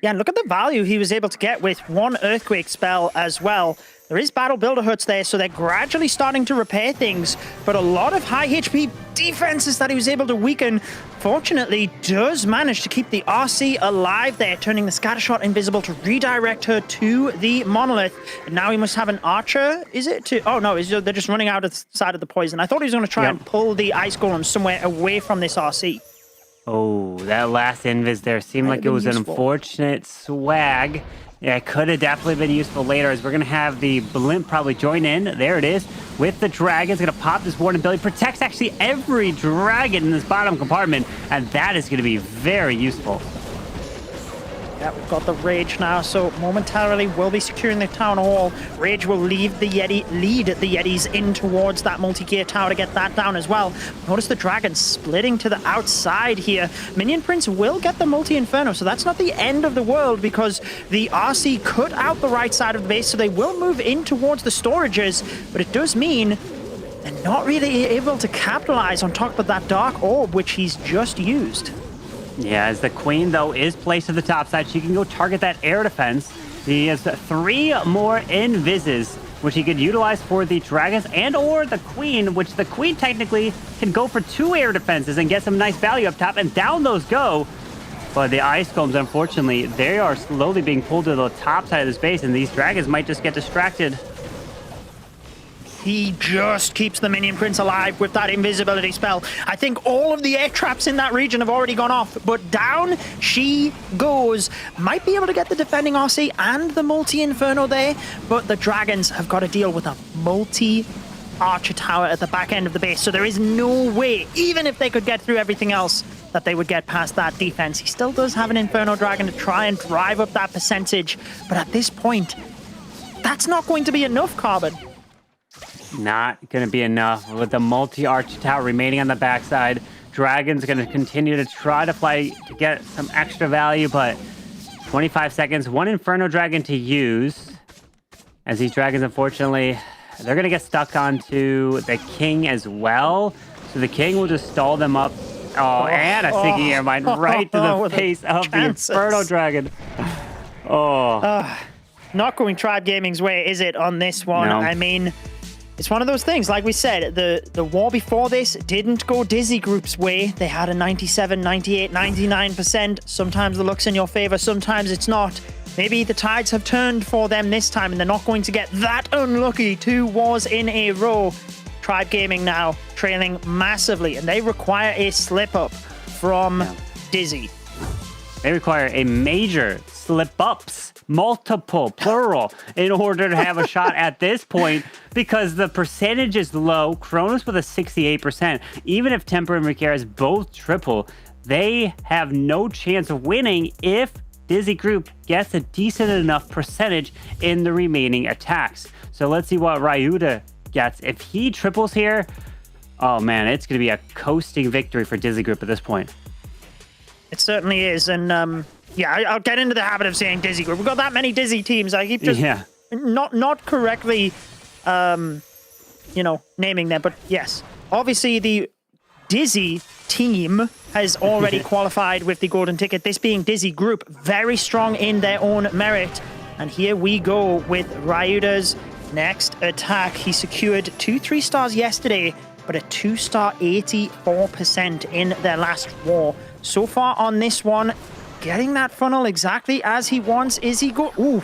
Yeah, and look at the value he was able to get with 1 Earthquake spell as well. There is Battle Builder Huts there, so they're gradually starting to repair things, but a lot of high HP defenses that he was able to weaken, fortunately, does manage to keep the RC alive there, turning the Scattershot invisible to redirect her to the Monolith. And now he must have an Archer, is it? Oh no, they're just running out of the side of the poison. I thought he was going to try and pull the Ice Golem somewhere away from this RC. Oh, that last invis there seemed like it was an unfortunate swag. Yeah, it could have definitely been useful later, as we're going to have the Blimp probably join in. There it is, with the Dragons. Going to pop this Warden ability. Protects actually every Dragon in this bottom compartment, and that is going to be very useful. Yeah, we've got the Rage now, so momentarily we'll be securing the Town Hall. Rage will lead the Yetis in towards that multi-gear tower to get that down as well. Notice the Dragon splitting to the outside here. Minion Prince will get the multi-inferno, so that's not the end of the world, because the RC cut out the right side of the base, so they will move in towards the storages, but it does mean they're not really able to capitalize on top of that Dark Orb, which he's just used. Yeah, as the Queen, though, is placed to the top side, she can go target that air defense. He has 3 more invises, which he could utilize for the Dragons and or the Queen, which the Queen technically can go for 2 air defenses and get some nice value up top, and down those go. But the Ice Golems, unfortunately, they are slowly being pulled to the top side of the space, and these Dragons might just get distracted. He just keeps the Minion Prince alive with that invisibility spell. I think all of the air traps in that region have already gone off, but down she goes. Might be able to get the defending RC and the multi-inferno there, but the Dragons have got to deal with a multi-archer tower at the back end of the base, so there is no way, even if they could get through everything else, that they would get past that defense. He still does have an Inferno Dragon to try and drive up that percentage, but at this point, that's not going to be enough, Carbon. Not going to be enough with the multi-arch tower remaining on the backside. Dragon's going to continue to try to fly to get some extra value, but 25 seconds. 1 Inferno Dragon to use. As these Dragons, unfortunately, they're going to get stuck onto the King as well. So the King will just stall them up. Oh, and a Sinking Air Mine right to the face of the Inferno Dragon. Not going Tribe Gaming's way, is it, on this one? No. I mean, it's one of those things. Like we said, the war before this didn't go Dizi Group's way. They had a 97, 98, 99%. Sometimes the luck's in your favor, sometimes it's not. Maybe the tides have turned for them this time, and they're not going to get that unlucky 2 wars in a row. Tribe Gaming now trailing massively, and they require a slip-up from Dizi. They require a major slip-ups, multiple, plural, in order to have a shot at this point, because the percentage is low. Kronos with a 68%. Even if Temper and Riqueras both triple, they have no chance of winning if Dizi Group gets a decent enough percentage in the remaining attacks. So let's see what Ryuda gets. If he triples here, oh man, it's going to be a coasting victory for Dizi Group at this point. It certainly is, and yeah, I'll get into the habit of saying Dizi Group. We've got that many Dizi teams. I keep just not correctly, you know, naming them. But yes, obviously the Dizi team has already qualified with the golden ticket. This being Dizi Group, very strong in their own merit. And here we go with Ryuda's next attack. He secured 2 3-stars yesterday, but a 2-star 84% in their last war. So far on this one, getting that funnel exactly as he wants. Is he go? Ooh,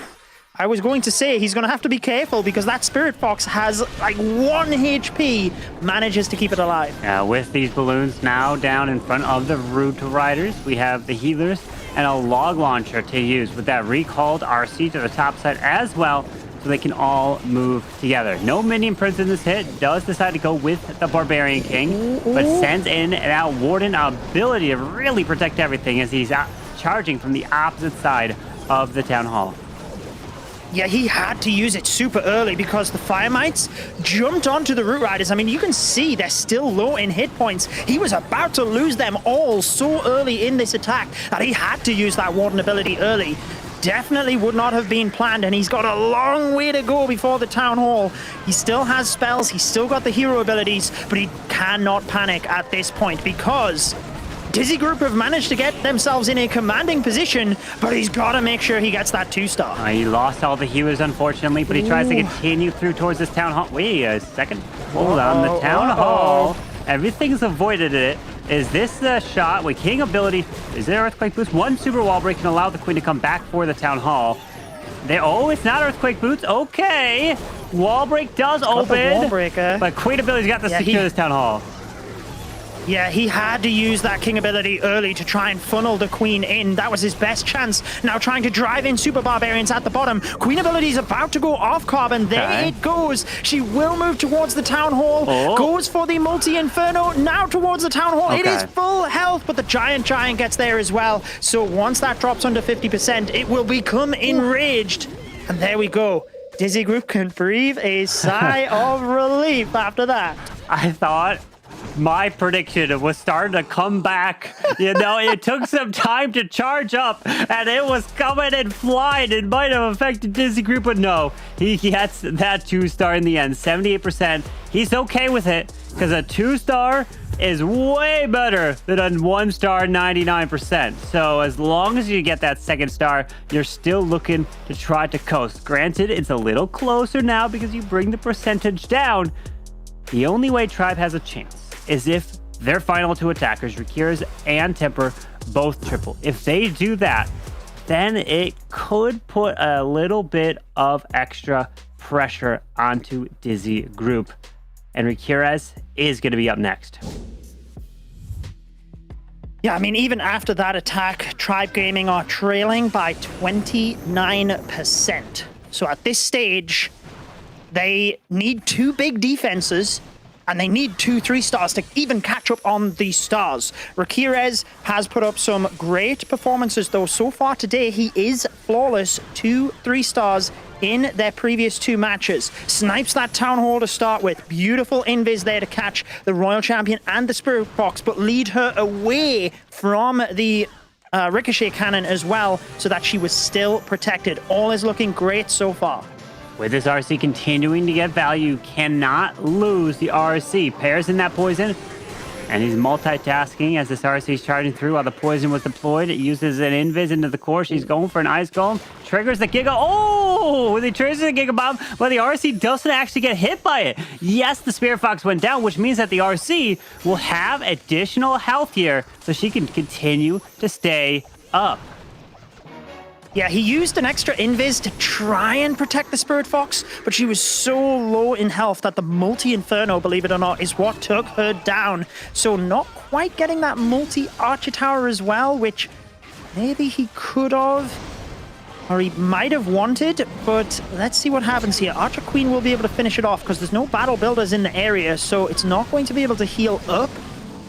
I was going to say he's going to have to be careful, because that Spirit Fox has like 1 HP, manages to keep it alive. With these balloons now down in front of the Root Riders, we have the healers and a log launcher to use with that recalled RC to the top side as well, so they can all move together. No Minion Prince in this hit, does decide to go with the Barbarian King, but sends in that Warden ability to really protect everything as he's out charging from the opposite side of the Town Hall. Yeah, he had to use it super early because the Fire Mites jumped onto the Root Riders. I mean, you can see they're still low in hit points. He was about to lose them all so early in this attack that he had to use that Warden ability early. Definitely would not have been planned, and he's got a long way to go before the Town Hall. He still has spells, he's still got the hero abilities, but he cannot panic at this point because Dizi Group have managed to get themselves in a commanding position, but he's got to make sure he gets that 2-star. He lost all the heroes, unfortunately, but he tries to continue through towards this Town Hall. Wait a second. Hold on. The Town Hall. Everything's avoided it. Is this the shot with King ability? Is there Earthquake Boots? One super wall break can allow the Queen to come back for the Town Hall. Oh, it's not Earthquake Boots. Okay. Wall break does open. Wall breaker. But Queen ability's got to secure this Town Hall. Yeah, he had to use that King ability early to try and funnel the Queen in. That was his best chance. Now trying to drive in Super Barbarians at the bottom. Queen ability is about to go off carbon. There it goes. She will move towards the Town Hall. Goes for the multi-inferno. Now towards the Town Hall. It is full health, but the Giant gets there as well. So once that drops under 50%, it will become enraged. And there we go. Dizi Group can breathe a sigh of relief after that. I thought my prediction was starting to come back. You know, it took some time to charge up, and it was coming and flying. It might have affected Dizi Group, but no. He gets that 2-star in the end, 78%. He's okay with it, because a 2-star is way better than a 1-star 99%. So as long as you get that 2nd star, you're still looking to try to coast. Granted, it's a little closer now because you bring the percentage down. The only way Tribe has a chance is if their final 2 attackers, Rakira's and Temper, both triple. If they do that, then it could put a little bit of extra pressure onto Dizi Group. And Rakira's is going to be up next. Yeah, I mean, even after that attack, Tribe Gaming are trailing by 29%. So at this stage, they need 2 big defenses, and they need 2 3-stars to even catch up on these stars. Rakirez has put up some great performances, though. So far today, he is flawless. 2 3-stars in their previous 2 matches. Snipes that Town Hall to start with. Beautiful invis there to catch the Royal Champion and the Spirit Fox, but lead her away from the Ricochet Cannon as well, so that she was still protected. All is looking great so far. With this RC continuing to get value, cannot lose the RC. Pairs in that poison, and he's multitasking as this RC is charging through while the poison was deployed. It uses an invis into the core. She's going for an ice golem. Triggers the Giga. Oh! He triggers the Giga Bomb, but the RC doesn't actually get hit by it. Yes, the Spirit Fox went down, which means that the RC will have additional health here, so she can continue to stay up. Yeah, he used an extra invis to try and protect the Spirit Fox, but she was so low in health that the multi-inferno, believe it or not, is what took her down. So not quite getting that multi-archer tower as well, which maybe he could have, or he might have wanted, but let's see what happens here. Archer Queen will be able to finish it off because there's no battle builders in the area, so it's not going to be able to heal up.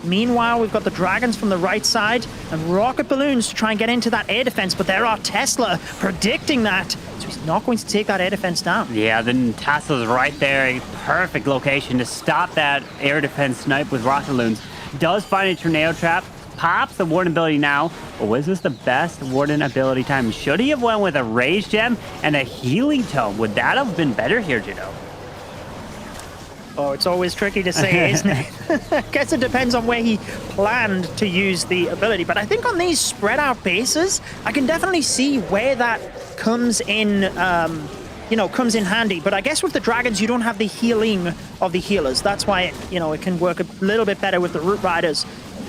Meanwhile, we've got the dragons from the right side and rocket balloons to try and get into that air defense, but there are Tesla predicting that, so he's not going to take that air defense down. Yeah, the Tesla's right there, a perfect location to stop that air defense snipe with rocket balloons. Does find a tornado trap, pops the Warden ability now, but was this the best Warden ability time? Should he have went with a Rage Gem and a Healing Tome? Would that have been better here, Judo? Oh, it's always tricky to say, isn't it? I guess it depends on where he planned to use the ability. But I think on these spread out bases, I can definitely see where that comes in, comes in handy. But I guess with the dragons, you don't have the healing of the healers. That's why, it can work a little bit better with the Root Riders.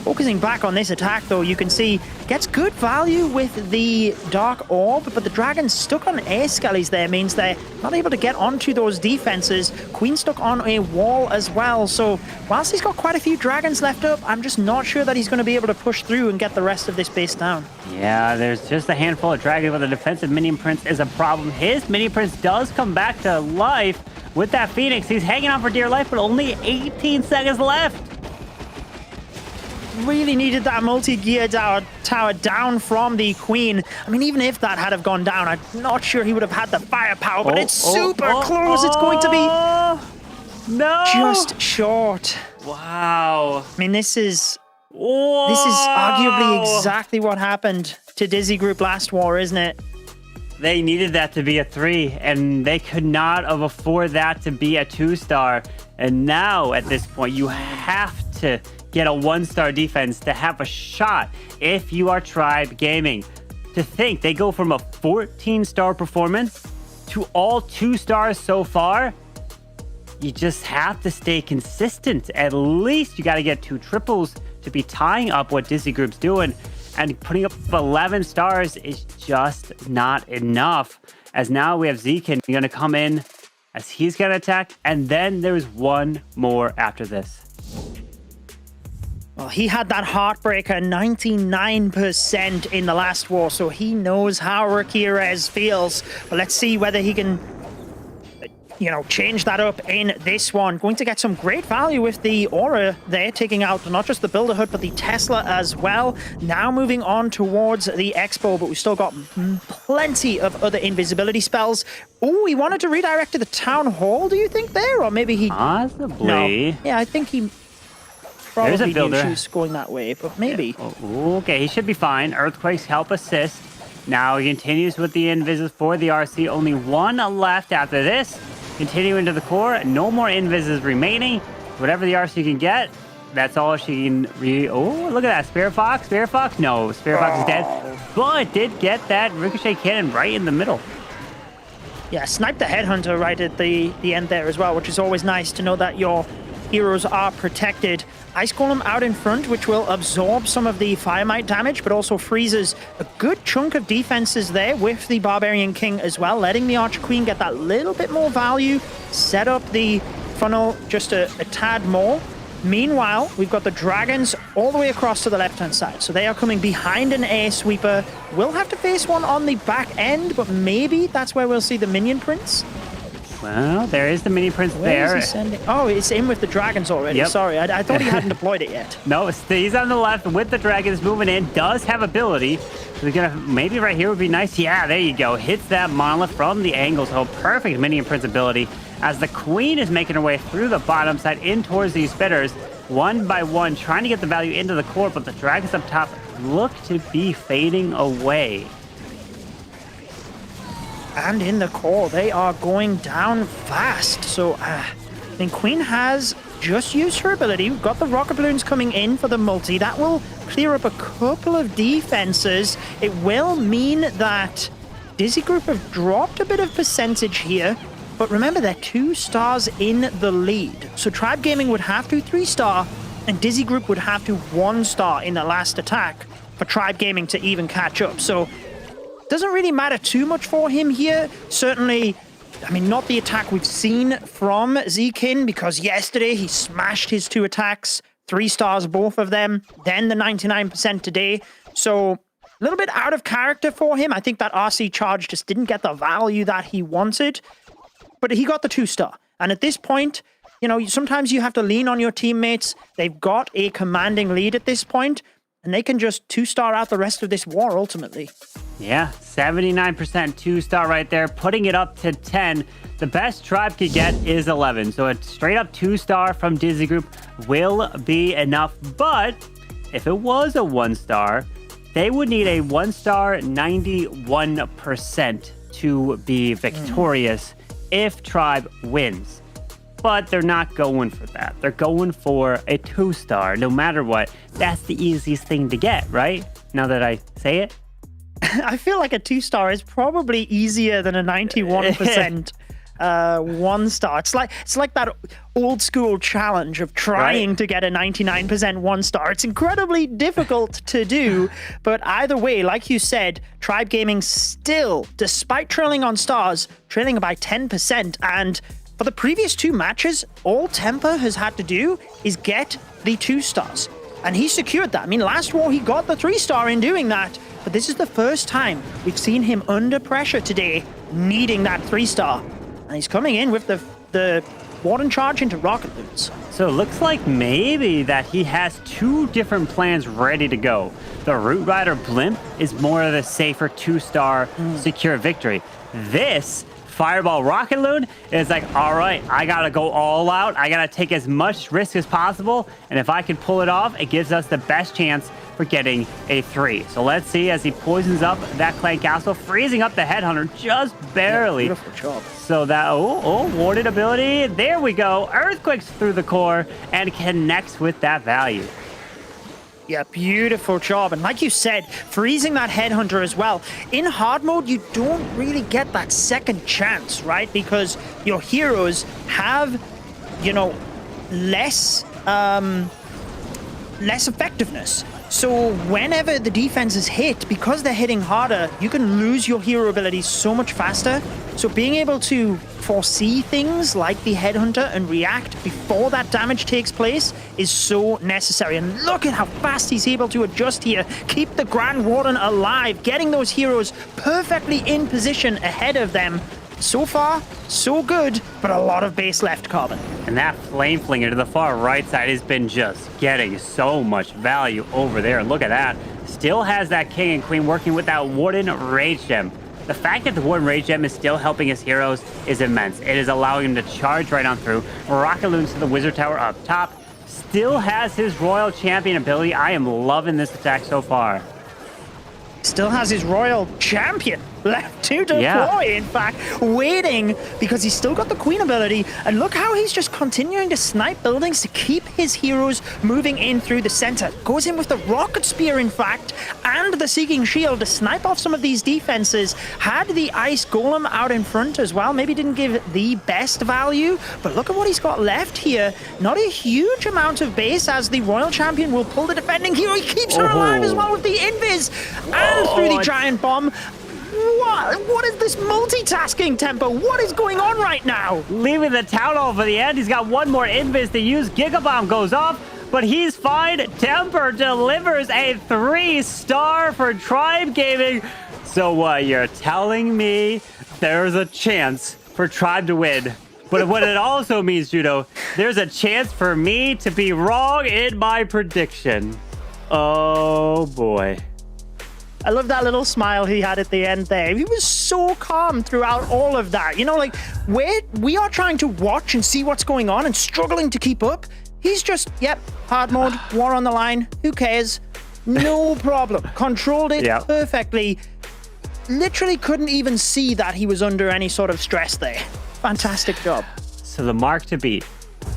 Focusing back on this attack, though, you can see gets good value with the Dark Orb, but the Dragon's stuck on air skellies there means they're not able to get onto those defenses. Queen stuck on a wall as well, so whilst he's got quite a few dragons left up, I'm just not sure that he's going to be able to push through and get the rest of this base down. Yeah, there's just a handful of dragons, but the defensive Minion Prince is a problem. His Minion Prince does come back to life with that Phoenix. He's hanging on for dear life, but only 18 seconds left. really needed that multi-gear tower down from the Queen. I mean, even if that had have gone down, I'm not sure he would have had the firepower, but it's super close. It's going to be just short. Wow. I mean, this is arguably exactly what happened to Dizi Group last war, isn't it? They needed that to be a 3, and they could not have afforded that to be a 2-star. And now, at this point, you have to get a 1-star defense to have a shot if you are Tribe Gaming. To think they go from a 14-star performance to all 2 stars so far, you just have to stay consistent. At least you got to get 2 triples to be tying up what Dizi Group's doing. And putting up 11 stars is just not enough. As now we have Zekin going to come in as he's going to attack. And then there's one more after this. Well, he had that heartbreaker 99% in the last war, so he knows how Rakirez feels. But let's see whether he can, change that up in this one. Going to get some great value with the Aura there, taking out not just the Builder Hood, but the Tesla as well. Now moving on towards the Expo, but we've still got plenty of other invisibility spells. Oh, he wanted to redirect to the Town Hall, do you think there? Or maybe he... Possibly. No. Yeah, I think he... There's a Probably builder. knew she was going that way, but maybe. Yeah. Oh, okay, he should be fine. Earthquakes help assist. Now he continues with the invises for the RC. Only one left after this. Continuing to the core. No more invises remaining. Whatever the RC can get, that's all she can Oh, look at that. Spirit Fox? Spirit Fox? No, Spirit Fox is dead. But did get that Ricochet Cannon right in the middle. Yeah, sniped the Headhunter right at the end there as well, which is always nice to know that your heroes are protected. Ice Golem out in front, which will absorb some of the Firemite damage, but also freezes a good chunk of defenses there with the Barbarian King as well, letting the Archer Queen get that little bit more value, set up the funnel just a tad more. Meanwhile, we've got the Dragons all the way across to the left-hand side, so they are coming behind an Air Sweeper. We'll have to face one on the back end, but maybe that's where we'll see the Minion Prince. Well, there is the Mini Prince there. Where is he sending? Oh, it's in with the Dragons already. Yep. Sorry, I thought he hadn't deployed it yet. No, he's on the left with the Dragons moving in. Does have ability. So he's gonna, maybe right here would be nice. Yeah, there you go. Hits that Monolith from the angle. So perfect Minion Prince ability. As the Queen is making her way through the bottom side in towards these spitters. One by one, trying to get the value into the core. But the Dragons up top look to be fading away. And in the core, they are going down fast. So, then Queen has just used her ability. We've got the rocket balloons coming in for the multi. That will clear up a couple of defenses. It will mean that Dizi Group have dropped a bit of percentage here. But remember, they're 2 stars in the lead. So Tribe Gaming would have to 3-star, and Dizi Group would have to 1-star in the last attack for Tribe Gaming to even catch up. So doesn't really matter too much for him here. Certainly, I mean, not the attack we've seen from Zekin, because yesterday he smashed his 2 attacks, 3 stars, both of them, then the 99% today. So a little bit out of character for him. I think that RC charge just didn't get the value that he wanted, but he got the 2-star. And at this point, sometimes you have to lean on your teammates. They've got a commanding lead at this point, and they can just 2-star out the rest of this war, ultimately. Yeah, 79% 2-star right there, putting it up to 10. The best Tribe could get is 11. So a straight up 2-star from Dizi Group will be enough. But if it was a 1-star, they would need a 1-star 91% to be victorious if Tribe wins. But they're not going for that. They're going for a 2-star, no matter what. That's the easiest thing to get, right? Now that I say it. I feel like a 2-star is probably easier than a 91% 1-star. It's like that old school challenge of trying to get a 99% 1-star. It's incredibly difficult to do, but either way, like you said, Tribe Gaming still, despite trailing on stars, trailing by 10%. And for the previous 2 matches, all Temper has had to do is get the 2 stars. And he secured that. I mean, last war he got the 3-star in doing that, but this is the first time we've seen him under pressure today, needing that 3-star. And he's coming in with the Warden charge into rocket loons. So it looks like maybe that he has two different plans ready to go. The Root Rider Blimp is more of the safer 2-star secure victory. This Fireball Rocket Loon is like, all right, I gotta go all out. I gotta take as much risk as possible. And if I can pull it off, it gives us the best chance for getting a 3. So let's see as he poisons up that Clan Castle, freezing up the Headhunter just barely. Yeah, beautiful job. So that, warded ability. There we go. Earthquakes through the core and connects with that value. Yeah, beautiful job. And like you said, freezing that Headhunter as well. In hard mode, you don't really get that second chance, right? Because your heroes have, you know, less effectiveness. So whenever the defense is hit, because they're hitting harder, you can lose your hero abilities so much faster. So being able to foresee things like the Headhunter and react before that damage takes place is so necessary. And look at how fast he's able to adjust here. Keep the Grand Warden alive, getting those heroes perfectly in position ahead of them. So far, so good, but a lot of base left, Carbon. And that Flame Flinger to the far right side has been just getting so much value over there. Look at that. Still has that King and Queen working with that Warden Rage Gem. The fact that the Warden Rage Gem is still helping his heroes is immense. It is allowing him to charge right on through. Rocket Loons to the Wizard Tower up top. Still has his Royal Champion ability. I am loving this attack so far. Still has his Royal Champion left to deploy, in fact, waiting because he's still got the Queen ability. And look how he's just continuing to snipe buildings to keep his heroes moving in through the center. Goes in with the Rocket Spear, in fact, and the Seeking Shield to snipe off some of these defenses. Had the Ice Golem out in front as well. Maybe didn't give the best value, but look at what he's got left here. Not a huge amount of base as the Royal Champion will pull the defending hero. He keeps her alive as well with the Invis and through the Giant Bomb. What is this multitasking tempo? What is going on right now? Leaving the Town Hall for the end. He's got one more invis to use. Gigabomb goes off, but he's fine. Temper delivers a 3-star for Tribe Gaming. So what, you're telling me there's a chance for Tribe to win? But what it also means, Judo, there's a chance for me to be wrong in my prediction. Oh boy. I love that little smile he had at the end there. He was so calm throughout all of that. You know, like, we are trying to watch and see what's going on and struggling to keep up. He's just, yep, hard mode, war on the line. Who cares? No problem. Controlled it perfectly. Literally couldn't even see that he was under any sort of stress there. Fantastic job. So the mark to beat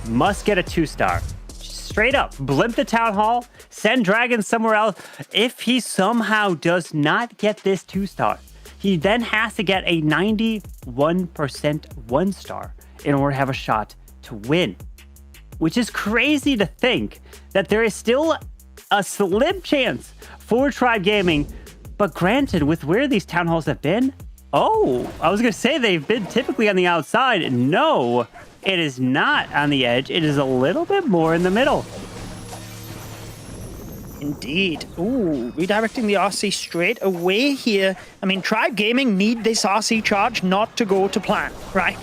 must get a 2-star. Straight up, blimp the Town Hall, send Dragons somewhere else. If he somehow does not get this 2-star, he then has to get a 91% 1-star in order to have a shot to win. Which is crazy to think that there is still a slim chance for Tribe Gaming. But granted, with where these Town Halls have been, I was going to say they've been typically on the outside. No. It is not on the edge. It is a little bit more in the middle. Indeed. Ooh, redirecting the RC straight away here. I mean, Tribe Gaming need this RC charge not to go to plan, right?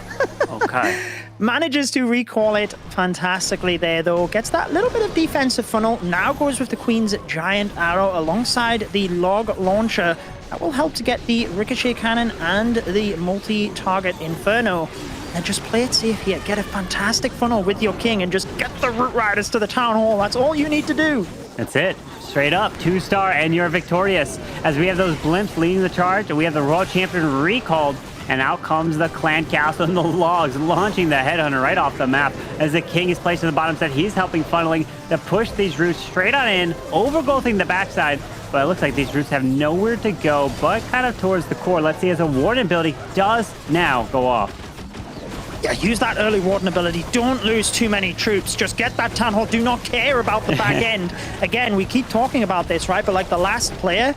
Okay. Manages to recall it fantastically there, though. Gets that little bit of defensive funnel. Now goes with the Queen's Giant Arrow alongside the Log Launcher. That will help to get the Ricochet Cannon and the multi-target Inferno. And just play it safe here. Get a fantastic funnel with your King and just get the Root Riders to the Town Hall. That's all you need to do. That's it. Straight up, 2-star, and you're victorious. As we have those blimps leading the charge, and we have the Royal Champion recalled, and out comes the Clan Castle and the Logs, launching the Headhunter right off the map. As the King is placed on the bottom set, he's helping funneling to push these roots straight on in, overgrowthing the backside. But it looks like these roots have nowhere to go, but kind of towards the core. Let's see as a Warden ability does now go off. Yeah, use that early Warden ability. Don't lose too many troops. Just get that Town Hall. Do not care about the back end. Again, we keep talking about this, right? But like the last player,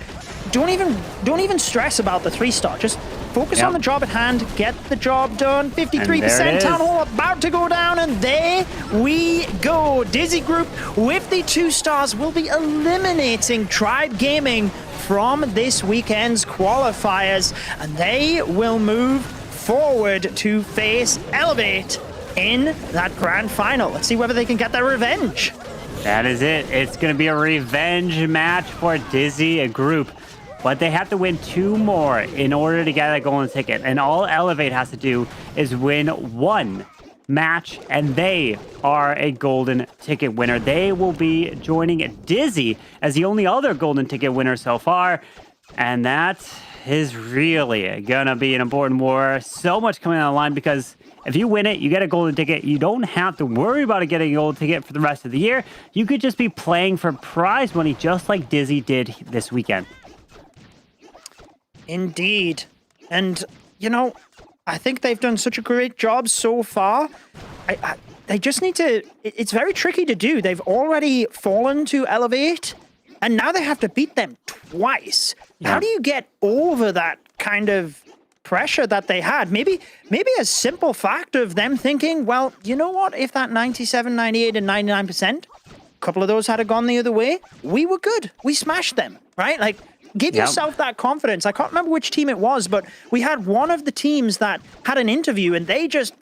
don't even stress about the 3-star. Just focus on the job at hand. Get the job done. 53% Town Hall about to go down, and there we go. Dizi Group with the 2 stars will be eliminating Tribe Gaming from this weekend's qualifiers, and they will move forward to face Elevate in that grand final. Let's see whether they can get their revenge. That is it. It's going to be a revenge match for Dizi group. But they have to win 2 more in order to get a golden ticket. And all Elevate has to do is win 1 match, and they are a golden ticket winner. They will be joining Dizi as the only other golden ticket winner so far. And that is really gonna be an important war. So much coming on the line, because if you win it, you get a golden ticket. You don't have to worry about getting a golden ticket for the rest of the year. You could just be playing for prize money, just like Dizi did this weekend. Indeed. And, you know, I think they've done such a great job so far. They just need to... It's very tricky to do. They've already fallen to Elevate, and now they have to beat them twice. Yeah. How do you get over that kind of pressure that they had? Maybe a simple fact of them thinking, well, you know what? If that 97, 98, and 99%, a couple of those had gone the other way, we were good. We smashed them, right? Like, give yourself that confidence. I can't remember which team it was, but we had one of the teams that had an interview and they just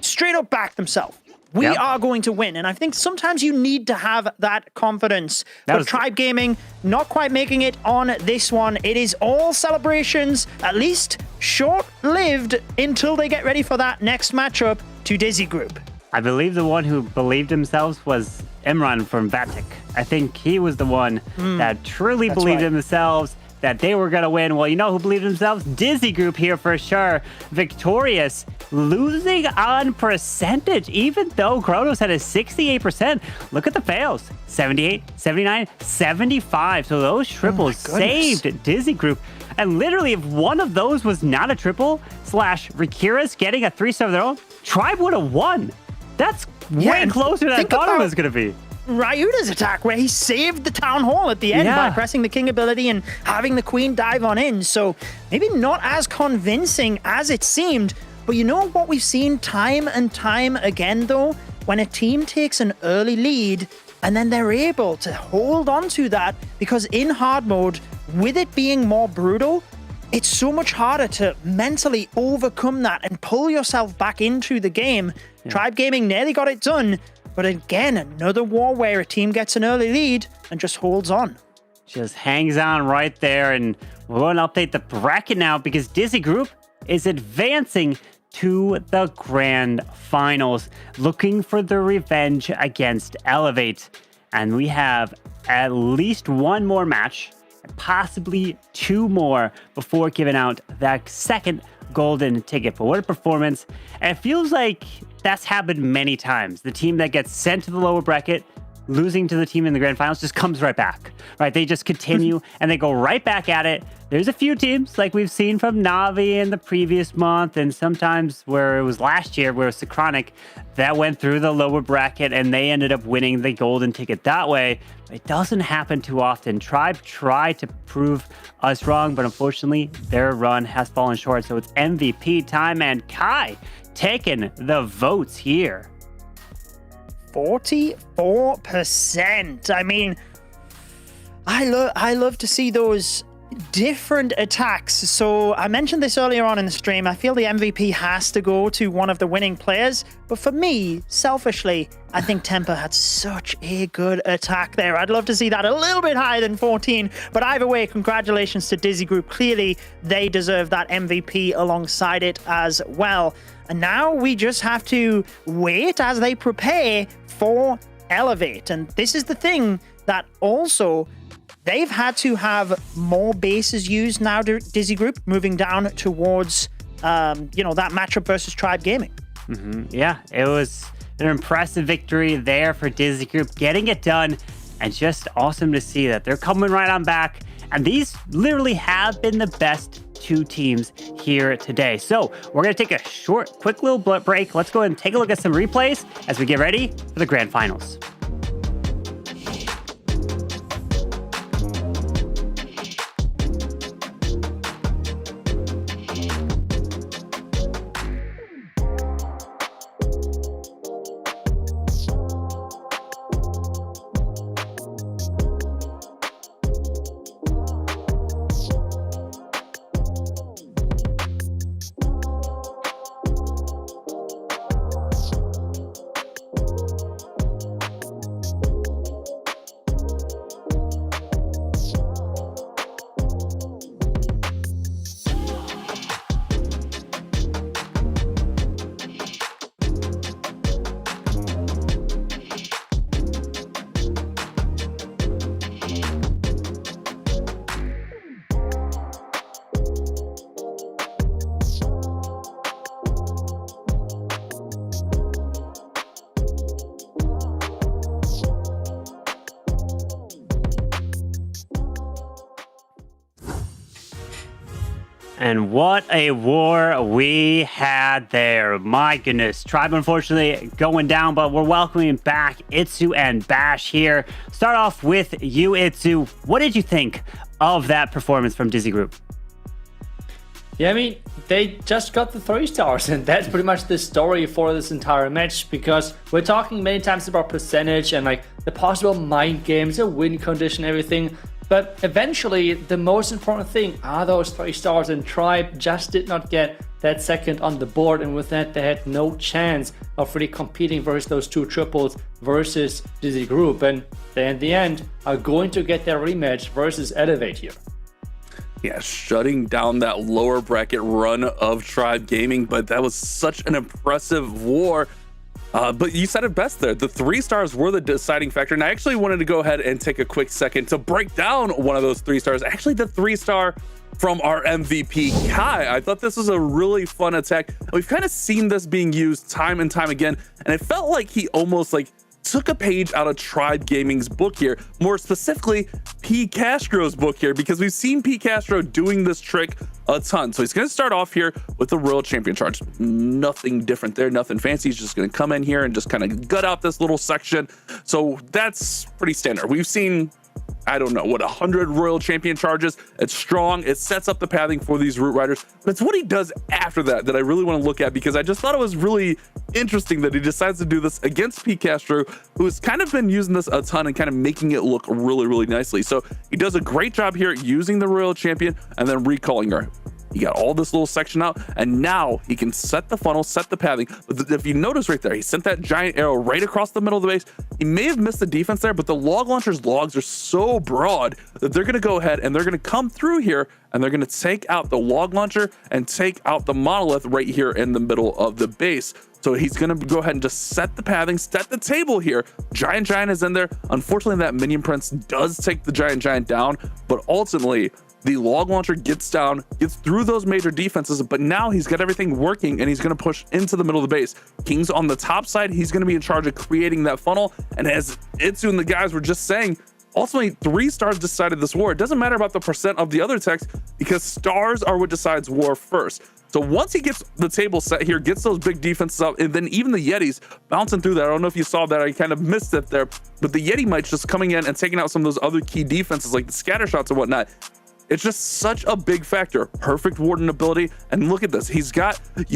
straight up backed themselves. We are going to win. And I think sometimes you need to have that confidence. But Tribe Gaming, not quite making it on this one. It is all celebrations, at least short-lived, until they get ready for that next matchup to Dizi Group. I believe the one who believed themselves was Imran from Vatic. I think he was the one that truly believed in themselves, that they were going to win. Well, you know who believed themselves? Dizi Group here for sure. Victorious, losing on percentage, even though Kronos had a 68%. Look at the fails. 78, 79, 75. So those triples saved Dizi Group. And literally, if one of those was not a triple / Rikira's getting a 3-star of their own, Tribe would have won. That's way closer than I thought it was going to be. Ryuta's attack, where he saved the Town Hall at the end by pressing the King ability and having the Queen dive on in. So maybe not as convincing as it seemed. But you know what we've seen time and time again, though? When a team takes an early lead and then they're able to hold on to that, because in hard mode, with it being more brutal, it's so much harder to mentally overcome that and pull yourself back into the game. Tribe Gaming nearly got it done, but again, another war where a team gets an early lead and just holds on. Just hangs on right there, and we're going to update the bracket now because Dizi Group is advancing to the grand finals, looking for the revenge against Elevate. And we have at least 1 more match, possibly 2 more before giving out that second golden ticket. But what a performance. And it feels like that's happened many times. The team that gets sent to the lower bracket, losing to the team in the grand finals, just comes right back, right? They just continue and they go right back at it. There's a few teams like we've seen from NAVI in the previous month, and sometimes where it was last year, where it was Supersonic, that went through the lower bracket and they ended up winning the golden ticket that way. It doesn't happen too often. Tribe tried to prove us wrong, but unfortunately, their run has fallen short. So it's MVP time, and Kai taking the votes here. 44%. I mean, I love to see those different attacks. So I mentioned this earlier on in the stream. I feel the MVP has to go to one of the winning players. But for me, selfishly, I think Temper had such a good attack there. I'd love to see that a little bit higher than 14. But either way, congratulations to Dizi Group. Clearly, they deserve that MVP alongside it as well. And now we just have to wait as they prepare for Elevate. And this is the thing that also they've had to have more bases used now to Dizi Group, moving down towards, that matchup versus Tribe Gaming. Yeah, it was an impressive victory there for Dizi Group, getting it done, and just awesome to see that they're coming right on back. And these literally have been the best 2 teams here today. So we're going to take a quick little break. Let's go ahead and take a look at some replays as we get ready for the grand finals. And what a war we had there. My goodness. Tribe unfortunately going down, but we're welcoming back Itsu and Bash here. Start off with you, Itsu. What did you think of that performance from Dizi Group? Yeah, I mean, they just got the 3 stars, and that's pretty much the story for this entire match, because we're talking many times about percentage and like the possible mind games, the win condition, everything. But eventually, the most important thing are those 3 stars, and Tribe just did not get that second on the board, and with that, they had no chance of really competing versus those 2 triples versus Dizi Group, and they in the end are going to get their rematch versus Elevate here. Yeah, shutting down that lower bracket run of Tribe Gaming, but that was such an impressive war. But you said it best there. The 3 stars were the deciding factor. And I actually wanted to go ahead and take a quick second to break down one of those 3 stars. Actually, the 3-star from our MVP, Kai. I thought this was a really fun attack. We've kind of seen this being used time and time again. And it felt like he almost like took a page out of Tribe Gaming's book here, more specifically P Castro's book here, because we've seen P Castro doing this trick a ton. So he's going to start off here with the Royal Champion charge. Nothing different there, nothing fancy. He's just going to come in here and just kind of gut out this little section. So that's pretty standard. We've seen, I don't know, 100 Royal Champion charges. It's strong. It sets up the pathing for these Root Riders. But it's what he does after that that I really want to look at, because I just thought it was really interesting that he decides to do this against P Castro, who has kind of been using this a ton and kind of making it look really, really nicely. So he does a great job here using the Royal Champion and then recalling her. He got all this little section out, and now he can set the funnel, set the pathing. But if you notice right there, he sent that giant arrow right across the middle of the base. He may have missed the defense there, but the log launcher's logs are so broad that they're going to go ahead and they're going to come through here, and they're going to take out the log launcher and take out the monolith right here in the middle of the base. So he's going to go ahead and just set the pathing, set the table here. Giant is in there. Unfortunately, that minion prince does take the giant down, but ultimately, the log launcher gets down, gets through those major defenses, but now he's got everything working, and he's going to push into the middle of the base. King's on the top side. He's going to be in charge of creating that funnel. And as Itsu and the guys were just saying, ultimately 3 stars decided this war. It doesn't matter about the percent of the other techs, because stars are what decides war first. So once he gets the table set here, gets those big defenses up, and then even the Yetis bouncing through that. I don't know if you saw that. I kind of missed it there, but the Yeti mites just coming in and taking out some of those other key defenses like the scatter shots and whatnot. It's just such a big factor. Perfect warden ability. And look at this. You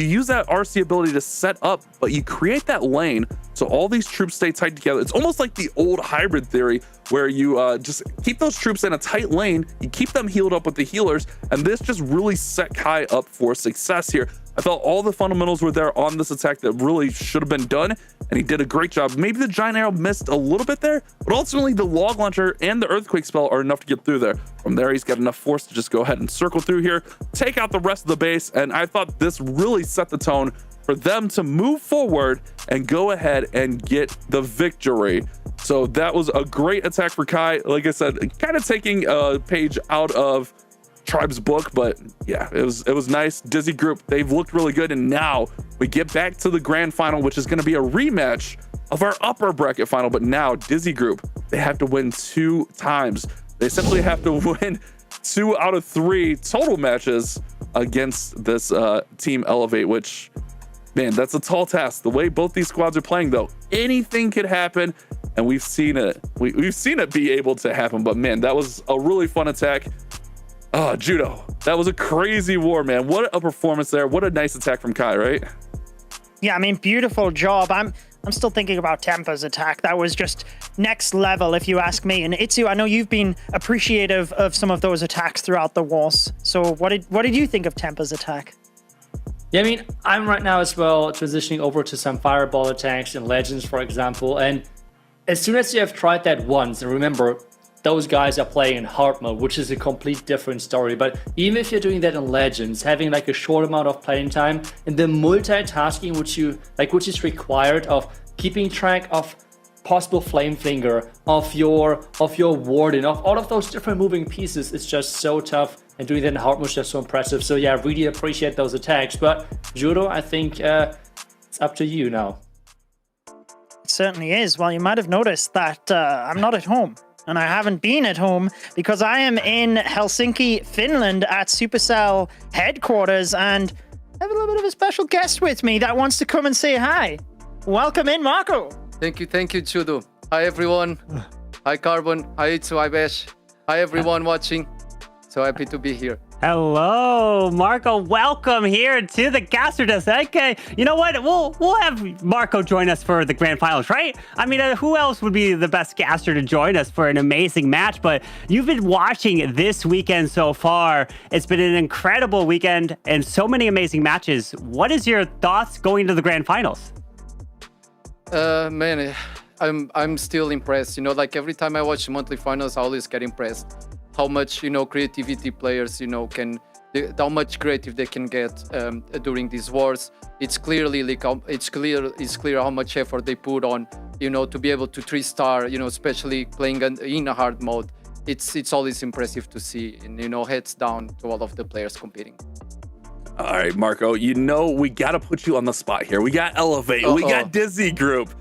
use that RC ability to set up, but you create that lane so all these troops stay tight together. It's almost like the old hybrid theory where you just keep those troops in a tight lane, you keep them healed up with the healers, and this just really set Kai up for success here. I felt all the fundamentals were there on this attack that really should have been done, and he did a great job. Maybe the giant arrow missed a little bit there, but ultimately the log launcher and the earthquake spell are enough to get through there. From there, he's got enough force to just go ahead and circle through here, take out the rest of the base, and I thought this really set the tone for them to move forward and go ahead and get the victory. So that was a great attack for Kai. Like I said, kind of taking a page out of Tribe's book, but yeah, it was nice. Dizi Group, they've looked really good, and now we get back to the grand final, which is going to be a rematch of our upper bracket final. But now Dizi Group, they have to win 2 times. They simply have to win 2 out of 3 total matches against this team Elevate, which, man, that's a tall task. The way both these squads are playing, though, anything could happen, and we've seen it. We've seen it be able to happen. But man, that was a really fun attack. Judo, that was a crazy war, man. What a performance there. What a nice attack from Kai, right? Yeah, I mean, beautiful job. I'm still thinking about Tempa's attack. That was just next level, if you ask me. And Itsu, I know you've been appreciative of some of those attacks throughout the wars. So what did you think of Tempa's attack? Yeah, I mean, I'm right now as well transitioning over to some fireball attacks in Legends, for example. And as soon as you have tried that once, and remember, those guys are playing in hard mode, which is a complete different story. But even if you're doing that in Legends, having like a short amount of playing time and the multitasking which is required of keeping track of possible flame flinger, of your warden, of all of those different moving pieces, it's just so tough. And doing that in hard mode is just so impressive. So yeah, I really appreciate those attacks. But Judo, I think it's up to you now. It certainly is. Well, you might have noticed that I'm not at home. and I haven't been at home because I am in Helsinki, Finland at Supercell headquarters, and I have a little bit of a special guest with me that wants to come and say hi. Welcome in, Marco. Thank you, Chudo. Hi, everyone. Hi, Carbon. Hi, Itsu. Hi, Besh. Hi, everyone watching. So happy to be here. Hello, Marco. Welcome here to the caster desk. Okay, you know what? We'll have Marco join us for the grand finals, right? I mean, who else would be the best caster to join us for an amazing match? But you've been watching this weekend so far. It's been an incredible weekend and so many amazing matches. What is your thoughts going to the grand finals? Man, I'm still impressed. You know, like every time I watch the monthly finals, I always get impressed. How much, you know, creativity players, you know, how much creative they can get during these wars. It's clearly like it's clear how much effort they put on, you know, to be able to 3-star, you know, especially playing in a hard mode. It's always impressive to see, and you know, heads down to all of the players competing. All right, Marco, you know we got to put you on the spot here. We got Elevate, we got Dizi Group.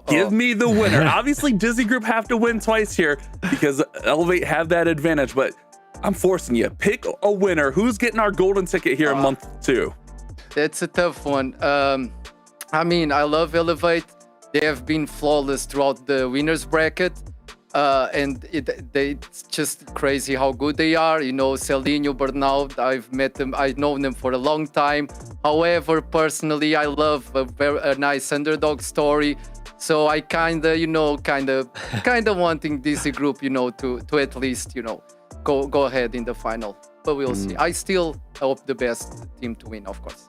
Give me the winner. Obviously, Dizi Group have to win twice here because Elevate have that advantage, but I'm forcing you. Pick a winner. Who's getting our golden ticket here in month 2? That's a tough one. I mean, I love Elevate. They have been flawless throughout the winners bracket. And it's just crazy how good they are. You know, Celinho, Burnout, I've met them. I've known them for a long time. However, personally, I love a nice underdog story. So I kind of wanting Dizi Group, you know, to at least, you know, go ahead in the final. But we'll see. I still hope the best team to win, of course.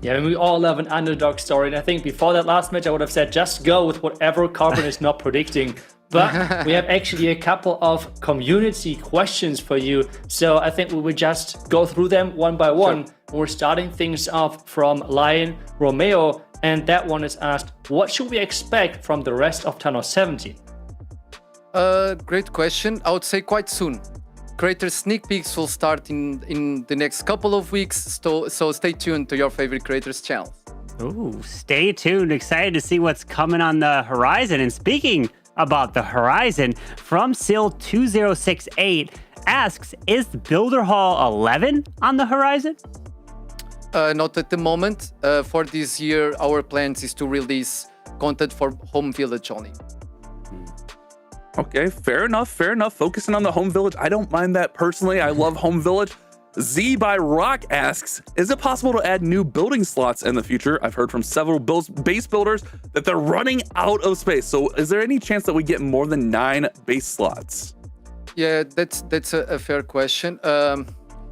Yeah, I mean, we all love an underdog story. And I think before that last match, I would have said, just go with whatever Carbon is not predicting. But we have actually a couple of community questions for you. So I think we will just go through them one by one. Sure. We're starting things off from Lion Romeo. And that one is asked, what should we expect from the rest of Thanos 17? Great question. I would say quite soon. Creator sneak peeks will start in the next couple of weeks. So stay tuned to your favorite creators' channels. Ooh, stay tuned. Excited to see what's coming on the horizon. And speaking about the horizon, from Sil2068 asks, is Builder Hall 11 on the horizon? Not at the moment. For this year, our plans is to release content for Home Village only. Okay, fair enough. Focusing on the Home Village. I don't mind that personally. I love Home Village. Z by Rock asks, is it possible to add new building slots in the future? I've heard from several base builders that they're running out of space. So is there any chance that we get more than 9 base slots? Yeah, that's a fair question.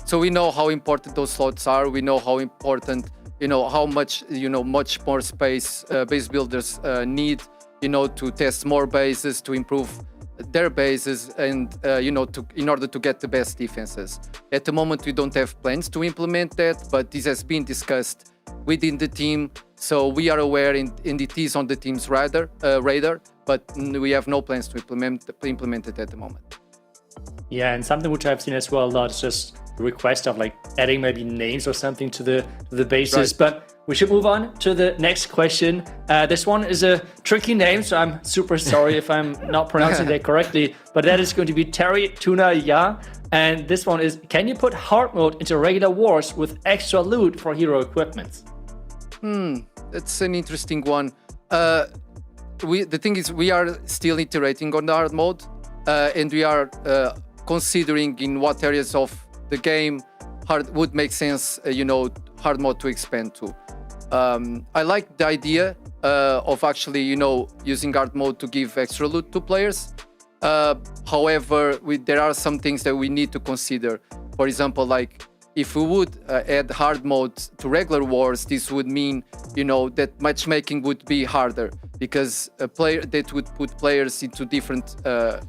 So we know how important those slots are. We know how important, you know, how much, you know, much more space base builders need, you know, to test more bases, to improve their bases, and you know, in order to get the best defenses. At the moment, we don't have plans to implement that, but this has been discussed within the team. So we are aware, and it is on the team's radar, but we have no plans to implement it at the moment. Yeah, and something which I've seen as well a lot is just the request of like adding maybe names or something to the bases. Right. But we should move on to the next question. This one is a tricky name, so I'm super sorry if I'm not pronouncing that correctly. But that is going to be Terry Tuna Ya. And this one is, can you put hard mode into regular wars with extra loot for hero equipment? That's an interesting one. The thing is, we are still iterating on the hard mode, and we are considering in what areas of the game would make sense, you know, hard mode to expand to. I like the idea of actually, you know, using hard mode to give extra loot to players. However, there are some things that we need to consider. For example, like if we would add hard mode to regular wars, this would mean, you know, that matchmaking would be harder because a player that would put players into different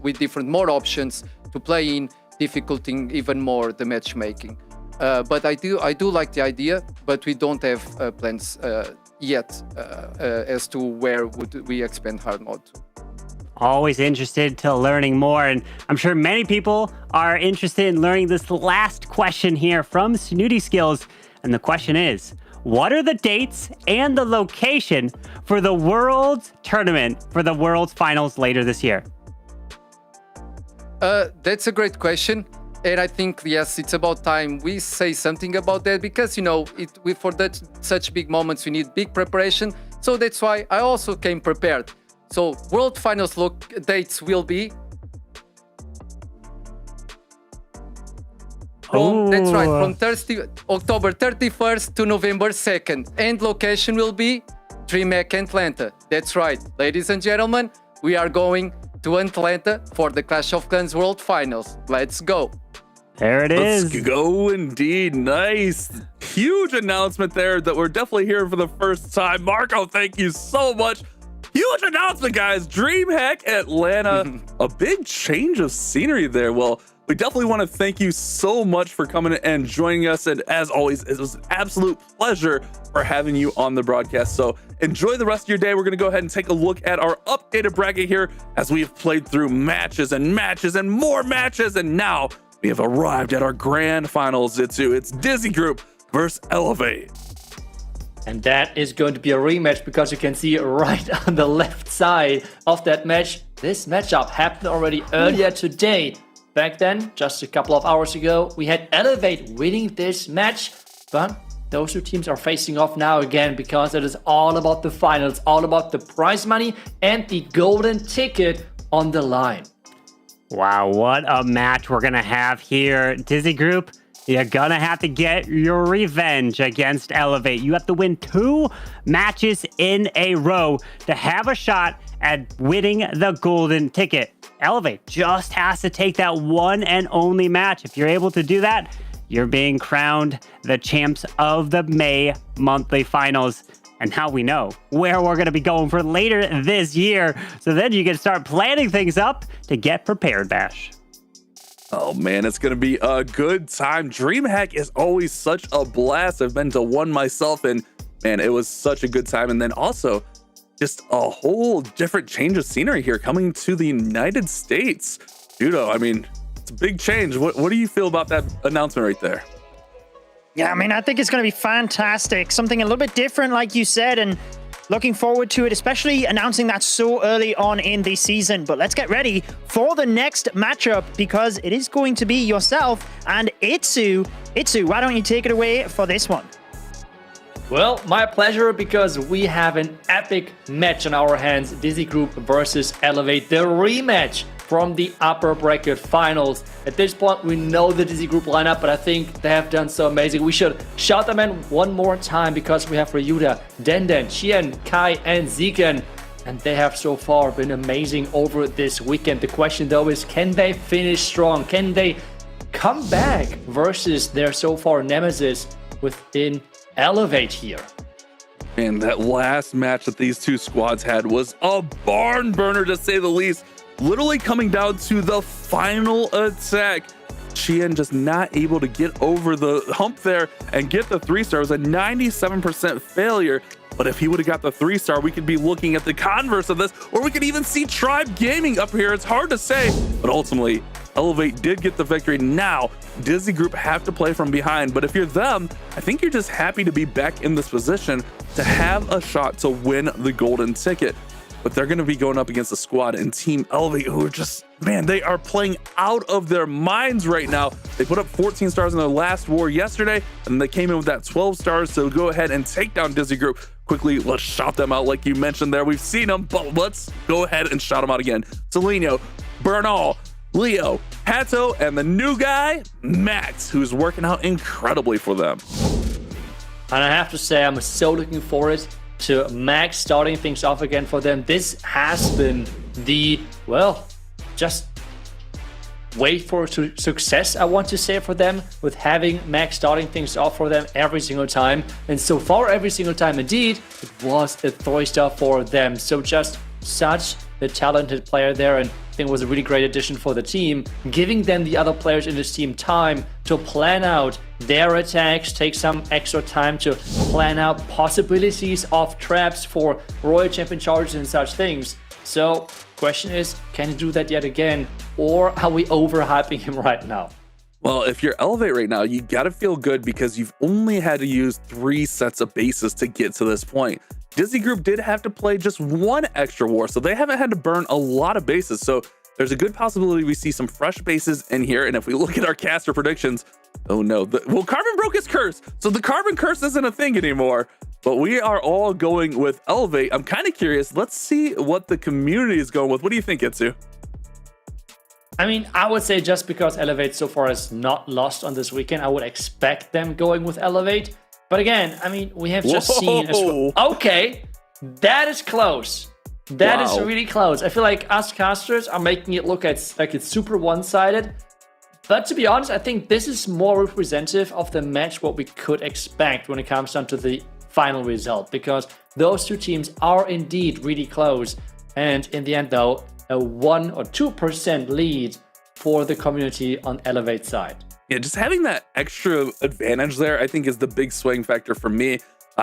with different more options to play in, difficulting even more the matchmaking. But I do like the idea, but we don't have plans yet as to where would we expand hard mode to. Always interested to learning more, and I'm sure many people are interested in learning this last question here from Snooty Skills. And the question is, what are the dates and the location for the World Tournament, for the World's Finals later this year? That's a great question. And I think, yes, it's about time we say something about that because, for such big moments, we need big preparation. So that's why I also came prepared. So World Finals dates will be... That's right, from October 31st to November 2nd. And location will be DreamHack Atlanta. That's right, ladies and gentlemen, we are going to Atlanta for the Clash of Clans World Finals. Let's go. There it is. Let's go indeed. Nice. Huge announcement there that we're definitely hearing for the first time. Marco, thank you so much. Huge announcement, guys. DreamHack Atlanta. A big change of scenery there. Well, we definitely want to thank you so much for coming and joining us. And as always, it was an absolute pleasure for having you on the broadcast. So enjoy the rest of your day. We're going to go ahead and take a look at our updated bracket here as we have played through matches and matches and more matches. And now we have arrived at our grand finals. It's Dizi Group versus Elevate. And that is going to be a rematch because you can see right on the left side of that match. This matchup happened already earlier today. Back then, just a couple of hours ago, we had Elevate winning this match. But those two teams are facing off now again because it is all about the finals, all about the prize money and the golden ticket on the line. Wow, what a match we're going to have here. Dizi Group, you're going to have to get your revenge against Elevate. You have to win 2 matches in a row to have a shot at winning the golden ticket. Elevate just has to take that one and only match. If you're able to do that, you're being crowned the champs of the May monthly finals. And now we know where we're going to be going for later this year. So then you can start planning things up to get prepared, Bash. Oh man, it's going to be a good time. DreamHack is always such a blast. I've been to one myself and man, it was such a good time. And then also just a whole different change of scenery here coming to the United States. Judo, I mean, it's a big change. What do you feel about that announcement right there? Yeah, I mean, I think it's going to be fantastic. Something a little bit different, like you said, and looking forward to it, especially announcing that so early on in the season. But let's get ready for the next matchup because it is going to be yourself and Itsu. Itsu, why don't you take it away for this one? Well, my pleasure because we have an epic match on our hands. Dizi Group versus Elevate, the rematch from the upper bracket finals. At this point, we know the Dizi Group lineup, but I think they have done so amazing. We should shout them in one more time because we have Ryuda, Denden, Chien, Kai, and Ziken. And they have so far been amazing over this weekend. The question though is, can they finish strong? Can they come back versus their so far nemesis within Elevate here? And that last match that these two squads had was a barn burner to say the least. Literally coming down to the final attack. Chien just not able to get over the hump there and get the 3-star. It was a 97% failure. But if he would have got the 3-star, we could be looking at the converse of this, or we could even see Tribe Gaming up here. It's hard to say, but ultimately, Elevate did get the victory. Now, Dizi Group have to play from behind, but if you're them, I think you're just happy to be back in this position to have a shot to win the golden ticket. But they're going to be going up against a squad in Team Elevate who are just, man, they are playing out of their minds right now. They put up 14 stars in their last war yesterday, and they came in with that 12 stars to go ahead and take down Dizi Group. Quickly, let's shout them out like you mentioned there. We've seen them, but let's go ahead and shout them out again. Seleno, Bernal, Leo, Hato, and the new guy, Max, who's working out incredibly for them. And I have to say, I'm so looking forward to Max starting things off again for them. This has been the, well, just wait for success, I want to say, for them, with having Max starting things off for them every single time. And so far, every single time, indeed, it was a 3-star for them. So just such a talented player there, and I think it was a really great addition for the team, giving them the other players in this team time to plan out their attacks, take some extra time to plan out possibilities of traps for Royal Champion charges and such things. So, question is, can he do that yet again, or are we overhyping him right now? Well, if you're Elevate right now, you gotta feel good because you've only had to use 3 sets of bases to get to this point. Dizi Group did have to play just 1 extra war, so they haven't had to burn a lot of bases. So there's a good possibility we see some fresh faces in here. And if we look at our caster predictions, oh no, well, Carbon broke his curse. So the Carbon curse isn't a thing anymore, but we are all going with Elevate. I'm kind of curious. Let's see what the community is going with. What do you think, Itsu? I mean, I would say just because Elevate so far has not lost on this weekend, I would expect them going with Elevate. But again, I mean, we have just seen... Okay, that is close. That is really close. I feel like us casters are making it look like it's super one-sided. But to be honest, I think this is more representative of the match what we could expect when it comes down to the final result. Because those two teams are indeed really close. And in the end, though, a 1 or 2% lead for the community on Elevate side. Yeah, just having that extra advantage there, I think, is the big swing factor for me.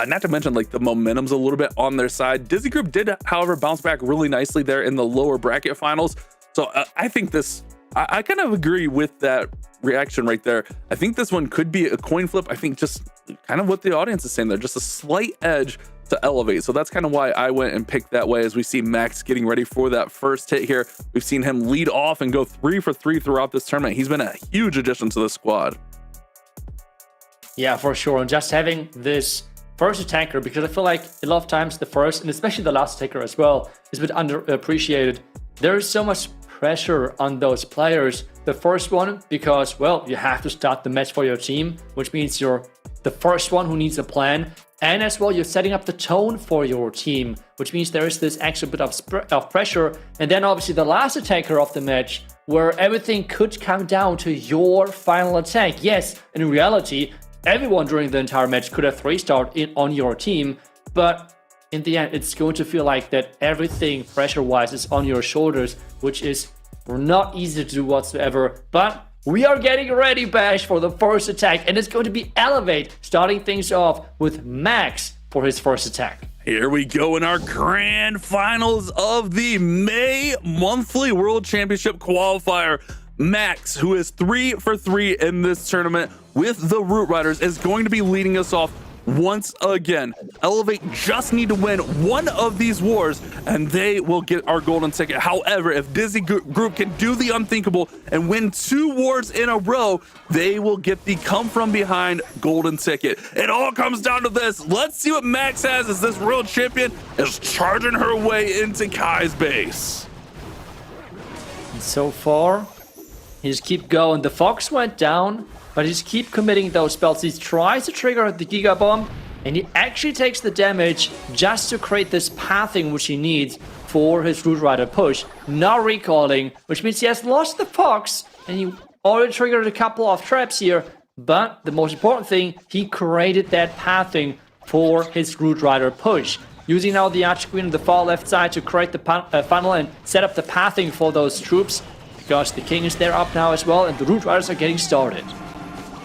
Not to mention, like, the momentum's a little bit on their side. Dizi Group did, however, bounce back really nicely there in the lower bracket finals. So I think this, I kind of agree with that reaction right there. I think this one could be a coin flip. I think just kind of what the audience is saying there, just a slight edge to Elevate. So that's kind of why I went and picked that way as we see Max getting ready for that first hit here. We've seen him lead off and go 3 for 3 throughout this tournament. He's been a huge addition to the squad. Yeah, for sure. And just having this first attacker, because I feel like a lot of times the first, and especially the last attacker as well, is a bit underappreciated. There is so much pressure on those players. The first one, because, well, you have to start the match for your team, which means you're the first one who needs a plan. And as well, you're setting up the tone for your team, which means there is this extra bit of pressure. And then obviously the last attacker of the match, where everything could come down to your final attack. Yes, in reality, everyone during the entire match could have 3-starred on your team, but in the end, it's going to feel like that everything pressure-wise is on your shoulders, which is not easy to do whatsoever. But we are getting ready, Bash, for the first attack, and it's going to be Elevate, starting things off with Max for his first attack. Here we go in our grand finals of the May monthly World Championship qualifier. Max, who is 3 for 3 in this tournament with the Root Riders, is going to be leading us off once again. Elevate just need to win one of these wars and they will get our golden ticket. However, if Dizi Group can do the unthinkable and win 2 wars in a row, they will get the come from behind golden ticket. It all comes down to this. Let's see what Max has as this world champion is charging her way into Kai's base. And so far, he just keep going. The Fox went down, but he just keep committing those spells. He tries to trigger the Giga Bomb, and he actually takes the damage just to create this pathing which he needs for his Root Rider push. Now recalling, which means he has lost the Fox, and he already triggered a couple of traps here. But the most important thing, he created that pathing for his Root Rider push. Using now the Archqueen on the far left side to create the funnel and set up the pathing for those troops, because the King is there up now as well, and the Root Riders are getting started.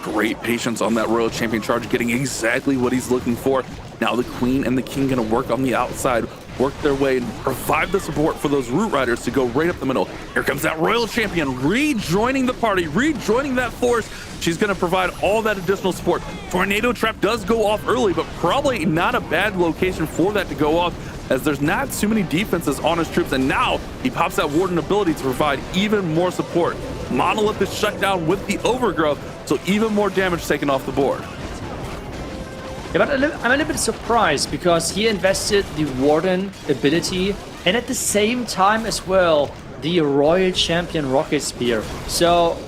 Great patience on that Royal Champion charge, getting exactly what he's looking for. Now the Queen and the King gonna work on the outside, work their way and provide the support for those Root Riders to go right up the middle. Here comes that Royal Champion rejoining the party, rejoining that force. She's gonna provide all that additional support. Tornado Trap does go off early, but probably not a bad location for that to go off, as there's not too many defenses on his troops, and now he pops that Warden ability to provide even more support. Monolith is shut down with the Overgrowth, so even more damage taken off the board. Yeah, but I'm a little bit surprised because he invested the Warden ability and at the same time as well the Royal Champion Rocket Spear. So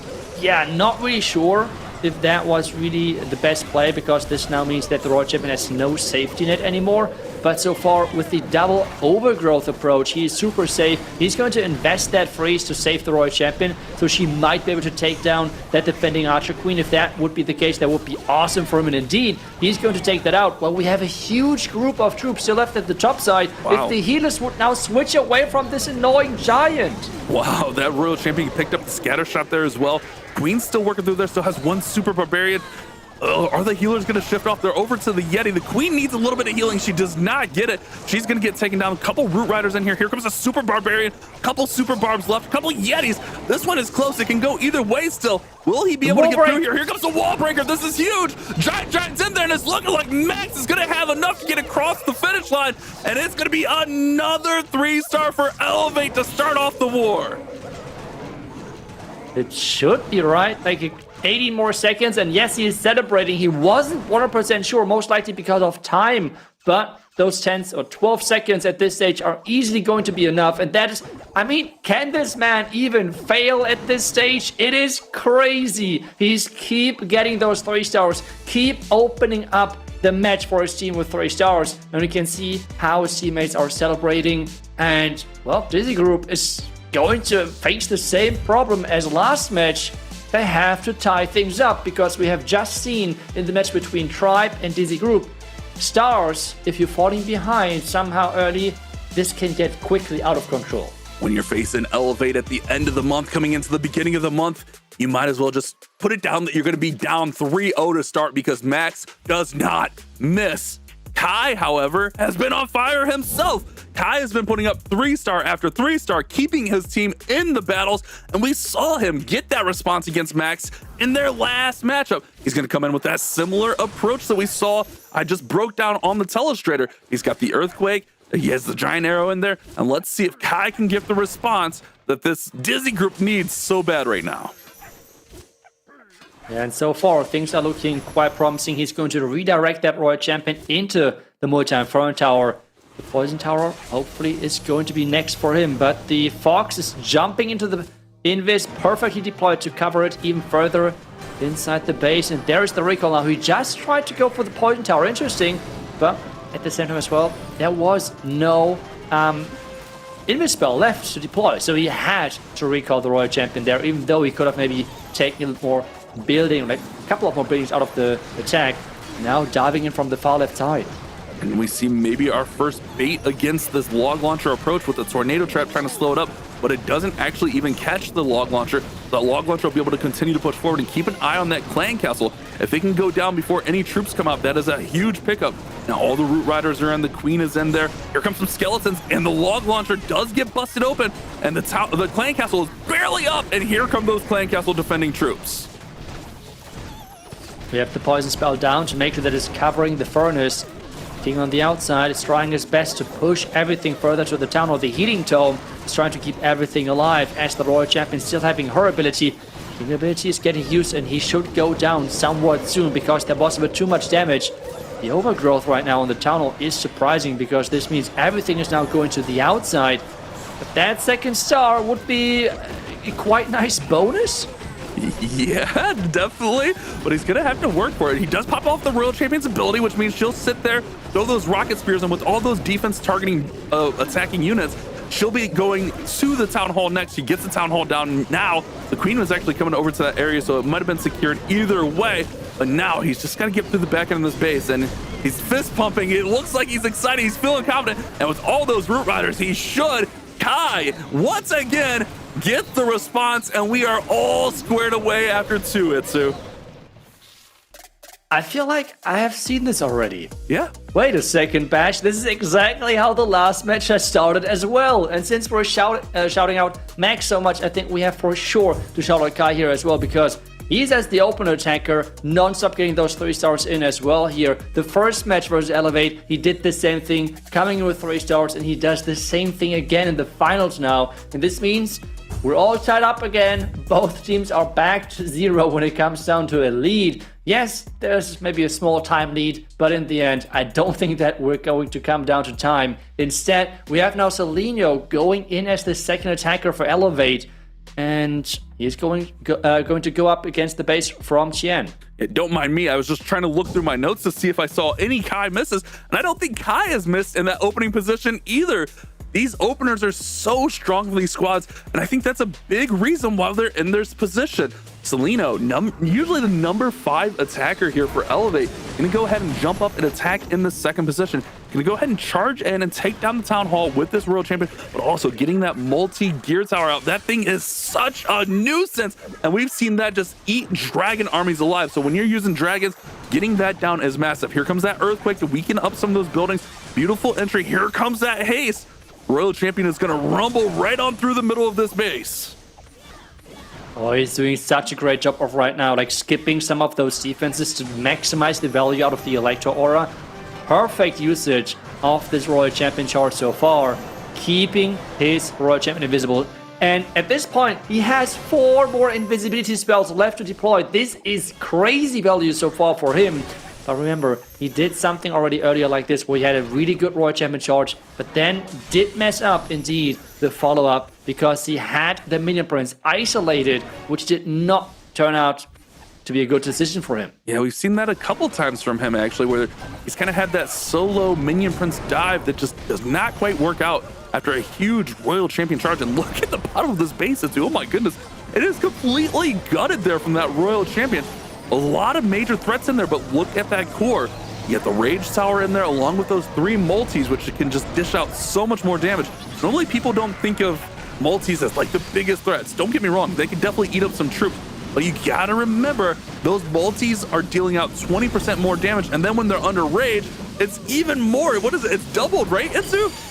yeah, not really sure if that was really the best play, because this now means that the Royal Champion has no safety net anymore. But so far, with the double Overgrowth approach, he is super safe. He's going to invest that freeze to save the Royal Champion, so she might be able to take down that defending Archer Queen. If that would be the case, that would be awesome for him. And indeed, he's going to take that out. Well, we have a huge group of troops still left at the top side. Wow. If the healers would now switch away from this annoying giant. Wow, that Royal Champion picked up the scatter shot there as well. Queen's still working through there, still has 1 Super Barbarian. Are the healers going to shift off? They're over to the Yeti. The Queen needs a little bit of healing. She does not get it. She's going to get taken down. A couple Root Riders in here. Here comes a Super Barbarian. A couple Super Barbs left. A couple Yetis. This one is close. It can go either way still. Will he be able to get through here? Here comes the Wall Breaker. This is huge. Giant's in there, and it's looking like Max is going to have enough to get across the finish line. And it's going to be another 3-star for Elevate to start off the war. It should be right, like 80 more seconds, and yes, he is celebrating. He wasn't 100% sure, most likely because of time, but those 10 or 12 seconds at this stage are easily going to be enough, and that is, I mean, can this man even fail at this stage? It is crazy. He's keep getting those 3 stars, keep opening up the match for his team with 3 stars, and we can see how his teammates are celebrating, and, well, Dizi Group is going to face the same problem as last match. They have to tie things up because we have just seen in the match between Tribe and Dizi Group, stars, if you're falling behind somehow early, this can get quickly out of control. When you're facing Elevate at the end of the month, coming into the beginning of the month, you might as well just put it down that you're going to be down 3-0 to start because Max does not miss. Kai, however, has been on fire himself. Kai has been putting up 3-star after 3-star, keeping his team in the battles, and we saw him get that response against Max in their last matchup. He's going to come in with that similar approach that we saw I just broke down on the Telestrator. He's got the Earthquake, he has the Giant Arrow in there, and let's see if Kai can give the response that this Dizi Group needs so bad right now. And so far, things are looking quite promising. He's going to redirect that Royal Champion into the multi-inferno tower. The Poison Tower, hopefully, is going to be next for him. But the Fox is jumping into the Invis, perfectly deployed to cover it even further inside the base. And there is the recall now. He just tried to go for the Poison Tower. Interesting. But at the same time as well, there was no Invis spell left to deploy. So he had to recall the Royal Champion there, even though he could have maybe taken more building, like a couple of more buildings out of the attack. Now diving in from the far left side. And we see maybe our first bait against this log launcher approach with the tornado trap trying to slow it up, but it doesn't actually even catch the log launcher. The log launcher will be able to continue to push forward and keep an eye on that clan castle. If it can go down before any troops come up, that is a huge pickup. Now all the root riders are in, the queen is in there. Here comes some skeletons, and the log launcher does get busted open, and the clan castle is barely up, and here come those clan castle defending troops. We have the poison spell down to make sure that it's covering the furnace. King on the outside is trying his best to push everything further to the town hall. The healing tome is trying to keep everything alive as the Royal Champion still having her ability. The ability is getting used, and he should go down somewhat soon because there was a bit too much damage. The overgrowth right now on the town hall is surprising because this means everything is now going to the outside. But that second star would be a quite nice bonus. Yeah, definitely, but he's gonna have to work for it. He does pop off the Royal Champion's ability, which means she'll sit there, throw those rocket spears, and with all those defense targeting attacking units, she'll be going to the town hall next. She gets the town hall down now. The queen was actually coming over to that area, so it might have been secured either way, but now he's just gotta get through the back end of this base, and he's fist pumping. It looks like he's excited, he's feeling confident, and with all those root riders, he should. Kai, once again, get the response, and we are all squared away after 2, Itsu. I feel like I have seen this already. Yeah. Wait a second, Bash. This is exactly how the last match has started as well. And since we're shouting out Max so much, I think we have for sure to shout out Kai here as well, because he's as the opener attacker, non-stop getting those 3 stars in as well here. The first match versus Elevate, he did the same thing, coming in with 3 stars, and he does the same thing again in the finals now. And this means we're all tied up again. Both teams are back to 0 when it comes down to a lead. Yes, there's maybe a small time lead, but in the end, I don't think that we're going to come down to time. Instead, we have now Seleno going in as the second attacker for Elevate, and he's going to go up against the base from Qian. Don't mind me, I was just trying to look through my notes to see if I saw any Kai misses, and I don't think Kai has missed in that opening position either. These openers are so strong for these squads, and I think that's a big reason why they're in this position. Seleno, usually the number 5 attacker here for Elevate, gonna go ahead and jump up and attack in the second position. Gonna go ahead and charge in and take down the town hall with this Royal Champion, but also getting that multi-gear tower out. That thing is such a nuisance, and we've seen that just eat dragon armies alive. So when you're using dragons, getting that down is massive. Here comes that earthquake to weaken up some of those buildings. Beautiful entry. Here comes that haste. Royal Champion is going to rumble right on through the middle of this base. Oh, he's doing such a great job of right now, like skipping some of those defenses to maximize the value out of the Electro Aura. Perfect usage of this Royal Champion chart so far, keeping his Royal Champion invisible. And at this point, he has 4 more invisibility spells left to deploy. This is crazy value so far for him. But remember, he did something already earlier like this, where he had a really good Royal Champion charge, but then did mess up, indeed, the follow-up, because he had the Minion Prince isolated, which did not turn out to be a good decision for him. Yeah, we've seen that a couple times from him, actually, where he's kind of had that solo Minion Prince dive that just does not quite work out after a huge Royal Champion charge. And look at the bottom of this base. It's, oh my goodness, it is completely gutted there from that Royal Champion. A lot of major threats in there, but look at that core. You get the Rage Tower in there along with those 3 multis, which can just dish out so much more damage. Normally people don't think of multis as like the biggest threats. Don't get me wrong, they can definitely eat up some troops, but you gotta remember those multis are dealing out 20% more damage, and then when they're under rage, it's even more. What is it? It's doubled, right, Itsu?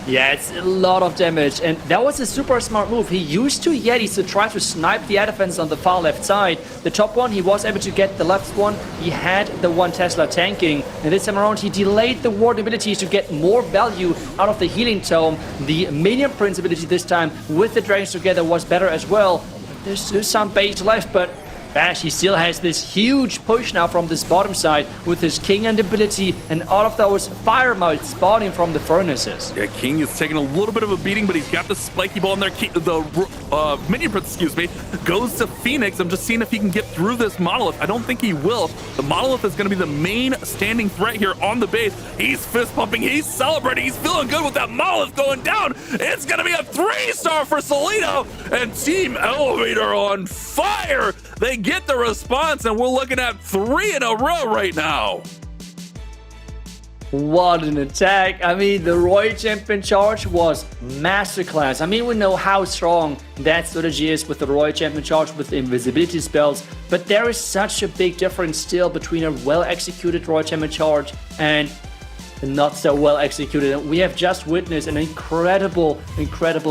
Yeah, it's a lot of damage, and that was a super smart move. He used 2 Yetis to try to snipe the air defense on the far left side. The top one, he was able to get the left one. He had the 1 Tesla tanking, and this time around, he delayed the ward abilities to get more value out of the healing tome. The Minion Prince ability this time with the dragons together was better as well. There's still some base left, but Bash, he still has this huge push now from this bottom side with his King and ability and all of those fire motes spawning from the furnaces. Yeah, King is taking a little bit of a beating, but he's got the spiky ball in there. The Minion Prince, excuse me, goes to Phoenix. I'm just seeing if he can get through this Monolith. I don't think he will. The Monolith is going to be the main standing threat here on the base. He's fist pumping. He's celebrating. He's feeling good with that Monolith going down. It's going to be a 3-star for Solito, and Team Elevator on fire. They get the response, and we're looking at 3 in a row right now. What an attack. I mean, the Royal Champion charge was masterclass. I mean, we know how strong that strategy is with the Royal Champion charge with the invisibility spells, but there is such a big difference still between a well-executed Royal Champion charge and not so well executed. We have just witnessed an incredible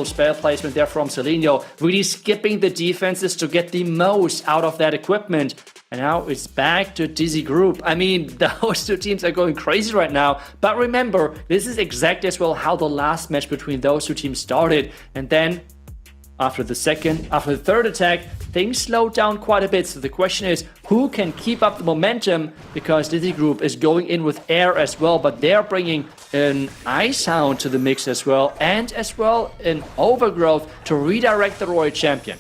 spell placement there from Seleno, really skipping the defenses to get the most out of that equipment. And now it's back to Dizi group. I mean, those 2 teams are going crazy right now. But remember, this is exactly as well how the last match between those 2 teams started. And then after the 3rd attack, things slowed down quite a bit. So the question is, who can keep up the momentum? Because Dizi Group is going in with air as well, but they're bringing an Ice Hound to the mix as well, and as well an Overgrowth to redirect the Royal Champion.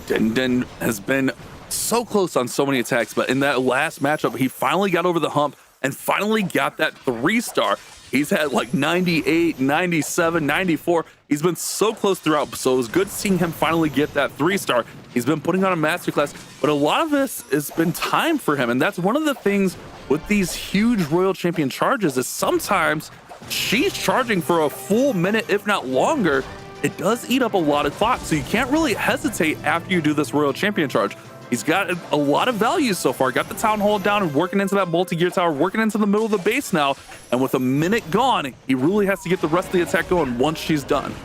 Den has been so close on so many attacks, but in that last matchup, he finally got over the hump and finally got that 3-star. He's had like 98, 97, 94. He's been so close throughout, so it was good seeing him finally get that 3-star. He's been putting on a masterclass, but a lot of this has been time for him, and that's one of the things with these huge Royal Champion charges is sometimes she's charging for a full minute, if not longer. It does eat up a lot of clock, so you can't really hesitate after you do this Royal Champion charge. He's got a lot of value so far. Got the Town Hall down and working into that multi-gear tower, working into the middle of the base now. And with a minute gone, he really has to get the rest of the attack going once she's done.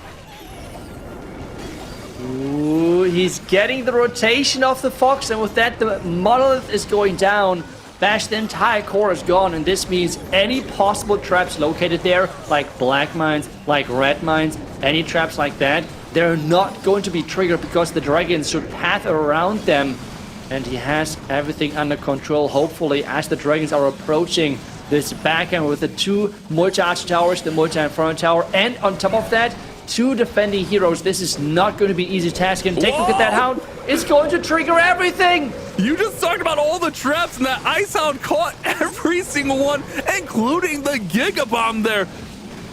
Ooh, he's getting the rotation of the Fox, and with that, the Monolith is going down. Bash, the entire core is gone, and this means any possible traps located there, like black mines, like red mines, any traps like that, they're not going to be triggered because the dragons should path around them. And he has everything under control, hopefully, as the dragons are approaching this backhand with the 2 multi-arch towers, the multi-inferno tower, and on top of that, 2 defending heroes. This is not going to be an easy task, and take a look at that Hound. It's going to trigger everything! You just talked about all the traps, and that Ice Hound caught every single one, including the Giga Bomb there.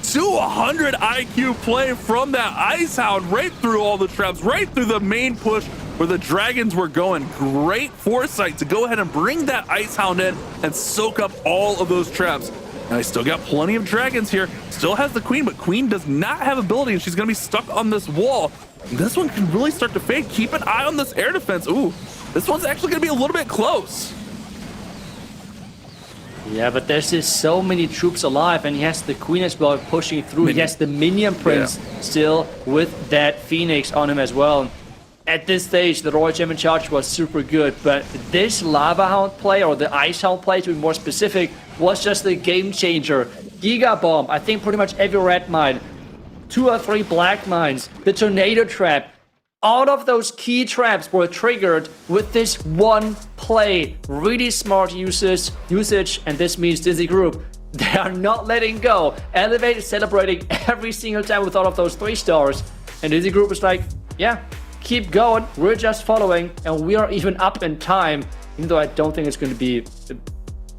200 IQ play from that Ice Hound right through all the traps, right through the main push where the dragons were going. Great foresight to go ahead and bring that Ice Hound in and soak up all of those traps. Now he's still got plenty of dragons here, still has the Queen, but Queen does not have ability and she's gonna be stuck on this wall. This one can really start to fade. Keep an eye on this air defense. Ooh, this one's actually gonna be a little bit close. Yeah, but there's just so many troops alive, and he has the Queen as well pushing through. He has the Minion Prince still with that Phoenix on him as well. At this stage, the Royal Champion charge was super good, but this Lava Hound play, or the Ice Hound play to be more specific, was just a game changer. Giga Bomb, I think pretty much every red mine 2 or 3 black mines, the tornado trap. All of those key traps were triggered with this one play. Really smart usage, and this means Dizi Group, they are not letting go. Elevate is celebrating every single time with all of those 3 stars. And Dizi Group is like, yeah, keep going. We're just following, and we are even up in time. Even though I don't think it's going to be a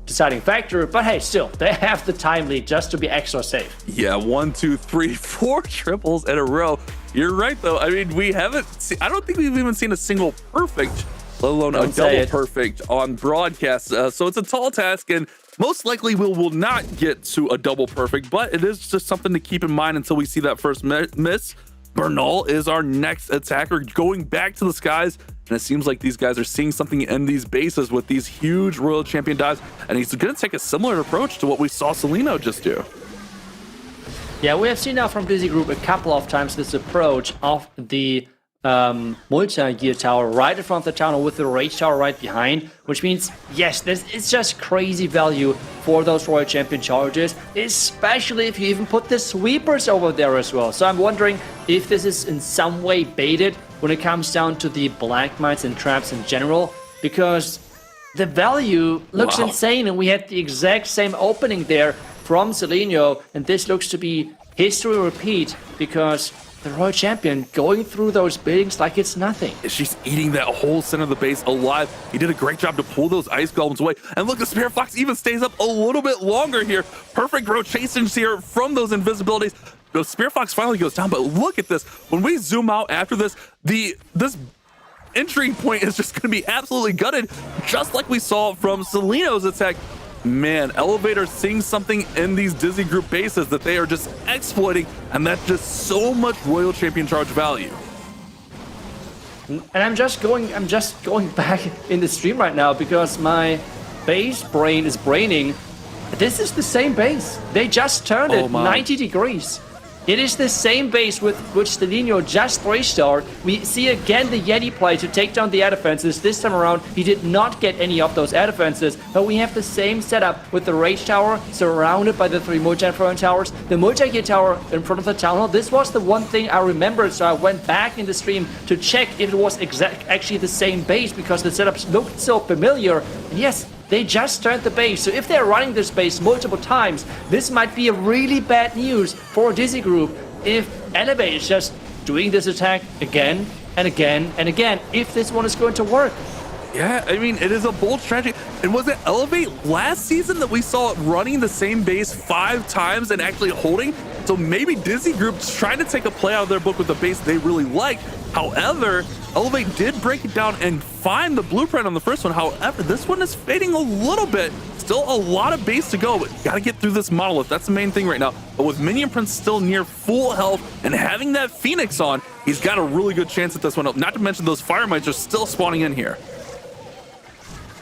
deciding factor, but hey, still, they have the time lead just to be extra safe. Yeah, 1, 2, 3, 4 triples in a row. You're right, though. I mean, we haven't seen, I don't think we've even seen a single perfect, let alone a double perfect on broadcast. So it's a tall task, and most likely we will not get to a double perfect, but it is just something to keep in mind until we see that first miss. Bernal is our next attacker, going back to the skies, and it seems like these guys are seeing something in these bases with these huge Royal Champion dives, and he's going to take a similar approach to what we saw Celino just do. Yeah, we have seen now from Dizi Group a couple of times this approach of the multi-gear tower right in front of the tunnel with the rage tower right behind, which means, yes, it's just crazy value for those Royal Champion charges, especially if you even put the sweepers over there as well. So I'm wondering if this is in some way baited when it comes down to the black mines and traps in general, because the value looks insane, and we had the exact same opening there from Celino, and this looks to be history repeat, because the Royal Champion going through those buildings like it's nothing. She's eating that whole center of the base alive. He did a great job to pull those ice golems away. And look, the Spirit Fox even stays up a little bit longer here. Perfect rotations here from those invisibilities. The Spirit Fox finally goes down, but look at this. When we zoom out after this, this entry point is just going to be absolutely gutted, just like we saw from Celino's attack. Man, Elevator seeing something in these Dizi Group bases that they are just exploiting, and that's just so much Royal Champion charge value. And I'm just going back in the stream right now because my base brain is braining. This is the same base. They just turned it 90 degrees. It is the same base with which Celino just 3-starred. We see again the Yeti play to take down the air defenses. This time around, he did not get any of those air defenses, but we have the same setup with the Rage Tower surrounded by the 3 multi-throwing towers. The multi-gear tower in front of the town hall. This was the one thing I remembered, so I went back in the stream to check if it was actually the same base, because the setups looked so familiar. And yes, they just turned the base, so if they're running this base multiple times, this might be a really bad news for Dizi Group if Elevate is just doing this attack again and again and again, if this one is going to work. Yeah, I mean, it is a bold strategy. And was it Elevate last season that we saw it running the same base 5 times and actually holding? So maybe Dizi Group's trying to take a play out of their book with a base they really like. However, Elevate did break it down and find the blueprint on the first one. However, this one is fading a little bit. Still a lot of base to go, but you gotta get through this monolith. That's the main thing right now. But with Minion Prince still near full health and having that Phoenix on, he's got a really good chance at this one. Not to mention those Fire Mites are still spawning in here.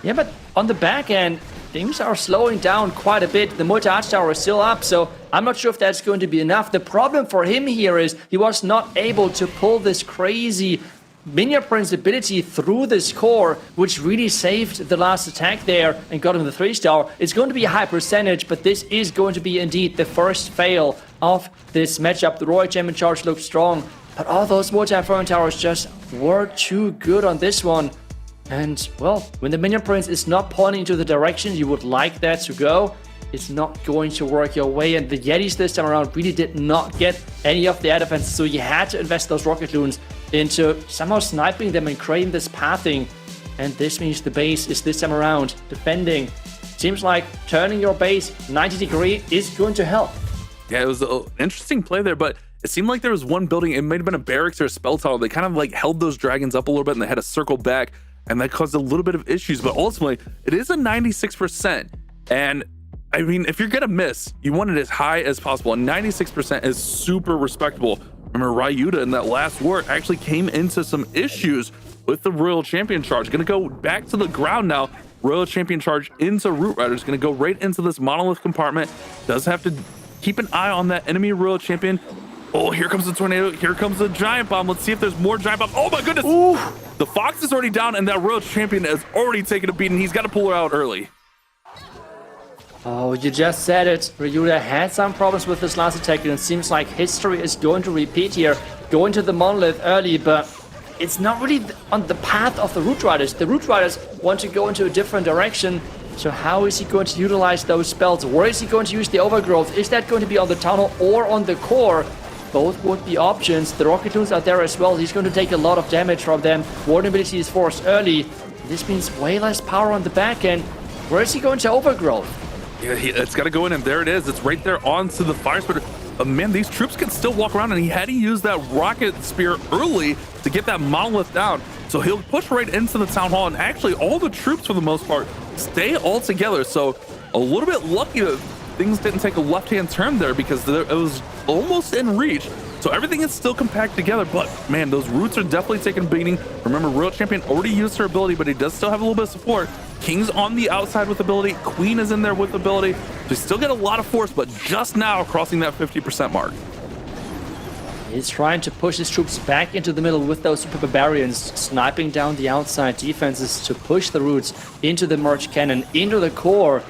Yeah, but on the back end, things are slowing down quite a bit. The multi-arch tower is still up, so I'm not sure if that's going to be enough. The problem for him here is he was not able to pull this crazy Minion Prince ability through this core, which really saved the last attack there and got him the 3-star. It's going to be a high percentage, but this is going to be indeed the first fail of this matchup. The Royal Champion charge looked strong, but all those multi-throwing towers just were too good on this one. And, well, when the Minion Prince is not pointing to the direction you would like that to go, it's not going to work your way. And the Yetis this time around really did not get any of the air defenses, so you had to invest those rocket loons into somehow sniping them and creating this pathing. And this means the base is this time around defending. Seems like turning your base 90 degree is going to help. Yeah, it was an interesting play there, but it seemed like there was one building, it might have been a barracks or a spell tunnel. They kind of like held those dragons up a little bit and they had to circle back, and that caused a little bit of issues. But ultimately, it is a 96%. And I mean, if you're gonna miss, you want it as high as possible. And 96% is super respectable. Remember, Ryuta in that last war actually came into some issues with the Royal Champion charge. Gonna go back to the ground now. Royal Champion charge into Root Riders. Gonna go right into this monolith compartment. Does have to keep an eye on that enemy Royal Champion. Oh, here comes the tornado. Here comes the giant bomb. Let's see if there's more giant bomb. Oh my goodness. Ooh. The Fox is already down, and that Royal Champion has already taken a beating. He's got to pull her out early. Oh, you just said it. Ryuda had some problems with this last attack, and it seems like history is going to repeat here. Going to the monolith early, but it's not really on the path of the Root Riders. The Root Riders want to go into a different direction. So how is he going to utilize those spells? Where is he going to use the overgrowth? Is that going to be on the tunnel or on the core? Both would be options. The Rocket Toons are there as well. He's going to take a lot of damage from them. Vulnerability is forced early. This means way less power on the back end. Where is he going to overgrowth? Yeah, it's got to go in, and there it is. It's right there onto the fire spitter. Man, these troops can still walk around, and he had to use that rocket spear early to get that monolith down. So he'll push right into the town hall, and actually all the troops for the most part stay all together. So a little bit lucky that things didn't take a left-hand turn there, because it was almost in reach. So everything is still compact together, but man, those roots are definitely taking a beating. Remember, Royal Champion already used her ability, but he does still have a little bit of support. King's on the outside with ability. Queen is in there with ability. They still get a lot of force, but just now crossing that 50% mark. He's trying to push his troops back into the middle with those Super Barbarians, sniping down the outside defenses to push the roots into the merge cannon, into the core.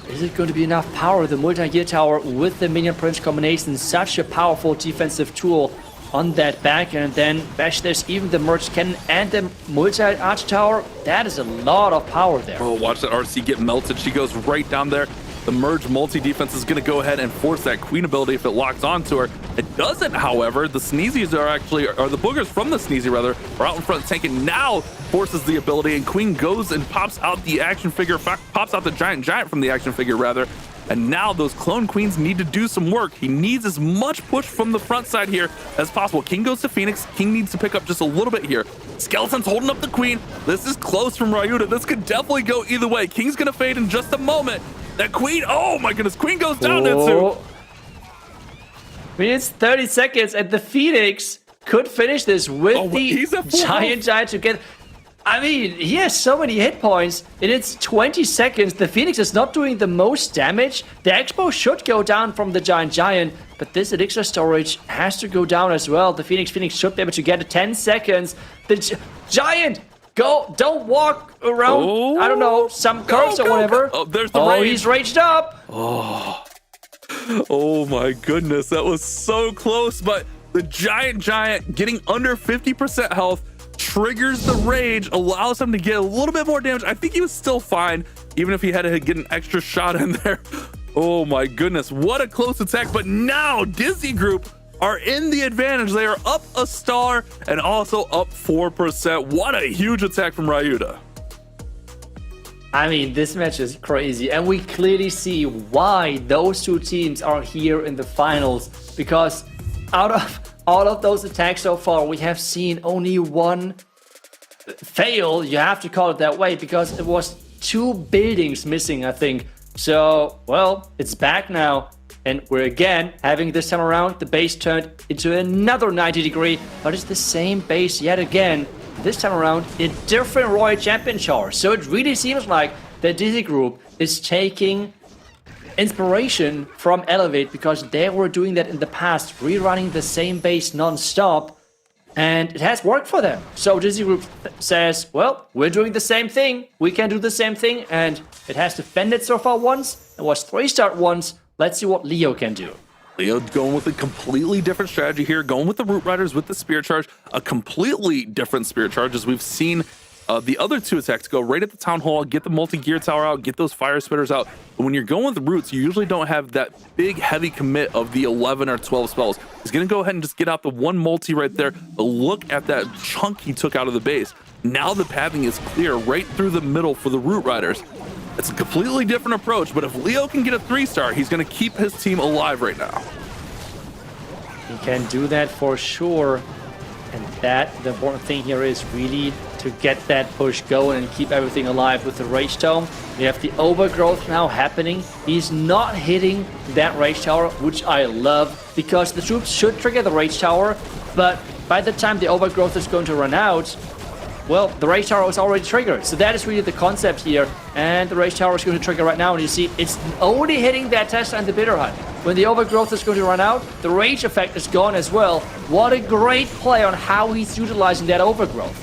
Is it going to be enough power? The multi-gear tower with the minion prince combination, such a powerful defensive tool on that back, and then bash this, even the merge cannon and the multi-arch tower. That is a lot of power there. Oh, watch that RC get melted. She goes right down there. The merge multi-defense is going to go ahead and force that queen ability if it locks onto her. It doesn't, however. The sneezies are the boogers from the sneezy rather, are out in front tanking. Now forces the ability, and queen goes and pops out the action figure, pops out the giant from the action figure rather. And now those clone queens need to do some work. He needs as much push from the front side here as possible. King goes to Phoenix. King needs to pick up just a little bit here. Skeleton's holding up the queen. This is close from Ryuda. This could definitely go either way. King's gonna fade in just a moment. That queen, oh my goodness, queen goes down, Nitsu. I mean, it's 30 seconds, and the Phoenix could finish this with the giant together. I mean, he has so many hit points. In its 20 seconds, the Phoenix is not doing the most damage. The Expo should go down from the giant, but this elixir storage has to go down as well. The Phoenix should be able to get it 10 seconds. The giant, go, don't walk around, I don't know, some curves or whatever. Oh, there's the rage. He's raged up. Oh my goodness, that was so close, but the giant getting under 50% health triggers the rage, allows him to get a little bit more damage. I think he was still fine, even if he had to get an extra shot in there. Oh my goodness, what a close attack. But now Dizi Group are in the advantage. They are up a star and also up 4%. What a huge attack from Ryuda. I mean, this match is crazy, and we clearly see why those two teams are here in the finals, because out of those attacks so far, we have seen only one fail. You have to call it that way, because it was 2 buildings missing, I think. So, well, it's back now, and we're again having this time around the base turned into another 90 degree, but it's the same base yet again. This time around, a different Royal Champion shower. So it really seems like the Dizi Group is taking inspiration from Elevate, because they were doing that in the past, rerunning the same base non-stop, and it has worked for them. So Dizi Group says, well, we're doing the same thing, we can do the same thing, and it has defended so far once, it was 3-star once. Let's see what Leo can do. Leo going with a completely different strategy here, going with the Root Riders with the Spear Charge, a completely different Spear Charge, as we've seen the other 2 attacks go right at the Town Hall, get the multi-gear tower out, get those fire spitters out. But when you're going with the Roots, you usually don't have that big heavy commit of the 11 or 12 spells. He's going to go ahead and just get out the 1 multi right there, but look at that chunk he took out of the base. Now the pathing is clear right through the middle for the Root Riders. It's a completely different approach, but if Leo can get a 3-star, he's going to keep his team alive right now. He can do that for sure. And the important thing here is really to get that push going and keep everything alive with the Rage Tome. We have the overgrowth now happening. He's not hitting that Rage Tower, which I love, because the troops should trigger the Rage Tower, but by the time the overgrowth is going to run out, well, the Rage Tower is already triggered. So that is really the concept here. And the Rage Tower is going to trigger right now. And you see, it's only hitting that Tesla and the Bitter Hut. When the overgrowth is going to run out, the rage effect is gone as well. What a great play on how he's utilizing that overgrowth.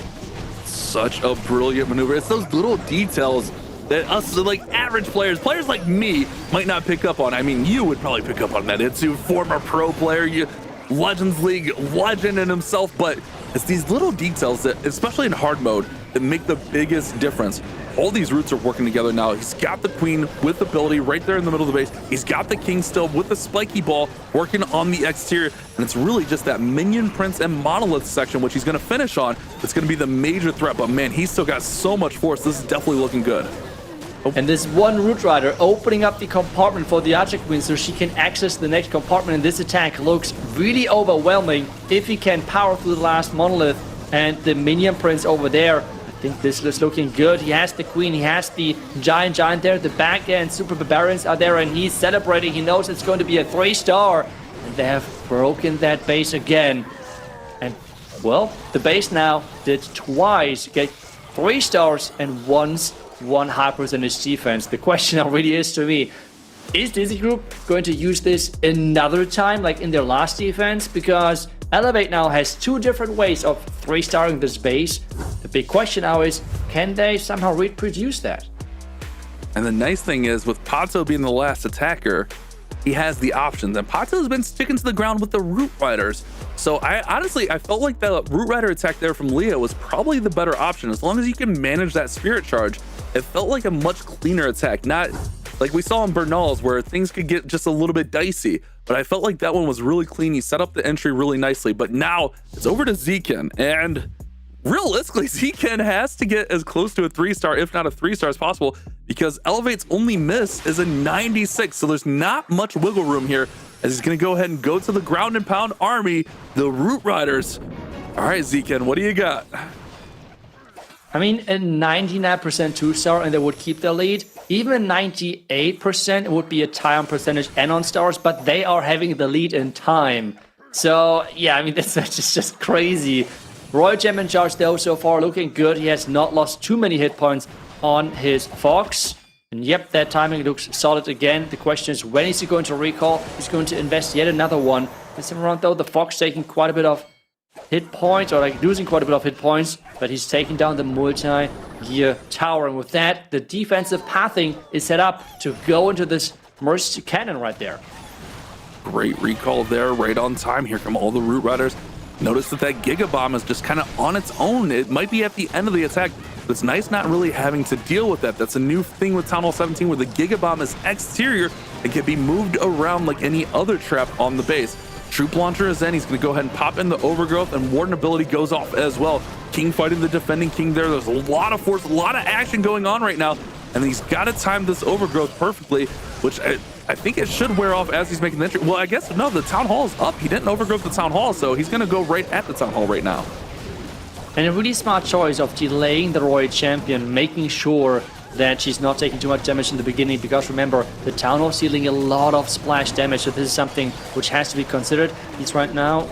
Such a brilliant maneuver. It's those little details that us like average players like me might not pick up on. I mean, you would probably pick up on that. It's a former pro player, Legends League legend in himself, but it's these little details that, especially in hard mode, that make the biggest difference. All these roots are working together now. He's got the queen with ability right there in the middle of the base. He's got the king still with the spiky ball working on the exterior. And it's really just that minion prince and monolith section, which he's going to finish on. It's going to be the major threat. But man, he's still got so much force. This is definitely looking good. And this one Root Rider opening up the compartment for the Archer Queen so she can access the next compartment. And this attack looks really overwhelming if he can power through the last monolith and the minion prince over there. I think this is looking good. He has the queen, he has the giant there, the back end super barbarians are there, and he's celebrating. He knows it's going to be a 3-star, and they have broken that base again. And well, the base now did twice get 3 stars and once 1 high percentage defense. The question now really is to me, is Dizi Group going to use this another time like in their last defense? Because Elevate now has 2 different ways of 3-starring this base. The big question now is, can they somehow reproduce that? And the nice thing is, with Pato being the last attacker, he has the options. And Pato's been sticking to the ground with the Root Riders. So I felt like the Root Rider attack there from Leo was probably the better option. As long as you can manage that Spirit Charge, it felt like a much cleaner attack. Not like we saw in Bernal's where things could get just a little bit dicey. But I felt like that one was really clean. He set up the entry really nicely. But now it's over to Zekin. And realistically, Zekin has to get as close to a 3-star, if not a 3-star as possible, because Elevate's only miss is a 96. So there's not much wiggle room here as he's going to go ahead and go to the ground and pound army, the Root Riders. All right, Zekin, what do you got? I mean, a 99% 2-star and they would keep the lead. Even 98% would be a tie on percentage and on stars, but they are having the lead in time. So, yeah, I mean, that's just crazy. Royal Gem in charge, though, so far looking good. He has not lost too many hit points on his Fox. And yep, that timing looks solid again. The question is, when is he going to recall? He's going to invest yet another one. This time around, though, the Fox taking quite a bit of hit points, or like losing quite a bit of hit points, but he's taking down the multi-gear tower. And with that, the defensive pathing is set up to go into this Mercy Cannon right there. Great recall there, right on time. Here come all the Root Riders. Notice that Giga Bomb is just kind of on its own. It might be at the end of the attack, but it's nice not really having to deal with that. That's a new thing with Town Hall 17 where the Giga Bomb is exterior and can be moved around like any other trap on the base. Troop Launcher is in. He's going to go ahead and pop in the Overgrowth, and Warden ability goes off as well. King fighting the defending King there. There's a lot of force, a lot of action going on right now, and he's got to time this Overgrowth perfectly, which I think it should wear off as he's making the entry. Well, I guess, no, the Town Hall is up. He didn't Overgrowth the Town Hall, so he's going to go right at the Town Hall right now. And a really smart choice of delaying the Royal Champion, making sure that she's not taking too much damage in the beginning, because remember, the Town Hall is dealing a lot of splash damage, so this is something which has to be considered. He's right now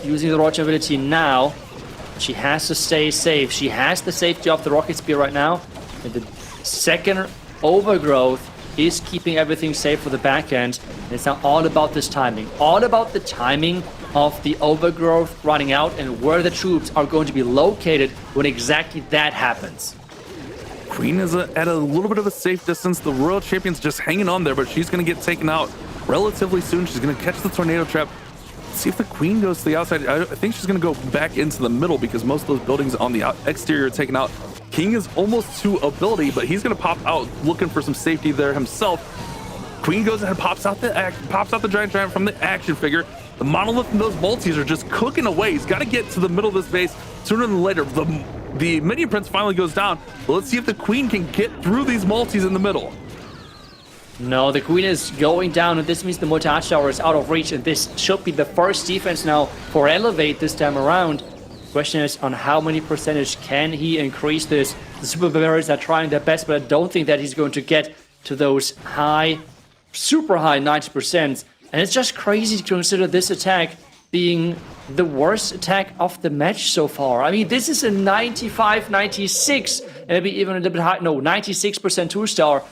using the Royal ability now. She has to stay safe. She has the safety of the Rocket Spear right now. And the second Overgrowth is keeping everything safe for the back end. And it's now all about this timing. All about the timing of the Overgrowth running out and where the troops are going to be located when exactly that happens. Queen is at a little bit of a safe distance. The Royal Champion's just hanging on there, but she's going to get taken out relatively soon. She's going to catch the Tornado Trap. Let's see if the Queen goes to the outside. I think she's going to go back into the middle because most of those buildings on the exterior are taken out. King is almost to ability, but he's going to pop out looking for some safety there himself. Queen goes ahead and pops out the Giant from the action figure. The Monolith and those multis are just cooking away. He's got to get to the middle of this base sooner than later. The Minion Prince finally goes down. But let's see if the Queen can get through these multis in the middle. No, the Queen is going down, and this means the Multi-Arch Tower is out of reach, and this should be the first defense now for Elevate this time around. The question is on how many percentage can he increase this. The Super Barbarians are trying their best, but I don't think that he's going to get to those high, super high 90%. And it's just crazy to consider this attack being the worst attack of the match so far. I mean, this is a 95, 96, maybe even a little bit high. No, 96% 2-star.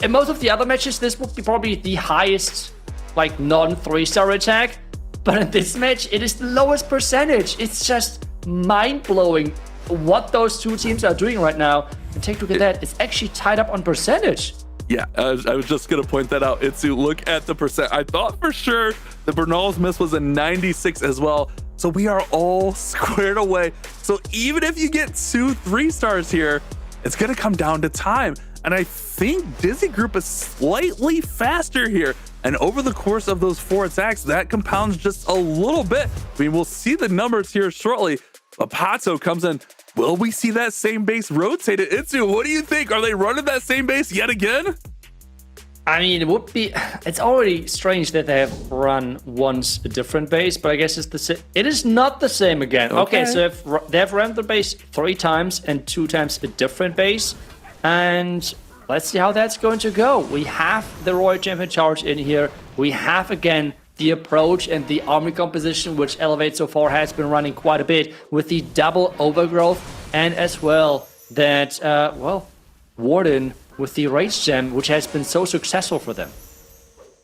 In most of the other matches, this would be probably the highest, like, non-3-star attack. But in this match, it is the lowest percentage. It's just mind-blowing what those two teams are doing right now. And take a look at that. It's actually tied up on percentage. Yeah, I was just going to point that out. Itsu, look at the percent. I thought for sure the Bernal's miss was a 96 as well. So we are all squared away. So even if you get 2-3 stars here, it's going to come down to time. And I think Dizi Group is slightly faster here. And over the course of those 4 attacks, that compounds just a little bit. I mean, we'll see the numbers here shortly. Pato comes in. Will we see that same base rotated? Itsu, what do you think? Are they running that same base yet again? I mean, it's already strange that they have run once a different base, but I guess it is not the same again. Okay, so they have run the base 3 times and 2 times a different base. And let's see how that's going to go. We have the Royal Champion Charge in here. We have, again, the approach and the army composition, which Elevate so far has been running quite a bit with the double overgrowth, and as well that, Warden with the Rage Gem, which has been so successful for them.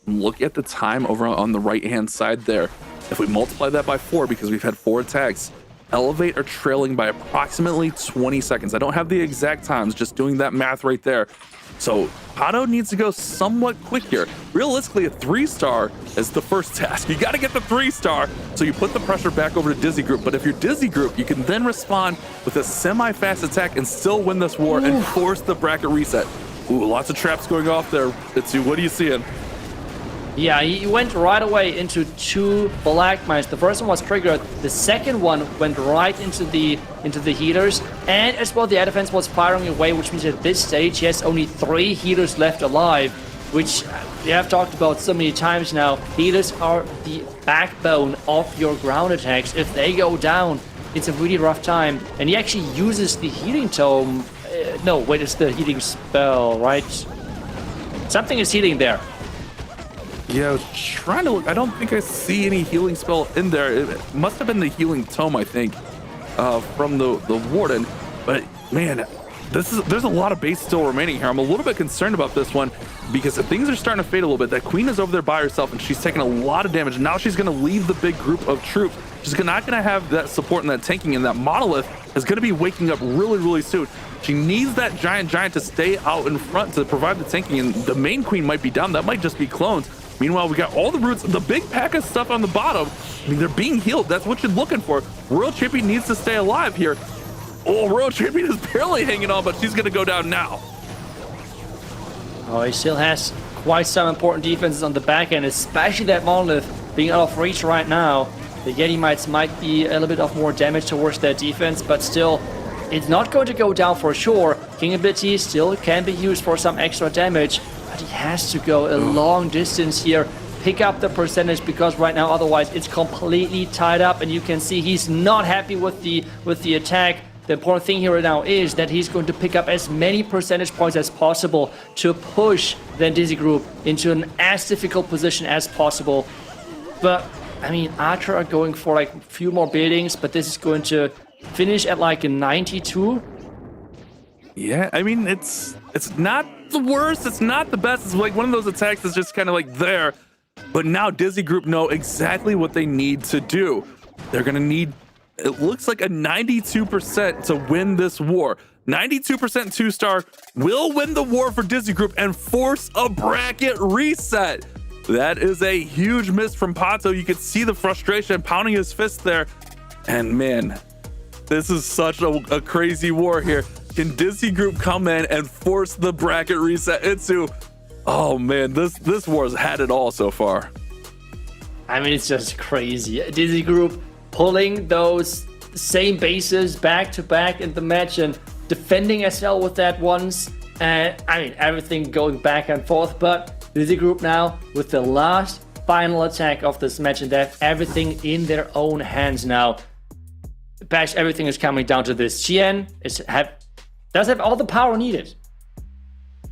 Look at the time over on the right-hand side there. If we multiply that by 4, because we've had 4 attacks, Elevate are trailing by approximately 20 seconds. I don't have the exact times, just doing that math right there. So Pato needs to go somewhat quick here. Realistically, a 3-star is the first task. You got to get the 3-star, so you put the pressure back over to Dizi Group. But if you're Dizi Group, you can then respond with a semi-fast attack and still win this war and force the bracket reset. Ooh, lots of traps going off there. Itsu, what are you seeing? Yeah, he went right away into 2 black mines. The first one was triggered. The second one went right into the healers. And as well, the air defense was firing away, which means at this stage he has only 3 healers left alive, which we have talked about so many times now. Healers are the backbone of your ground attacks. If they go down, it's a really rough time. And he actually uses the healing tome. No, wait, it's the healing spell, right? Something is healing there. Yeah, I was trying to look. I don't think I see any healing spell in there. It must have been the healing tome, I think, from the Warden. But man, there's a lot of base still remaining here. I'm a little bit concerned about this one because things are starting to fade a little bit. That Queen is over there by herself and she's taking a lot of damage. Now she's going to leave the big group of troops. She's not going to have that support and that tanking, and that Monolith is going to be waking up really, really soon. She needs that giant to stay out in front to provide the tanking, and the main Queen might be down. That might just be clones. Meanwhile, we got all the roots, the big pack of stuff on the bottom. I mean, they're being healed. That's what you're looking for. Royal Champion needs to stay alive here. Oh, Royal Champion is barely hanging on, but she's going to go down now. Oh, he still has quite some important defenses on the back end, especially that Monolith being out of reach right now. The Yeti Mites might be a little bit of more damage towards that defense, but still, it's not going to go down for sure. King ability still can be used for some extra damage. But he has to go a long distance here, pick up the percentage, because right now otherwise it's completely tied up, and you can see he's not happy with the attack. The important thing here right now is that he's going to pick up as many percentage points as possible to push the Dizi Group into an as difficult position as possible. But I mean, Archer are going for like a few more buildings, but this is going to finish at like a 92. Yeah, I mean, it's not the worst, it's not the best. It's like one of those attacks that's just kind of like there. But now Dizi Group know exactly what they need to do. They're going to need, it looks like a 92% to win this war. 92% 2-star will win the war for Dizi Group and force a bracket reset. That is a huge miss from Pato. You could see the frustration pounding his fist there. And man, this is such a crazy war here. Can Dizi Group come in and force the bracket reset? Itsu, oh man, this war's had it all so far. I mean, it's just crazy. Dizi Group pulling those same bases back to back in the match and defending as well with that once. I mean, everything going back and forth, but Dizi Group now with the last final attack of this match, and they have everything in their own hands now. Bash, everything is coming down to this. Chien does have all the power needed.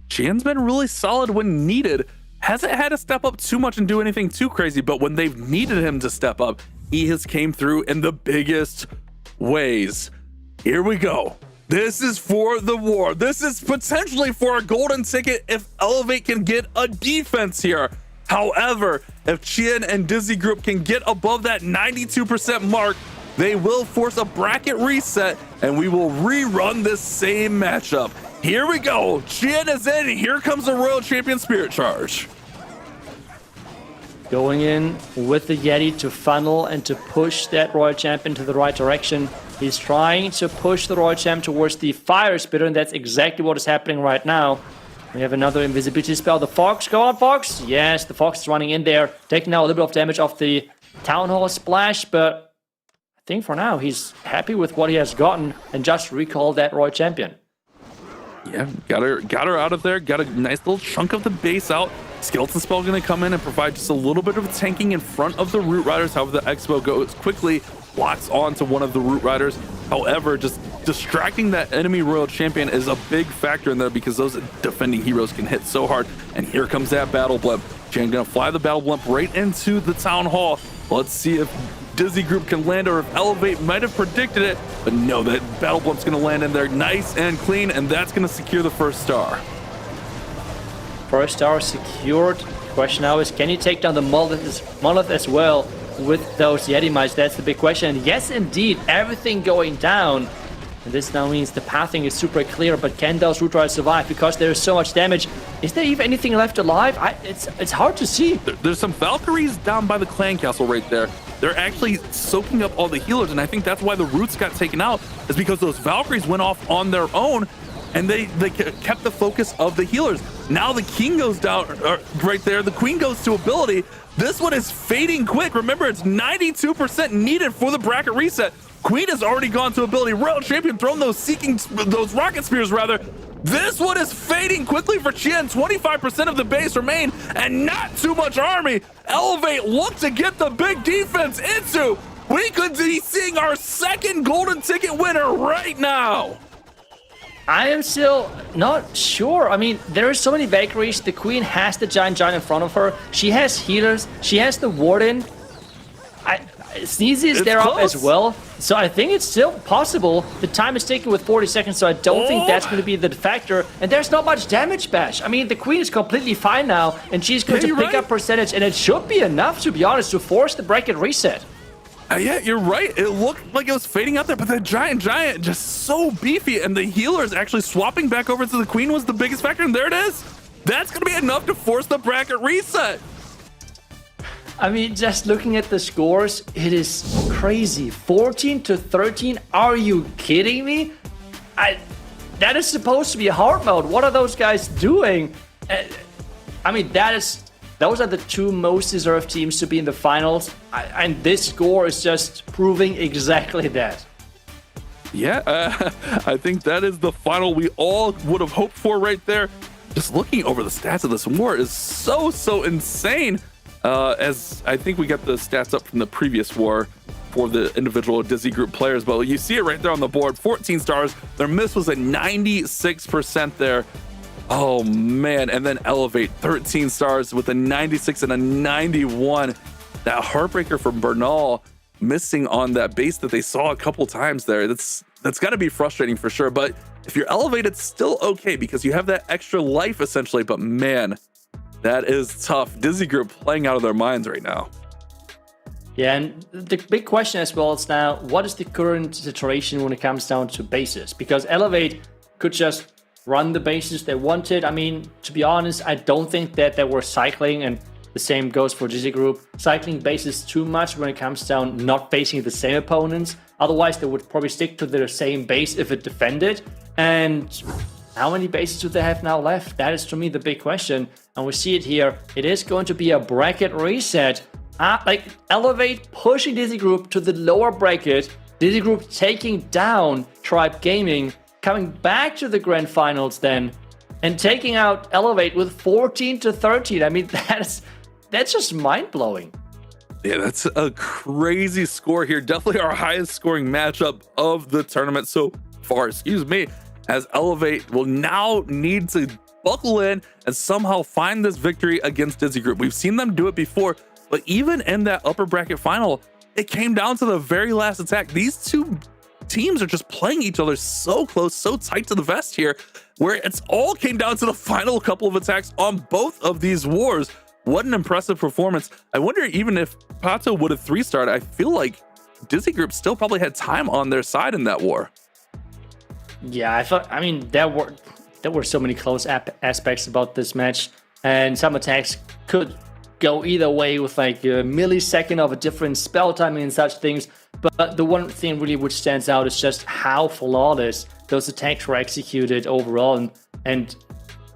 Chien's been really solid when needed. Hasn't had to step up too much and do anything too crazy, but when they've needed him to step up, he has came through in the biggest ways. Here we go. This is for the war. This is potentially for a golden ticket if Elevate can get a defense here. However, if Chien and Dizi Group can get above that 92% mark, they will force a bracket reset and we will rerun this same matchup. Here we go. Chien is in. Here comes the Royal Champion Spirit Charge. Going in with the Yeti to funnel and to push that Royal Champion to the right direction. He's trying to push the Royal Champ towards the Fire Spitter, and that's exactly what is happening right now. We have another invisibility spell. The Fox, go on, Fox. Yes, the Fox is running in there, taking now a little bit of damage off the Town Hall splash, but I think for now he's happy with what he has gotten and just recalled that Royal Champion. Yeah, got her out of there. Got a nice little chunk of the base out. Skeleton Spell going to come in and provide just a little bit of tanking in front of the Root Riders. However, the Expo goes quickly, locks onto one of the Root Riders. However, just distracting that enemy Royal Champion is a big factor in there because those defending heroes can hit so hard. And here comes that Battle Blimp. Jan going to fly the Battle Blimp right into the Town Hall. Let's see if Dizi Group can land or if Elevate might have predicted it. But no, that Battle Blimp's going to land in there nice and clean, and that's going to secure the first star. First star secured. Question now is, can he take down the Monolith as well with those Yeti Mites? That's the big question. And yes, indeed, everything going down. And this now means the pathing is super clear, but can those Root Riders survive? Because there is so much damage. Is there even anything left alive? It's hard to see. There's some Valkyries down by the clan castle right there. They're actually soaking up all the healers, and I think that's why the Roots got taken out, is because those Valkyries went off on their own, and they kept the focus of the healers. Now the king goes down right there. The queen goes to ability. This one is fading quick. Remember, it's 92% needed for the bracket reset. Queen has already gone to ability. Royal Champion thrown those rocket spears rather. This one is fading quickly for Chien. 25% of the base remain and not too much army. Elevate look to get the big defense into. We could be seeing our second golden ticket winner right now. I am still not sure. I mean, there are so many Valkyries. The Queen has the giant in front of her. She has healers. She has the Warden. Sneezy is there up as well. So I think it's still possible. The time is taken with 40 seconds, so I don't think that's going to be the factor. And there's not much damage, Bash. I mean, the Queen is completely fine now, and she's going to pick up percentage, and it should be enough, to be honest, to force the bracket reset. Yeah, you're right. It looked like it was fading out there, but the giant just so beefy, and the healers actually swapping back over to the Queen was the biggest factor, and there it is. That's going to be enough to force the bracket reset. I mean, just looking at the scores, it is crazy. 14-13. Are you kidding me? That is supposed to be a hard mode. What are those guys doing? I mean, those are the two most deserved teams to be in the finals. And this score is just proving exactly that. Yeah, I think that is the final we all would have hoped for right there. Just looking over the stats of this war is so insane. As I think we got the stats up from the previous war for the individual Dizi Group players, but you see it right there on the board, 14 stars. Their miss was at 96% there. Oh man, and then Elevate, 13 stars with a 96 and a 91. That heartbreaker from Bernal missing on that base that they saw a couple times there. That's got to be frustrating for sure, but if you're Elevated, it's still okay because you have that extra life essentially, but man, that is tough. Dizi Group playing out of their minds right now. Yeah, and the big question as well is now, what is the current situation when it comes down to bases? Because Elevate could just run the bases they wanted. I mean, to be honest, I don't think that they were cycling, and the same goes for Dizi Group, cycling bases too much when it comes down not facing the same opponents. Otherwise, they would probably stick to their same base if it defended. And how many bases do they have now left? That is, to me, the big question. And we see it here. It is going to be a bracket reset. Like Elevate pushing Dizi Group to the lower bracket. Dizi Group taking down Tribe Gaming, coming back to the grand finals then, and taking out Elevate with 14-13. I mean, that's just mind-blowing. Yeah, that's a crazy score here. Definitely our highest scoring matchup of the tournament so far, excuse me, as Elevate will now need to buckle in and somehow find this victory against Dizi Group. We've seen them do it before, but even in that upper bracket final, it came down to the very last attack. These two teams are just playing each other so close, so tight to the vest here, where it's all came down to the final couple of attacks on both of these wars. What an impressive performance. I wonder even if Pato would have 3-starred, I feel like Dizi Group still probably had time on their side in that war. Yeah, I mean, there were so many close aspects about this match, and some attacks could go either way with like a millisecond of a different spell timing and such things. But the one thing really which stands out is just how flawless those attacks were executed overall. And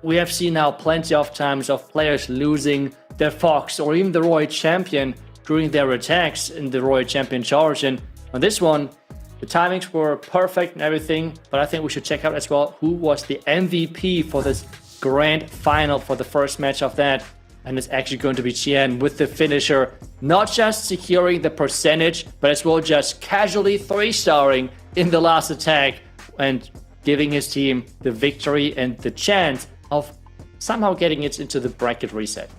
we have seen now plenty of times of players losing their Fox or even the Royal Champion during their attacks in the Royal Champion charge. And on this one, the timings were perfect and everything, but I think we should check out as well who was the MVP for this grand final for the first match of that. And it's actually going to be Chien with the finisher, not just securing the percentage, but as well just casually 3-starring in the last attack and giving his team the victory and the chance of somehow getting it into the bracket reset.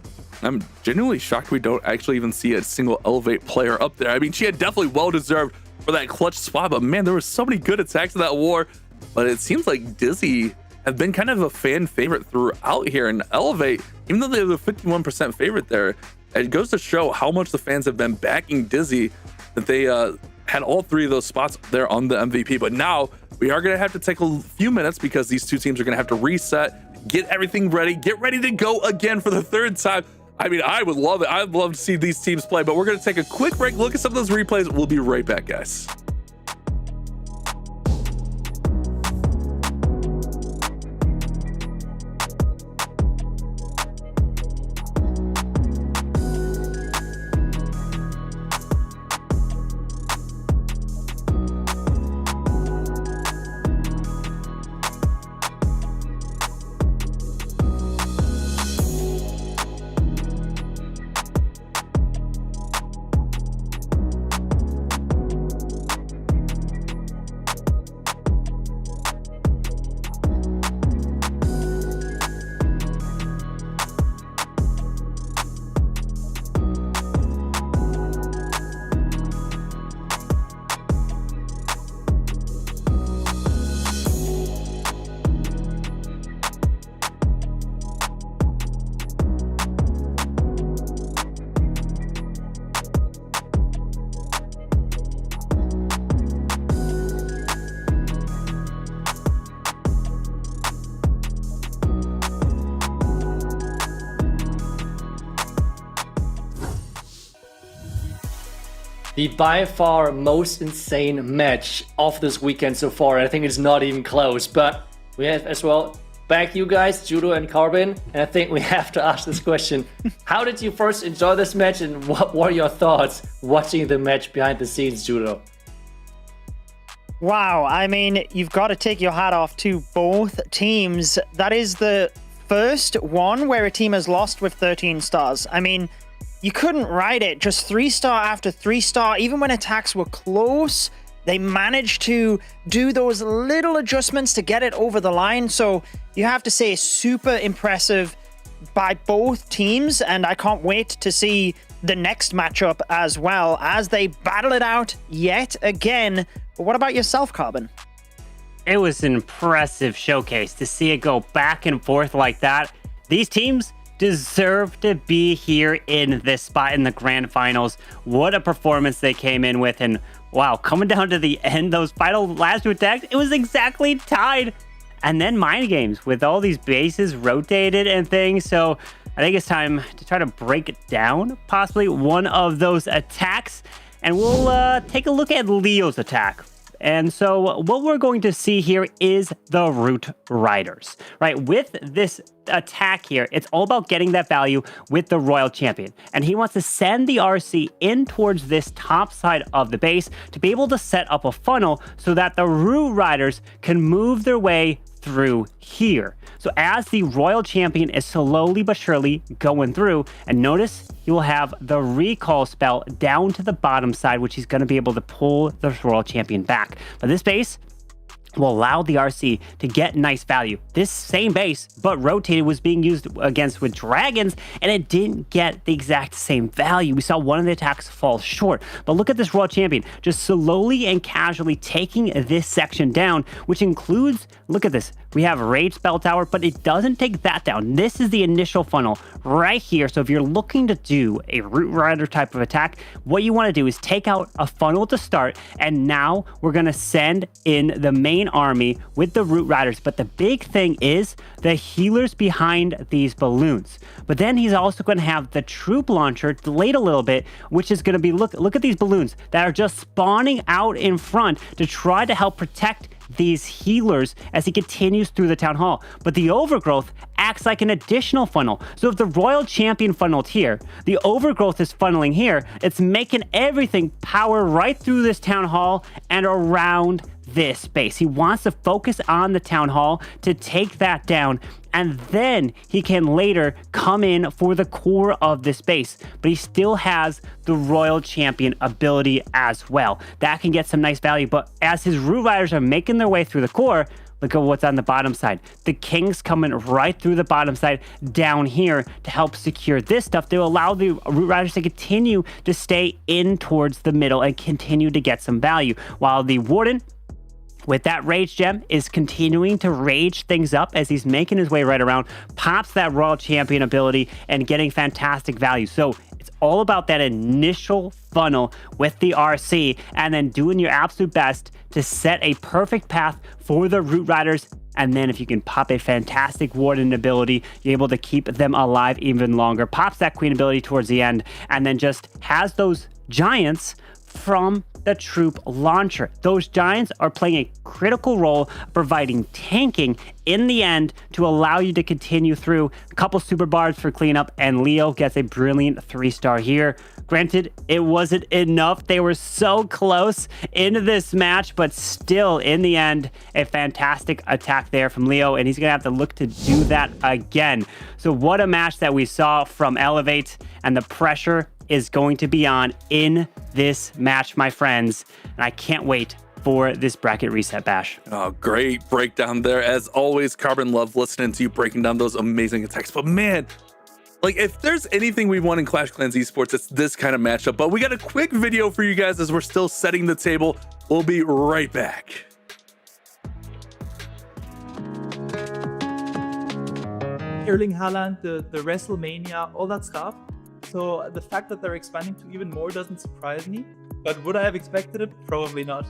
I'm genuinely shocked we don't actually even see a single Elevate player up there. I mean, Chien definitely well-deserved for that clutch spot, but man, there were so many good attacks in that war. But it seems like Dizi have been kind of a fan favorite throughout here, and Elevate, even though they're the 51% favorite there, it goes to show how much the fans have been backing Dizi, that they had all 3 of those spots there on the MVP. But now we are going to have to take a few minutes because these 2 teams are going to have to reset, get everything ready, get ready to go again for the 3rd time. I mean, I would love it. I'd love to see these teams play, but we're going to take a quick break, look at some of those replays. We'll be right back, guys. The by far most insane match of this weekend so far. I think it's not even close, but we have as well back you guys, Judo and Carbon, and I think we have to ask this question. How did you first enjoy this match, and what were your thoughts watching the match behind the scenes, Judo? Wow, I mean, you've got to take your hat off to both teams. That is the first one where a team has lost with 13 stars. I mean, you couldn't write it. Just 3-star after 3-star. Even when attacks were close, they managed to do those little adjustments to get it over the line. So you have to say super impressive by both teams. And I can't wait to see the next matchup as well as they battle it out yet again. But what about yourself, Carbon? It was an impressive showcase to see it go back and forth like that. These teams deserve to be here in this spot in the grand finals. What a performance they came in with, and wow, coming down to the end, those final last 2 attacks, it was exactly tied. And then mind games with all these bases rotated and things. So I think it's time to try to break down possibly one of those attacks, and we'll take a look at Leo's attack. And so what we're going to see here is the Root Riders, right? With this attack here, it's all about getting that value with the Royal Champion. And he wants to send the RC in towards this top side of the base to be able to set up a funnel so that the Root Riders can move their way through here. So as the Royal Champion is slowly but surely going through, and notice you will have the recall spell down to the bottom side, which he's going to be able to pull the Royal Champion back. But this base will allow the RC to get nice value. This same base, but rotated, was being used against with dragons, and it didn't get the exact same value. We saw one of the attacks fall short. But look at this Royal Champion, just slowly and casually taking this section down, which includes, look at this, we have Rage Spell Tower, but it doesn't take that down. This is the initial funnel right here. So if you're looking to do a Root Rider type of attack, what you want to do is take out a funnel to start, and now we're going to send in the main army with the Root Riders. But the big thing is the healers behind these balloons. But then he's also going to have the troop launcher delayed a little bit, which is going to be, look at these balloons that are just spawning out in front to try to help protect these healers as he continues through the town hall. But the overgrowth acts like an additional funnel. So if the royal champion funneled here, the overgrowth is funneling here, it's making everything power right through this town hall and around this space. He wants to focus on the town hall to take that down, and then he can later come in for the core of this base. But he still has the royal champion ability as well. That can get some nice value, but as his Root Riders are making their way through the core, look at what's on the bottom side. The King's coming right through the bottom side down here to help secure this stuff to allow the Root Riders to continue to stay in towards the middle and continue to get some value, while the Warden, with that Rage Gem, is continuing to rage things up as he's making his way right around, pops that Royal Champion ability, and getting fantastic value. So it's all about that initial funnel with the RC, and then doing your absolute best to set a perfect path for the Root Riders. And then if you can pop a fantastic Warden ability, you're able to keep them alive even longer. Pops that Queen ability towards the end, and then just has those Giants from the troop launcher. Those Giants are playing a critical role, providing tanking in the end to allow you to continue through. A couple super bars for cleanup, and Leo gets a brilliant 3-star here. Granted, it wasn't enough. They were so close into this match, but still, in the end, a fantastic attack there from Leo, and he's going to have to look to do that again. So what a match that we saw from Elevate, and the pressure is going to be on in this match, my friends. And I can't wait for this bracket reset bash. Oh, great breakdown there. As always, Carbon, love listening to you breaking down those amazing attacks. But man, like, if there's anything we want in Clash of Clans Esports, it's this kind of matchup. But we got a quick video for you guys as we're still setting the table. We'll be right back. Erling Haaland, the WrestleMania, all that stuff. So the fact that they're expanding to even more doesn't surprise me. But would I have expected it? Probably not.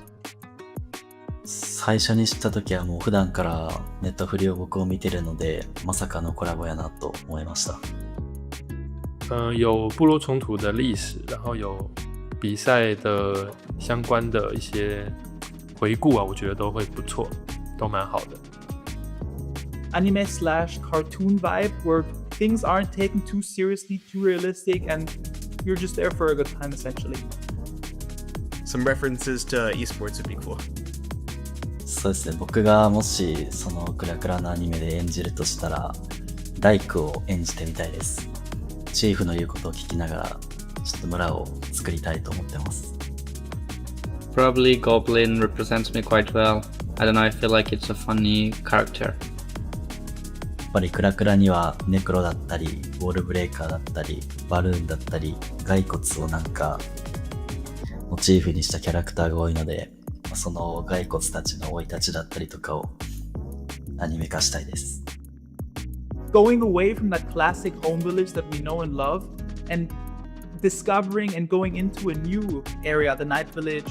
最初に知った時はもう普段からネットフリを僕を見てるので、まさかのコラボやなと思いました。有部落冲突的历史，然后有比赛的相关的一些回顾啊，我觉得都会不错，都蛮好的。Anime/cartoon vibe where things aren't taken too seriously, too realistic, and you're just there for a good time, essentially. Some references to esports would be cool. そうですね、僕がもしそのクラクラのアニメで演じるとしたら、大工を演じてみたいです。チーフの言うことを聞きながら、ちょっと村を作りたいと思ってます。Probably Goblin represents me quite well. I don't know, I feel like it's a funny character. やっぱりクラクラにはネクロだったり、ウォールブレーカーだったり、バルーンだったり、骸骨をなんかモチーフにしたキャラクターが多いので、その骸骨たちの生い立ちだったりとかをアニメ化したいです。Going away from that classic home village that we know and love, and discovering and going into a new area, the Night Village,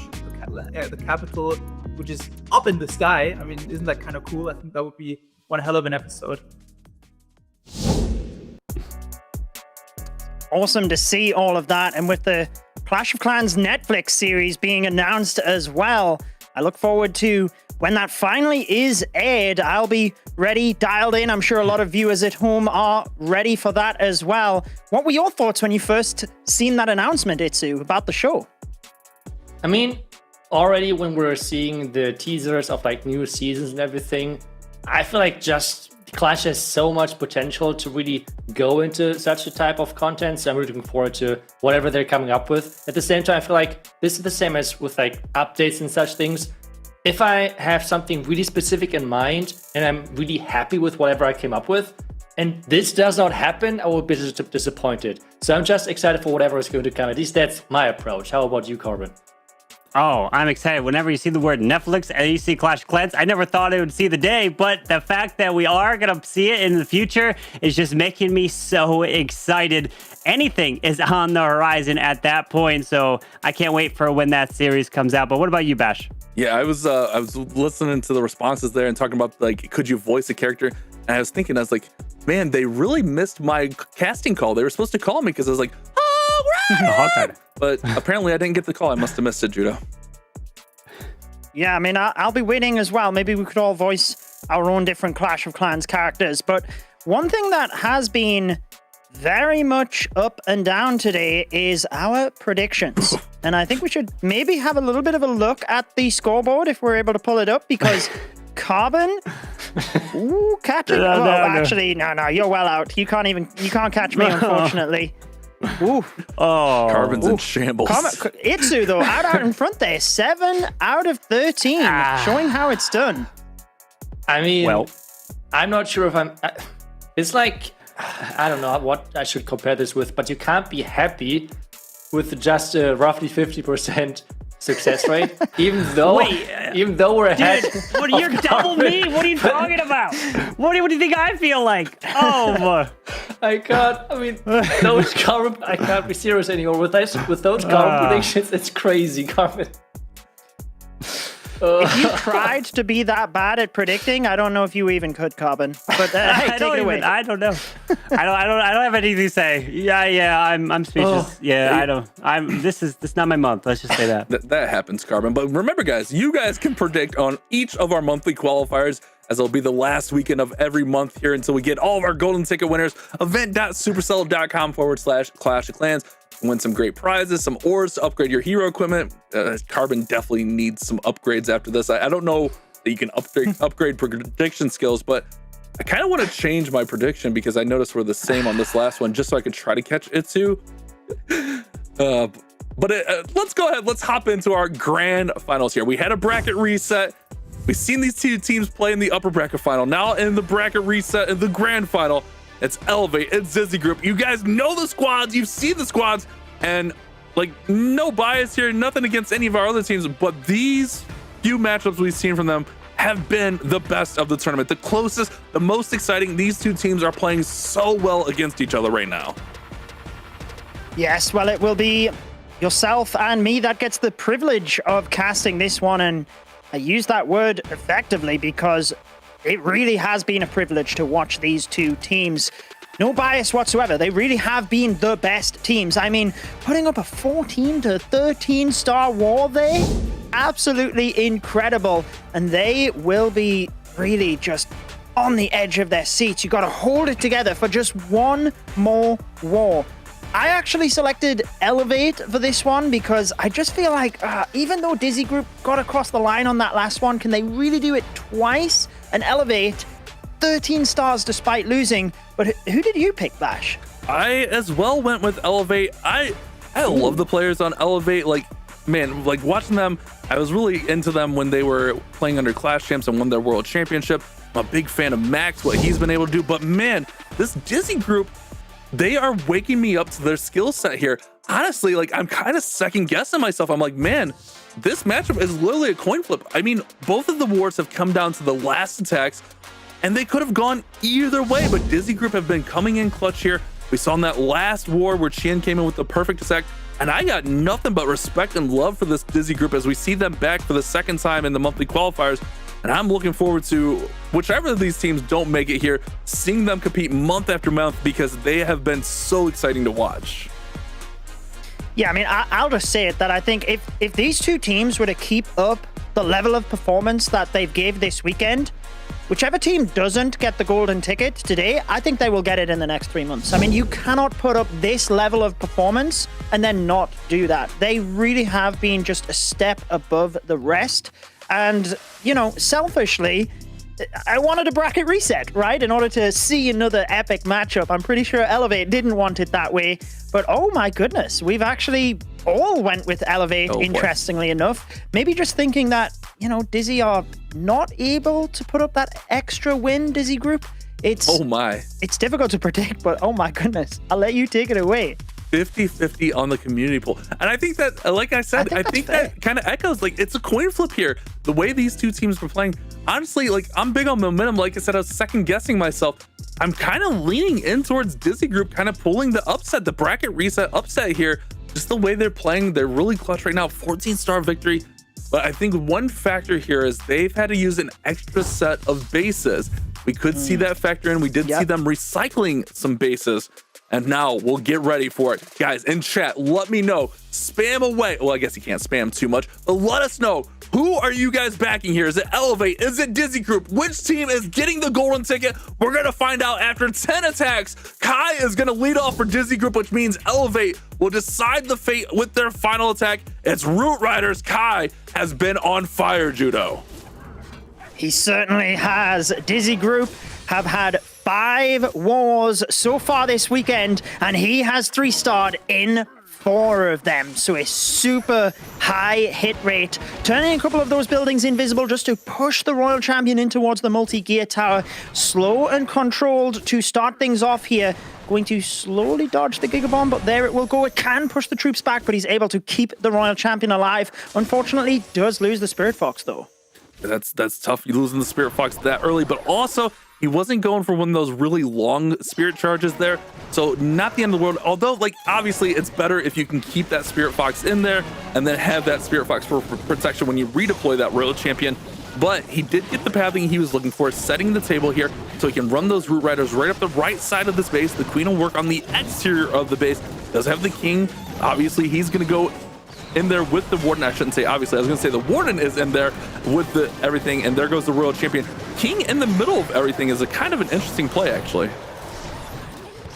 the capital, which is up in the sky. I mean, isn't that kind of cool? I think that would be one hell of an episode. Awesome to see all of that. And with the Clash of Clans Netflix series being announced as well, I look forward to when that finally is aired. I'll be ready, dialed in. I'm sure a lot of viewers at home are ready for that as well. What were your thoughts when you first seen that announcement, Itsu, about the show? I mean, already when we're seeing the teasers of like new seasons and everything, I feel like just Clash has so much potential to really go into such a type of content, so I'm really looking forward to whatever they're coming up with. At the same time, I feel like this is the same as with like updates and such things. If I have something really specific in mind and I'm really happy with whatever I came up with, and this does not happen, I will be disappointed. So I'm just excited for whatever is going to come. At least that's my approach. How about you, Corbin? Oh, I'm excited. Whenever you see the word Netflix and you see Clash of Clans, I never thought it would see the day, but the fact that we are going to see it in the future is just making me so excited. Anything is on the horizon at that point, so I can't wait for when that series comes out. But what about you, Bash? Yeah, I was listening to the responses there and talking about, like, could you voice a character? And I was thinking, I was like, man, they really missed my casting call. They were supposed to call me because I was like, but apparently I didn't get the call. I must have missed it, Judo. Yeah, I mean, I'll be waiting as well. Maybe we could all voice our own different Clash of Clans characters. But one thing that has been very much up and down today is our predictions. And I think we should maybe have a little bit of a look at the scoreboard if we're able to pull it up, because Carbon, ooh, catching. No, actually, no, you're well out. You can't catch me, unfortunately. Ooh. Oh, Carbon's in shambles. Itsu, though, out in front there. 7 out of 13, showing how it's done. I mean, well, I'm not sure if it's like, I don't know what I should compare this with, but you can't be happy with just a roughly 50% success rate, even though we're ahead. Dude, you're double me. What are you talking about? What do you think I feel like? Oh, I can't. I mean, I can't be serious anymore with those Carbon predictions. It's crazy, Carbon. If you tried to be that bad at predicting, I don't know if you even could, Carbon. But hey, take it away. I don't know. I don't have anything to say. Yeah. I'm speechless. I don't. This is not my month. Let's just say that. That happens, Carbon. But remember, guys, you guys can predict on each of our monthly qualifiers, as it'll be the last weekend of every month here until we get all of our golden ticket winners. Event.supercell.com/Clash of Clans. Win some great prizes, some ores to upgrade your hero equipment. Carbon definitely needs some upgrades after this. I don't know that you can upgrade prediction skills, but I kind of want to change my prediction because I noticed we're the same on this last one, just so I can try to catch Itsu. Let's go ahead. Let's hop into our grand finals here. We had a bracket reset. We've seen these two teams play in the upper bracket final. Now in the bracket reset in the grand final, it's Elevate, it's Dizi Group. You guys know the squads, you've seen the squads, and like, no bias here, nothing against any of our other teams, but these few matchups we've seen from them have been the best of the tournament. The closest, the most exciting. These two teams are playing so well against each other right now. Yes, well, it will be yourself and me that gets the privilege of casting this one, and I use that word effectively because it really has been a privilege to watch these two teams. No bias whatsoever. They really have been the best teams. I mean, putting up a 14 to 13 star war there, absolutely incredible. And they will be really just on the edge of their seats. You got to hold it together for just one more war. I actually selected Elevate for this one because I just feel like even though Dizi Group got across the line on that last one, can they really do it twice? And Elevate, 13 stars despite losing. But who did you pick, Bash? I as well went with Elevate. I love the players on Elevate. Like, man, like watching them, I was really into them when they were playing under Clash Champs and won their world championship. I'm a big fan of Max, what he's been able to do. But man, this Dizi Group, they are waking me up to their skill set here. Honestly, like, I'm kind of second guessing myself. I'm like, man, this matchup is literally a coin flip. I mean, both of the wars have come down to the last attacks, and they could have gone either way, but Dizi Group have been coming in clutch here. We saw in that last war where Chien came in with the perfect attack, and I got nothing but respect and love for this Dizi Group as we see them back for the second time in the monthly qualifiers. And I'm looking forward to whichever of these teams don't make it here, seeing them compete month after month because they have been so exciting to watch. Yeah, I mean, I'll just say it that I think if these two teams were to keep up the level of performance that they've gave this weekend, whichever team doesn't get the golden ticket today, I think they will get it in the next 3 months. I mean, you cannot put up this level of performance and then not do that. They really have been just a step above the rest. And, you know, selfishly, I wanted a bracket reset, right? In order to see another epic matchup. I'm pretty sure Elevate didn't want it that way. But oh my goodness, we've actually all went with Elevate, interestingly enough. Maybe just thinking that, you know, Dizi are not able to put up that extra win, Dizi Group. It's difficult to predict, but oh my goodness, I'll let you take it away. 50-50 on the community poll. And I think that, like I said, I think that kind of echoes, like, it's a coin flip here. The way these two teams were playing, honestly, like, I'm big on momentum. Like I said, I was second guessing myself. I'm kind of leaning in towards Dizi Group, kind of pulling the upset, the bracket reset upset here. Just the way they're playing, they're really clutch right now. 14-star victory. But I think one factor here is they've had to use an extra set of bases. We could see that factor in. We did see them recycling some bases. And now we'll get ready for it. Guys, in chat, let me know. Spam away. Well, I guess you can't spam too much, but let us know. Who are you guys backing here? Is it Elevate? Is it Dizi Group? Which team is getting the golden ticket? We're going to find out after 10 attacks. Kai is going to lead off for Dizi Group, which means Elevate will decide the fate with their final attack. It's Root Riders. Kai has been on fire, Judo. He certainly has. Dizi Group have had 5 wars so far this weekend, and he has 3-starred in 4 of them. So a super high hit rate, turning a couple of those buildings invisible just to push the Royal Champion in towards the multi-gear tower. Slow and controlled to start things off here. Going to slowly dodge the Gigabomb, but there it will go. It can push the troops back, but he's able to keep the Royal Champion alive. Unfortunately, does lose the Spirit Fox, though. That's tough. You losing the Spirit Fox that early, but also he wasn't going for one of those really long Spirit charges there. So not the end of the world. Although, like, obviously it's better if you can keep that Spirit Fox in there and then have that Spirit Fox for protection when you redeploy that Royal Champion. But he did get the pathing he was looking for, setting the table here so he can run those Root Riders right up the right side of this base. The Queen will work on the exterior of the base. Does have the King. Obviously, he's going to go in there with the Warden. I shouldn't say obviously, I was gonna say the Warden is in there with the everything, and there goes the Royal Champion. King in the middle of everything is a kind of an interesting play, actually.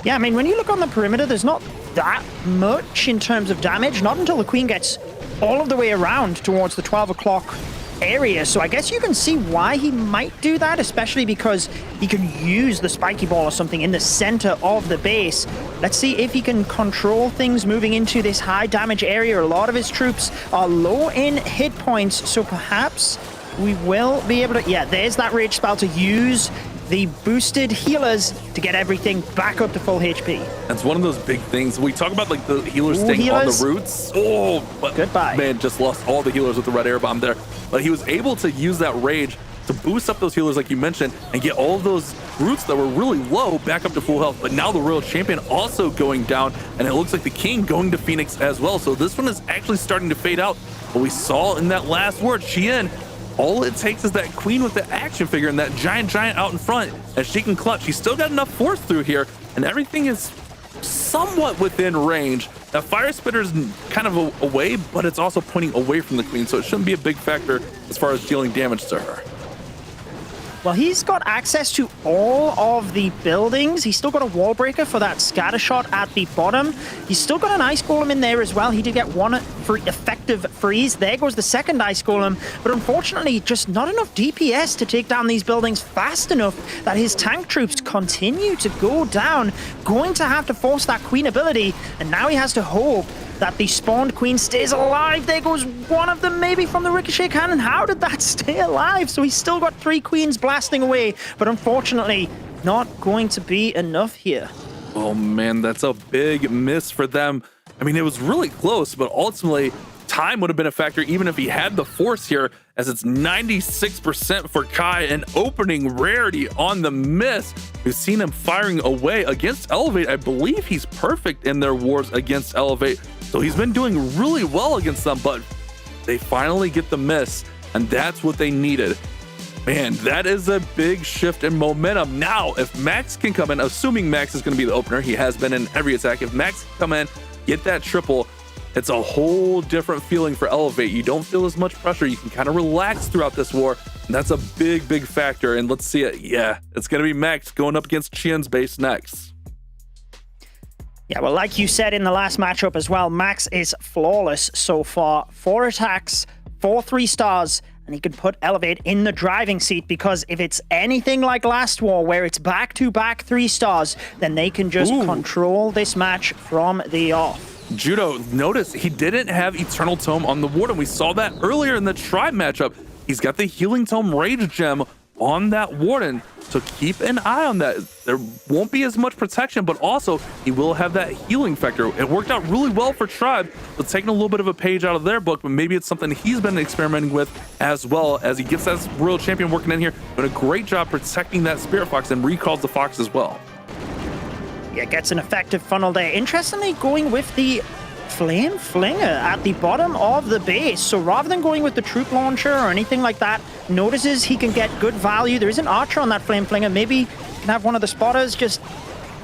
Yeah, I mean, when you look on the perimeter, there's not that much in terms of damage, not until the Queen gets all of the way around towards the 12 o'clock area. So I guess you can see why he might do that, especially because he can use the spiky ball or something in the center of the base. Let's see if he can control things moving into this high damage area. A lot of his troops are low in hit points, so perhaps we will be able to... Yeah, there's that rage spell to use the boosted healers to get everything back up to full HP. That's one of those big things. We talk about, like, the healers staying on the roots. Oh, but goodbye. Man, just lost all the healers with the red air bomb there. But he was able to use that rage to boost up those healers, like you mentioned, and get all of those roots that were really low back up to full health. But now the Royal Champion also going down, and it looks like the King going to Phoenix as well. So this one is actually starting to fade out. But we saw in that last word, Chien, all it takes is that Queen with the action figure and that giant out in front, and she can clutch. She's still got enough force through here, and everything is somewhat within range. That Fire Spitter's kind of away, but it's also pointing away from the Queen, so it shouldn't be a big factor as far as dealing damage to her. Well, he's got access to all of the buildings. He's still got a wall breaker for that scatter shot at the bottom. He's still got an ice golem in there as well. He did get one effective freeze. There goes the second ice golem. But unfortunately, just not enough DPS to take down these buildings fast enough that his tank troops continue to go down. Going to have to force that Queen ability. And now he has to hope that the spawned Queen stays alive. There goes one of them, maybe from the ricochet cannon. How did that stay alive? So he's still got 3 Queens blasting away, but unfortunately not going to be enough here. Oh man, that's a big miss for them. I mean, it was really close, but ultimately time would have been a factor even if he had the force here, as it's 96% for Kai, an opening rarity on the miss. We've seen him firing away against Elevate. I believe he's perfect in their wars against Elevate, so he's been doing really well against them, but they finally get the miss, and that's what they needed. Man, that is a big shift in momentum. Now, if Max can come in, assuming Max is going to be the opener, he has been in every attack. If Max can come in, get that triple, it's a whole different feeling for Elevate. You don't feel as much pressure. You can kind of relax throughout this war, and that's a big factor. And let's see it. Yeah, it's going to be Max going up against Chien's base next. Yeah, well, like you said in the last matchup as well, Max is flawless so far. 4 attacks, 4 3-stars, and he can put Elevate in the driving seat, because if it's anything like last war where it's back-to-back 3-stars, then they can just control this match from the off. Judo, notice he didn't have Eternal Tome on the Warden. We saw that earlier in the Tribe matchup. He's got the Healing Tome Rage Gem on that Warden. So keep an eye on that. There won't be as much protection, but also he will have that healing factor. It worked out really well for Tribe. So taking a little bit of a page out of their book, but maybe it's something he's been experimenting with as well as he gets that Royal Champion working in here. Doing a great job protecting that Spirit Fox and recalls the Fox as well. Yeah, gets an effective funnel there. Interestingly, going with the Flame Flinger at the bottom of the base. So rather than going with the troop launcher or anything like that, notices he can get good value. There is an archer on that Flame Flinger. Maybe you can have one of the spotters just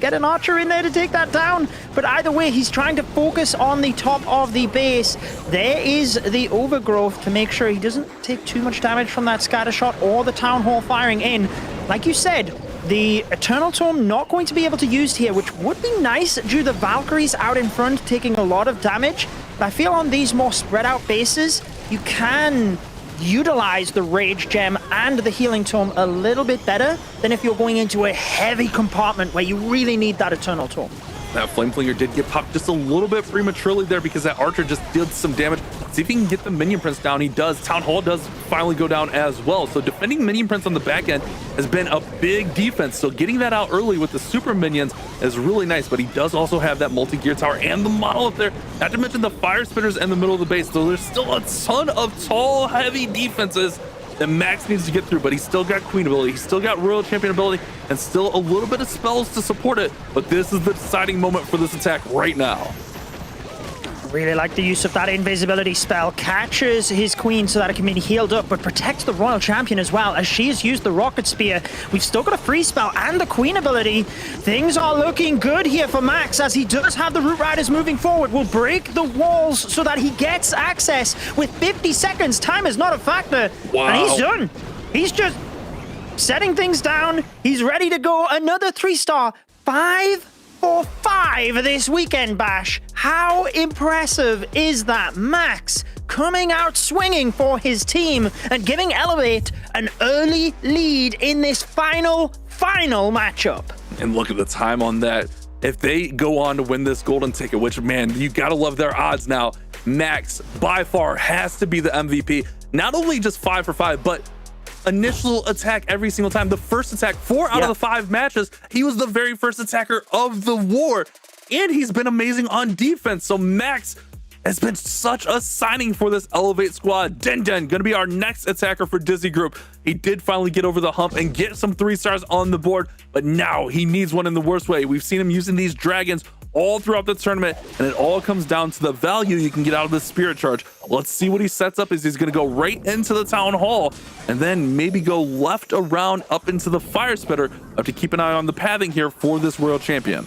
get an archer in there to take that down. But either way, he's trying to focus on the top of the base. There is the overgrowth to make sure he doesn't take too much damage from that scatter shot or the Town Hall firing in. Like you said, the Eternal Tome not going to be able to use here, which would be nice due to the Valkyries out in front taking a lot of damage. But I feel on these more spread out bases, you can utilize the Rage Gem and the Healing Tome a little bit better than if you're going into a heavy compartment where you really need that Eternal Tome. That Flame Flinger did get popped just a little bit prematurely there because that Archer just did some damage. See if he can get the Minion Prince down. He does. Town Hall does finally go down as well. So defending Minion Prince on the back end has been a big defense. So getting that out early with the Super Minions is really nice, but he does also have that multi-gear tower and the Monolith there. Not to mention the Fire Spinners in the middle of the base. So there's still a ton of tall, heavy defenses that Max needs to get through, but he's still got Queen ability, he's still got Royal Champion ability, and still a little bit of spells to support it, but this is the deciding moment for this attack right now. Really like the use of that invisibility spell. Catches his queen so that it can be healed up, but protects the Royal Champion as well, as she has used the Rocket Spear. We've still got a free spell and the queen ability. Things are looking good here for Max, as he does have the Root Riders moving forward. Will break the walls so that he gets access. With 50 seconds, time is not a factor. Wow. And he's done. He's just setting things down. He's ready to go. Another 3-star. 5 for 5 this weekend bash. How impressive is that? Max coming out swinging for his team and giving Elevate an early lead in this final matchup. And look at the time on that. If they go on to win this golden ticket, which, man, you gotta love their odds now, Max by far has to be the MVP. Not only just 5 for 5, but initial attack every single time. The first attack, 4 out of the 5 matches, he was the very first attacker of the war, and he's been amazing on defense. So Max has been such a signing for this Elevate squad. Den gonna be our next attacker for Dizi Group. He did finally get over the hump and get some 3 stars on the board, but now he needs one in the worst way. We've seen him using these dragons all throughout the tournament, and it all comes down to the value you can get out of the Spirit Charge. Let's see what he sets up. Is he's going to go right into the Town Hall and then maybe go left around up into the Fire Spitter. Have to keep an eye on the pathing here for this Royal Champion.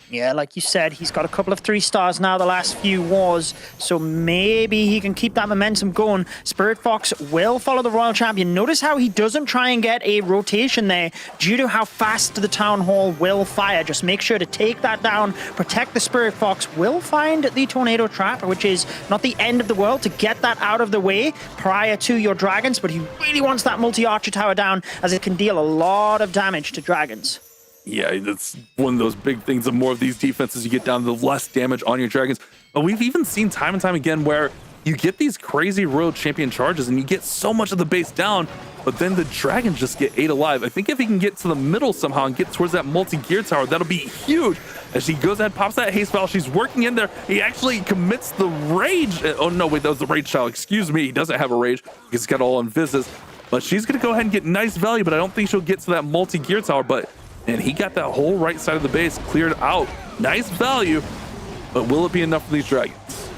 Yeah, like you said, he's got a couple of 3 stars now the last few wars, so maybe he can keep that momentum going. Spirit Fox will follow the Royal Champion. Notice how he doesn't try and get a rotation there due to how fast the Town Hall will fire. Just make sure to take that down, protect the Spirit Fox. Will find the Tornado Trap, which is not the end of the world, to get that out of the way prior to your dragons, but he really wants that multi-archer tower down, as it can deal a lot of damage to dragons. Yeah, that's one of those big things. The more of these defenses you get down, the less damage on your dragons. But we've even seen time and time again where you get these crazy Royal Champion charges and you get so much of the base down, but then the dragons just get 8 alive. I think if he can get to the middle somehow and get towards that multi-gear tower, that'll be huge. As she goes ahead, pops that haste spell, she's working in there. He actually commits the rage. Oh no, wait, that was the rage child. Excuse me, he doesn't have a rage because he's got all invises. But she's gonna go ahead and get nice value, but I don't think she'll get to that multi-gear tower. But and he got that whole right side of the base cleared out. Nice value, but will it be enough for these dragons?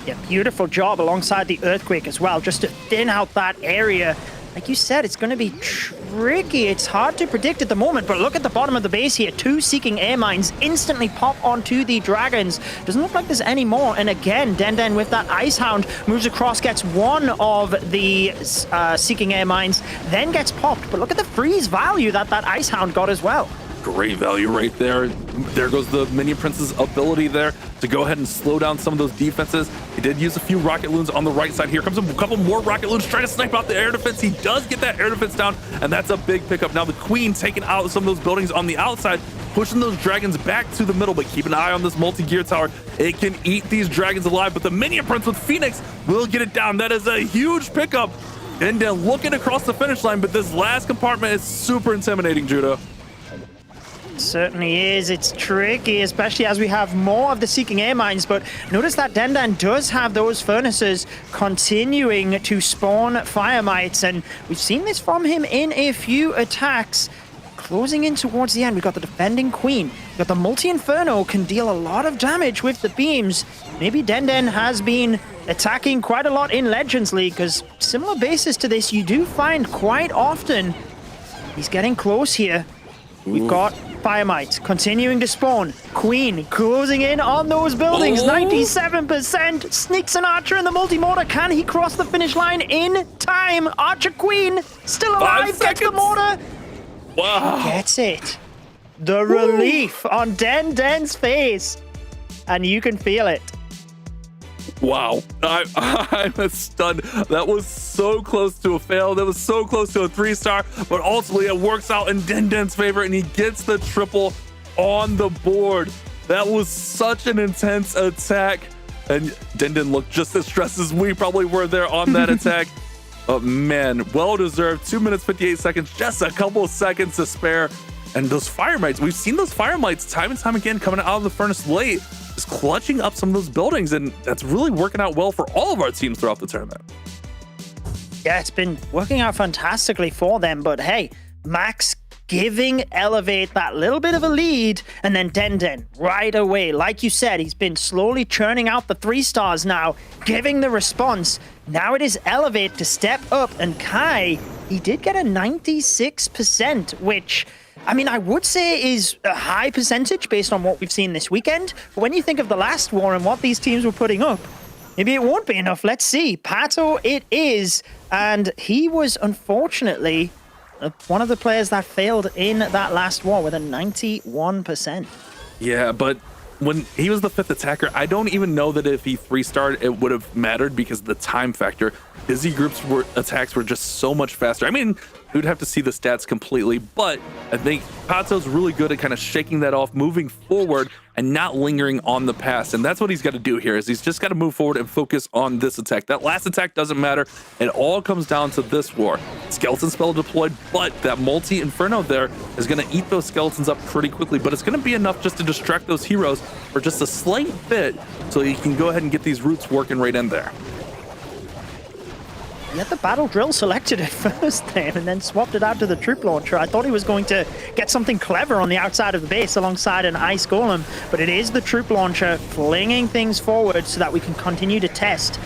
Yeah, beautiful job alongside the Earthquake as well, just to thin out that area. Like you said, it's going to be tricky. It's hard to predict at the moment, but look at the bottom of the base here. 2 Seeking Air Mines instantly pop onto the dragons. Doesn't look like there's any more. And again, Den with that Ice Hound moves across, gets one of the Seeking Air Mines, then gets popped. But look at the freeze value that Ice Hound got as well. Great value right there. There goes the Minion Prince's ability there to go ahead and slow down some of those defenses. He did use a few rocket loons on the right side. Here comes a couple more rocket loons trying to snipe out the air defense. He does get that air defense down, and that's a big pickup. Now the Queen taking out some of those buildings on the outside, pushing those dragons back to the middle, but keep an eye on this multi-gear tower. It can eat these dragons alive, but the Minion Prince with Phoenix will get it down. That is a huge pickup. And then looking across the finish line, but this last compartment is super intimidating, Judo. Certainly is. It's tricky, especially as we have more of the Seeking Air Mines, but notice that Dendan does have those furnaces continuing to spawn fire mites, and we've seen this from him in a few attacks. Closing in towards the end, we've got the defending queen. We've got the multi-inferno, can deal a lot of damage with the beams. Maybe Denden has been attacking quite a lot in Legends League, because similar bases to this you do find quite often. He's getting close here. We've got fire mites continuing to spawn. Queen closing in on those buildings. 97%. Sneaks an archer in the multi-mortar. Can he cross the finish line in time? Archer Queen still alive. Gets the mortar. Wow. Gets it. The relief on Den's face. And you can feel it. Wow, I'm stunned. That was so close to a fail. That was so close to a 3-star, but ultimately it works out in Denden's favor and he gets the triple on the board. That was such an intense attack. And Denden looked just as stressed as we probably were there on that attack. But man, well-deserved. 2 minutes, 58 seconds, just a couple of seconds to spare. And those fire mites, we've seen those fire mites time and time again coming out of the furnace late, just clutching up some of those buildings, and that's really working out well for all of our teams throughout the tournament. Yeah, it's been working out fantastically for them, but hey, Max giving Elevate that little bit of a lead, and then Denden right away. Like you said, he's been slowly churning out the 3-stars now, giving the response. Now it is Elevate to step up, and Kai, he did get a 96%, which, I mean, I would say is a high percentage based on what we've seen this weekend. But when you think of the last war and what these teams were putting up, maybe it won't be enough. Let's see. Pato it is. And he was unfortunately one of the players that failed in that last war with a 91%. Yeah, but when he was the 5th attacker, I don't even know that if he 3-starred, it would have mattered because of the time factor. Dizi groups attacks were just so much faster. I mean, we'd have to see the stats completely, but I think Pato's really good at kind of shaking that off, moving forward and not lingering on the past. And that's what he's got to do here, is he's just got to move forward and focus on this attack. That last attack doesn't matter. It all comes down to this war. Skeleton spell deployed, but that multi-inferno there is going to eat those skeletons up pretty quickly, but it's going to be enough just to distract those heroes for just a slight bit so you can go ahead and get these roots working right in there. He had the battle drill selected at first then and then swapped it out to the troop launcher. I thought he was going to get something clever on the outside of the base alongside an ice golem, but it is the troop launcher flinging things forward so that we can continue to test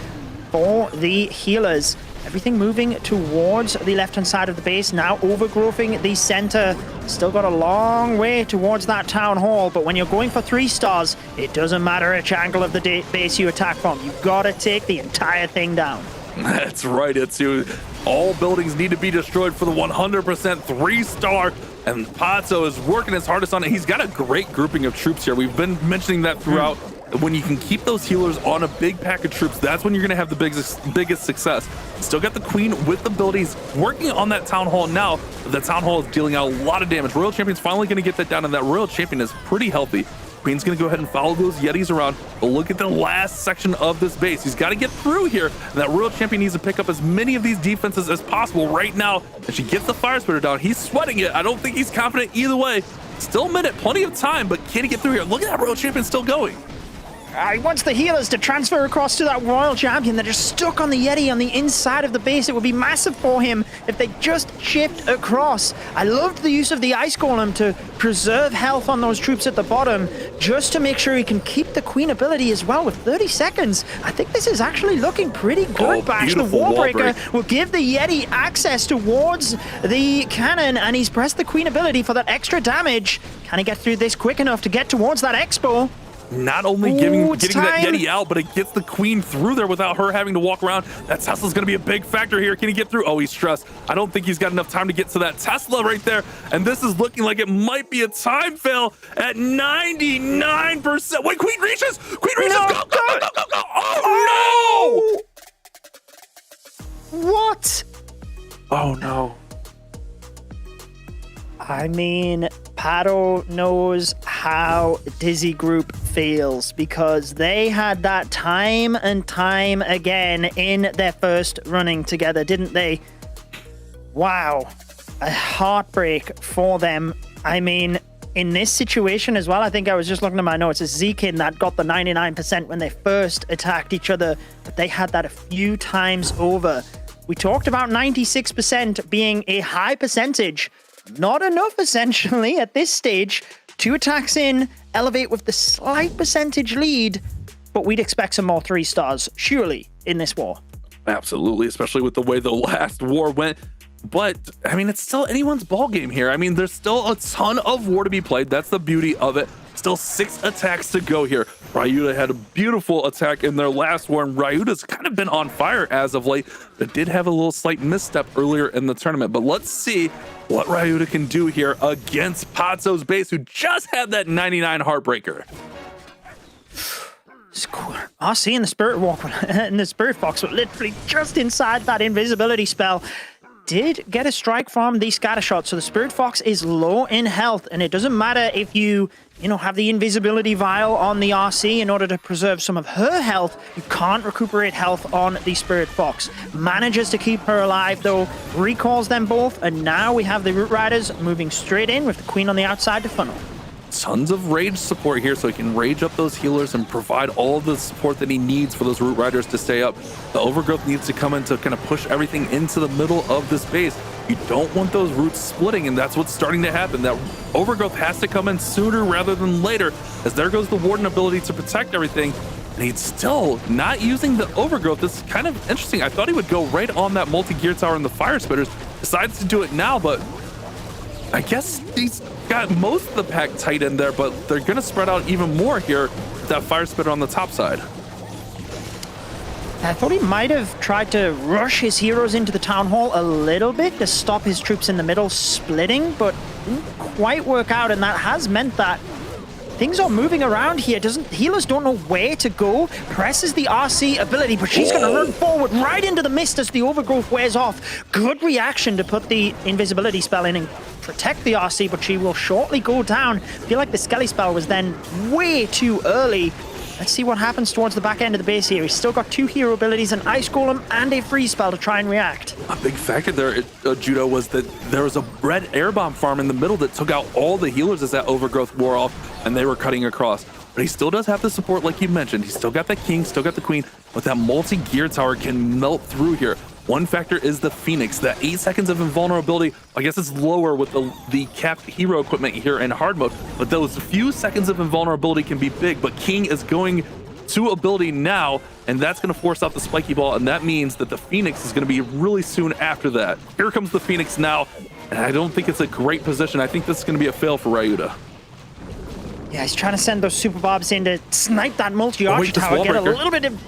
for the healers. Everything moving towards the left-hand side of the base, now overgrowing the center. Still got a long way towards that town hall, but when you're going for 3-stars, it doesn't matter which angle of the base you attack from. You've got to take the entire thing down. That's right, Itsu. All buildings need to be destroyed for the 100% 3-star, and Pato is working his hardest on it. He's got a great grouping of troops here. We've been mentioning that throughout. When you can keep those healers on a big pack of troops, that's when you're going to have the biggest success. Still got the queen with the abilities, working on that town hall now. The town hall is dealing out a lot of damage. Royal Champion's finally going to get that down, and that Royal Champion is pretty healthy. Queen's going to go ahead and follow those Yetis around, but look at the last section of this base. He's got to get through here, and that Royal Champion needs to pick up as many of these defenses as possible right now. And she gets the Fire Spitter down. He's sweating it. I don't think he's confident either way. Still a minute, plenty of time, but can he get through here? Look at that Royal Champion still going. He wants the healers to transfer across to that Royal Champion. They're just stuck on the Yeti on the inside of the base. It would be massive for him if they just shift across. I loved the use of the Ice Golem to preserve health on those troops at the bottom, just to make sure he can keep the Queen ability as well with 30 seconds. I think this is actually looking pretty good, Bash. The Warbreaker will give the Yeti access towards the cannon, and he's pressed the Queen ability for that extra damage. Can he get through this quick enough to get towards that Expo? Not only getting that Yeti out, but it gets the Queen through there without her having to walk around. That Tesla's going to be a big factor here. Can he get through? Oh, he's stressed. I don't think he's got enough time to get to that Tesla right there. And this is looking like it might be a time fail at 99%. Wait, Queen reaches! Queen reaches! No, go! Oh, no! What? Oh, no. I mean, Pato knows how Dizi Group feels because they had that time and time again in their first running together, didn't they? Wow. A heartbreak for them. I mean, in this situation as well, I think I was just looking at my notes. It's Zekin that got the 99% when they first attacked each other, but they had that a few times over. We talked about 96% being a high percentage. Not enough, essentially, at this stage. 2 attacks in, Elevate with the slight percentage lead, but we'd expect some more 3 stars, surely, in this war. Absolutely, especially with the way the last war went. But, I mean, it's still anyone's ball game here. I mean, there's still a ton of war to be played. That's the beauty of it. Still 6 attacks to go here. Ryuta had a beautiful attack in their last war, and Ryuta's kind of been on fire as of late, but did have a little slight misstep earlier in the tournament. But let's see what Ryuta can do here against Pato's base, who just had that 99 Heartbreaker. RC and the Spirit Walk and the Spirit Fox were literally just inside that invisibility spell. Did get a strike from the scatter shot, so the Spirit Fox is low in health, and it doesn't matter if you have the invisibility vial on the RC in order to preserve some of her health. You can't recuperate health on the Spirit Fox. Manages to keep her alive though, recalls them both, and now we have the Root Riders moving straight in with the Queen on the outside to funnel. Tons of rage support here, so he can rage up those healers and provide all the support that he needs for those Root Riders to stay up. The Overgrowth needs to come in to kind of push everything into the middle of the space. You don't want those roots splitting, and that's what's starting to happen. That Overgrowth has to come in sooner rather than later, as there goes the Warden ability to protect everything. And he's still not using the Overgrowth. This is kind of interesting. I thought he would go right on that multi-gear tower and the Fire Spitters. Decides to do it now, but I guess he's got most of the pack tight in there, but they're going to spread out even more here with that Fire Spitter on the top side. I thought he might have tried to rush his heroes into the Town Hall a little bit to stop his troops in the middle splitting, but didn't quite work out, and that has meant that things are moving around here. Healers don't know where to go. Presses the RC ability, but she's going to run forward right into the mist as the Overgrowth wears off. Good reaction to put the invisibility spell in and protect the RC, but she will shortly go down. I feel like the Skelly spell was then way too early. Let's see what happens towards the back end of the base here. He's still got 2 hero abilities, an Ice Golem and a Freeze spell to try and react. A big factor there, Judo, was that there was a red air bomb farm in the middle that took out all the healers as that Overgrowth wore off, and they were cutting across. But he still does have the support like you mentioned. He's still got the King, still got the Queen, but that multi-gear tower can melt through here. One factor is the Phoenix. That 8 seconds of invulnerability, I guess it's lower with the capped hero equipment here in hard mode, but those few seconds of invulnerability can be big. But King is going to ability now, and that's going to force out the spiky ball, and that means that the Phoenix is going to be really soon after that. Here comes the Phoenix now, and I don't think it's a great position. I think this is going to be a fail for Ryuta. Yeah, he's trying to send those Super Bobs in to snipe that multi-archer tower, get a little bit of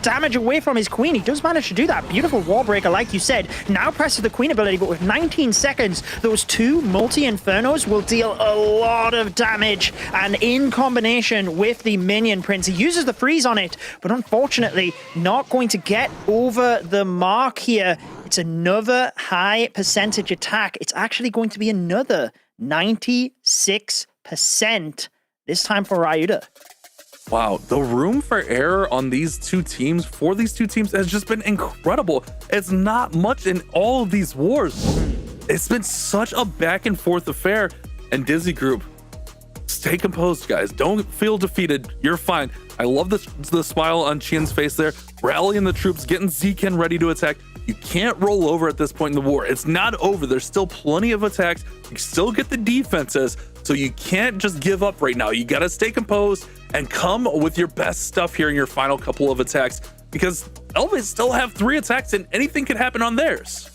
damage away from his Queen. He does manage to do that. Beautiful wall breaker, like you said. Now presses the Queen ability, but with 19 seconds, those 2 multi-infernos will deal a lot of damage. And in combination with the minion prince, he uses the freeze on it, but unfortunately not going to get over the mark here. It's another high percentage attack. It's actually going to be another 96%, this time for Ryuta. Wow, the room for error on these 2 teams, for these 2 teams, has just been incredible. It's not much in all of these wars. It's been such a back and forth affair. And Dizi Group, stay composed, guys. Don't feel defeated. You're fine. I love the smile on Qian's face there. Rallying the troops, getting Zekin ready to attack. You can't roll over at this point in the war. It's not over. There's still plenty of attacks. You still get the defenses, so you can't just give up right now. You got to stay composed and come with your best stuff here in your final couple of attacks, because Elvis still have 3 attacks and anything could happen on theirs.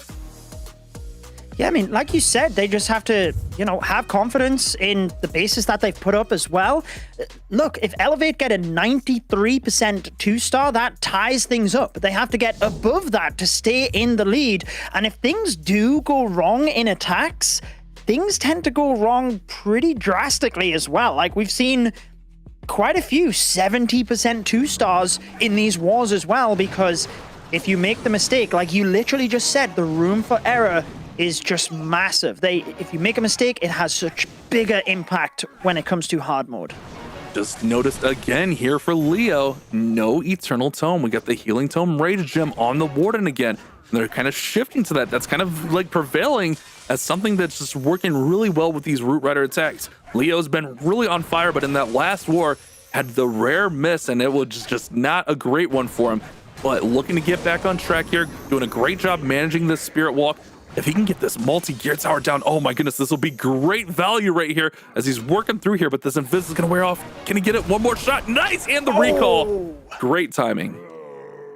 Yeah, I mean, like you said, they just have to, have confidence in the bases that they've put up as well. Look, if Elevate get a 93% 2-star, that ties things up. But they have to get above that to stay in the lead. And if things do go wrong in attacks, things tend to go wrong pretty drastically as well. Like, we've seen quite a few 70% 2-stars in these wars as well, because if you make the mistake, like you literally just said, the room for error is just massive. If you make a mistake, it has such bigger impact when it comes to hard mode. Just noticed again here for Leo, no Eternal Tome. We got the Healing Tome Rage Gem on the Warden again. And they're kind of shifting to that. That's kind of like prevailing as something that's just working really well with these Root Rider attacks. Leo's been really on fire, but in that last war, had the rare miss, and it was just not a great one for him. But looking to get back on track here, doing a great job managing this Spirit Walk. If he can get this multi-gear tower down, oh my goodness, this will be great value right here as he's working through here, but this Invis is going to wear off. Can he get it? One more shot. Nice! And the recall. Great timing.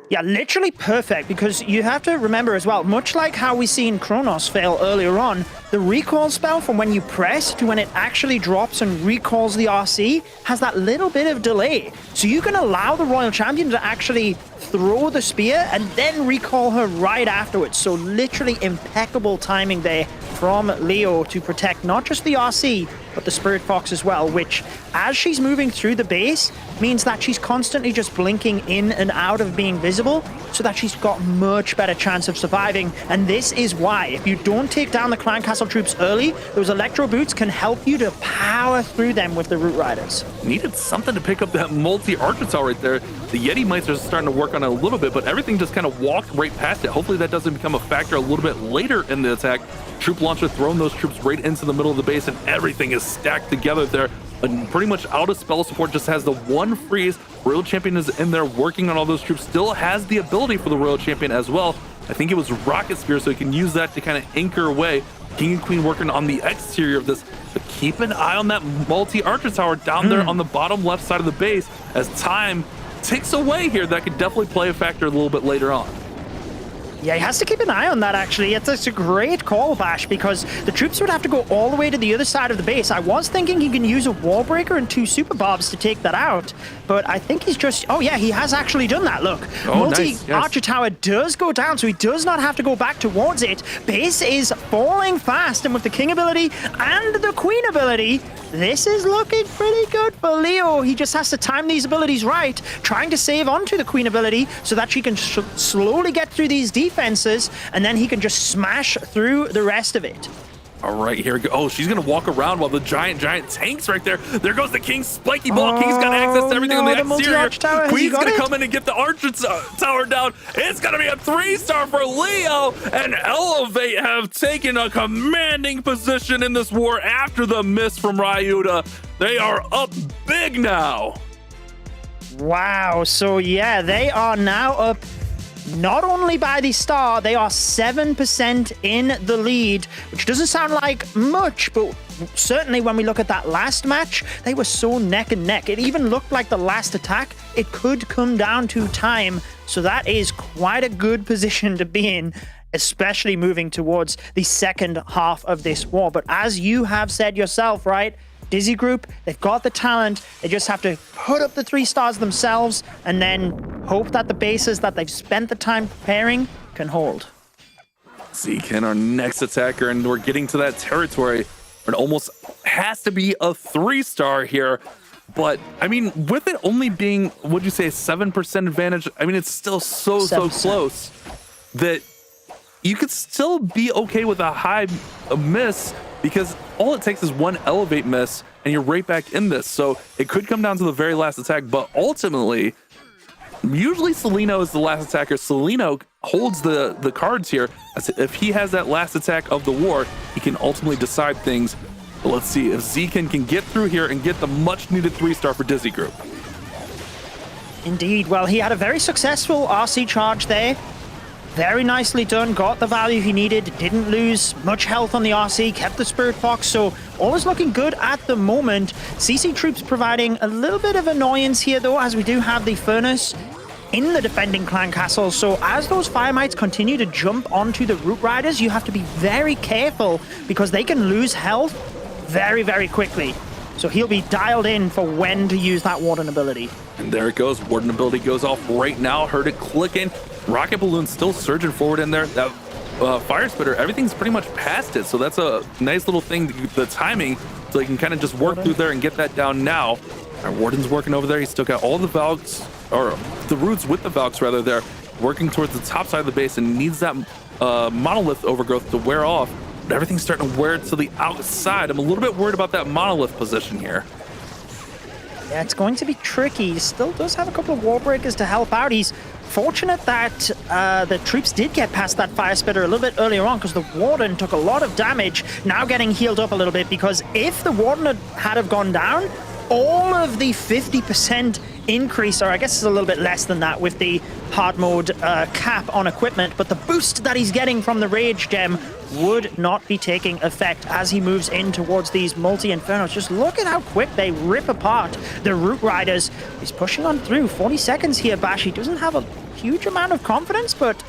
Yeah, literally perfect, because you have to remember as well, much like how we seen Kronos fail earlier on, the recall spell from when you press to when it actually drops and recalls the RC has that little bit of delay. So you can allow the Royal Champion to actually throw the spear and then recall her right afterwards. So literally impeccable timing there from Leo to protect not just the RC, but the Spirit Fox as well, which as she's moving through the base means that she's constantly just blinking in and out of being visible so that she's got much better chance of surviving. And this is why, if you don't take down the Clan Castle troops early, those Electro Boots can help you to power through them with the Root Riders. Needed something to pick up that multi-Archer Tower right there. The Yeti Mites are starting to work on it a little bit, but everything just kind of walked right past it. Hopefully that doesn't become a factor a little bit later in the attack. Troop Launcher throwing those troops right into the middle of the base, and everything is stacked together there. And pretty much out of spell support, just has the one freeze. Royal Champion is in there working on all those troops. Still has the ability for the Royal Champion as well. I think it was Rocket Spear, so he can use that to kind of anchor away. King and Queen working on the exterior of this. But keep an eye on that multi-Archer Tower down there on the bottom left side of the base as time ticks away here. That could definitely play a factor a little bit later on. Yeah, he has to keep an eye on that, actually. It's a great call, Bash, because the troops would have to go all the way to the other side of the base. I was thinking he can use a wall breaker and 2 super bobs to take that out, but I think he's just... Oh, yeah, he has actually done that. Look, multi-Archer Tower does go down, so he does not have to go back towards it. Base is falling fast, and with the King ability and the Queen ability, this is looking pretty good for Leo. He just has to time these abilities right, trying to save onto the Queen ability so that she can slowly get through these defenses, and then he can just smash through the rest of it. All right, here we go. Oh, she's going to walk around while the giant tanks right there. There goes the King's spiky ball. King's got access to everything on the exterior. Queen's going to come in and get the Archer Tower down. It's going to be a 3-star for Leo. And Elevate have taken a commanding position in this war after the miss from Ryuta. They are up big now. Wow. So, yeah, they are now up not only by the star, they are 7% in the lead, which doesn't sound like much, but certainly when we look at that last match, they were so neck and neck. It even looked like the last attack, it could come down to time. So that is quite a good position to be in, especially moving towards the second half of this war. But as you have said yourself, right? Dizi Group, they've got the talent. They just have to put up the 3 stars themselves and then hope that the bases that they've spent the time preparing can hold. Zekin, our next attacker, and we're getting to that territory where it almost has to be a 3-star here. But, I mean, with it only being, what'd you say, 7% advantage, I mean, it's still so close that you could still be okay with a miss, because all it takes is one elevate miss and you're right back in this. So it could come down to the very last attack, but ultimately, usually Celino is the last attacker. Celino holds the cards here. As if he has that last attack of the war, he can ultimately decide things. But let's see if Zekin can get through here and get the much needed 3-star for Dizi Group. Indeed. Well, he had a very successful RC charge there. Very nicely done, got the value he needed, didn't lose much health on the RC, kept the Spirit Fox, so all is looking good at the moment. CC troops providing a little bit of annoyance here though, as we do have the Furnace in the defending Clan Castle, so as those Fire Mites continue to jump onto the Root Riders, you have to be very careful because they can lose health very, very quickly. So he'll be dialed in for when to use that Warden ability. And there it goes. Warden ability goes off right now. Heard it clicking. Rocket Balloon still surging forward in there. That Fire Spitter, everything's pretty much past it. So that's a nice little thing, the timing, so he can kind of just work through there and get that down now. Our Warden's working over there. He's still got all the Valks, or the Roots with the Valks rather there, working towards the top side of the base and needs that monolith overgrowth to wear off, but everything's starting to wear to the outside. I'm a little bit worried about that monolith position here. Yeah, it's going to be tricky. He still does have a couple of wall breakers to help out. He's fortunate that the troops did get past that fire spitter a little bit earlier on, because the warden took a lot of damage, now getting healed up a little bit, because if the warden had have gone down, all of the 50% increase, or I guess it's a little bit less than that with the hard mode cap on equipment, but the boost that he's getting from the rage gem would not be taking effect as he moves in towards these multi-infernos. Just look at how quick they rip apart the Root Riders. He's pushing on through. 40 seconds here, Bash. He doesn't have a huge amount of confidence, but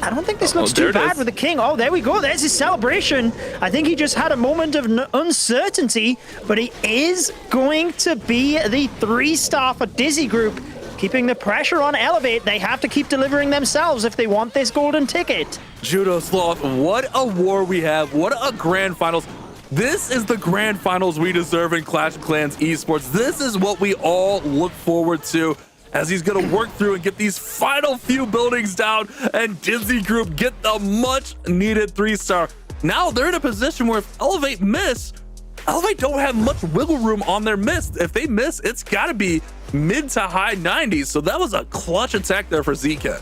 I don't think this looks too bad with the king. Oh, there we go. There's his celebration. I think he just had a moment of uncertainty, but he is going to be the 3-star for Dizi Group, keeping the pressure on Elevate. They have to keep delivering themselves if they want this golden ticket. Judo Sloth, what a war we have. What a grand finals. This is the grand finals we deserve in Clash of Clans Esports. This is what we all look forward to, as he's going to work through and get these final few buildings down, and Dizi Group get the much needed 3-star. Now they're in a position where if Elevate miss, Elevate don't have much wiggle room on their miss. If they miss, it's got to be mid to high 90s. So that was a clutch attack there for ZK.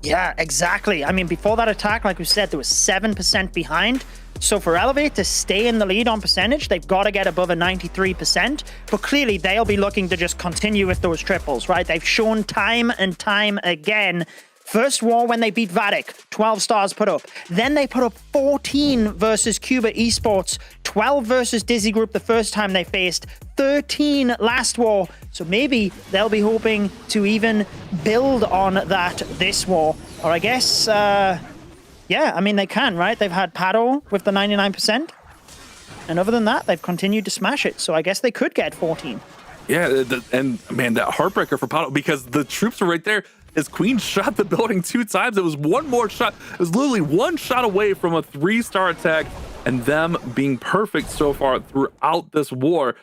Yeah, exactly. I mean, before that attack, like we said, there was 7% behind. So for Elevate to stay in the lead on percentage, they've got to get above a 93%. But clearly, they'll be looking to just continue with those triples, right? They've shown time and time again. First war when they beat Vatic, 12 stars put up. Then they put up 14 versus Cuba Esports, 12 versus Dizi Group the first time they faced, 13 last war. So maybe they'll be hoping to even build on that this war. Or I guess, yeah, I mean, they can, right? They've had Pado with the 99%. And other than that, they've continued to smash it. So I guess they could get 14. Yeah, and man, that heartbreaker for Pado, because the troops were right there. His queen shot the building 2 times. It was one more shot. It was literally one shot away from a 3-star attack and them being perfect so far throughout this war.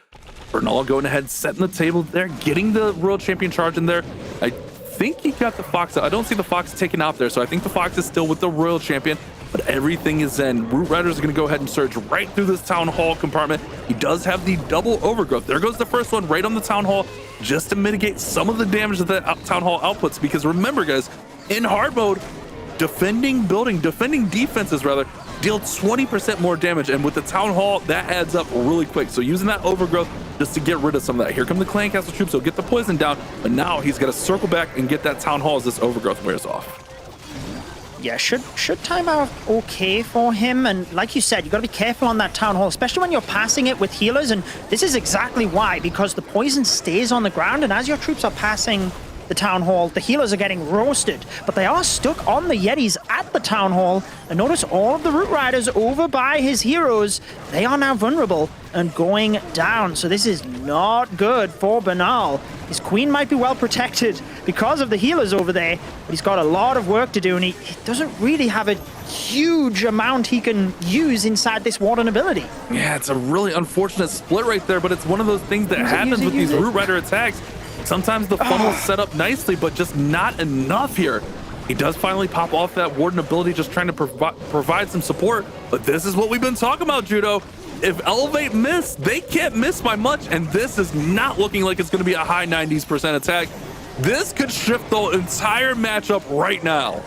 Bernal going ahead, setting the table there, getting the World Champion charge in there. I think he got the Fox out. I don't see the Fox taken out there, so I think the Fox is still with the Royal Champion, but everything is in. Root Riders are going to go ahead and surge right through this Town Hall compartment. He does have the double overgrowth. There goes the first one right on the Town Hall, just to mitigate some of the damage that the Town Hall outputs, because remember, guys, in hard mode, defending defenses rather, deal 20% more damage, and with the Town Hall, that adds up really quick. So using that overgrowth just to get rid of some of that. Here come the Clan Castle troops, so get the poison down, but now he's got to circle back and get that Town Hall as this overgrowth wears off. Yeah, should time out okay for him. And like you said, you got to be careful on that Town Hall, especially when you're passing it with healers. And this is exactly why, because the poison stays on the ground, and as your troops are passing the Town Hall, the healers are getting roasted, but they are stuck on the Yetis at the Town Hall. And notice all of the Root Riders over by his heroes, they are now vulnerable and going down. So this is not good for Bernal. His queen might be well protected because of the healers over there, but he's got a lot of work to do, and he doesn't really have a huge amount he can use inside this Warden ability. Yeah, it's a really unfortunate split right there, but it's one of those things that happens with these Root Rider attacks. Sometimes the funnel's set up nicely, but just not enough here. He does finally pop off that Warden ability, just trying to provide some support, but this is what we've been talking about, Judo. If Elevate miss, they can't miss by much, and this is not looking like it's going to be a high 90s% attack. This could shift the entire matchup right now.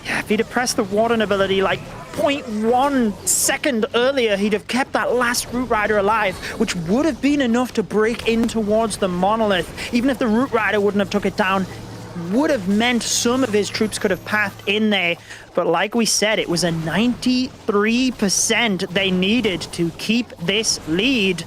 Yeah, if he'd have pressed the Warden ability like 0.1 second earlier, he'd have kept that last Root Rider alive, which would have been enough to break in towards the monolith. Even if the Root Rider wouldn't have took it down, would have meant some of his troops could have pathed in there. But like we said, it was a 93% they needed to keep this lead.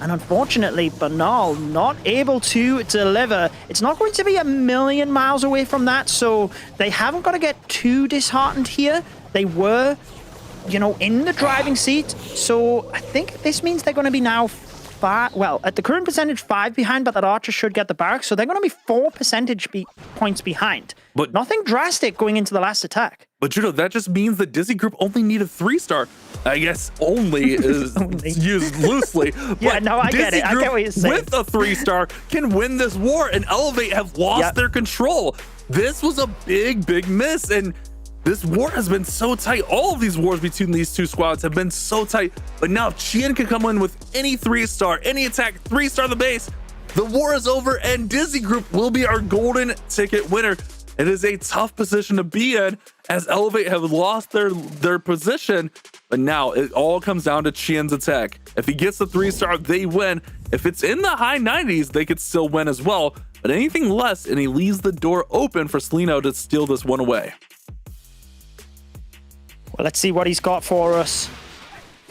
And unfortunately, Bernal not able to deliver. It's not going to be a million miles away from that, so they haven't got to get too disheartened here. They were, you know, in the driving seat, so I think this means they're going to be now well, at the current percentage, 5 behind, but that Archer should get the barracks, so they're going to be 4 percentage points behind. But nothing drastic going into the last attack. But Judo, that just means the Dizi Group only need a 3-star. I guess only is used loosely. Yeah, no, I get it. I get what you're saying. With a 3-star can win this war, and Elevate have lost their control. This was a big miss, and this war has been so tight. All of these wars between these two squads have been so tight, but now if Chien can come in with any 3-star, any attack, 3-star the base, the war is over, and Dizi Group will be our golden ticket winner. It is a tough position to be in, as Elevate have lost their position, but now it all comes down to Chien's attack. If he gets the 3-star, they win. If it's in the high 90s, they could still win as well, but anything less, and he leaves the door open for Seleno to steal this one away. Well, let's see what he's got for us.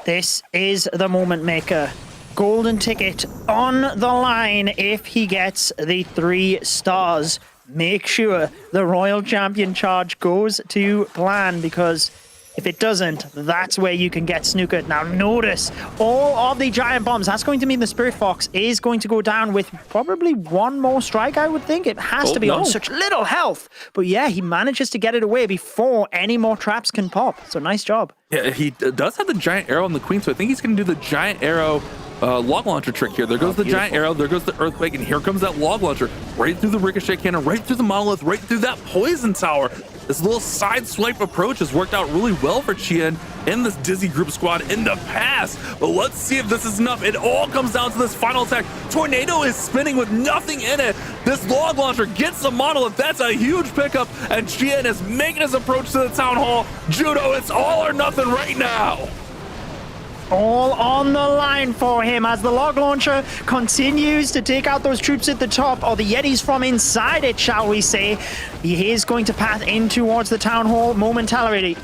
This is the moment maker. Golden ticket on the line if he gets the 3 stars. Make sure the Royal Champion charge goes to plan, because if it doesn't, that's where you can get snookered. Now notice all of the giant bombs. That's going to mean the Spirit Fox is going to go down with probably one more strike, I would think. It has to be on such little health. But yeah, he manages to get it away before any more traps can pop. So nice job. Yeah, he does have the giant arrow on the queen, so I think he's going to do the giant arrow log launcher trick here. There goes the giant arrow, there goes the earthquake, and here comes that log launcher right through the ricochet cannon, right through the monolith, right through that poison tower. This little side swipe approach has worked out really well for Chien in this Dizi Group squad in the past, but let's see if this is enough. It all comes down to this final attack. Tornado is spinning with nothing in it. This log launcher gets the monolith. That's a huge pickup, and Chien is making his approach to the town hall. Judo, it's all or nothing right now. All on the line for him as the log launcher continues to take out those troops at the top, or the Yetis from inside it, shall we say. He is going to path in towards the town hall momentarily.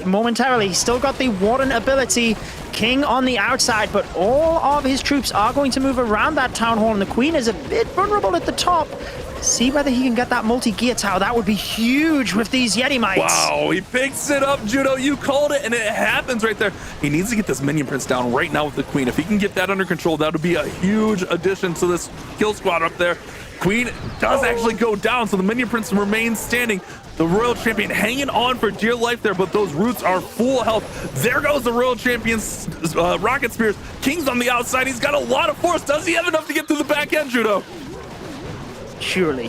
He's still got the Warden ability, King on the outside, but all of his troops are going to move around that town hall, and the Queen is a bit vulnerable at the top. See whether he can get that multi-gear tower. That would be huge with these Yeti mites. Wow, he picks it up, Judo. You called it, and it happens right there. He needs to get this minion prince down right now with the Queen. If he can get that under control, that would be a huge addition to this kill squad up there. Queen does actually go down, so the minion prince remains standing. The Royal Champion hanging on for dear life there, but those roots are full health. There goes the Royal Champion's rocket spears. King's on the outside. He's got a lot of force. Does he have enough to get through the back end, Judo? Surely.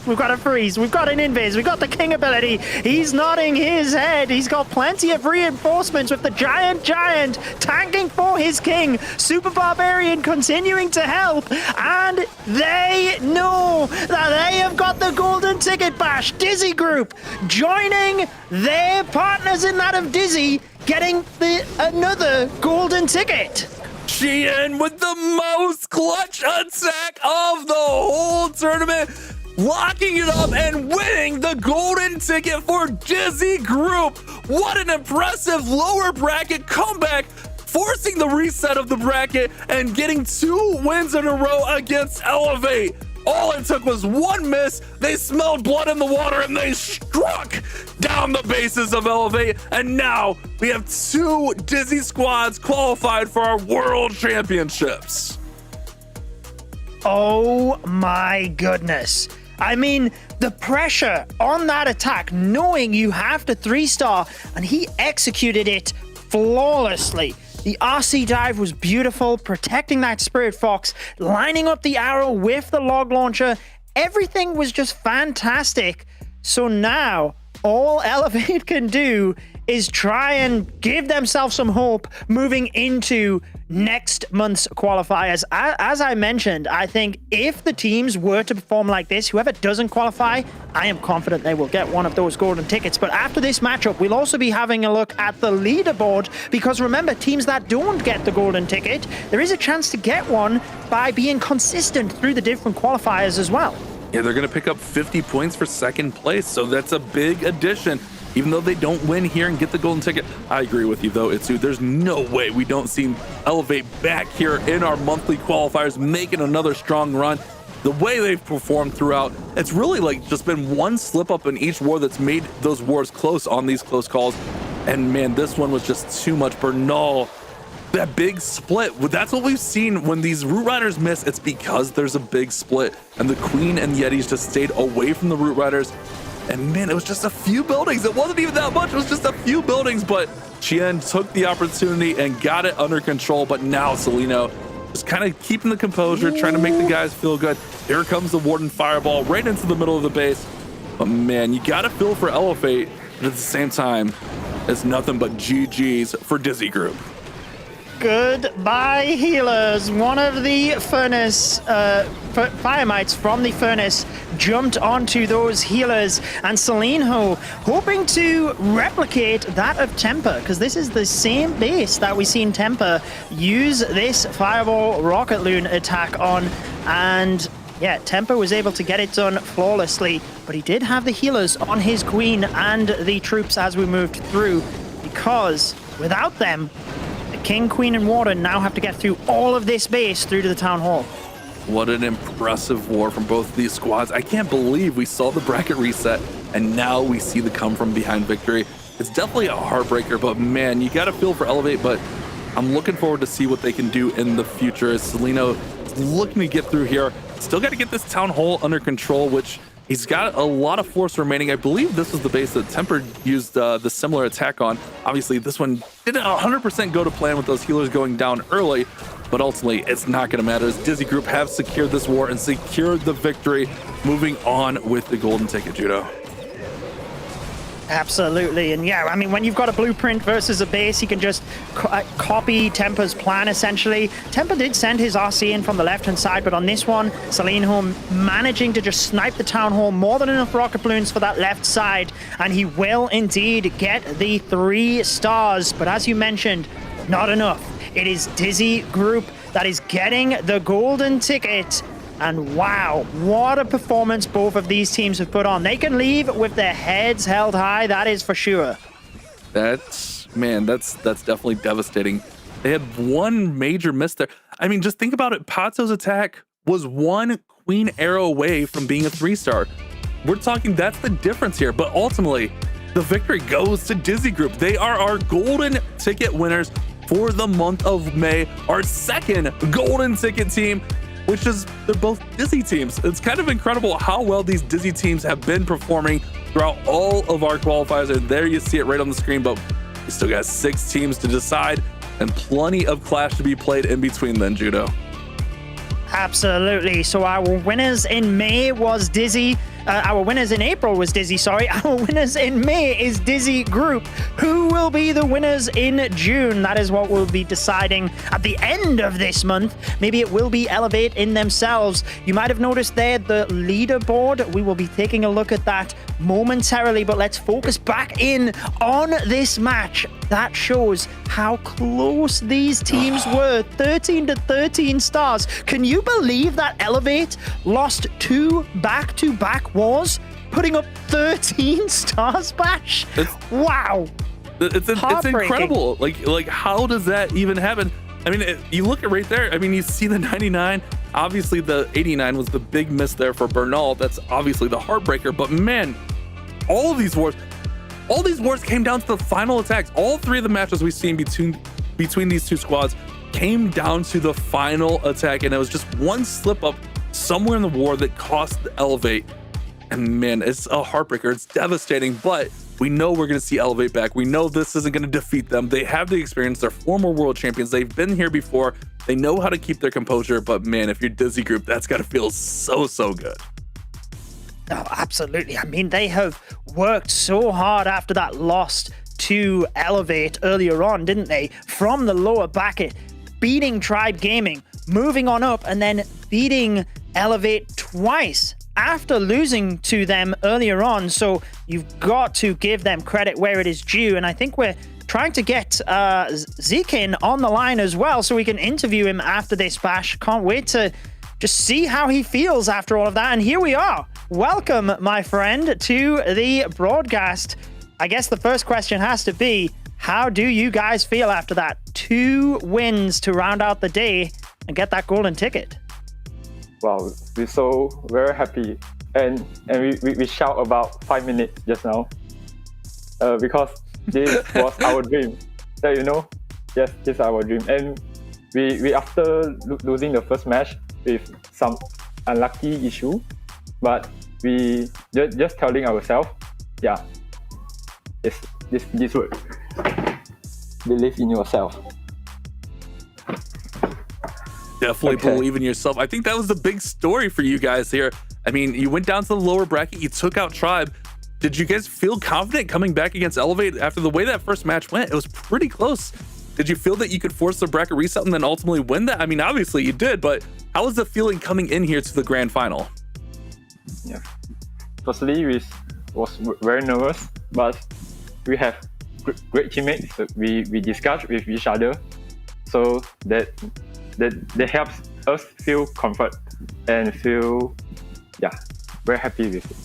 We've got a freeze. We've got an invis. We've got the King ability. He's nodding his head. He's got plenty of reinforcements with the giant tanking for his King. Super Barbarian continuing to help. And they know that they have got the golden ticket bash. Dizi Group joining their partners in that of Dizi, getting another golden ticket. Chien with the most clutch attack of the whole tournament, locking it up and winning the golden ticket for Dizi Group. What an impressive lower bracket comeback, forcing the reset of the bracket and getting 2 wins in a row against Elevate. All it took was one miss. They smelled blood in the water and they struck down the bases of Elevate. And now we have 2 Dizi squads qualified for our World Championships. Oh my goodness. I mean, the pressure on that attack, knowing you have to 3-star, and he executed it flawlessly. The RC dive was beautiful, protecting that Spirit Fox, lining up the arrow with the log launcher. Everything was just fantastic. So now, all Elevate can do is try and give themselves some hope moving into next month's qualifiers. As I mentioned, I think if the teams were to perform like this, whoever doesn't qualify, I am confident they will get one of those golden tickets. But after this matchup, we'll also be having a look at the leaderboard, because remember, teams that don't get the golden ticket, there is a chance to get one by being consistent through the different qualifiers as well. Yeah, they're going to pick up 50 points for second place, so that's a big addition. Even though they don't win here and get the golden ticket, I agree with you though, Itsu. There's no way we don't see Elevate back here in our monthly qualifiers, making another strong run. The way they've performed throughout, it's really like just been one slip up in each war that's made those wars close on these close calls. And man, this one was just too much. Bernal, that big split, that's what we've seen when these Root Riders miss. It's because there's a big split, and the Queen and Yetis just stayed away from the Root Riders. And man, it was just a few buildings. It wasn't even that much. It was just a few buildings, but Chien took the opportunity and got it under control. But now Seleno just kind of keeping the composure, trying to make the guys feel good. Here comes the Warden Fireball right into the middle of the base. But man, you gotta feel for Elevate, but at the same time, it's nothing but GG's for Dizi Group. Goodbye, healers. One of the furnace fire mites from the furnace jumped onto those healers, and Selenho hoping to replicate that of Temper, because this is the same base that we seen Temper use this Fireball Rocket Loon attack on, and yeah, Temper was able to get it done flawlessly, but he did have the healers on his queen and the troops as we moved through, because without them, King, Queen, and Warden now have to get through all of this base through to the Town Hall. What an impressive war from both of these squads. I can't believe we saw the bracket reset, and now we see the come from behind victory. It's definitely a heartbreaker, but man, you gotta feel for Elevate, but I'm looking forward to see what they can do in the future as Celino is looking to get through here. Still got to get this Town Hall under control, which he's got a lot of force remaining. I believe this was the base that Temper used the similar attack on. Obviously, this one didn't 100% go to plan with those healers going down early, but ultimately, it's not going to matter as Dizi Group have secured this war and secured the victory, moving on with the golden ticket, Judo. Absolutely, and yeah, I mean, when you've got a blueprint versus a base, you can just copy Temper's plan, essentially. Temper did send his RC in from the left-hand side, but on this one, Selenho managing to just snipe the Town Hall, more than enough rocket balloons for that left side, and he will indeed get the 3 stars, but as you mentioned, not enough. It is Dizi Group that is getting the golden ticket. And wow, what a performance both of these teams have put on. They can leave with their heads held high, that is for sure. That's definitely devastating. They had one major miss there. I mean, just think about it. Pazzo's attack was 1 queen arrow away from being a 3-star. We're talking, that's the difference here. But ultimately, the victory goes to Dizi Group. They are our golden ticket winners for the month of May. Our second golden ticket team, which is, they're both Dizi teams. It's kind of incredible how well these Dizi teams have been performing throughout all of our qualifiers. And there you see it right on the screen, but we still got 6 teams to decide and plenty of Clash to be played in between then, Judo. Absolutely. So our winners in May was Dizi. Our winners in April was Dizi, sorry. Our winners in May is Dizi Group. Who will be the winners in June? That is what we'll be deciding at the end of this month. Maybe it will be Elevate in themselves. You might have noticed there the leaderboard. We will be taking a look at that momentarily, but let's focus back in on this match. That shows how close these teams were. 13 to 13 stars. Can you believe that Elevate lost 2 back-to-back wars, putting up 13 stars, Bash? Wow. It's incredible. Like how does that even happen? I mean, you look at right there. I mean, you see the 99. Obviously, the 89 was the big miss there for Bernal. That's obviously the heartbreaker. But man, all these wars came down to the final attacks. All 3 of the matches we've seen between these 2 squads came down to the final attack, and it was just one slip up somewhere in the war that cost the Elevate. And man, it's a heartbreaker. It's devastating, but we know we're going to see Elevate back. We know this isn't going to defeat them. They have the experience. They're former world champions. They've been here before. They know how to keep their composure, but man, if you're Dizi Group, that's got to feel so good. Oh, absolutely. I mean, they have worked so hard after that loss to Elevate earlier on, didn't they? From the lower bracket, beating Tribe Gaming, moving on up, and then beating Elevate twice after losing to them earlier on. So you've got to give them credit where it is due. And I think we're trying to get Zekin on the line as well so we can interview him after this, Bash. Can't wait to just see how he feels after all of that. And here we are. Welcome, my friend, to the broadcast. I guess the first question has to be, how do you guys feel after that? 2 wins to round out the day and get that golden ticket. Wow, we're so very happy. And we shout about 5 minutes just now. Because this was our dream. So, yes, this is our dream. And we after losing the first match with some unlucky issue, but we just telling ourselves, yeah, this work. Believe in yourself. Definitely believe in yourself. I think that was the big story for you guys here. I mean, you went down to the lower bracket, you took out Tribe. Did you guys feel confident coming back against Elevate after the way that first match went? It was pretty close. Did you feel that you could force the bracket reset and then ultimately win that? I mean, obviously you did, but how was the feeling coming in here to the grand final? Yeah. Firstly, we was very nervous, but we have great teammates. We discuss with each other, so that helps us feel comfort and feel very happy with it.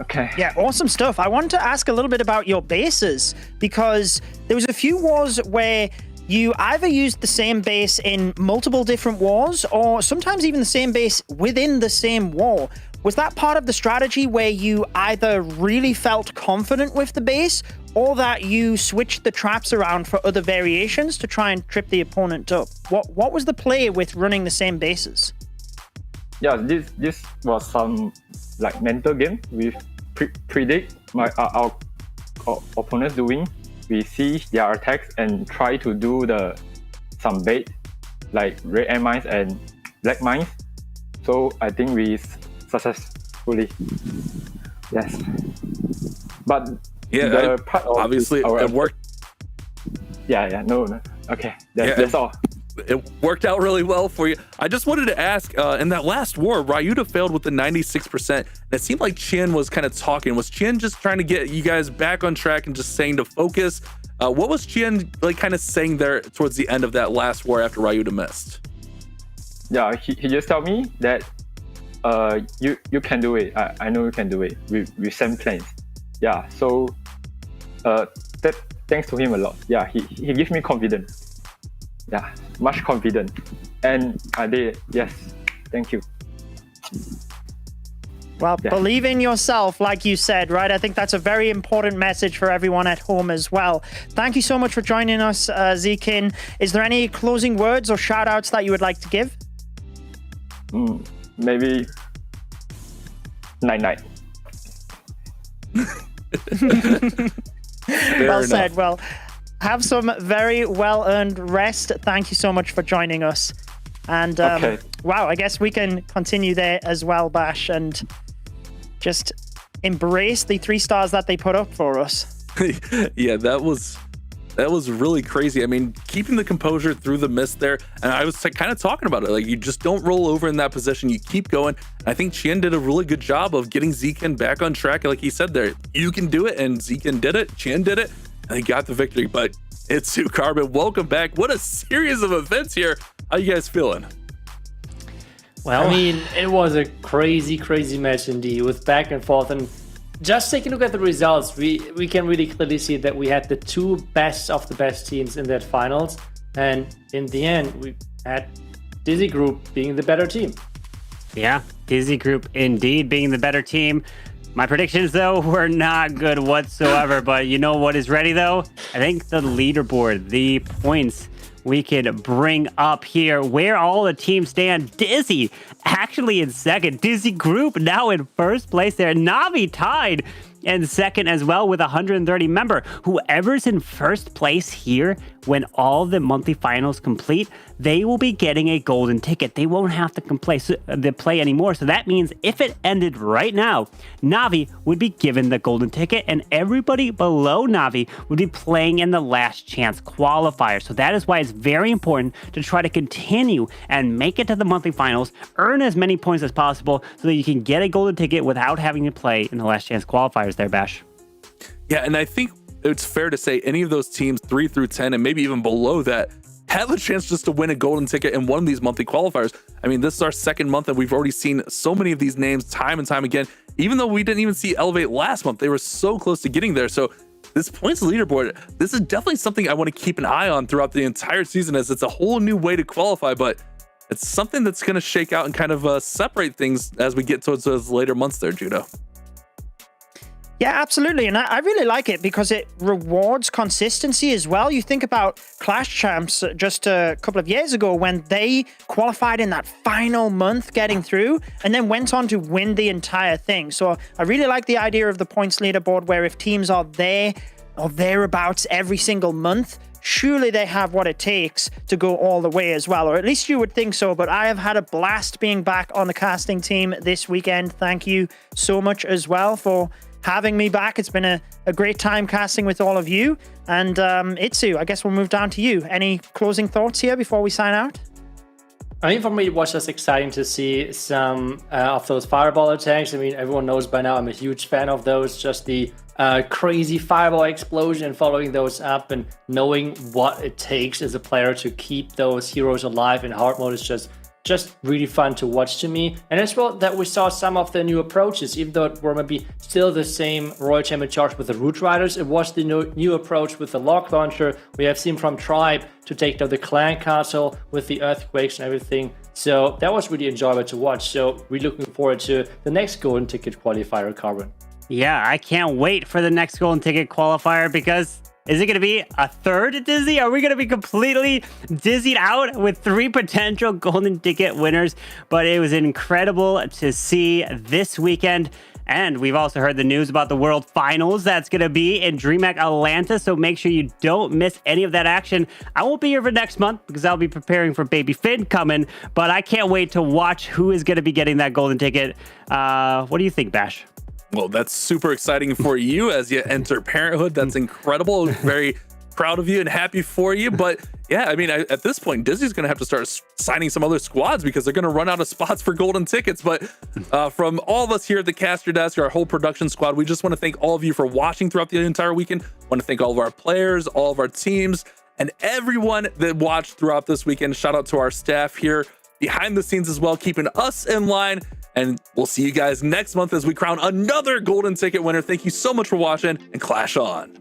Okay. Yeah, awesome stuff. I wanted to ask a little bit about your bases, because there was a few wars where you either used the same base in multiple different wars, or sometimes even the same base within the same war. Was that part of the strategy where you either really felt confident with the base, or that you switched the traps around for other variations to try and trip the opponent up? What was the play with running the same bases? Yeah, this was some like mental game. We predict our opponents doing. We see their attacks and try to do some bait like red air mines and black mines. So I think we successfully. Yes. But the part of obviously it worked. No. Okay, that's all. It worked out really well for you. I just wanted to ask, in that last war, Ryuta failed with the 96%. And it seemed like Chien was kind of talking. Was Chien just trying to get you guys back on track and just saying to focus? What was Chien like kind of saying there towards the end of that last war after Ryuta missed? Yeah, he just told me that you can do it. I know you can do it with same plans. Yeah, so thanks to him a lot. Yeah, he gives me confidence. Yeah, much confident. And I did. Yes, thank you. Well, believe in yourself, like you said, right? I think that's a very important message for everyone at home as well. Thank you so much for joining us, Zikin. Is there any closing words or shout outs that you would like to give? Maybe night. Well said. Well, have some very well-earned rest. Thank you so much for joining us. And wow, I guess we can continue there as well, Bash, and just embrace the 3 stars that they put up for us. Yeah, that was really crazy. I mean, keeping the composure through the mist there, and I was kind of talking about it, like you just don't roll over in that position, you keep going. I think Chien did a really good job of getting Zikin back on track. Like he said there, you can do it, and Zikin did it, Chien did it, and they got the victory. But Itsu, Carbon, welcome back. What a series of events here. How you guys feeling? Well, I mean, it was a crazy match indeed, with back and forth. And just taking a look at the results, we can really clearly see that we had the 2 best of the best teams in that finals. And in the end, we had Dizi Group being the better team. Yeah, Dizi Group indeed being the better team. My predictions, though, were not good whatsoever. But you know what is ready, though? I think the leaderboard, the points we could bring up here, where all the teams stand. Dizi actually in second. Dizi Group now in first place there. NAVI tied in second as well with 130. Remember, whoever's in first place here, when all the monthly finals complete, they will be getting a golden ticket. They won't have to play anymore. So that means if it ended right now, NAVI would be given the golden ticket, and everybody below NAVI would be playing in the last chance qualifier. So that is why it's very important to try to continue and make it to the monthly finals, earn as many points as possible so that you can get a golden ticket without having to play in the last chance qualifiers there, Bash. Yeah, and I think it's fair to say any of those teams 3 through 10 and maybe even below that have a chance just to win a golden ticket in one of these monthly qualifiers. I mean, this is our second month and we've already seen so many of these names time and time again. Even though we didn't even see Elevate last month, they were so close to getting there. So this points leaderboard, this is definitely something I want to keep an eye on throughout the entire season, as it's a whole new way to qualify, but it's something that's going to shake out and kind of separate things as we get towards those later months there, Judo. Yeah, absolutely. And I really like it because it rewards consistency as well. You think about Clash Champs just a couple of years ago when they qualified in that final month getting through and then went on to win the entire thing. So I really like the idea of the points leaderboard where if teams are there or thereabouts every single month, surely they have what it takes to go all the way as well, or at least you would think so. But I have had a blast being back on the casting team this weekend. Thank you so much as well for having me back. It's been a great time casting with all of you. And Itsu, I guess we'll move down to you. Any closing thoughts here before we sign out? I mean, for me, it was just exciting to see some of those fireball attacks. I mean, everyone knows by now I'm a huge fan of those. Just the crazy fireball explosion and following those up and knowing what it takes as a player to keep those heroes alive in hard mode is just really fun to watch to me. And as well that we saw some of the new approaches, even though it were maybe still the same Royal Champion charge with the Root Riders, it was the new approach with the Lock Launcher. We have seen from Tribe to take down the Clan Castle with the Earthquakes and everything. So that was really enjoyable to watch. So we're looking forward to the next Golden Ticket qualifier, Carbon. Yeah, I can't wait for the next Golden Ticket qualifier because is it going to be a third Dizi? Are we going to be completely dizzied out with 3 potential Golden Ticket winners? But it was incredible to see this weekend. And we've also heard the news about the World Finals that's going to be in DreamHack Atlanta. So make sure you don't miss any of that action. I won't be here for next month because I'll be preparing for Baby Finn coming. But I can't wait to watch who is going to be getting that Golden Ticket. What do you think, Bash? Well, that's super exciting for you as you enter parenthood. That's incredible. Very proud of you and happy for you. But yeah, I mean, at this point, Disney's going to have to start signing some other squads because they're going to run out of spots for Golden Tickets. But from all of us here at the Caster Desk, our whole production squad, we just want to thank all of you for watching throughout the entire weekend. Want to thank all of our players, all of our teams, and everyone that watched throughout this weekend. Shout out to our staff here behind the scenes as well, keeping us in line. And we'll see you guys next month as we crown another Golden Ticket winner. Thank you so much for watching, and clash on.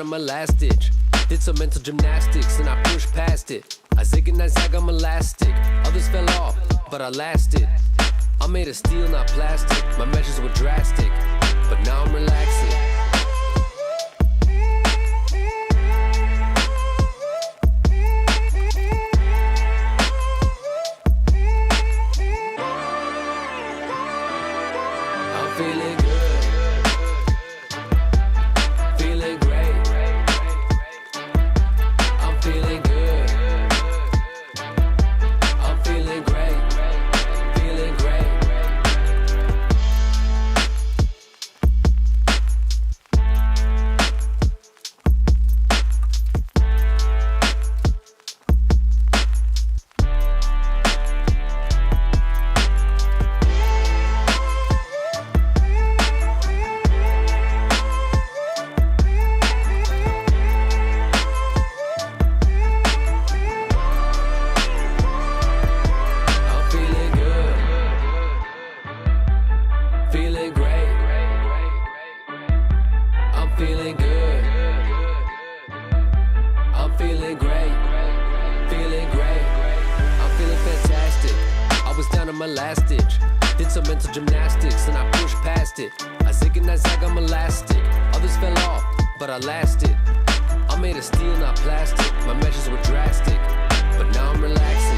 My last ditch. Did some mental gymnastics and I pushed past it. I zig and I zag, I'm elastic. Others fell off, but I lasted. I'm made of steel, not plastic. My measures were drastic, but now I'm relaxing. I'm feeling good. Feeling great. I'm feeling good. I'm feeling great. Feeling great. was down to my last ditch. Did some mental gymnastics and I pushed past it. I zig and I zag, I'm elastic. Others fell off, but I lasted. I made of steel, not plastic. My measures were drastic, but now I'm relaxing.